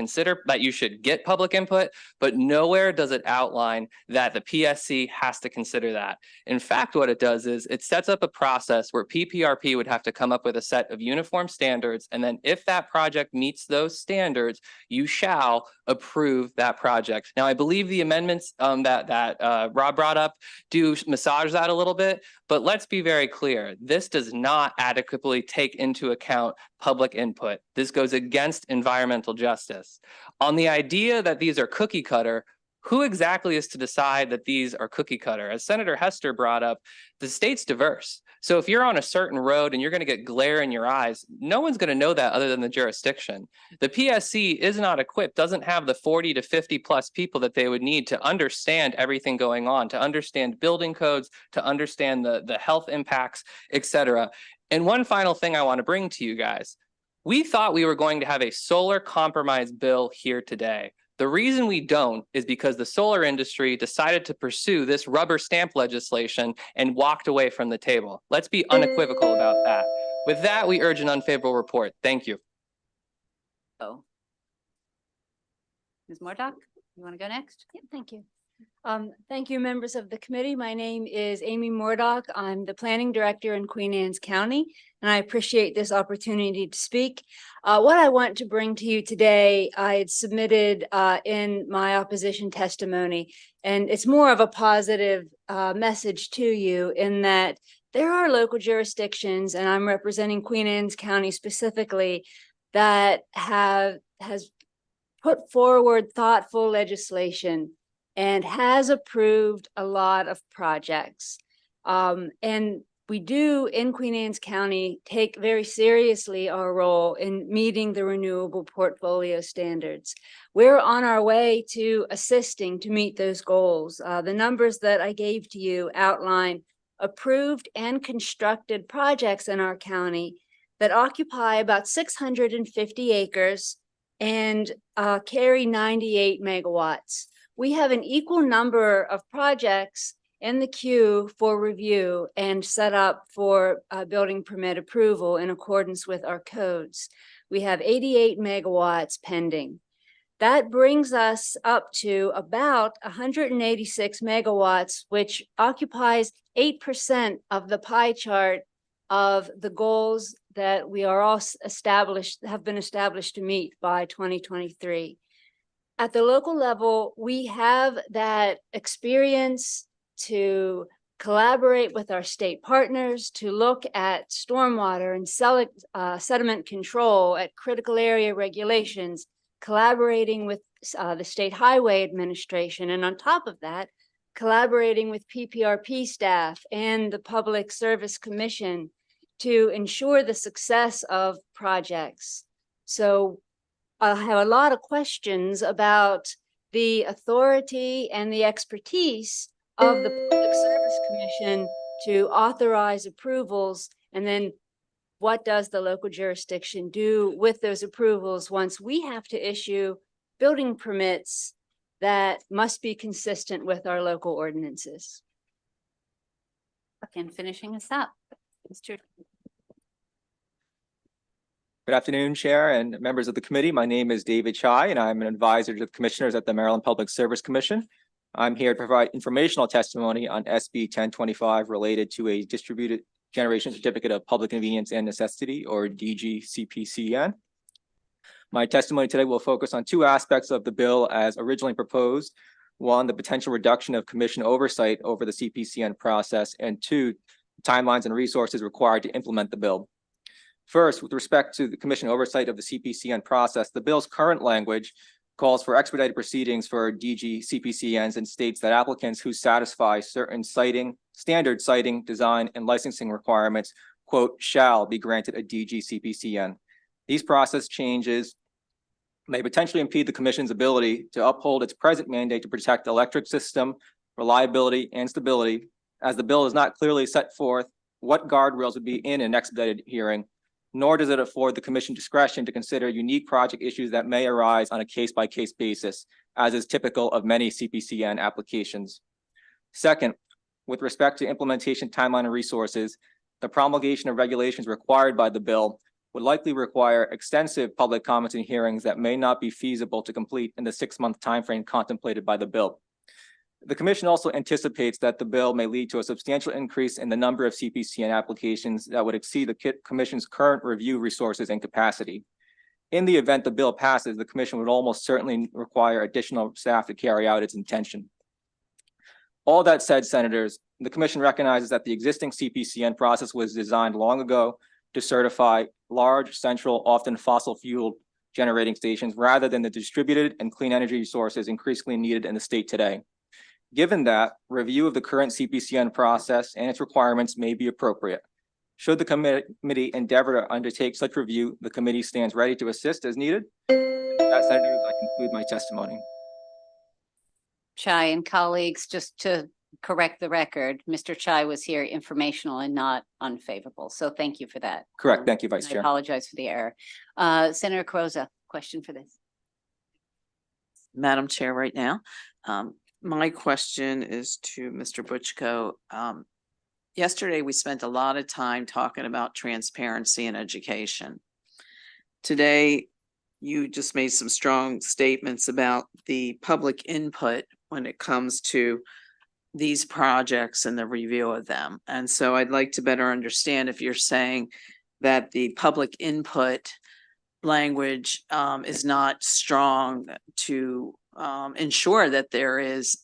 get public input, but nowhere does it outline that the PSC has to consider that. In fact, what it does is it sets up a process where PPRP would have to come up with a set of uniform standards. And then if that project meets those standards, you shall approve that project. Now, I believe the amendments that Rob brought up do massage that a little bit, but let's be very clear. This does not adequately take into account public input. input. This goes against environmental justice. On the idea that these are cookie cutter, who exactly is to decide that these are cookie cutter? As Senator Hester brought up, the state's diverse. So if you're on a certain road and you're going to get glare in your eyes, no one's going to know that other than the jurisdiction. The PSC is not equipped, doesn't have the 40 to 50 plus people that they would need to understand everything going on, to understand building codes, to understand the health impacts, et cetera. And one final thing I want to bring to you guys. We thought we were going to have a solar compromise bill here today. The reason we don't is because the solar industry decided to pursue this rubber stamp legislation and walked away from the table. Let's be unequivocal about that. With that, we urge an unfavorable report. Thank you. Oh. Ms. Moordock, you want to go next? Yep, thank you. Thank you, members of the committee. My name is Amy Moordock. I'm the planning director in Queen Anne's County, and I appreciate this opportunity to speak. What I want to bring to you today, I had submitted in my opposition testimony, and it's more of a positive message to you in that there are local jurisdictions, and I'm representing Queen Anne's County specifically, that has put forward thoughtful legislation and has approved a lot of projects. And we do in Queen Anne's County take very seriously our role in meeting the renewable portfolio standards. We're on our way to assisting to meet those goals. The numbers that I gave to you outline approved and constructed projects in our county that occupy about 650 acres and carry 98 megawatts. We have an equal number of projects in the queue for review and set up for building permit approval in accordance with our codes. We have 88 megawatts pending. That brings us up to about 186 megawatts, which occupies 8% of the pie chart of the goals that we are all have been established to meet by 2023. At the local level, we have that experience to collaborate with our state partners to look at stormwater and sediment control, at critical area regulations, collaborating with the State Highway Administration, and on top of that, collaborating with PPRP staff and the Public Service Commission to ensure the success of projects. So I have a lot of questions about the authority and the expertise of the Public Service Commission to authorize approvals, and then what does the local jurisdiction do with those approvals once we have to issue building permits that must be consistent with our local ordinances? Okay, and finishing us up, Mr. Good afternoon, Chair and members of the committee. My name is David Chai, and I'm an advisor to the commissioners at the Maryland Public Service Commission. I'm here to provide informational testimony on SB 1025 related to a distributed generation certificate of public convenience and necessity, or DGCPCN. My testimony today will focus on two aspects of the bill as originally proposed. One, the potential reduction of commission oversight over the CPCN process, and two, timelines and resources required to implement the bill. First, with respect to the commission oversight of the CPCN process, the bill's current language calls for expedited proceedings for DG CPCNs and states that applicants who satisfy certain standard siting, design, and licensing requirements, quote, shall be granted a DG CPCN. These process changes may potentially impede the commission's ability to uphold its present mandate to protect electric system reliability and stability, as the bill does not clearly set forth what guardrails would be in an expedited hearing, nor does it afford the commission discretion to consider unique project issues that may arise on a case-by-case basis, as is typical of many CPCN applications. Second, with respect to implementation timeline and resources, the promulgation of regulations required by the bill would likely require extensive public comments and hearings that may not be feasible to complete in the 6-month timeframe contemplated by the bill. The commission also anticipates that the bill may lead to a substantial increase in the number of CPCN applications that would exceed the commission's current review resources and capacity. In the event the bill passes, the commission would almost certainly require additional staff to carry out its intention. All that said, senators, the commission recognizes that the existing CPCN process was designed long ago to certify large, central, often fossil fuel generating stations rather than the distributed and clean energy sources increasingly needed in the state today. Given that, review of the current CPCN process and its requirements may be appropriate. Should the committee endeavor to undertake such review, the committee stands ready to assist as needed. That, Senators, I conclude my testimony. Chai and colleagues, just to correct the record, Mr. Chai was here informational and not unfavorable. So thank you for that. Correct. Thank you, Vice I Chair. apologize for the error. Senator Croza, question for this. Madam Chair, right now. My question is to Mr. Butchko. Yesterday, we spent a lot of time talking about transparency and education. Today, you just made some strong statements about the public input when it comes to these projects and the review of them. And so I'd like to better understand if you're saying that the public input language is not strong to ensure that there is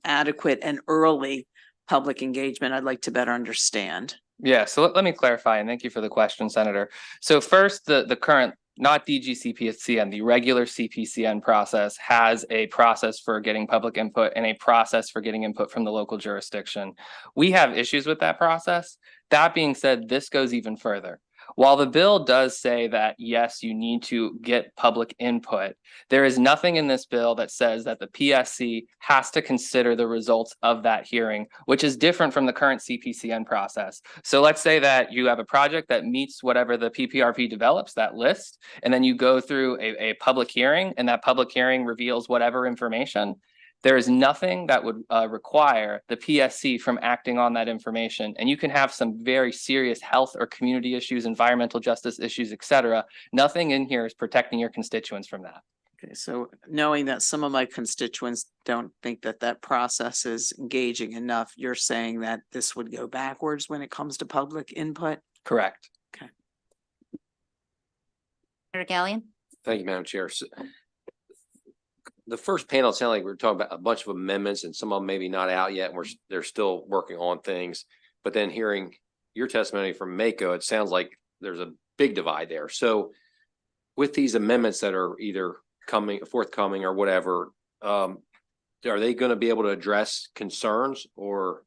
adequate and early public engagement. I'd like to better understand. Yeah, so let me clarify, and thank you for the question, Senator. So first, the current, not DG-CPCN, the regular CPCN process has a process for getting public input and a process for getting input from the local jurisdiction. We have issues with that process. That being said, this goes even further. While the bill does say that, yes, you need to get public input, there is nothing in this bill that says that the PSC has to consider the results of that hearing, which is different from the current CPCN process. So let's say that you have a project that meets whatever the PPRP develops, that list, and then you go through a public hearing, and that public hearing reveals whatever information. There is nothing that would require the PSC from acting on that information. And you can have some very serious health or community issues, environmental justice issues, et cetera. Nothing in here is protecting your constituents from that. Okay, so knowing that some of my constituents don't think that that process is engaging enough, you're saying that this would go backwards when it comes to public input? Correct. Okay. Senator Gallion? Thank you, Madam Chair. So, the first panel sounded like we were talking about a bunch of amendments and some of them maybe not out yet. And they're still working on things. But then hearing your testimony from Mako, it sounds like there's a big divide there. So with these amendments that are either forthcoming or whatever, are they going to be able to address concerns or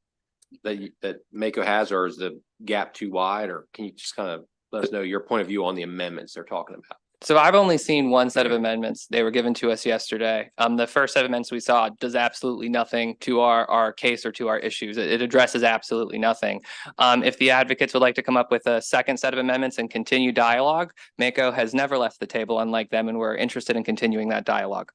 that Mako has, or is the gap too wide? Or can you just kind of let us know your point of view on the amendments they're talking about? So I've only seen one set of amendments. They were given to us yesterday. The first set of amendments we saw does absolutely nothing to our case or to our issues. It addresses absolutely nothing. If the advocates would like to come up with a second set of amendments and continue dialogue, Mako has never left the table, unlike them, and we're interested in continuing that dialogue.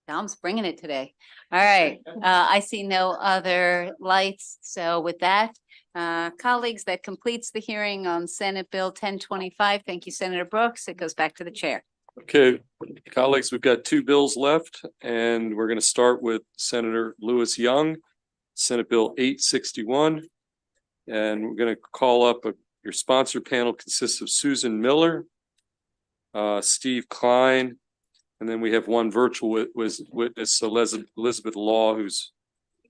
Dom's bringing it today. All right, I see no other lights. So with that, colleagues, that completes the hearing on Senate Bill 1025. Thank you, Senator Brooks. It goes back to the chair. Okay, colleagues, we've got two bills left, and we're going to start with Senator Lewis Young, Senate Bill 861. And we're going to call up your sponsor panel consists of Susan Miller, Steve Klein, and then we have one virtual witness, Elizabeth Law, who's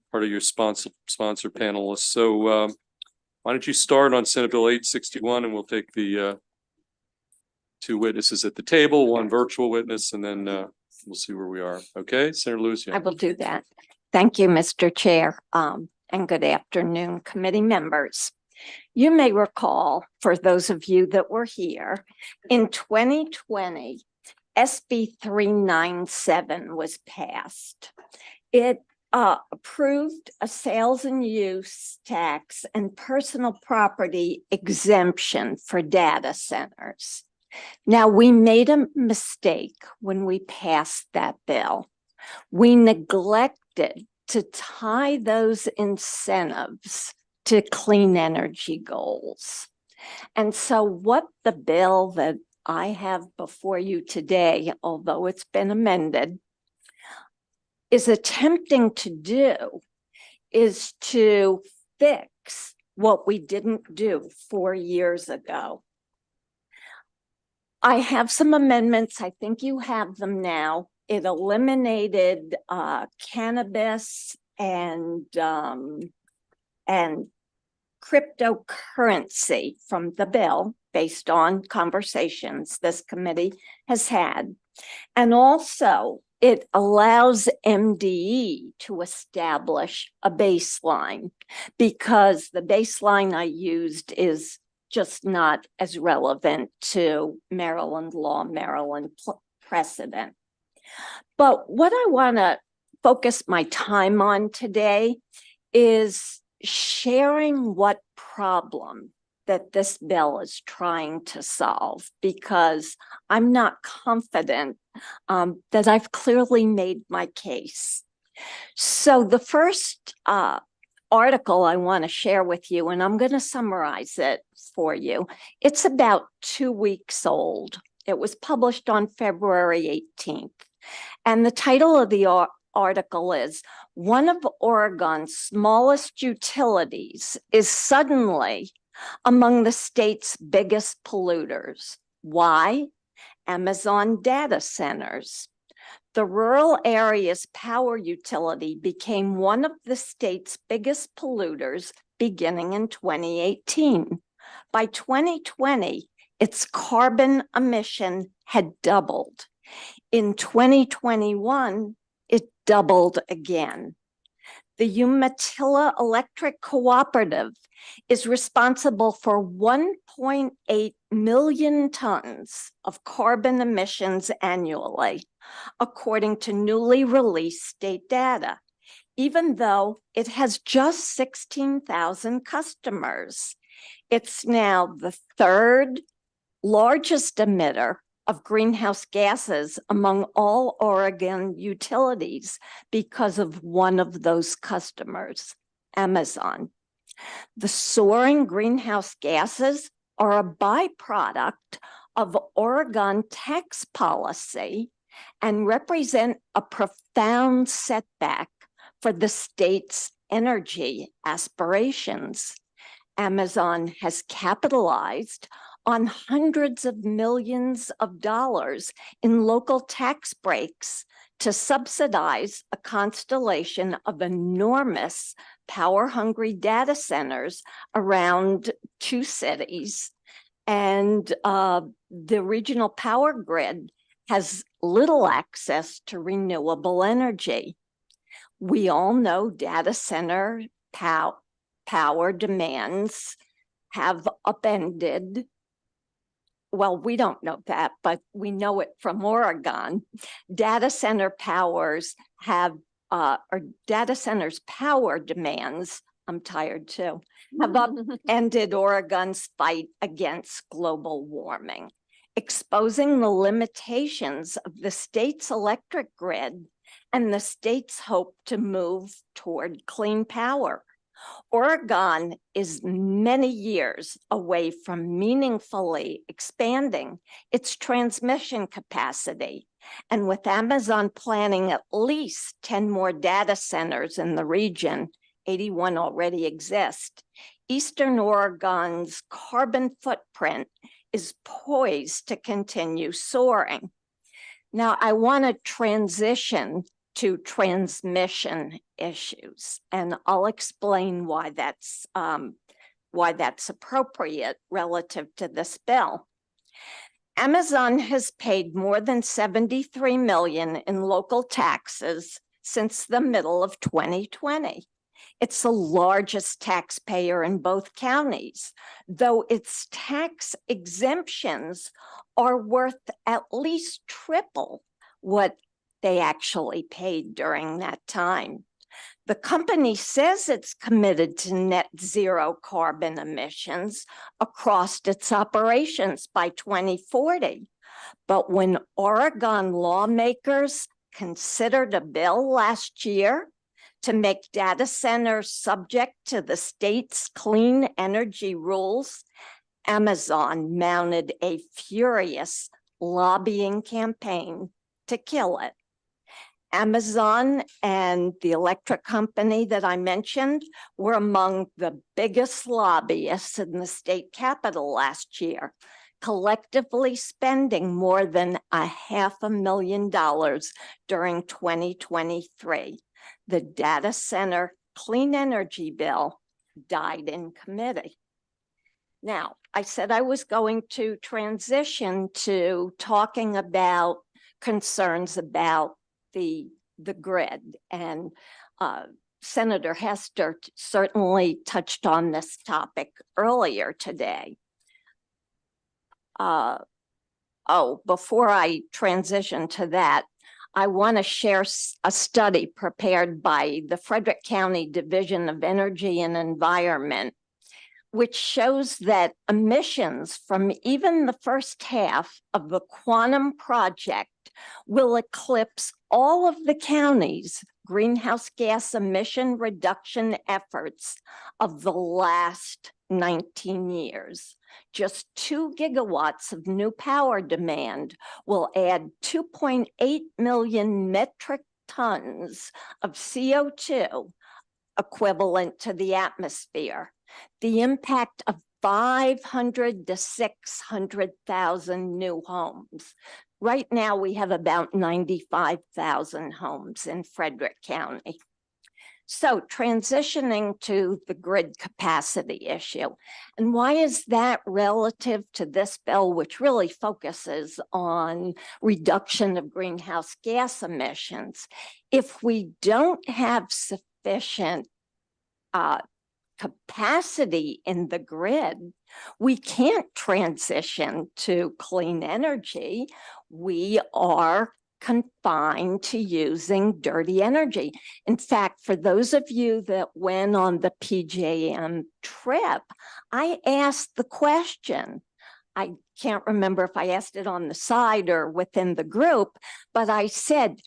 part of your sponsor panelists. So why don't you start on Senate Bill 861, and we'll take the two witnesses at the table, one virtual witness, and then we'll see where we are. Okay, Senator Lewis. I will do that. Thank you, Mr. Chair, and good afternoon, committee members. You may recall, for those of you that were here, in 2020, SB 397 was passed. It approved a sales and use tax and personal property exemption for data centers. Now, we made a mistake when we passed that bill. We neglected to tie those incentives to clean energy goals. And so what the bill that I have before you today, although it's been amended, is attempting to do is to fix what we didn't do 4 years ago. I have some amendments. I think you have them now. It eliminated cannabis and cryptocurrency from the bill based on conversations this committee has had. And also it allows MDE to establish a baseline because the baseline I used is just not as relevant to Maryland law, Maryland precedent. But what I want to focus my time on today is sharing what problem that this bill is trying to solve, because I'm not confident that I've clearly made my case. So the first article I want to share with you, and I'm going to summarize it for you. It's about 2 weeks old. It was published on February 18th. And the title of the article is, "One of Oregon's smallest utilities is suddenly among the state's biggest polluters. Why? Amazon data centers." The rural area's power utility became one of the state's biggest polluters beginning in 2018. By 2020, its carbon emission had doubled. In 2021, it doubled again. The Umatilla Electric Cooperative is responsible for 1.8 million tons of carbon emissions annually, according to newly released state data, even though it has just 16,000 customers. It's now the third largest emitter of greenhouse gases among all Oregon utilities because of one of those customers, Amazon. The soaring greenhouse gases are a byproduct of Oregon tax policy and represent a profound setback for the state's energy aspirations. Amazon has capitalized on hundreds of millions of dollars in local tax breaks to subsidize a constellation of enormous power-hungry data centers around 2 cities. And the regional power grid has little access to renewable energy. We all know data center power demands have upended. Well, we don't know that, but we know it from Oregon. Data center powers have, or data centers power demands, I'm tired too, have upended Oregon's fight against global warming, exposing the limitations of the state's electric grid and the state's hope to move toward clean power. Oregon is many years away from meaningfully expanding its transmission capacity. And with Amazon planning at least 10 more data centers in the region, 81 already exist, Eastern Oregon's carbon footprint is poised to continue soaring. Now, I want to transition to transmission issues, and I'll explain why that's appropriate relative to this bill. Amazon has paid more than $73 million in local taxes since the middle of 2020. It's the largest taxpayer in both counties, though its tax exemptions are worth at least triple what they actually paid during that time. The company says it's committed to net zero carbon emissions across its operations by 2040. But when Oregon lawmakers considered a bill last year to make data centers subject to the state's clean energy rules, Amazon mounted a furious lobbying campaign to kill it. Amazon and the electric company that I mentioned were among the biggest lobbyists in the state capitol last year, collectively spending more than $500,000 during 2023. The data center clean energy bill died in committee. Now, I said I was going to transition to talking about concerns about the grid, and Senator Hester certainly touched on this topic earlier today. Before I transition to that, I want to share a study prepared by the Frederick County Division of Energy and Environment, which shows that emissions from even the first half of the Quantum Project will eclipse all of the county's greenhouse gas emission reduction efforts of the last 19 years. Just 2 gigawatts of new power demand will add 2.8 million metric tons of CO2 equivalent to the atmosphere. The impact of 500 to 600,000 new homes. Right now, we have about 95,000 homes in Frederick County. So transitioning to the grid capacity issue. And why is that relative to this bill, which really focuses on reduction of greenhouse gas emissions? If we don't have sufficient capacity in the grid, we can't transition to clean energy. We are confined to using dirty energy. In fact, for those of you that went on the PJM trip, I asked the question. I can't remember if I asked it on the side or within the group, but I said,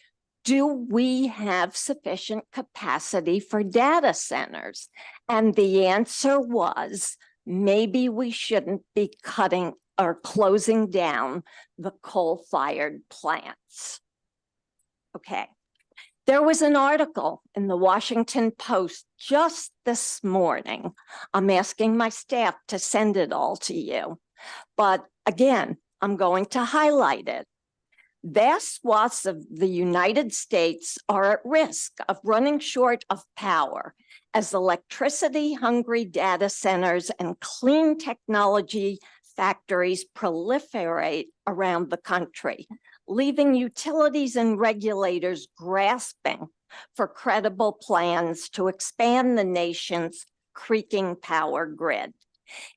do we have sufficient capacity for data centers? And the answer was, maybe we shouldn't be cutting or closing down the coal-fired plants. Okay. There was an article in the Washington Post just this morning. I'm asking my staff to send it all to you. But again, I'm going to highlight it. Vast swaths of the United States are at risk of running short of power as electricity-hungry data centers and clean technology factories proliferate around the country, leaving utilities and regulators grasping for credible plans to expand the nation's creaking power grid.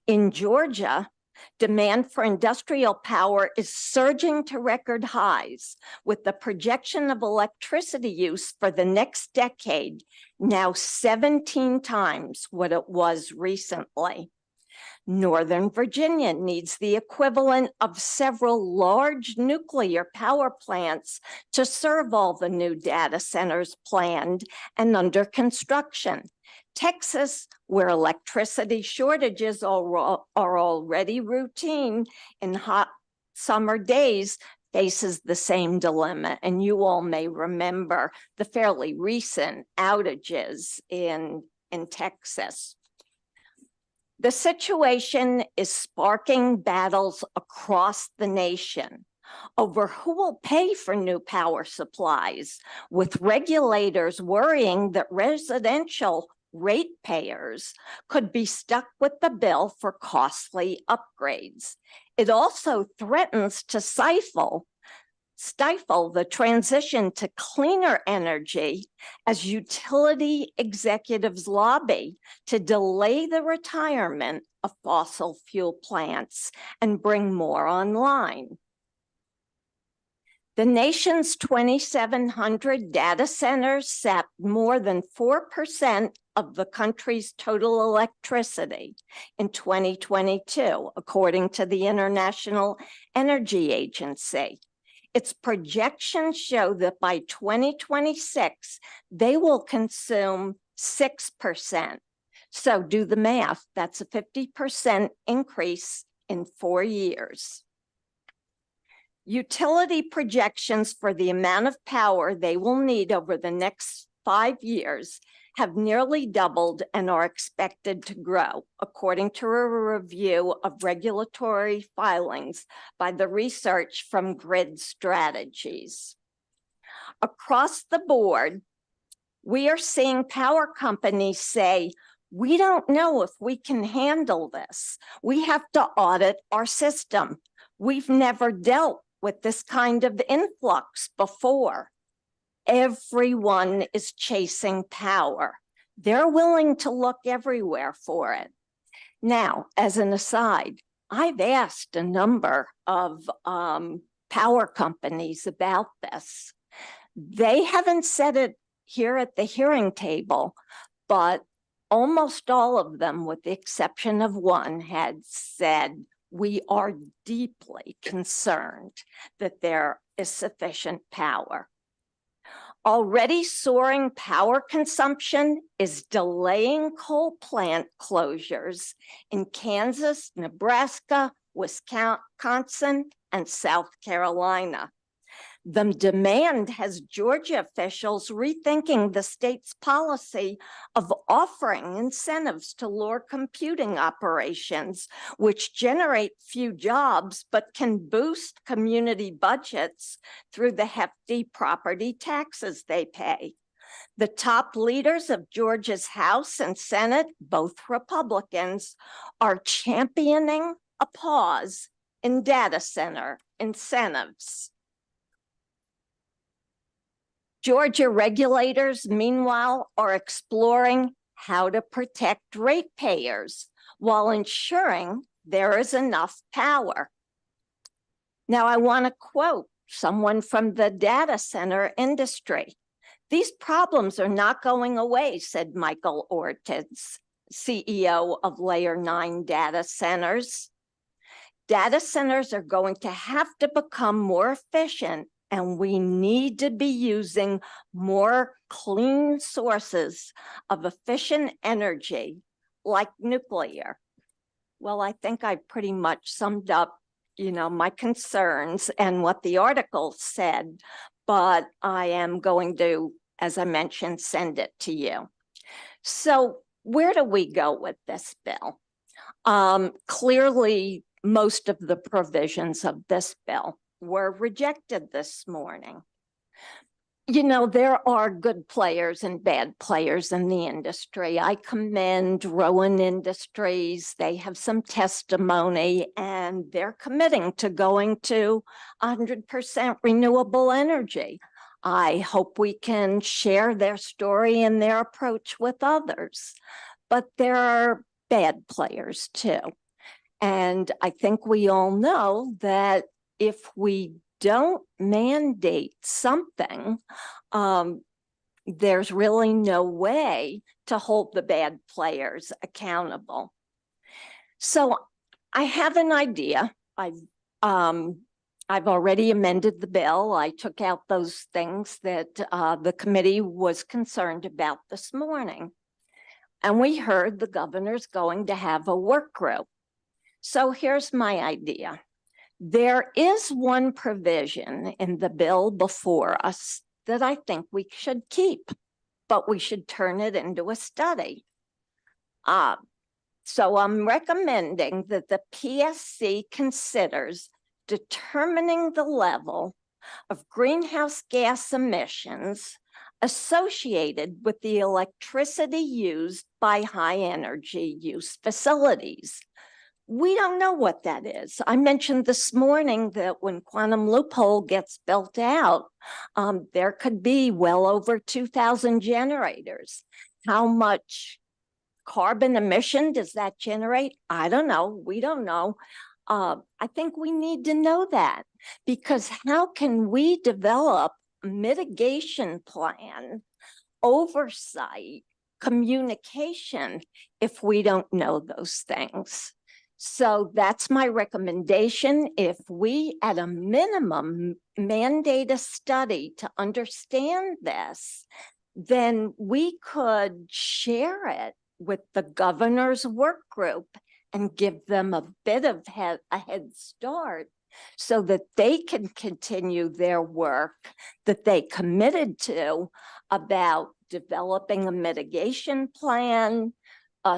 In Georgia, demand for industrial power is surging to record highs, with the projection of electricity use for the next decade now 17 times what it was recently. Northern Virginia needs the equivalent of several large nuclear power plants to serve all the new data centers planned and under construction. Texas, where electricity shortages are already routine in hot summer days, faces the same dilemma. And you all may remember the fairly recent outages in Texas. The situation is sparking battles across the nation over who will pay for new power supplies, with regulators worrying that residential ratepayers could be stuck with the bill for costly upgrades. It also threatens to stifle the transition to cleaner energy as utility executives lobby to delay the retirement of fossil fuel plants and bring more online. The nation's 2,700 data centers sap more than 4% of the country's total electricity in 2022, according to the International Energy Agency. Its projections show that by 2026, they will consume 6%. So do the math, that's a 50% increase in 4 years. Utility projections for the amount of power they will need over the next 5 years have nearly doubled and are expected to grow, according to a review of regulatory filings by the research from Grid Strategies. Across the board, we are seeing power companies say, We don't know if we can handle this. We have to audit our system. We've never dealt with this kind of influx before. Everyone is chasing power. They're willing to look everywhere for it. Now, as an aside, I've asked a number of power companies about this. They haven't said it here at the hearing table, but almost all of them, with the exception of one, had said, we are deeply concerned that there is sufficient power. Already soaring power consumption is delaying coal plant closures in Kansas, Nebraska, Wisconsin, and South Carolina. The demand has Georgia officials rethinking the state's policy of offering incentives to lower computing operations, which generate few jobs but can boost community budgets through the hefty property taxes they pay. The top leaders of Georgia's House and Senate, both Republicans, are championing a pause in data center incentives. Georgia regulators, meanwhile, are exploring how to protect ratepayers while ensuring there is enough power. Now, I want to quote someone from the data center industry. These problems are not going away, said Michael Ortiz, CEO of Layer 9 data centers. Data centers are going to have to become more efficient, and we need to be using more clean sources of efficient energy like nuclear. Well, I think I pretty much summed up, my concerns and what the article said, but I am going to, as I mentioned, send it to you. So where do we go with this bill? Clearly, most of the provisions of this bill were rejected this morning. There are good players and bad players in the industry. I commend Rowan Industries. They have some testimony and they're committing to going to 100% renewable energy. I hope we can share their story and their approach with others. But there are bad players too. And I think we all know that if we don't mandate something, there's really no way to hold the bad players accountable. So I have an idea. I've already amended the bill. I took out those things that the committee was concerned about this morning. And we heard the governor's going to have a work group. So here's my idea. There is one provision in the bill before us that I think we should keep, but we should turn it into a study. So I'm recommending that the PSC considers determining the level of greenhouse gas emissions associated with the electricity used by high energy use facilities. We don't know what that is. I mentioned this morning that when Quantum Loophole gets built out, there could be well over 2,000 generators. How much carbon emission does that generate? I don't know. We don't know. I think we need to know that, because how can we develop a mitigation plan, oversight, communication if we don't know those things? So that's my recommendation. If we, at a minimum, mandate a study to understand this, then we could share it with the governor's work group and give them a bit of a head start so that they can continue their work that they committed to about developing a mitigation plan,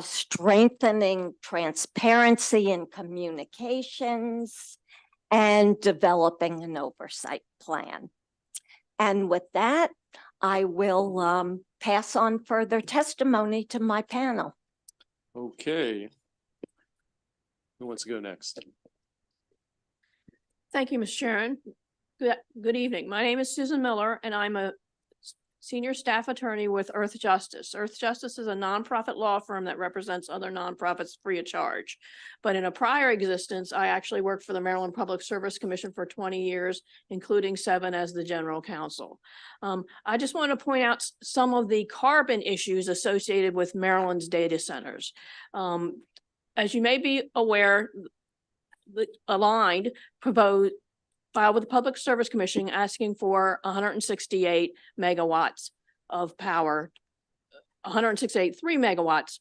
strengthening transparency in communications, and developing an oversight plan. And with that, I will pass on further testimony to my panel. Okay. Who wants to go next? Thank you, Ms. Sharon. Good evening. My name is Susan Miller, and I'm a senior staff attorney with Earth Justice. Earth Justice is a nonprofit law firm that represents other nonprofits free of charge. But in a prior existence, I actually worked for the Maryland Public Service Commission for 20 years, including 7 as the general counsel. I just want to point out some of the carbon issues associated with Maryland's data centers. As you may be aware, the Aligned filed with the Public Service Commission asking for 168 megawatts of power, 168.3 megawatts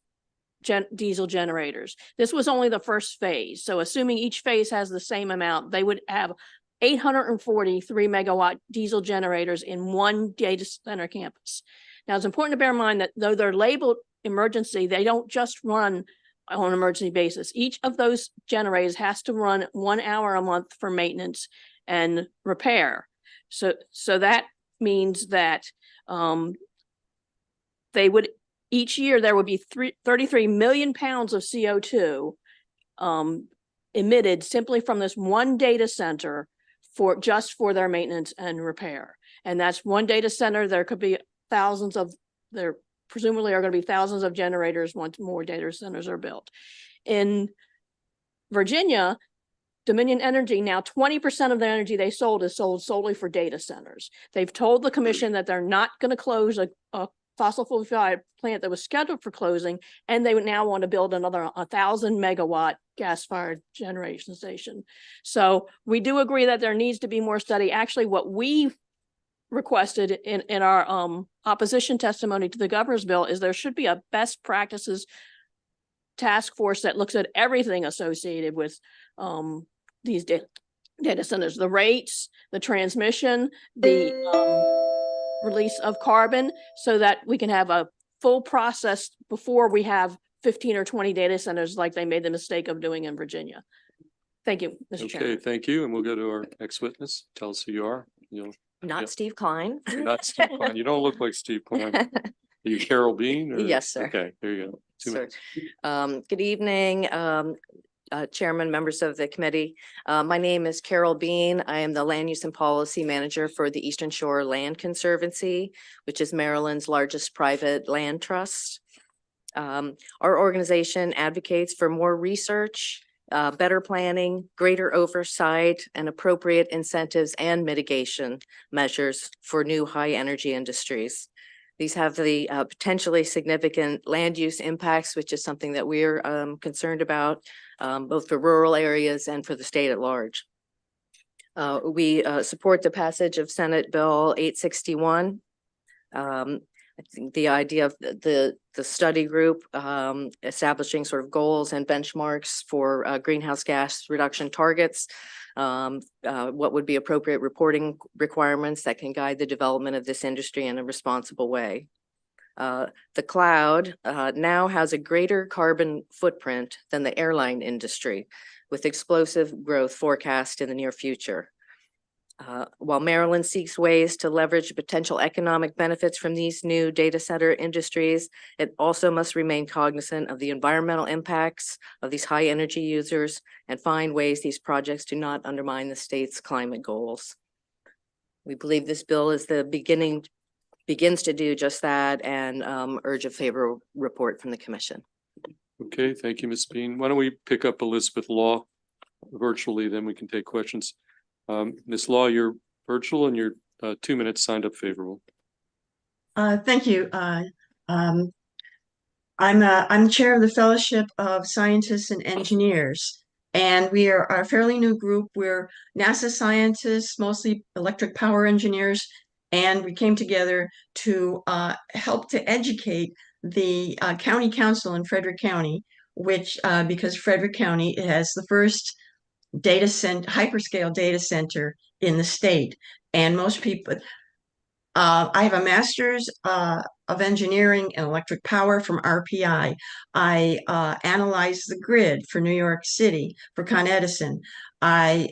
diesel generators. This was only the first phase. So assuming each phase has the same amount, they would have 843 megawatt diesel generators in one data center campus. Now, it's important to bear in mind that though they're labeled emergency, they don't just run on an emergency basis. Each of those generators has to run 1 hour a month for maintenance and repair. So that means that they would, each year there would be 33 million pounds of CO2 emitted simply from this one data center just for their maintenance and repair. And that's one data center. There could be there presumably are going to be thousands of generators once more data centers are built. In Virginia, Dominion Energy, now 20% of the energy they sold is sold solely for data centers. They've told the commission that they're not going to close a fossil fuel plant that was scheduled for closing, and they would now want to build another 1,000 megawatt gas-fired generation station. So we do agree that there needs to be more study. Actually, what we requested in our opposition testimony to the governor's bill is there should be a best practices task force that looks at everything associated with these data centers, the rates, the transmission, the release of carbon, so that we can have a full process before we have 15 or 20 data centers like they made the mistake of doing in Virginia. Thank you, Mr. Chairman. Okay, thank you. And we'll go to our next witness. Tell us who you are. Not Yeah. Steve Klein. You're not Steve Klein. You don't look like Steve Klein. Are you Carol Bean? Or? Yes, sir. Okay, there you go. 2 Sir. minutes. Good evening, Chairman, members of the committee. My name is Carol Bean. I am the Land Use and Policy Manager for the Eastern Shore Land Conservancy, which is Maryland's largest private land trust. Our organization advocates for more research, better planning, greater oversight, and appropriate incentives and mitigation measures for new high energy industries. These have the potentially significant land use impacts, which is something that we're concerned about, both for rural areas and for the state at large. We support the passage of Senate Bill 861. I think the idea of the study group establishing sort of goals and benchmarks for greenhouse gas reduction targets, what would be appropriate reporting requirements that can guide the development of this industry in a responsible way. The cloud now has a greater carbon footprint than the airline industry, with explosive growth forecast in the near future. While Maryland seeks ways to leverage potential economic benefits from these new data center industries, it also must remain cognizant of the environmental impacts of these high energy users and find ways these projects do not undermine the state's climate goals. We believe this bill is the begins to do just that, and urge a favorable report from the commission. Okay, thank you, Ms. Bean. Why don't we pick up Elizabeth Law virtually, then we can take questions. Ms. Law, you're virtual and you're 2 minutes signed up favorable. Thank you. I'm chair of the Fellowship of Scientists and Engineers, and we are a fairly new group. We're NASA scientists, mostly electric power engineers, and we came together to help to educate the county council in Frederick County, which because Frederick County has the first hyperscale data center in the state. And most people, I have a master's of engineering and electric power from RPI. I analyzed the grid for New York City for Con Edison. I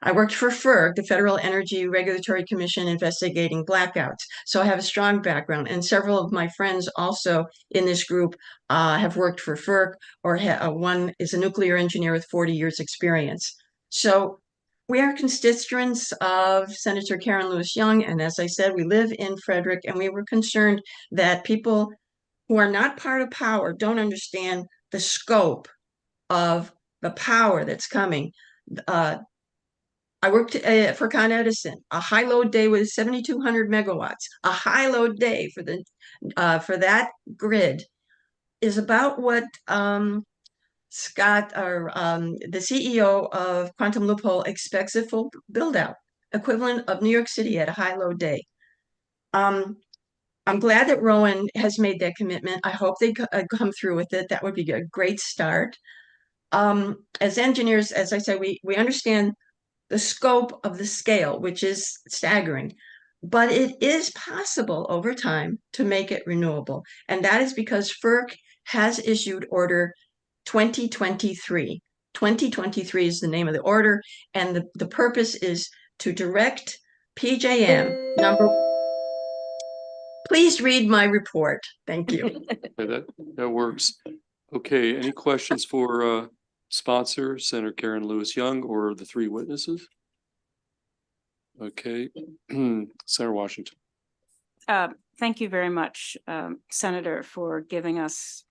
I worked for FERC, the Federal Energy Regulatory Commission, investigating blackouts. So I have a strong background, and several of my friends also in this group have worked for FERC, or one is a nuclear engineer with 40 years experience. So we are constituents of Senator Karen Lewis Young, and as I said, we live in Frederick, and we were concerned that people who are not part of power don't understand the scope of the power that's coming. I worked for Con Edison, a high load day with 7,200 megawatts. A high load day for that grid is about what Scott, or the CEO of Quantum Loophole, expects a full build out, equivalent of New York City at a high load day. I'm glad that Rowan has made that commitment. I hope they come through with it. That would be a great start. As engineers, as I said, we understand the scope of the scale, which is staggering, but it is possible over time to make it renewable. And that is because FERC has issued order 2023. 2023 is the name of the order, and the purpose is to direct PJM Please read my report. Thank you. Okay, that works. Okay, any questions for sponsor, Senator Karen Lewis Young, or the three witnesses? Okay, Senator Washington. Thank you very much, Senator, for giving us,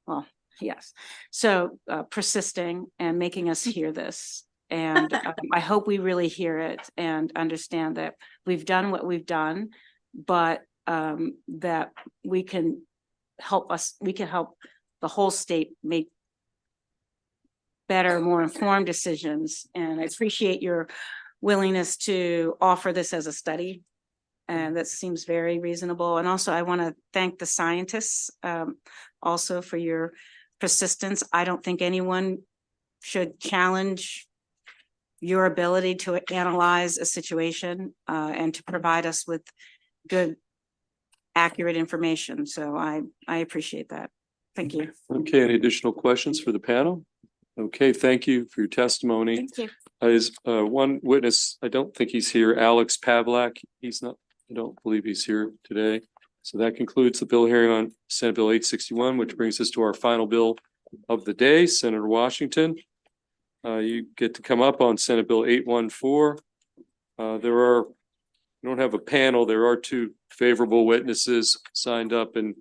well, yes. So persisting and making us hear this. And I hope we really hear it and understand that we've done what we've done, but that we can help the whole state make better, more informed decisions. And I appreciate your willingness to offer this as a study. And that seems very reasonable. And also I want to thank the scientists also for your persistence. I don't think anyone should challenge your ability to analyze a situation and to provide us with good, accurate information. So I appreciate that. Thank you. Okay, any additional questions for the panel? Okay, thank you for your testimony. Thank you. Is one witness, I don't think he's here, Alex Pavlak. He's not, I don't believe he's here today. So that concludes the bill hearing on Senate Bill 861, which brings us to our final bill of the day. Senator Washington, you get to come up on Senate Bill 814. We don't have a panel. There are two favorable witnesses signed up and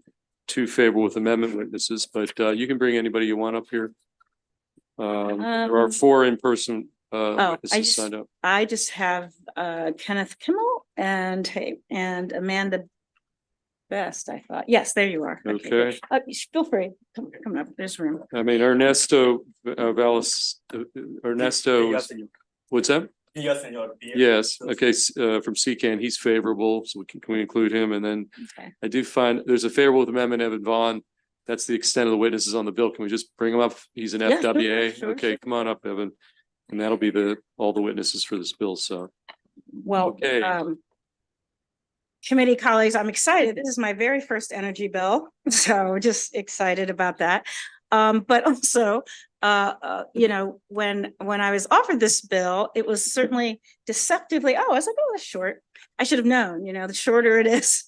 two favorable with amendment witnesses, but you can bring anybody you want up here. There are four in-person witnesses signed up. I just have Kenneth Kimmel and Amanda Best, I thought. Yes, there you are. Okay. Feel free. Come up. There's room. I mean, Ernesto Ernesto, what's that? Yes, okay, from CCAN, he's favorable, so can we include him? And then I do find there's a favorable with amendment, Evan Vaughn. That's the extent of the witnesses on the bill. Can we just bring him up? He's an FWA. Sure. Okay, come on up, Evan. And that'll be all the witnesses for this bill, so. Well, okay. Committee colleagues, I'm excited. This is my very first energy bill, so just excited about that. But also, you know, when I was offered this bill, it was certainly deceptively, I was like, oh, that's short. I should have known, you know, the shorter it is.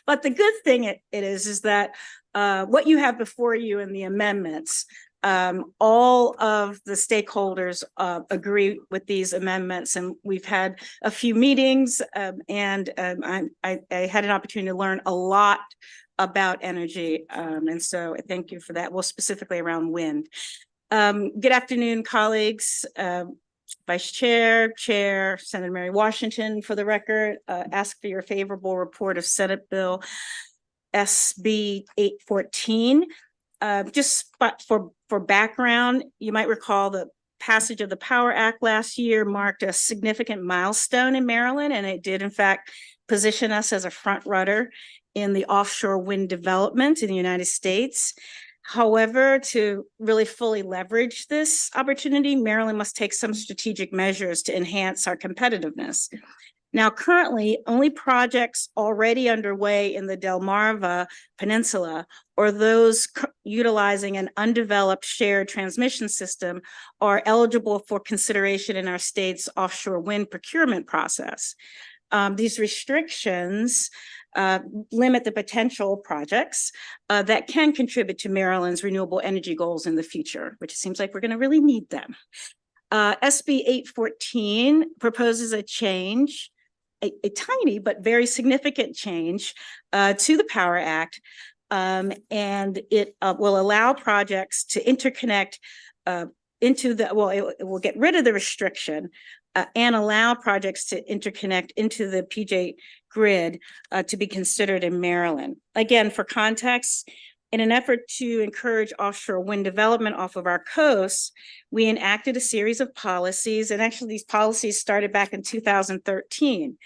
But the good thing it is that what you have before you in the amendments, all of the stakeholders agree with these amendments, and we've had a few meetings, and I had an opportunity to learn a lot about energy, and so I thank you for that. Well, specifically around wind. Good afternoon, colleagues. Vice Chair, Senator Mary Washington, for the record, ask for your favorable report of Senate Bill SB 814. Just for background, you might recall the passage of the Power Act last year marked a significant milestone in Maryland, and it did in fact position us as a front runner in the offshore wind development in the United States. However, to really fully leverage this opportunity, Maryland must take some strategic measures to enhance our competitiveness. Now, currently, only projects already underway in the Delmarva Peninsula or those utilizing an undeveloped shared transmission system are eligible for consideration in our state's offshore wind procurement process. These restrictions limit the potential projects that can contribute to Maryland's renewable energy goals in the future, which seems like we're going to really need them. SB 814 proposes a change, a tiny but very significant change to the Power Act, and it will allow projects to interconnect into the, well, it will get rid of the restriction and allow projects to interconnect into the PJ grid to be considered in Maryland. Again, for context, in an effort to encourage offshore wind development off of our coasts, we enacted a series of policies, and actually these policies started back in 2013.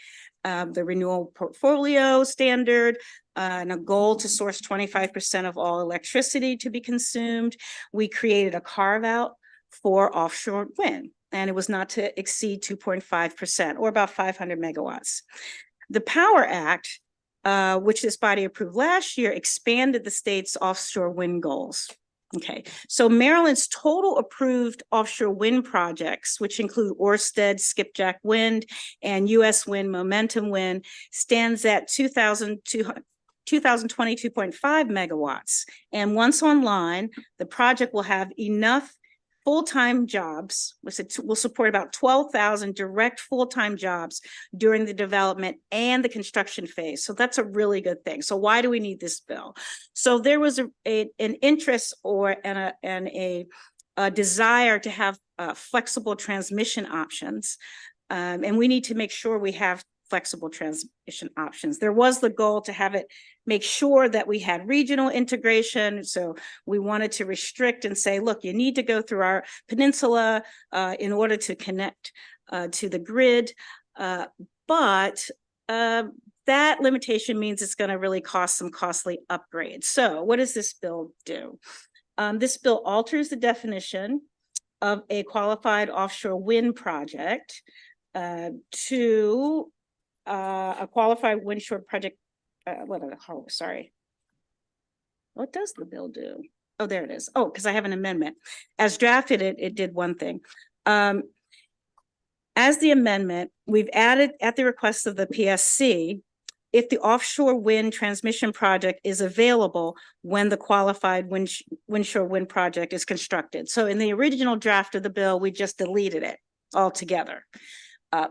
The renewable portfolio standard, and a goal to source 25% of all electricity to be consumed. We created a carve out for offshore wind, and it was not to exceed 2.5% or about 500 megawatts. The Power Act, which this body approved last year, expanded the state's offshore wind goals. Okay, so Maryland's total approved offshore wind projects, which include Ørsted, Skipjack Wind, and U.S. Wind Momentum Wind, stands at 2,022.5 megawatts. And once online, the project will have enough full-time jobs, which will support about 12,000 direct full-time jobs during the development and the construction phase. So that's a really good thing. So why do we need this bill? So there was an interest and a desire to have flexible transmission options. And we need to make sure we have flexible transmission options. There was the goal to have it make sure that we had regional integration. So we wanted to restrict and say, look, you need to go through our peninsula in order to connect to the grid. But that limitation means it's going to really cost some costly upgrades. So what does this bill do? This bill alters the definition of a qualified offshore wind project to a qualified windshore project. Sorry. What does the bill do? Oh, there it is. Oh, because I have an amendment. As drafted, it did one thing. As the amendment, we've added at the request of the PSC, if the offshore wind transmission project is available when the qualified windshore wind project is constructed. So in the original draft of the bill, we just deleted it altogether.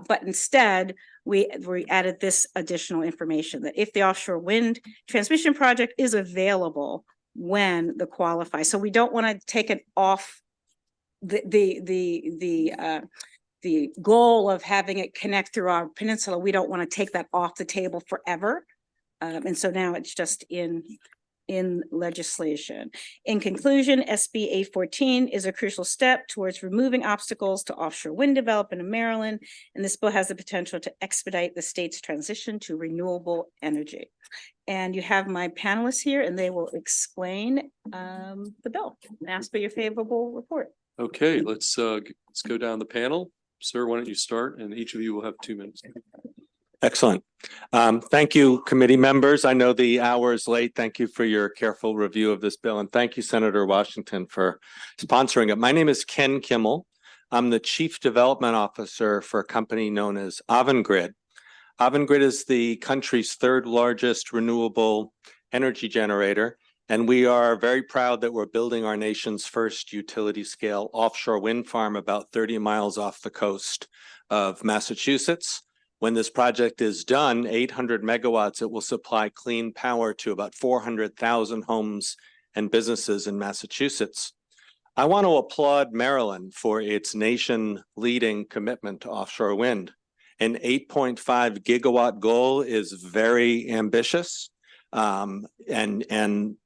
But instead, we added this additional information that if the offshore wind transmission project is available when the qualify. So we don't want to take it off the goal of having it connect through our peninsula. We don't want to take that off the table forever. And so now it's just in legislation. In conclusion, SB 814 is a crucial step towards removing obstacles to offshore wind development in Maryland, and this bill has the potential to expedite the state's transition to renewable energy. And you have my panelists here, and they will explain the bill and ask for your favorable report. Okay, let's go down the panel. Sir, why don't you start, and each of you will have 2 minutes. Excellent. Thank you, committee members. I know the hour is late. Thank you for your careful review of this bill. And thank you, Senator Washington, for sponsoring it. My name is Ken Kimmel. I'm the Chief Development Officer for a company known as Avangrid. Avangrid is the country's 3rd largest renewable energy generator. And we are very proud that we're building our nation's first utility scale offshore wind farm about 30 miles off the coast of Massachusetts. When this project is done, 800 megawatts, it will supply clean power to about 400,000 homes and businesses in Massachusetts. I want to applaud Maryland for its nation-leading commitment to offshore wind. An 8.5 gigawatt goal is very ambitious, and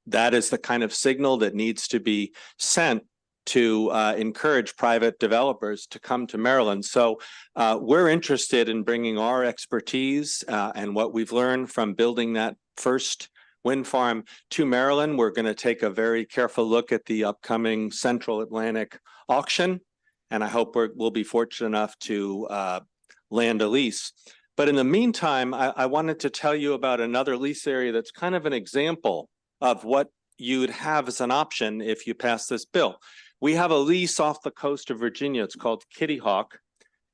that is the kind of signal that needs to be sent to encourage private developers to come to Maryland. So we're interested in bringing our expertise and what we've learned from building that first wind farm to Maryland. We're going to take a very careful look at the upcoming Central Atlantic auction, and I hope we'll be fortunate enough to land a lease. But in the meantime, I wanted to tell you about another lease area that's kind of an example of what you would have as an option if you pass this bill. We have a lease off the coast of Virginia. It's called Kitty Hawk.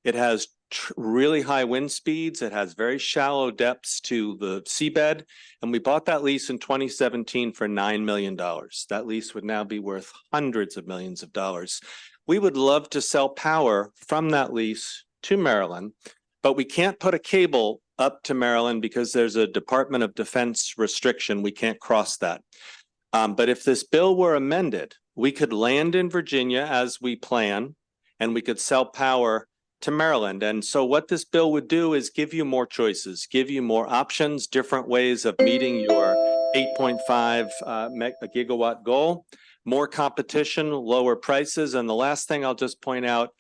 It has really high wind speeds. It has very shallow depths to the seabed. And we bought that lease in 2017 for $9 million. That lease would now be worth hundreds of millions of dollars. We would love to sell power from that lease to Maryland, but we can't put a cable up to Maryland because there's a Department of Defense restriction. We can't cross that. But if this bill were amended, we could land in Virginia as we plan, and we could sell power to Maryland. And so what this bill would do is give you more choices, give you more options, different ways of meeting your 8.5 gigawatt goal, more competition, lower prices. And the last thing I'll just point out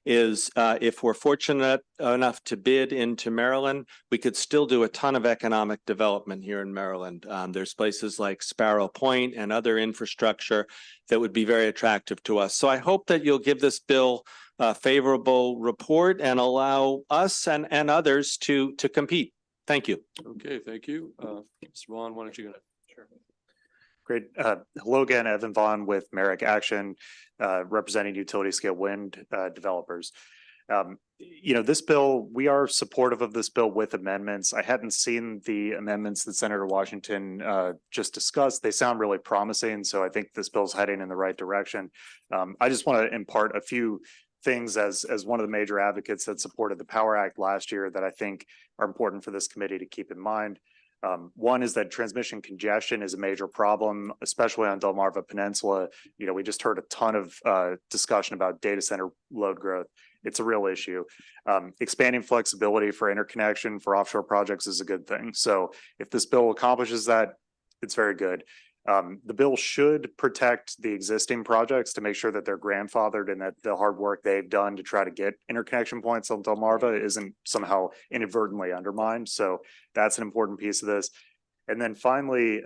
is if we're fortunate enough to bid into Maryland, we could still do a ton of economic development here in Maryland. There's places like Sparrow Point and other infrastructure that would be very attractive to us. So I hope that you'll give this bill a favorable report and allow us and others to compete. Thank you. Okay, thank you. Mr. Vaughn, why don't you go? Sure. Great. Hello again, Evan Vaughn with Merrick Action, representing utility scale wind developers. This bill, we are supportive of this bill with amendments. I hadn't seen the amendments that Senator Washington just discussed. They sound really promising, so I think this bill's heading in the right direction. I just want to impart a few things as one of the major advocates that supported the Power Act last year that I think are important for this committee to keep in mind. One is that transmission congestion is a major problem, especially on Delmarva Peninsula. We just heard a ton of discussion about data center load growth. It's a real issue. Expanding flexibility for interconnection for offshore projects is a good thing. So if this bill accomplishes that, it's very good. The bill should protect the existing projects to make sure that they're grandfathered and that the hard work they've done to try to get interconnection points on Delmarva isn't somehow inadvertently undermined. So that's an important piece of this. And then finally,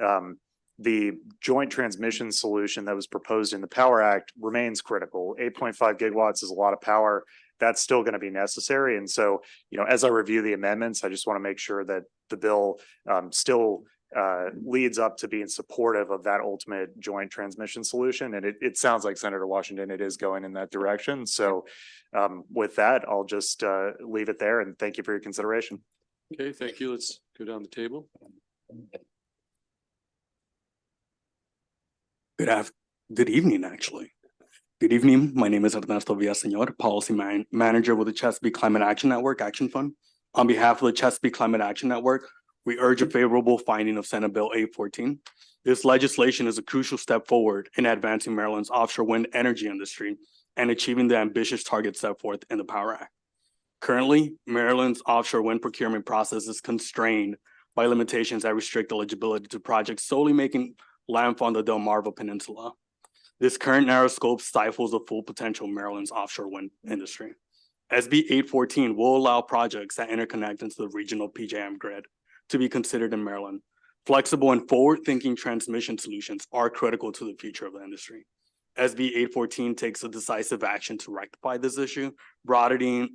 the joint transmission solution that was proposed in the Power Act remains critical. 8.5 gigawatts is a lot of power. That's still going to be necessary. And so, as I review the amendments, I just want to make sure that the bill still leads up to being supportive of that ultimate joint transmission solution. And it sounds like Senator Washington, it is going in that direction. So with that, I'll just leave it there and thank you for your consideration. Okay, thank you. Let's go down the table. Good evening, actually. Good evening. My name is Ernesto Villaseñor, Policy Manager with the Chesapeake Climate Action Network Action Fund. On behalf of the Chesapeake Climate Action Network, we urge a favorable finding of Senate Bill 814. This legislation is a crucial step forward in advancing Maryland's offshore wind energy industry and achieving the ambitious targets set forth in the Power Act. Currently, Maryland's offshore wind procurement process is constrained by limitations that restrict eligibility to projects solely making landfall on the Delmarva Peninsula. This current narrow scope stifles the full potential of Maryland's offshore wind industry. SB 814 will allow projects that interconnect into the regional PJM grid to be considered in Maryland. Flexible and forward-thinking transmission solutions are critical to the future of the industry. SB 814 takes a decisive action to rectify this issue, broadening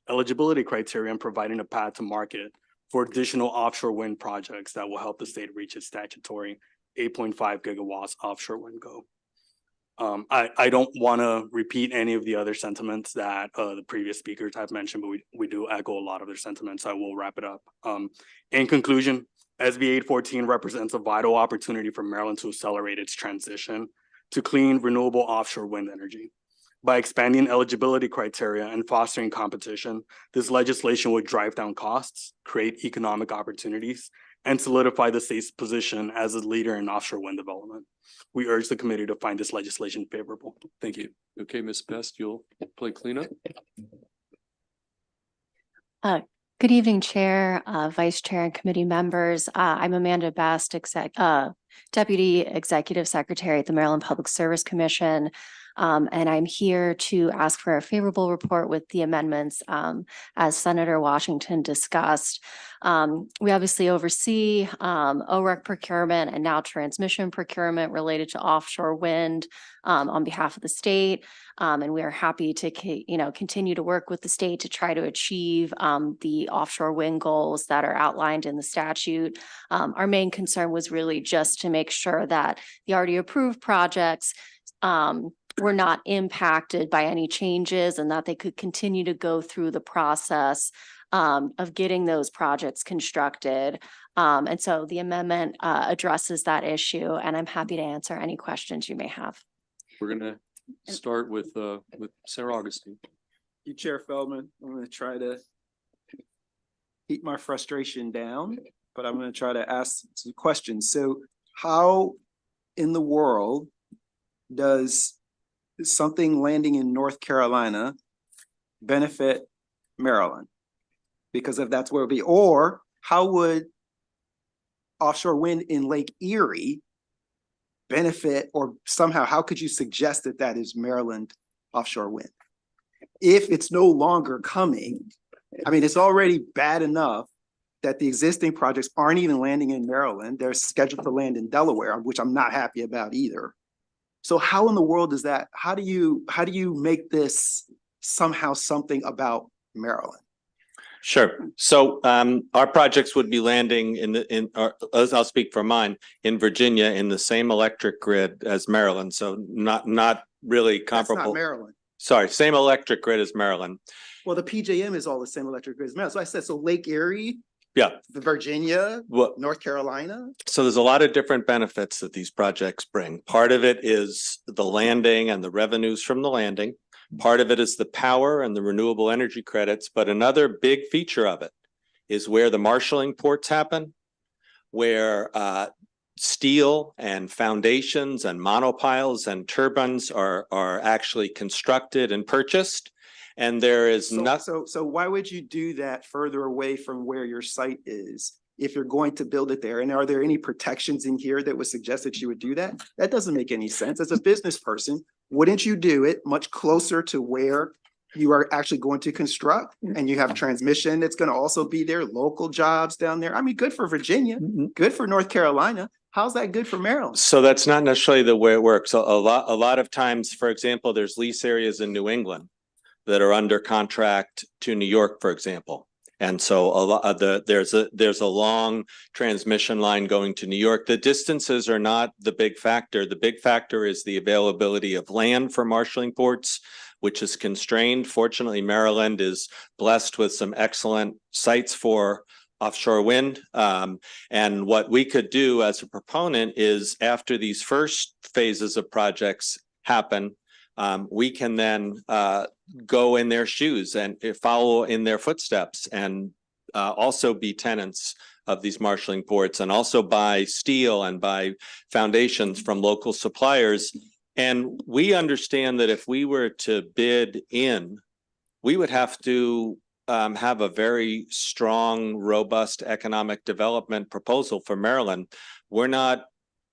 eligibility criteria and providing a path to market for additional offshore wind projects that will help the state reach its statutory 8.5 gigawatts offshore wind goal. I don't want to repeat any of the other sentiments that the previous speakers have mentioned, but we do echo a lot of their sentiments. I will wrap it up. In conclusion, SB 814 represents a vital opportunity for Maryland to accelerate its transition to clean, renewable offshore wind energy. By expanding eligibility criteria and fostering competition, this legislation would drive down costs, create economic opportunities, and solidify the state's position as a leader in offshore wind development. We urge the committee to find this legislation favorable. Thank you. Okay, Ms. Best, you'll play cleanup. Good evening, Chair, Vice Chair, and committee members. I'm Amanda Best, Deputy Executive Secretary at the Maryland Public Service Commission. And I'm here to ask for a favorable report with the amendments, as Senator Washington discussed. We obviously oversee OREC procurement and now transmission procurement related to offshore wind on behalf of the state. And we are happy to, continue to work with the state to try to achieve the offshore wind goals that are outlined in the statute. Our main concern was really just to make sure that the already approved projects were not impacted by any changes and that they could continue to go through the process of getting those projects constructed. And so the amendment addresses that issue, and I'm happy to answer any questions you may have. We're gonna start with Sarah Augustine. You, Chair Feldman, I'm gonna try to keep my frustration down, but I'm gonna try to ask some questions. So how in the world does something landing in North Carolina benefit Maryland? Because if that's where it would be, or how would offshore wind in Lake Erie benefit, or somehow, how could you suggest that that is Maryland offshore wind? If it's no longer coming, I mean, it's already bad enough that the existing projects aren't even landing in Maryland. They're scheduled to land in Delaware, which I'm not happy about either. So how in the world is that? How do you make this somehow something about Maryland? Sure. So our projects would be landing I'll speak for mine, in Virginia in the same electric grid as Maryland. So not really comparable. That's not Maryland. Sorry, same electric grid as Maryland. Well, the PJM is all the same electric grid as Maryland. So I said, so Lake Erie, Yeah. Virginia, Well, North Carolina. so there's a lot of different benefits that these projects bring. Part of it is the landing and the revenues from the landing. Part of it is the power and the renewable energy credits. But another big feature of it is where the marshaling ports happen, where steel and foundations and monopiles and turbines are actually constructed and purchased. And there is So why would you do that further away from where your site is if you're going to build it there? And are there any protections in here that would suggest that you would do that? That doesn't make any sense. As a business person, wouldn't you do it much closer to where you are actually going to construct, and you have transmission that's going to also be there, local jobs down there? I mean, good for Virginia, good for North Carolina. How's that good for Maryland? So that's not necessarily the way it works. A lot of times, for example, there's lease areas in New England that are under contract to New York, for example. And so a lot of there's a long transmission line going to New York. The distances are not the big factor. The big factor is the availability of land for marshaling ports, which is constrained. Fortunately, Maryland is blessed with some excellent sites for offshore wind. And what we could do as a proponent is, after these first phases of projects happen, we can then go in their shoes and follow in their footsteps, and also be tenants of these marshaling ports, and also buy steel and buy foundations from local suppliers. And we understand that if we were to bid in, we would have to have a very strong, robust economic development proposal for Maryland. We're not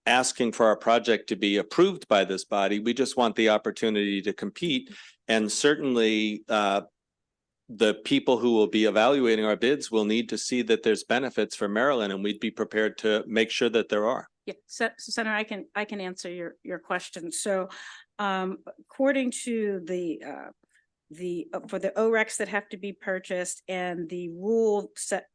asking for our project to be approved by this body. We just want the opportunity to compete. And certainly the people who will be evaluating our bids will need to see that there's benefits for Maryland, and we'd be prepared to make sure that there are. Yeah, so Senator, I can answer your question. So according to for the ORECs that have to be purchased and the rule set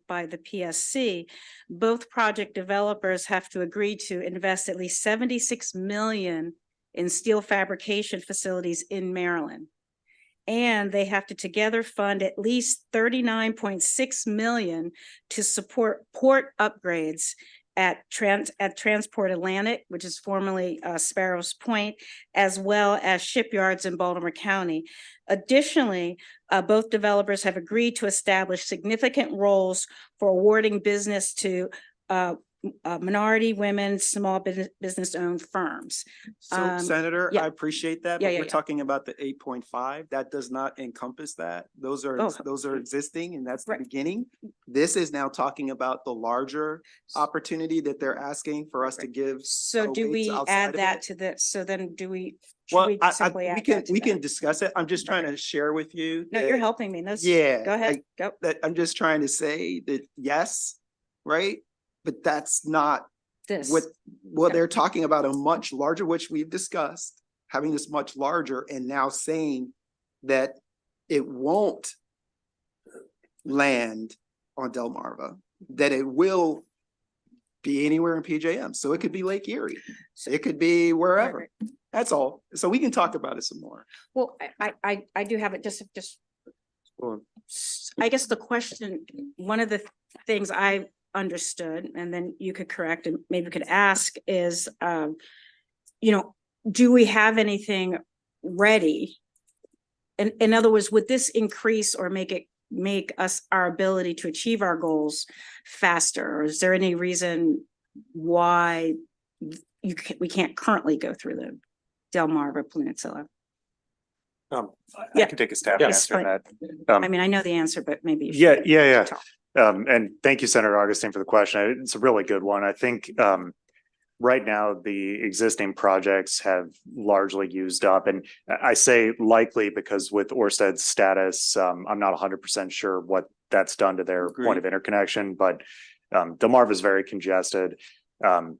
by the PSC, both project developers have to agree to invest at least 76 million in steel fabrication facilities in Maryland. And they have to together fund at least 39.6 million to support port upgrades at Transport Atlantic, which is formerly Sparrows Point, as well as shipyards in Baltimore County. Additionally, both developers have agreed to establish significant roles for awarding business to minority, women, small business-owned firms. So Senator, yeah. I appreciate that, but we're talking about the 8.5. That does not encompass that. Those are existing, and that's the beginning. This is now talking about the larger opportunity that they're asking for us to give. So do co-weights we outside add of that it. to this? So then do we? should Well, we simply we add can, that to we can that? discuss it. I'm just trying to share with you. No, you're helping me. That's, Yeah. go ahead, go. That I'm just trying to say that, yes, right? But that's not This. what they're talking about, a much larger, which we've discussed, having this much larger and now saying that it won't land on Delmarva, that it will be anywhere in PJM. So it could be Lake Erie. So it could be wherever. That's all. So we can talk about it some more. Well, I do have it just, I guess the question, one of the things I understood, and then you could correct and maybe could ask is, you know, do we have anything ready? In other words, would this increase or make us our ability to achieve our goals faster? Or is there any reason why we can't currently go through the Delmarva Peninsula? I Yeah. can take a stab at Yes, answering fine. that. I mean, I know the answer, but maybe you Yeah, should. yeah. talk. And thank you, Senator Augustine, for the question. It's a really good one. I think right now the existing projects have largely used up, and I say likely because with Orsted's status, I'm not 100% sure what that's done to their point of interconnection, but Delmarva is very congested. You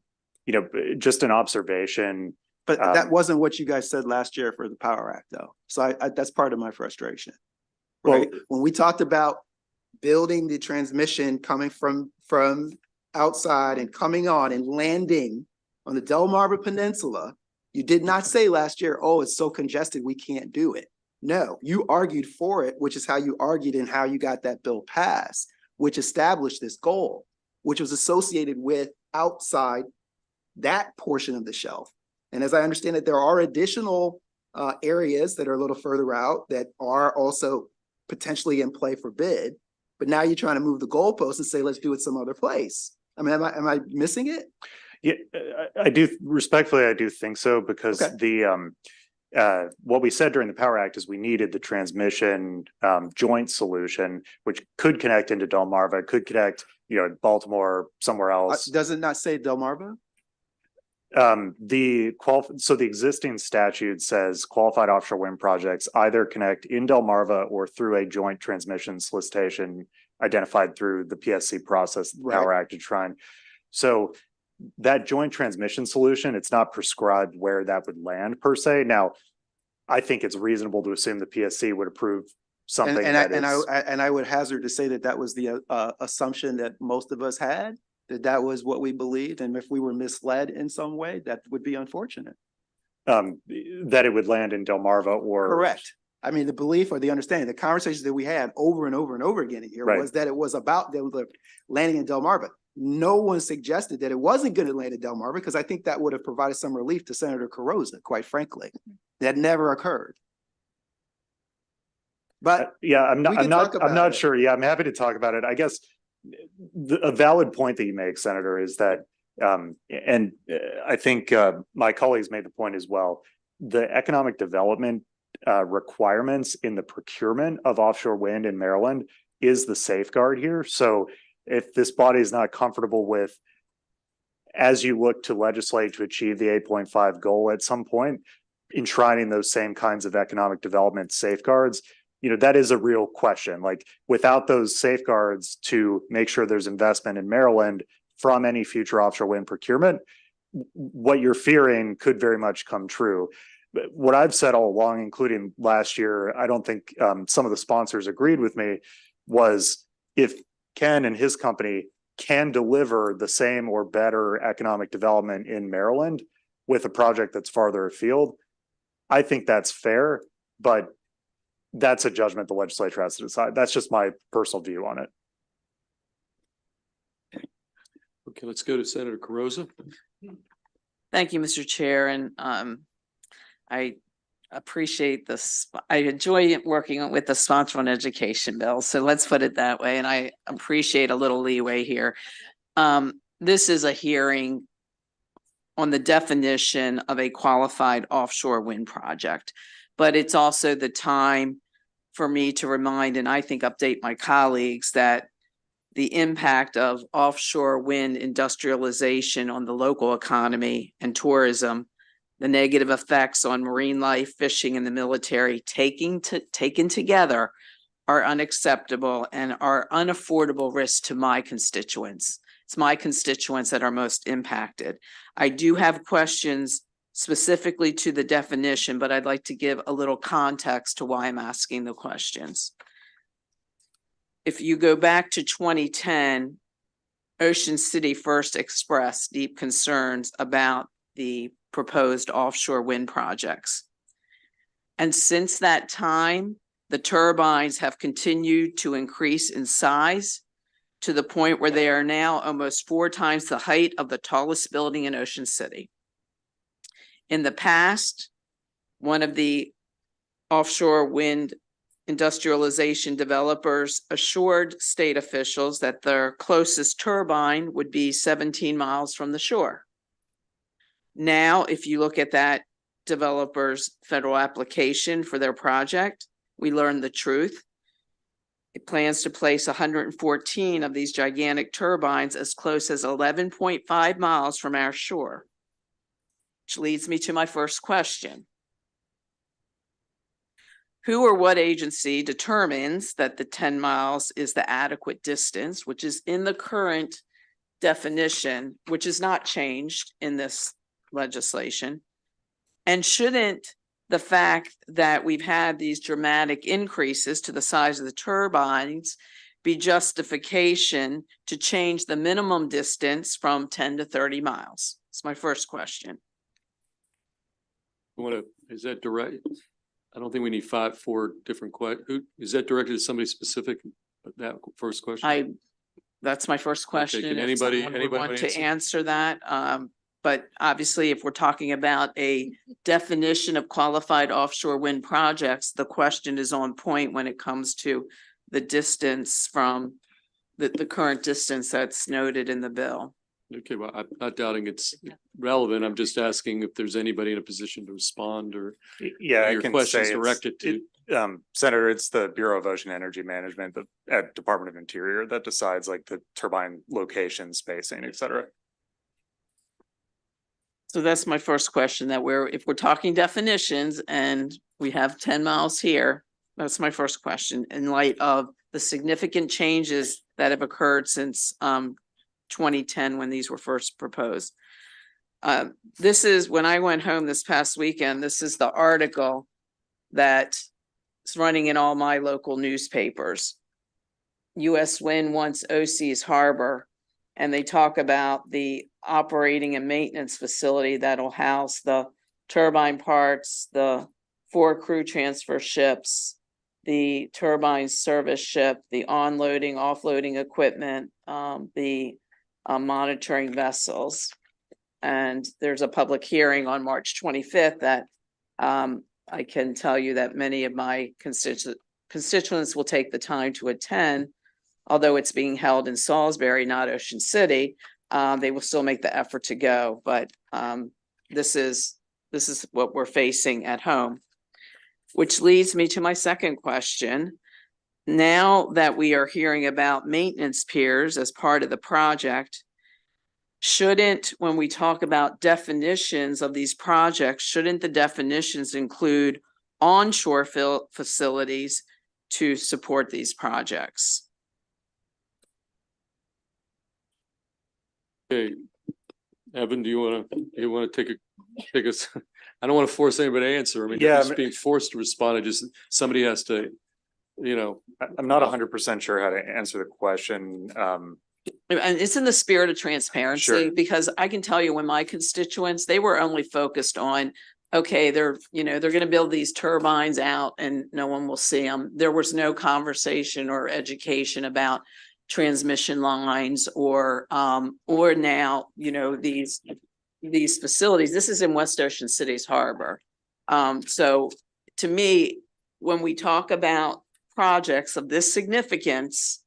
know, just an observation. But that wasn't what you guys said last year for the Power Act, though. So I that's part of my frustration. Right? When we talked about building the transmission coming from outside and coming on and landing on the Delmarva Peninsula, you did not say last year, oh, it's so congested, we can't do it. No, you argued for it, which is how you argued and how you got that bill passed, which established this goal, which was associated with outside that portion of the shelf. And as I understand it, there are additional areas that are a little further out that are also potentially in play for bid. But now you're trying to move the goalpost and say, let's do it some other place. I mean, am I missing it? Yeah, I do respectfully, I do think so, because the what we said during the Power Act is we needed the transmission joint solution, which could connect into Delmarva, could connect, you know, Baltimore, somewhere else. Does it not say Delmarva? So the existing statute says qualified offshore wind projects either connect in Delmarva or through a joint transmission solicitation identified through the PSC process, the Power Act to try. So that joint transmission solution, it's not prescribed where that would land per se. Now, I think it's reasonable to assume the PSC would approve something And I would hazard to say that that was the assumption that most of us had, that was what we believed. And if we were misled in some way, that would be unfortunate. That it would land in Delmarva or. Correct. I mean, the belief or the understanding, the conversations that we had over and over and over again here was that it was about the landing in Delmarva. No one suggested that it wasn't going to land in Delmarva, because I think that would have provided some relief to Senator Carrozza, quite frankly. That never occurred. But yeah, I'm not sure. Yeah, I'm happy to talk about it. I guess a valid point that you make, Senator, is that, and I think my colleagues made the point as well, the economic development requirements in the procurement of offshore wind in Maryland is the safeguard here. So if this body is not comfortable with, as you look to legislate to achieve the 8.5 goal at some point, enshrining those same kinds of economic development safeguards, you know, that is a real question. Like, without those safeguards to make sure there's investment in Maryland from any future offshore wind procurement, what you're fearing could very much come true. But what I've said all along, including last year, I don't think some of the sponsors agreed with me, was if Ken and his company can deliver the same or better economic development in Maryland with a project that's farther afield, I think that's fair, but that's a judgment the legislature has to decide. That's just my personal view on it. Okay, let's go to Senator Carrozza. Thank you, Mr. Chair. And I appreciate this. I enjoy working with the sponsor on education bill. So let's put it that way. And I appreciate a little leeway here. This is a hearing on the definition of a qualified offshore wind project, but it's also the time for me to remind, and I think update my colleagues, that the impact of offshore wind industrialization on the local economy and tourism, the negative effects on marine life, fishing, and the military, taken together, are unacceptable and are unaffordable risks to my constituents. It's my constituents that are most impacted. I do have questions specifically to the definition, but I'd like to give a little context to why I'm asking the questions. If you go back to 2010, Ocean City first expressed deep concerns about the proposed offshore wind projects. And since that time, the turbines have continued to increase in size to the point where they are now almost 4 times the height of the tallest building in Ocean City. In the past, one of the offshore wind industrialization developers assured state officials that their closest turbine would be 17 miles from the shore. Now, if you look at that developer's federal application for their project, we learn the truth. It plans to place 114 of these gigantic turbines as close as 11.5 miles from our shore, which leads me to my first question. Who or what agency determines that the 10 miles is the adequate distance, which is in the current definition, which is not changed in this legislation? And shouldn't the fact that we've had these dramatic increases to the size of the turbines be justification to change the minimum distance from 10 to 30 miles? It's my first question. Is that direct? I don't think we need 4 different who, is that directed to somebody specific? That first question? That's my first question. Can If anybody someone would want to answer? answer that? But obviously, if we're talking about a definition of qualified offshore wind projects, the question is on point when it comes to the distance from the current distance that's noted in the bill. Okay, well, I'm not doubting it's relevant. I'm just asking if there's anybody in a position to respond or Yeah, I your can questions say directed to. Senator, it's the Bureau of Ocean Energy Management at Department of Interior that decides like the turbine location, spacing, et cetera. So that's my first question, that if we're talking definitions and we have 10 miles here, that's my first question in light of the significant changes that have occurred since 2010 when these were first proposed. This is when I went home this past weekend, this is the article that is running in all my local newspapers. US Wind wants OC's harbor, and they talk about the operating and maintenance facility that'll house the turbine parts, the 4 crew transfer ships, the turbine service ship, the onloading, offloading equipment, the monitoring vessels. And there's a public hearing on March 25th that I can tell you that many of my constituents will take the time to attend. Although it's being held in Salisbury, not Ocean City, they will still make the effort to go. But this is what we're facing at home, which leads me to my second question. Now that we are hearing about maintenance piers as part of the project, shouldn't, when we talk about definitions of these projects, shouldn't the definitions include onshore facilities to support these projects? Okay, Evan, do you want to take us? I don't want to force anybody to answer. I mean, Yeah, just being forced to respond. Somebody has to, I'm not 100% sure how to answer the question. And it's in the spirit of transparency, Sure. because I can tell you when my constituents, they were only focused on, okay, they're going to build these turbines out and no one will see them. There was no conversation or education about transmission lines or now, these facilities. This is in West Ocean City's harbor. So to me, when we talk about projects of this significance,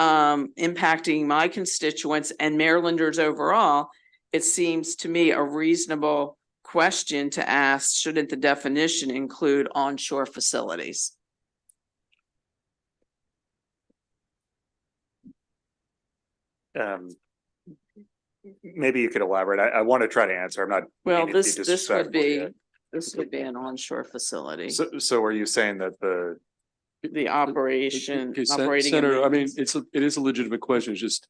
impacting my constituents and Marylanders overall, it seems to me a reasonable question to ask, shouldn't the definition include onshore facilities? maybe you could elaborate. I want to try to answer. I'm not. Well, meaning to this would disrespectful be, yet. this would be an onshore facility. So are you saying that The operation, Okay, operating. Senator, I mean, maintenance. it is a legitimate question. It's just,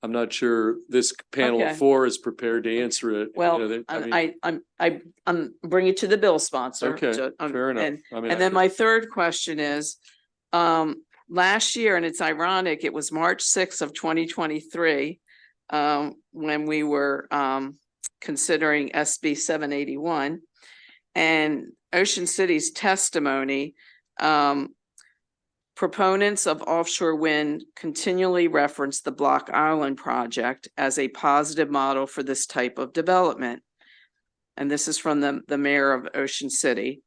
I'm not sure this panel of Okay. four is prepared to answer it. You know, Well, mean, I'm bringing it to the bill sponsor. Okay, fair enough. And then my third question is, last year, and it's ironic, it was March 6th of 2023, when we were, considering SB 781 and Ocean City's testimony, proponents of offshore wind continually reference the Block Island project as a positive model for this type of development. And this is from the mayor of Ocean City.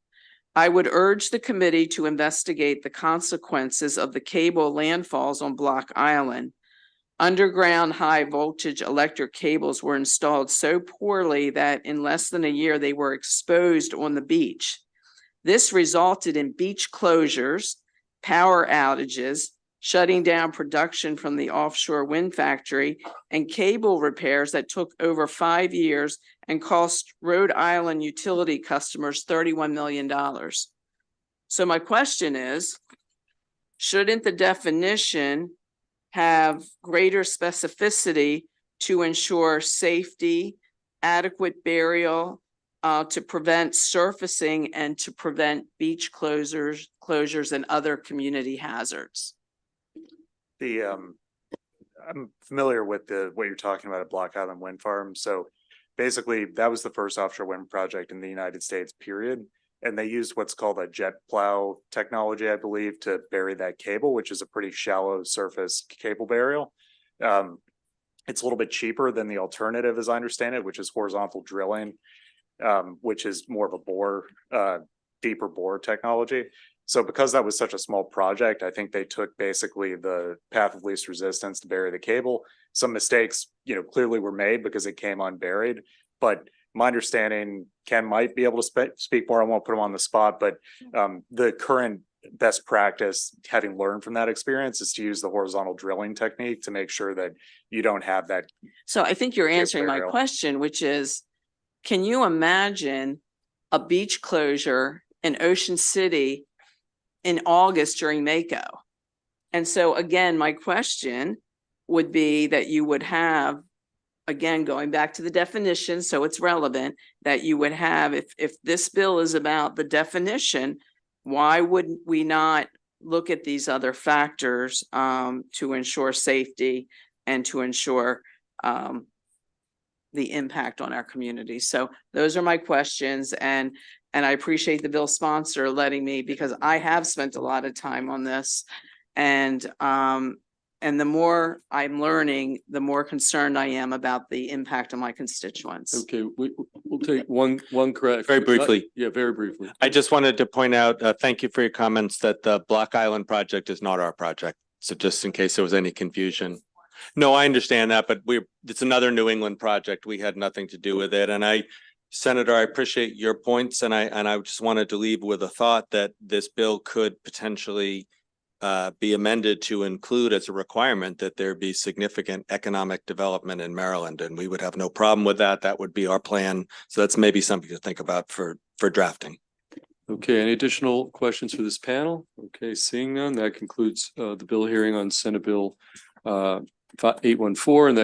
I would urge the committee to investigate the consequences of the cable landfalls on Block Island. Underground high voltage electric cables were installed so poorly that in less than a year they were exposed on the beach. This resulted in beach closures, power outages, shutting down production from the offshore wind factory, and cable repairs that took over 5 years and cost Rhode Island utility customers $31 million. So my question is, shouldn't the definition have greater specificity to ensure safety, adequate burial, to prevent surfacing and to prevent beach closures and other community hazards? I'm familiar with what you're talking about at Block Island Wind Farm. So basically, that was the first offshore wind project in the United States, period. And they used what's called a jet plow technology, I believe, to bury that cable, which is a pretty shallow surface cable burial. It's a little bit cheaper than the alternative, as I understand it, which is horizontal drilling, which is more of a bore, deeper bore technology. So because that was such a small project, I think they took basically the path of least resistance to bury the cable. Some mistakes, clearly were made because it came unburied. But my understanding, Ken might be able to speak more. I won't put him on the spot, but the current best practice, having learned from that experience, is to use the horizontal drilling technique to make sure that you don't have that. So I think you're answering my question, which is, can you imagine a beach closure in Ocean City in August during Mako? And so again, my question would be that you would have, again, going back to the definition, so it's relevant, that you would have, if this bill is about the definition, why would we not look at these other factors to ensure safety and to ensure the impact on our community? So those are my questions, and I appreciate the bill sponsor letting me, because I have spent a lot of time on this, and the more I'm learning, the more concerned I am about the impact on my constituents. Okay, we'll take one correct. Very briefly. Yeah, very briefly. I just wanted to point out, thank you for your comments, that the Block Island project is not our project. So just in case there was any confusion. No, I understand that, but it's another New England project. We had nothing to do with it. And Senator, I appreciate your points, and I just wanted to leave with a thought that this bill could potentially be amended to include as a requirement that there be significant economic development in Maryland, and we would have no problem with that. That would be our plan. So that's maybe something to think about for drafting. Okay, any additional questions for this panel? Okay, seeing none, that concludes the bill hearing on Senate Bill 814, and that